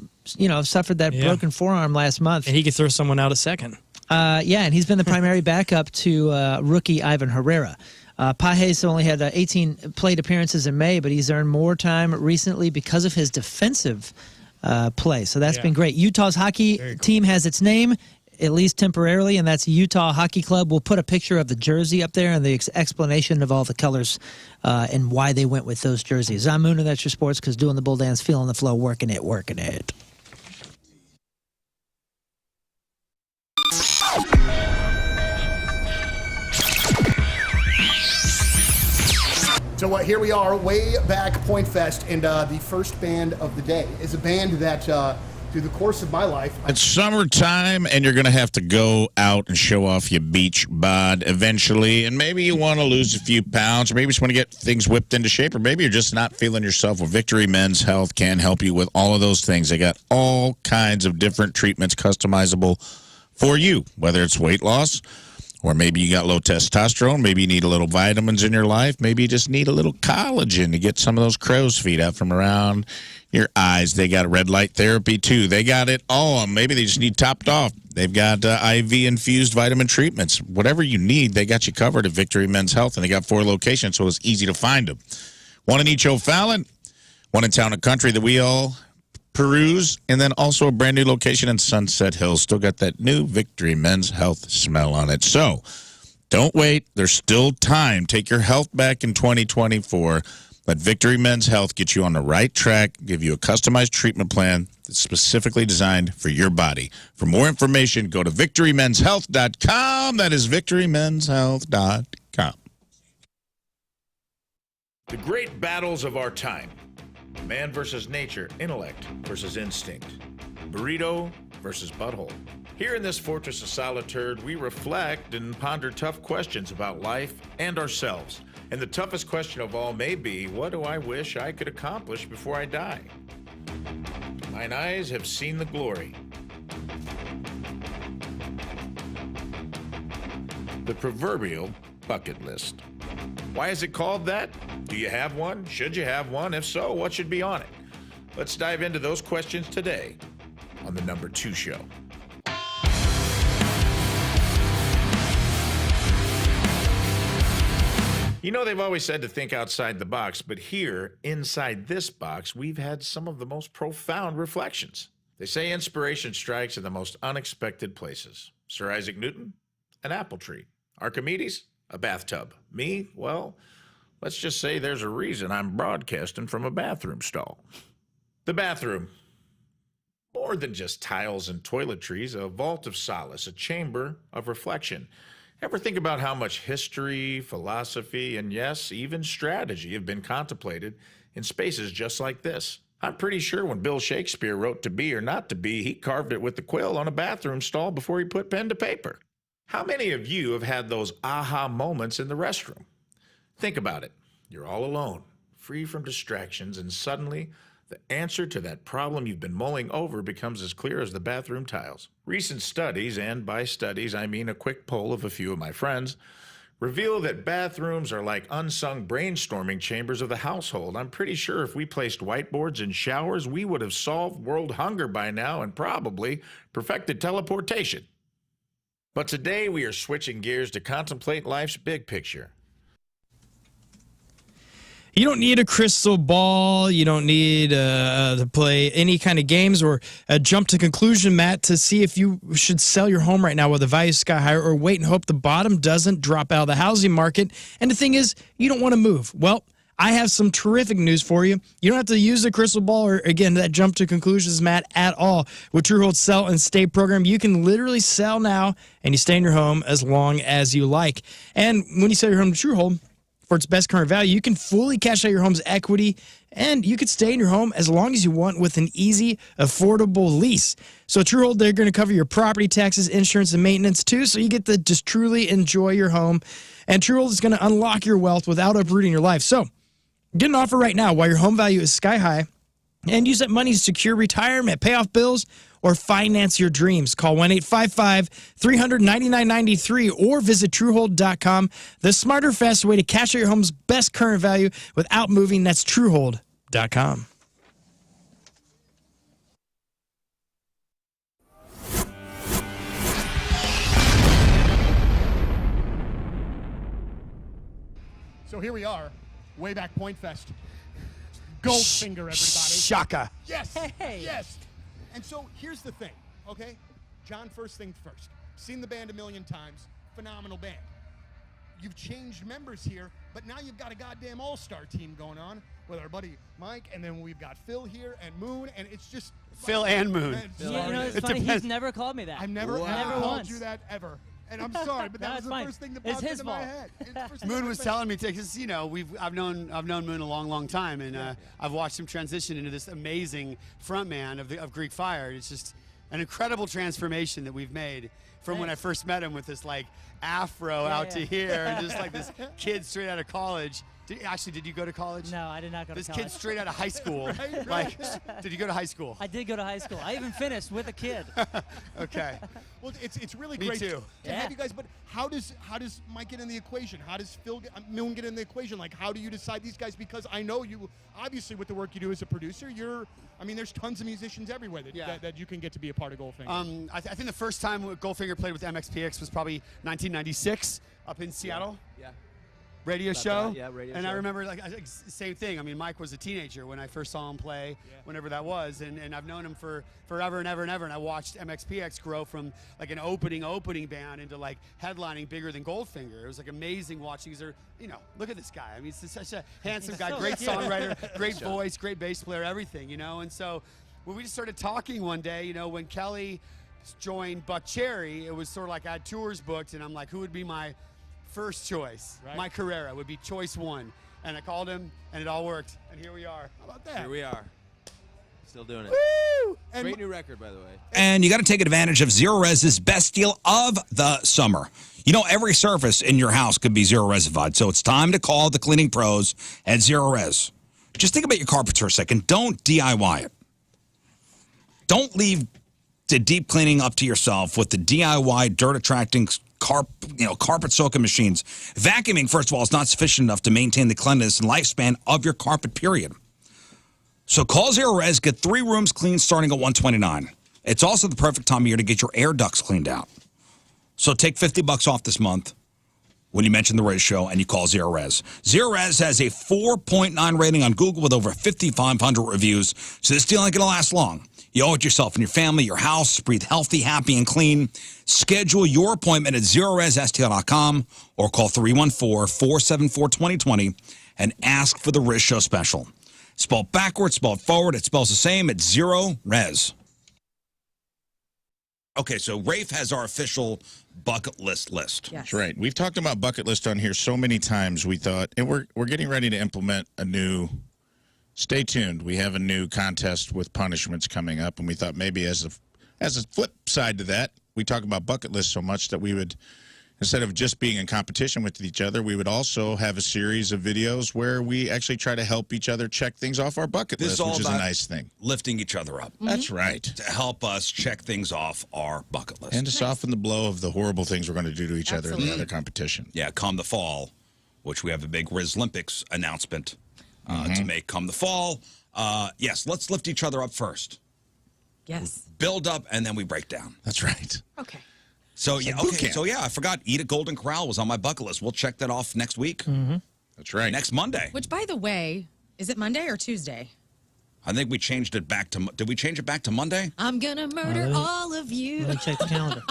suffered that broken forearm last month. And he could throw someone out a second. And he's been the primary backup to rookie Ivan Herrera. Pajes only had 18 plate appearances in May, but he's earned more time recently because of his defensive play. So that's been great. Utah's hockey team has its name, at least temporarily, and that's Utah Hockey Club. We'll put a picture of the jersey up there and the explanation of all the colors and why they went with those jerseys. I'm Moon, and that's your sports, because doing the bull dance, feeling the flow, working it. So here we are, way back Point Fest, and the first band of the day is a band that, through the course of my life... It's summertime, and you're going to have to go out and show off your beach bod eventually, and maybe you want to lose a few pounds, or maybe you just want to get things whipped into shape, or maybe you're just not feeling yourself. Well, Victory Men's Health can help you with all of those things. They got all kinds of different treatments customizable for you, whether it's weight loss, or maybe you got low testosterone. Maybe you need a little vitamins in your life. Maybe you just need a little collagen to get some of those crow's feet out from around your eyes. They got red light therapy, too. They got it all. Maybe they just need topped off. They've got IV-infused vitamin treatments. Whatever you need, they got you covered at Victory Men's Health, and they got 4 locations, so it's easy to find them. One in each O'Fallon, one in Town and Country that we all peruse, and then also a brand new location in Sunset Hills. Still got that new Victory Men's Health smell on it. So don't wait. There's still time. Take your health back in 2024. Let Victory Men's Health get you on the right track, give you a customized treatment plan that's specifically designed for your body. For more information, go to victorymenshealth.com. That is victorymenshealth.com. The great battles of our time. Man versus nature, intellect versus instinct. Burrito versus butthole. Here in this fortress of solitude, we reflect and ponder tough questions about life and ourselves. And the toughest question of all may be, what do I wish I could accomplish before I die? Mine eyes have seen the glory. the proverbial bucket list. Why is it called that? Do you have one? Should you have one? If so, what should be on it? Let's dive into those questions today on the Number 2 Show. You know, they've always said to think outside the box, but here, inside this box, we've had some of the most profound reflections. They say inspiration strikes in the most unexpected places. Sir Isaac Newton, an apple tree. Archimedes, a bathtub. Me, well, let's just say there's a reason I'm broadcasting from a bathroom stall. The bathroom. More than just tiles and toiletries, a vault of solace, a chamber of reflection. Ever think about how much history, philosophy, and yes, even strategy have been contemplated in spaces just like this? I'm pretty sure when Bill Shakespeare wrote To Be or Not to Be, he carved it with the quill on a bathroom stall before he put pen to paper. How many of you have had those aha moments in the restroom? Think about it. You're all alone, free from distractions, and suddenly the answer to that problem you've been mulling over becomes as clear as the bathroom tiles. Recent studies, and by studies I mean a quick poll of a few of my friends, reveal that bathrooms are like unsung brainstorming chambers of the household. I'm pretty sure if we placed whiteboards in showers, we would have solved world hunger by now and probably perfected teleportation. But today we are switching gears to contemplate life's big picture. You don't need a crystal ball. You don't need to play any kind of games or jump to conclusion, Matt, to see if you should sell your home right now while the value's sky high, or wait and hope the bottom doesn't drop out of the housing market. And the thing is, you don't want to move. Well, I have some terrific news for you. You don't have to use the crystal ball or, again, that jump to conclusions, Matt, at all. With Truehold's Sell and Stay program, you can literally sell now and you stay in your home as long as you like. And when you sell your home to Truehold, for its best current value, you can fully cash out your home's equity, and you could stay in your home as long as you want with an easy, affordable lease. So Truehold, they're going to cover your property taxes, insurance, and maintenance too, so you get to just truly enjoy your home. And Truehold is going to unlock your wealth without uprooting your life. So get an offer right now while your home value is sky high, and use that money to secure retirement, pay off bills, or finance your dreams. Call 1-855-300-9993 or visit Truehold.com. The smarter, faster way to cash out your home's best current value without moving. That's Truehold.com. So here we are, way back Point Fest. Goldfinger, everybody. Shaka. Yes. Hey. Yes. And so here's the thing, okay? John, first thing first. Seen the band a million times. Phenomenal band. You've changed members here, but now you've got a goddamn all-star team going on with our buddy Mike, and then we've got Phil here and Moon, and it's just Phil and Moon. Yeah, you know, it's funny. He's never called me that. I've never called you that ever. And I'm sorry, but that was the first thing that popped into my head. Moon was telling me, because you know, I've known Moon a long time, and I've watched him transition into this amazing frontman of Greek Fire. It's just an incredible transformation that we've made from when I first met him with this like afro out to here, and just like this kid straight out of college. Did you go to college? No, I did not go to college. This kid straight out of high school. Like, did you go to high school? I did go to high school. I even finished with a kid. Okay. Well, it's really Me great too. to have you guys. But how does Mike get in the equation? How does Moon get in the equation? Like, how do you decide these guys? Because I know you, obviously, with the work you do as a producer, there's tons of musicians everywhere that you can get to be a part of Goldfinger. I think the first time Goldfinger played with MXPX was probably 1996 up in Seattle. Yeah. Radio show. Yeah, radio and show. I remember, like, same thing. I mean, Mike was a teenager when I first saw him play, whenever that was, and I've known him for forever and ever and ever. And I watched MXPX grow from like an opening band into like headlining bigger than Goldfinger. It was like amazing watching. Look at this guy. I mean, he's such a handsome guy, great songwriter, great voice, great bass player, everything. And so when we just started talking one day, when Kelly joined Buck Cherry, it was sort of like I had tours booked, and I'm like, who would be my first choice? Right. Mike Carrera would be choice one. And I called him, and it all worked. And here we are. How about that? Here we are. Still doing it. Woo! Great new record, by the way. And you got to take advantage of Zero Res's best deal of the summer. Every surface in your house could be Zero Resified, so it's time to call the cleaning pros at Zero Res. Just think about your carpets for a second. Don't DIY it. Don't leave the deep cleaning up to yourself with the DIY dirt attracting carpet soaking machines. Vacuuming, first of all, is not sufficient enough to maintain the cleanliness and lifespan of your carpet, period. So call Zero Res, get 3 rooms cleaned starting at $129. It's also the perfect time of year to get your air ducts cleaned out. So take $50 off this month when you mention the Riz Show and you call Zero Res. Zero Res has a 4.9 rating on Google with over 5,500 reviews, so this deal ain't going to last long. You owe it yourself and your family, your house. Breathe healthy, happy, and clean. Schedule your appointment at ZeroResSTL.com or call 314-474-2020 and ask for the Riz Show special. Spelled backwards, spelled forward, it spells the same. It's Zero Res. Okay, so Rafe has our official bucket list. Yes. That's right. We've talked about bucket list on here so many times. We thought, and we're getting ready to implement a new. Stay tuned. We have a new contest with punishments coming up, and we thought maybe as a flip side to that, we talk about bucket lists so much that we would, instead of just being in competition with each other, we would also have a series of videos where we actually try to help each other check things off our bucket list, which is a nice thing. Lifting each other up. That's right. To help us check things off our bucket list. And to soften the blow of the horrible things we're going to do to each other in the other competition. Yeah, come the fall, which we have a big Riz Olympics announcement to make come the fall. Yes, let's lift each other up first. Yes. Build up, and then we break down. That's right. Okay. So, I forgot. Eat at Golden Corral was on my bucket list. We'll check that off next week. That's right. Next Monday. Which, by the way, is it Monday or Tuesday? I think we changed it back to, did we change it back to Monday? I'm going to murder all of you. Let me check the calendar.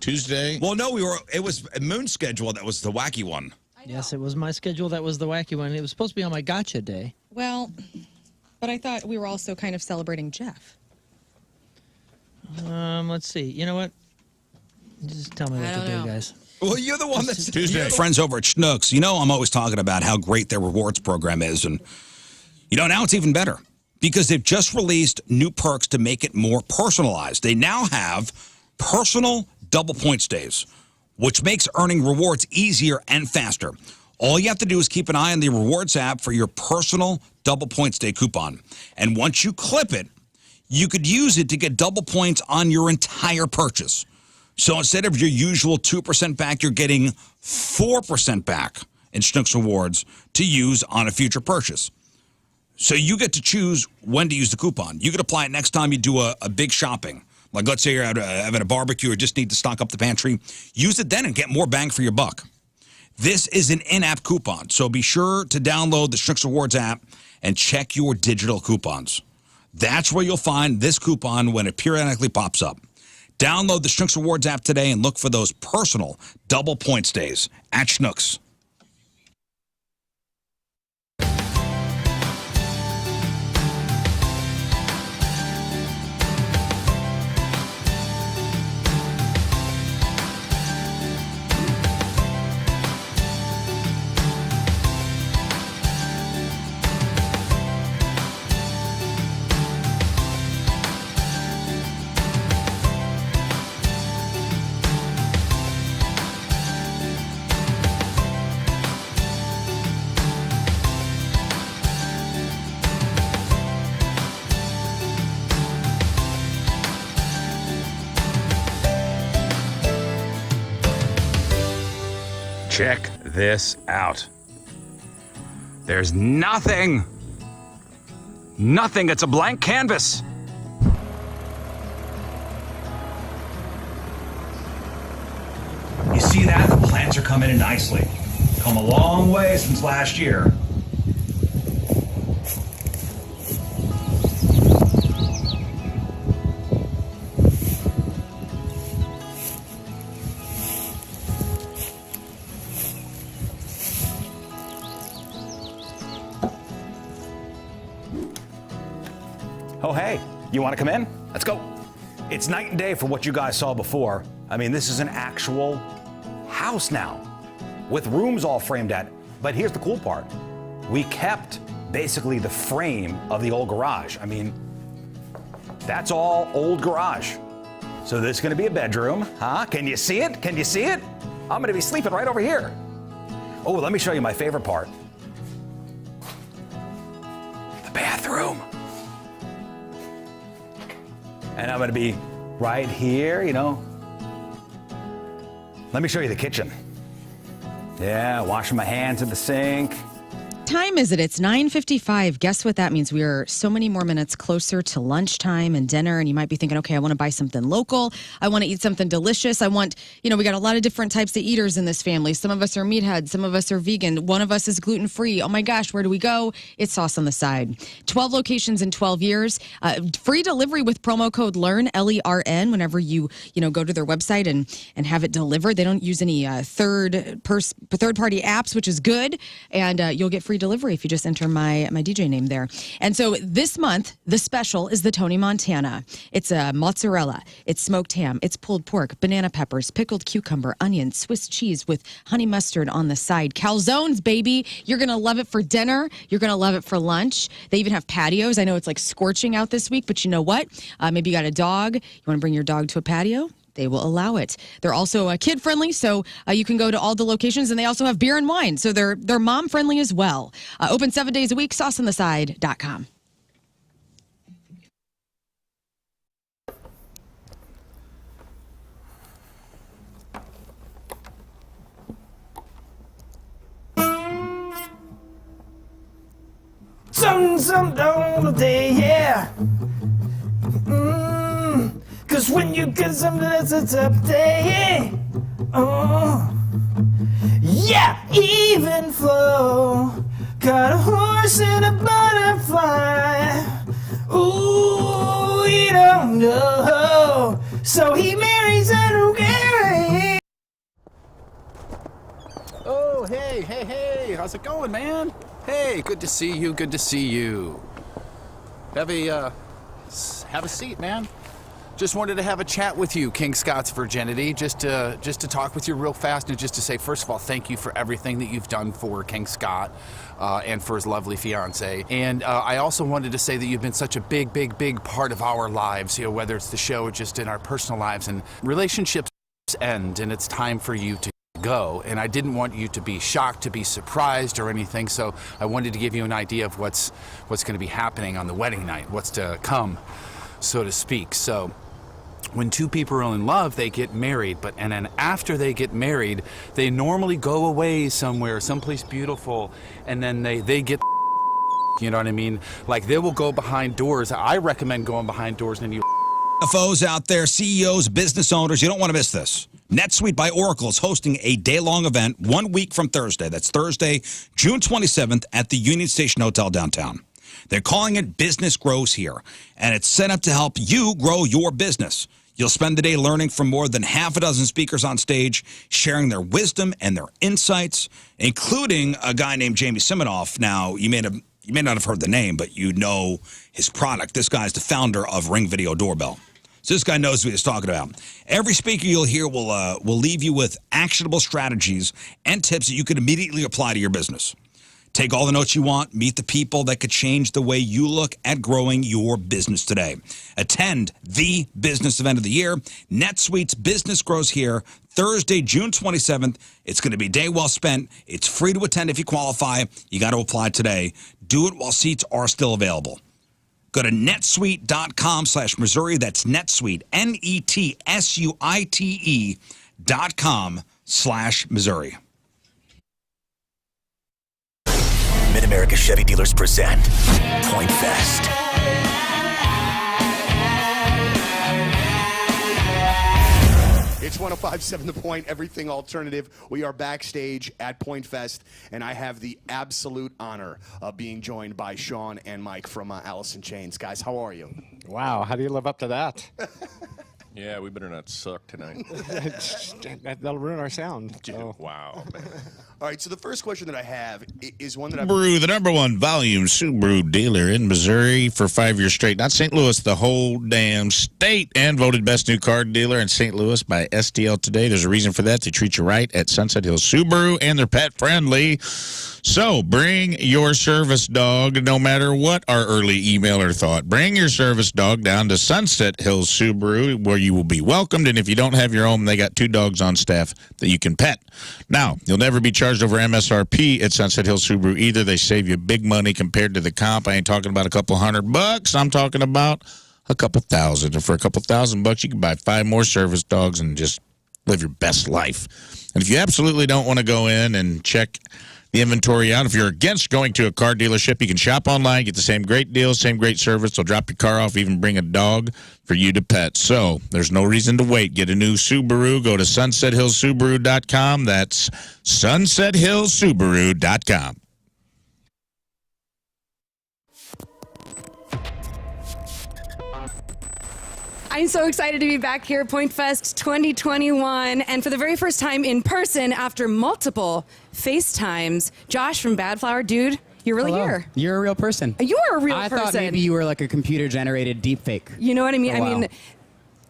Tuesday? Well, no, it was a Moon's schedule that was the wacky one. Yes, it was my schedule. That was the wacky one. It was supposed to be on my gotcha day. Well, but I thought we were also kind of celebrating Jeff. Let's see. You know what? Just tell me what to do, guys. Well, you're the one that's Tuesday. Friends over at Schnucks. You know, I'm always talking about how great their rewards program is. And, now it's even better because they've just released new perks to make it more personalized. They now have personal double points days, which makes earning rewards easier and faster. All you have to do is keep an eye on the rewards app for your personal double points day coupon. And once you clip it, you could use it to get double points on your entire purchase. So instead of your usual 2% back, you're getting 4% back in Schnucks rewards to use on a future purchase. So you get to choose when to use the coupon. You could apply it next time you do a big shopping. Like, let's say you're having a barbecue or just need to stock up the pantry. Use it then and get more bang for your buck. This is an in-app coupon, so be sure to download the Schnucks Rewards app and check your digital coupons. That's where you'll find this coupon when it periodically pops up. Download the Schnucks Rewards app today and look for those personal double points days at Schnucks. Check this out. There's nothing. It's a blank canvas. You see that? The plants are coming in nicely. Come a long way since last year. Oh, hey, you want to come in? Let's go. It's night and day for what you guys saw before. I mean, this is an actual house now with rooms all framed at. But here's the cool part. We kept basically the frame of the old garage. I mean, that's all old garage. So this is going to be a bedroom, huh? Can you see it? Can you see it? I'm going to be sleeping right over here. Oh, let me show you my favorite part. The bathroom. And I'm going to be right here, you know. Let me show you the kitchen. Yeah, washing my hands at the sink. Time is it? It's 9:55. Guess what that means? We are so many more minutes closer to lunchtime and dinner. And you might be thinking, okay, I want to buy something local. I want to eat something delicious. I want, you know, we got a lot of different types of eaters in this family. Some of us are meatheads. Some of us are vegan. One of us is gluten-free. Oh my gosh, where do we go? It's Sauce on the Side. 12 locations in 12 years. Free delivery with promo code LEARN, L-E-R-N, whenever you go to their website and have it delivered. They don't use any third-party apps, which is good. And you'll get free delivery if you just enter my DJ name there. And so this month, the special is the Tony Montana. It's a mozzarella, it's smoked ham, it's pulled pork, banana peppers, pickled cucumber, onion, Swiss cheese with honey mustard on the side. Calzones, baby. You're going to love it for dinner. You're going to love it for lunch. They even have patios. I know it's like scorching out this week, but you know what? Maybe you got a dog. You want to bring your dog to a patio? They will allow it. They're also kid-friendly, so you can go to all the locations, and they also have beer and wine, so they're mom-friendly as well. Open 7 days a week, sauceontheside.com. Something all day, yeah. Cause when you get something that's a tough day, oh, yeah, even flow. Got a horse and a butterfly. Ooh, he don't know. So he marries a guy. Oh, hey, how's it going, man? Hey, good to see you, good to see you. Have a seat, man. Just wanted to have a chat with you, King Scott's Virginity, just to talk with you real fast and just to say, first of all, thank you for everything that you've done for King Scott and for his lovely fiance. And I also wanted to say that you've been such a big part of our lives, you know, whether it's the show or just in our personal lives. And relationships end, and it's time for you to go. And I didn't want you to be shocked, to be surprised or anything, so I wanted to give you an idea of what's going to be happening on the wedding night, what's to come, so to speak. So when two people are in love, they get married, and then after they get married, they normally go away somewhere, someplace beautiful, and then they get, you know what I mean? Like, they will go behind doors. I recommend going behind doors, and you CFOs out there, CEOs, business owners, you don't want to miss this. NetSuite by Oracle is hosting a day-long event 1 week from Thursday. That's Thursday, June 27th at the Union Station Hotel downtown. They're calling it Business Grows Here, and it's set up to help you grow your business. You'll spend the day learning from more than half a dozen speakers on stage, sharing their wisdom and their insights, including a guy named Jamie Siminoff. Now, you may not have heard the name, but you know his product. This guy's the founder of Ring Video Doorbell. So this guy knows what he's talking about. Every speaker you'll hear will leave you with actionable strategies and tips that you can immediately apply to your business. Take all the notes you want, meet the people that could change the way you look at growing your business today. Attend the business event of the year, NetSuite's Business Grows Here, Thursday, June 27th. It's going to be a day well spent. It's free to attend if you qualify. You got to apply today. Do it while seats are still available. Go to netsuite.com/Missouri. That's NetSuite, netsuite.com/Missouri. Mid-America Chevy Dealers present Point Fest. It's 105.7 The Point, everything alternative. We are backstage at Point Fest, and I have the absolute honor of being joined by Sean and Mike from Alice in Chains. Guys, how are you? Wow, how do you live up to that? Yeah, we better not suck tonight. That'll ruin our sound. So. Wow. All right, so the first question that I have is one that Subaru, the #1 volume Subaru dealer in Missouri for 5 years straight. Not St. Louis, the whole damn state. And voted best new car dealer in St. Louis by STL Today. There's a reason for that. They treat you right at Sunset Hills Subaru, and they're pet friendly. So bring your service dog, no matter what our early emailer thought. Bring your service dog down to Sunset Hills Subaru, where you will be welcomed. And if you don't have your own, they got 2 dogs on staff that you can pet. Now, you'll never be charged over MSRP at Sunset Hills Subaru either. They save you big money compared to the comp. I ain't talking about a couple $100. I'm talking about a couple thousand. And for a couple $1,000, you can buy 5 more service dogs and just live your best life. And if you absolutely don't want to go in and check the inventory out, if you're against going to a car dealership, you can shop online, get the same great deals, same great service. They'll drop your car off, even bring a dog for you to pet. So there's no reason to wait. Get a new Subaru. Go to sunsethillsubaru.com. That's sunsethillsubaru.com. I'm so excited to be back here at Point Fest 2021, and for the very first time in person after multiple FaceTimes. Josh from Bad Flower, dude, you're really here. You're a real person. You are a real person. I thought maybe you were like a computer-generated deepfake. You know what I mean? Oh, wow. I mean,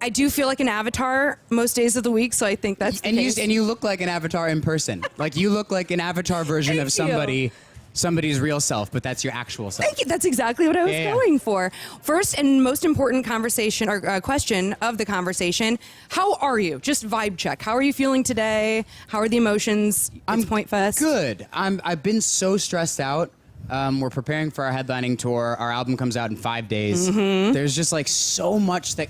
I do feel like an avatar most days of the week, so I think that's the case. And you look like an avatar in person. Like you look like an avatar version of somebody's real self, but that's your actual self. Thank you. That's exactly what I was going for. First and most important conversation or question of the conversation: how are you? Just vibe check. How are you feeling today? How are the emotions? It's Point Fest. Good. I've been so stressed out. We're preparing for our headlining tour. Our album comes out in 5 days. Mm-hmm. There's just like so much that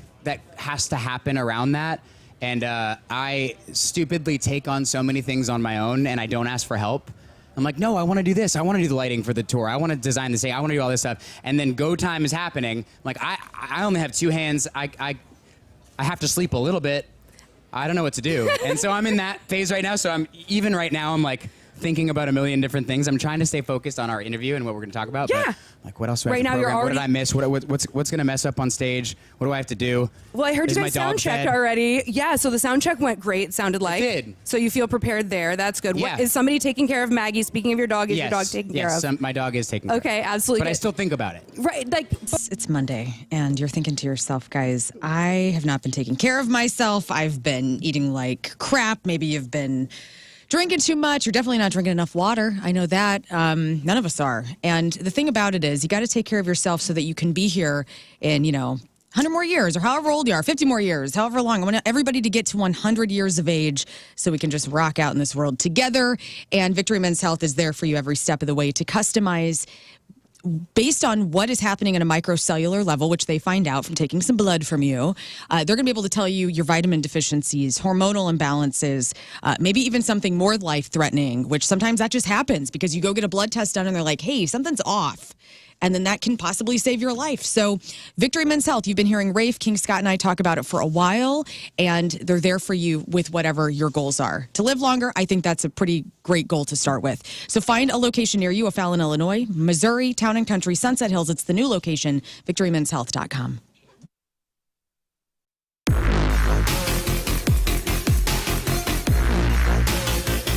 has to happen around that. And I stupidly take on so many things on my own, and I don't ask for help. I'm like, no, I want to do this. I want to do the lighting for the tour. I want to design the stage. I want to do all this stuff. And then go time is happening. I'm like, I only have 2 hands. I have to sleep a little bit. I don't know what to do. And so I'm in that phase right now. So I'm like thinking about a million different things. I'm trying to stay focused on our interview and what we're going to talk about. Yeah. But like, what else do I have Right to now, you're program? What already- did I miss? What's going to mess up on stage? What do I have to do? Well, I heard Is you my guys dog sound checked fed? already. Yeah, so the sound check went great, it sounded like. It did. So you feel prepared there. That's good. Yeah. Is somebody taking care of Maggie? Speaking of your dog, is your dog taken care of? Yes, my dog is taken care of. Okay, absolutely. But I still think about it. Right, like It's Monday, and you're thinking to yourself, guys, I have not been taking care of myself. I've been eating like crap. Maybe you've been drinking too much. You're definitely not drinking enough water. I know that. None of us are. And the thing about it is you got to take care of yourself so that you can be here in, 100 more years or however old you are, 50 more years, however long. I want everybody to get to 100 years of age so we can just rock out in this world together. And Victory Men's Health is there for you every step of the way to customize based on what is happening at a microcellular level, which they find out from taking some blood from you. They're going to be able to tell you your vitamin deficiencies, hormonal imbalances, maybe even something more life-threatening, which sometimes that just happens because you go get a blood test done and they're like, hey, something's off. And then that can possibly save your life. So Victory Men's Health, you've been hearing Rafe, King Scott, and I talk about it for a while, and they're there for you with whatever your goals are. To live longer, I think that's a pretty great goal to start with. So find a location near you, O'Fallon, Illinois, Missouri, Town and Country, Sunset Hills. It's the new location, victorymenshealth.com.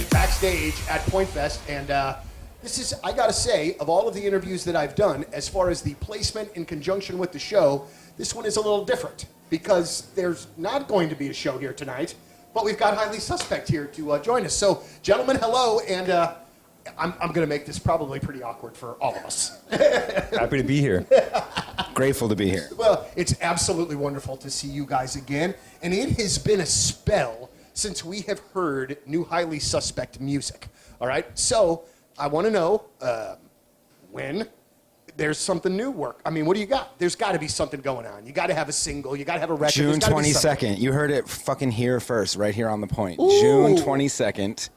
Backstage at Point Fest, and this is, I gotta say, of all of the interviews that I've done, as far as the placement in conjunction with the show, this one is a little different because there's not going to be a show here tonight, but we've got Highly Suspect here to join us. So, gentlemen, hello, and I'm going to make this probably pretty awkward for all of us. Happy to be here. Grateful to be here. Well, it's absolutely wonderful to see you guys again, and it has been a spell since we have heard new Highly Suspect music. All right, so I want to know when there's something new work. I mean, what do you got? There's got to be something going on. You got to have a single. You got to have a record. June There's gotta be something. 22nd. You heard it fucking here first, right here on the point. Ooh. June 22nd.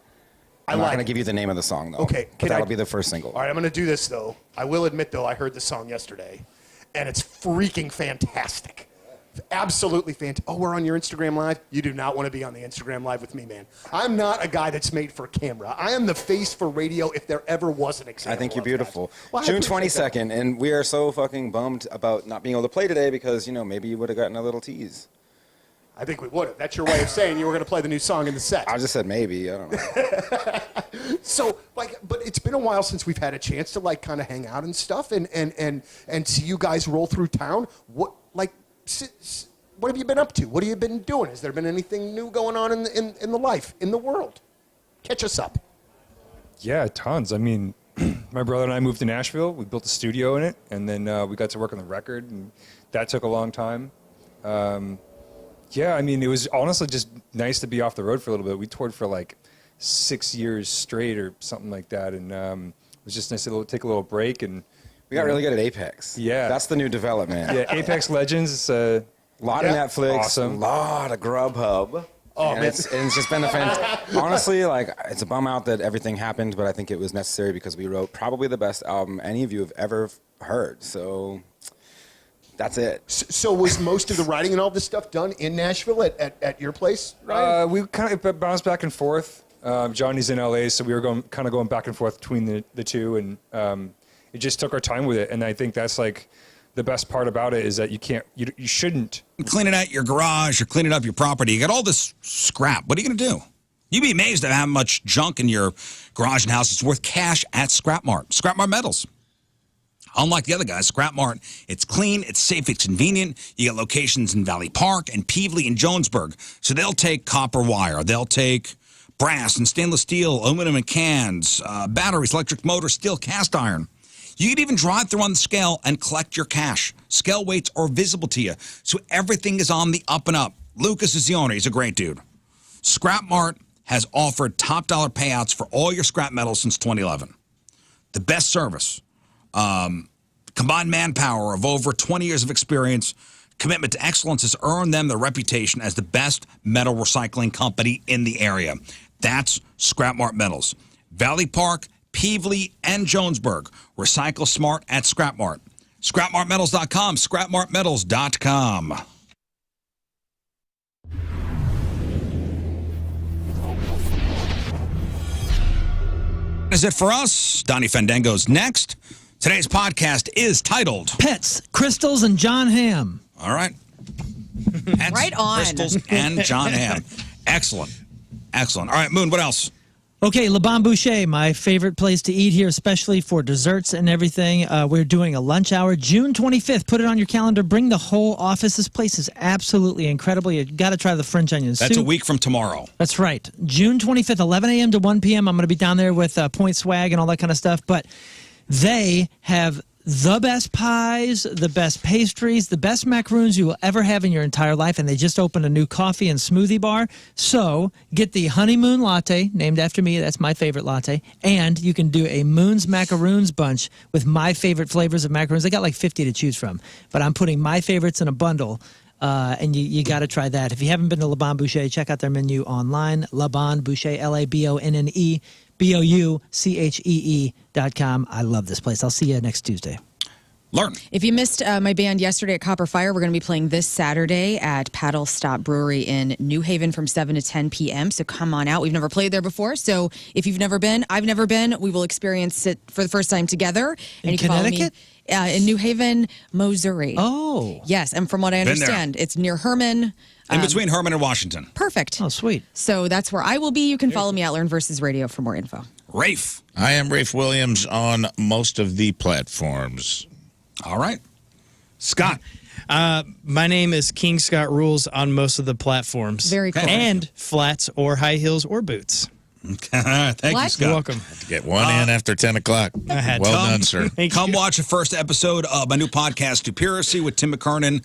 I'm not like going to give you the name of the song, though. Okay. But that'll be the first single. All right, I'm going to do this, though. I will admit, though, I heard the song yesterday, and it's freaking fantastic. Absolutely fantastic. Oh, we're on your Instagram Live? You do not want to be on the Instagram Live with me, man. I'm not a guy that's made for camera. I am the face for radio if there ever was an example. I think you're beautiful. Well, I June appreciate 22nd, and we are so fucking bummed about not being able to play today because, maybe you would have gotten a little tease. I think we would have. That's your way of saying you were going to play the new song in the set. I just said maybe. I don't know. So, but it's been a while since we've had a chance to, kind of hang out and stuff and see you guys roll through town. What have you been up to? What have you been doing? Has there been anything new going on in the life, in the world? Catch us up. Yeah, tons. I mean, my brother and I moved to Nashville. We built a studio in it, and then we got to work on the record, and that took a long time. Yeah, I mean, it was honestly just nice to be off the road for a little bit. We toured for 6 years straight or something like that, and it was just nice to take a little break, and We got really good at Apex. Yeah. That's the new development. Yeah, Apex Legends. It's A lot of Netflix, Awesome. a lot of Grubhub. Oh, and man. it's just been a fantastic. Honestly, like, it's a bum out that everything happened, but I think it was necessary because we wrote probably the best album any of you have ever heard. So that's it. So was most of the writing and all this stuff done in Nashville at your place, right? We kind of bounced back and forth. Johnny's in LA, so we were going back and forth between the two, and it just took our time with it. And I think that's like the best part about it is that you shouldn't. Cleaning out your garage or cleaning up your property, you got all this scrap. What are you going to do? You'd be amazed at how much junk in your garage and house is worth cash at Scrap Mart. Scrap Mart Metals. Unlike the other guys, Scrap Mart, it's clean, it's safe, it's convenient. You got locations in Valley Park and Peevely and Jonesburg. So they'll take copper wire. They'll take brass and stainless steel, aluminum and cans, batteries, electric motors, steel, cast iron. You can even drive through on the scale and collect your cash. Scale weights are visible to you, so everything is on the up and up. Lucas is the owner. He's a great dude. Scrap Mart has offered top dollar payouts for all your scrap metals since 2011. The best service, combined manpower of over 20 years of experience, commitment to excellence has earned them their reputation as the best metal recycling company in the area. That's Scrap Mart Metals. Valley Park, Peevely, and Jonesburg. Recycle smart at Scrap Mart. ScrapMartMetals.com, ScrapMartMetals.com. Is it for us? Donnie Fandango's next. Today's podcast is titled Pets, Crystals, and John Hamm. All right. Pets, Right on. Crystals, and John Hamm. Excellent. Excellent. All right, Moon, what else? Okay, Le Bon Boucher, my favorite place to eat here, especially for desserts and everything. We're doing a lunch hour, June 25th. Put it on your calendar. Bring the whole office. This place is absolutely incredible. You got to try the French onion soup. That's a week from tomorrow. That's right. June 25th, 11 a.m. to 1 p.m. I'm going to be down there with Point Swag and all that kind of stuff. But they have the best pies, the best pastries, the best macaroons you will ever have in your entire life, and they just opened a new coffee and smoothie bar. So get the honeymoon latte, named after me. That's my favorite latte. And you can do a Moon's Macaroons bunch with my favorite flavors of macaroons. They got like 50 to choose from, but I'm putting my favorites in a bundle. And you got to try that. If you haven't been to Le Bon Boucher, check out their menu online. Le Bon Boucher, LABONNE. BOUCHEE.com. I love this place. I'll see you next Tuesday. Lern. If you missed my band yesterday at Copper Fire, we're going to be playing this Saturday at Paddle Stop Brewery in New Haven from 7 to 10 p.m. So come on out. We've never played there before. So if you've never been, I've never been, we will experience it for the first time together. And In you can follow me Connecticut? in New Haven, Missouri. Oh. Yes. And from what I Been there. understand, it's near Herman. In between Herman and Washington. Perfect. Oh, sweet. So that's where I will be. You can follow me at Learn Versus Radio for more info. Rafe. I am Rafe Williams on most of the platforms. All right. Scott. My name is King Scott Rules on most of the platforms. Very cool. And flats or high heels or boots. Thank you, What? Scott. You're welcome. To get one in after 10 o'clock. I had Well to. done, sir. Come watch the first episode of my new podcast, Stupiracy, with Tim McKernan,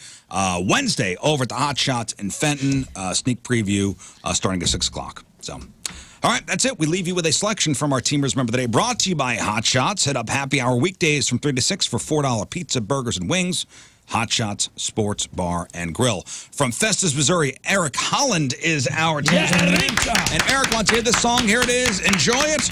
Wednesday over at the Hot Shots in Fenton. Sneak preview starting at 6 o'clock. So, all right, that's it. We leave you with a selection from our Teamers Member of the Day, brought to you by Hot Shots. Hit up happy hour weekdays from 3 to 6 for $4 pizza, burgers, and wings. Hot Shots Sports Bar and Grill. From Festus, Missouri, Eric Holland is our teacher. And Eric wants to hear this song. Here it is. Enjoy it.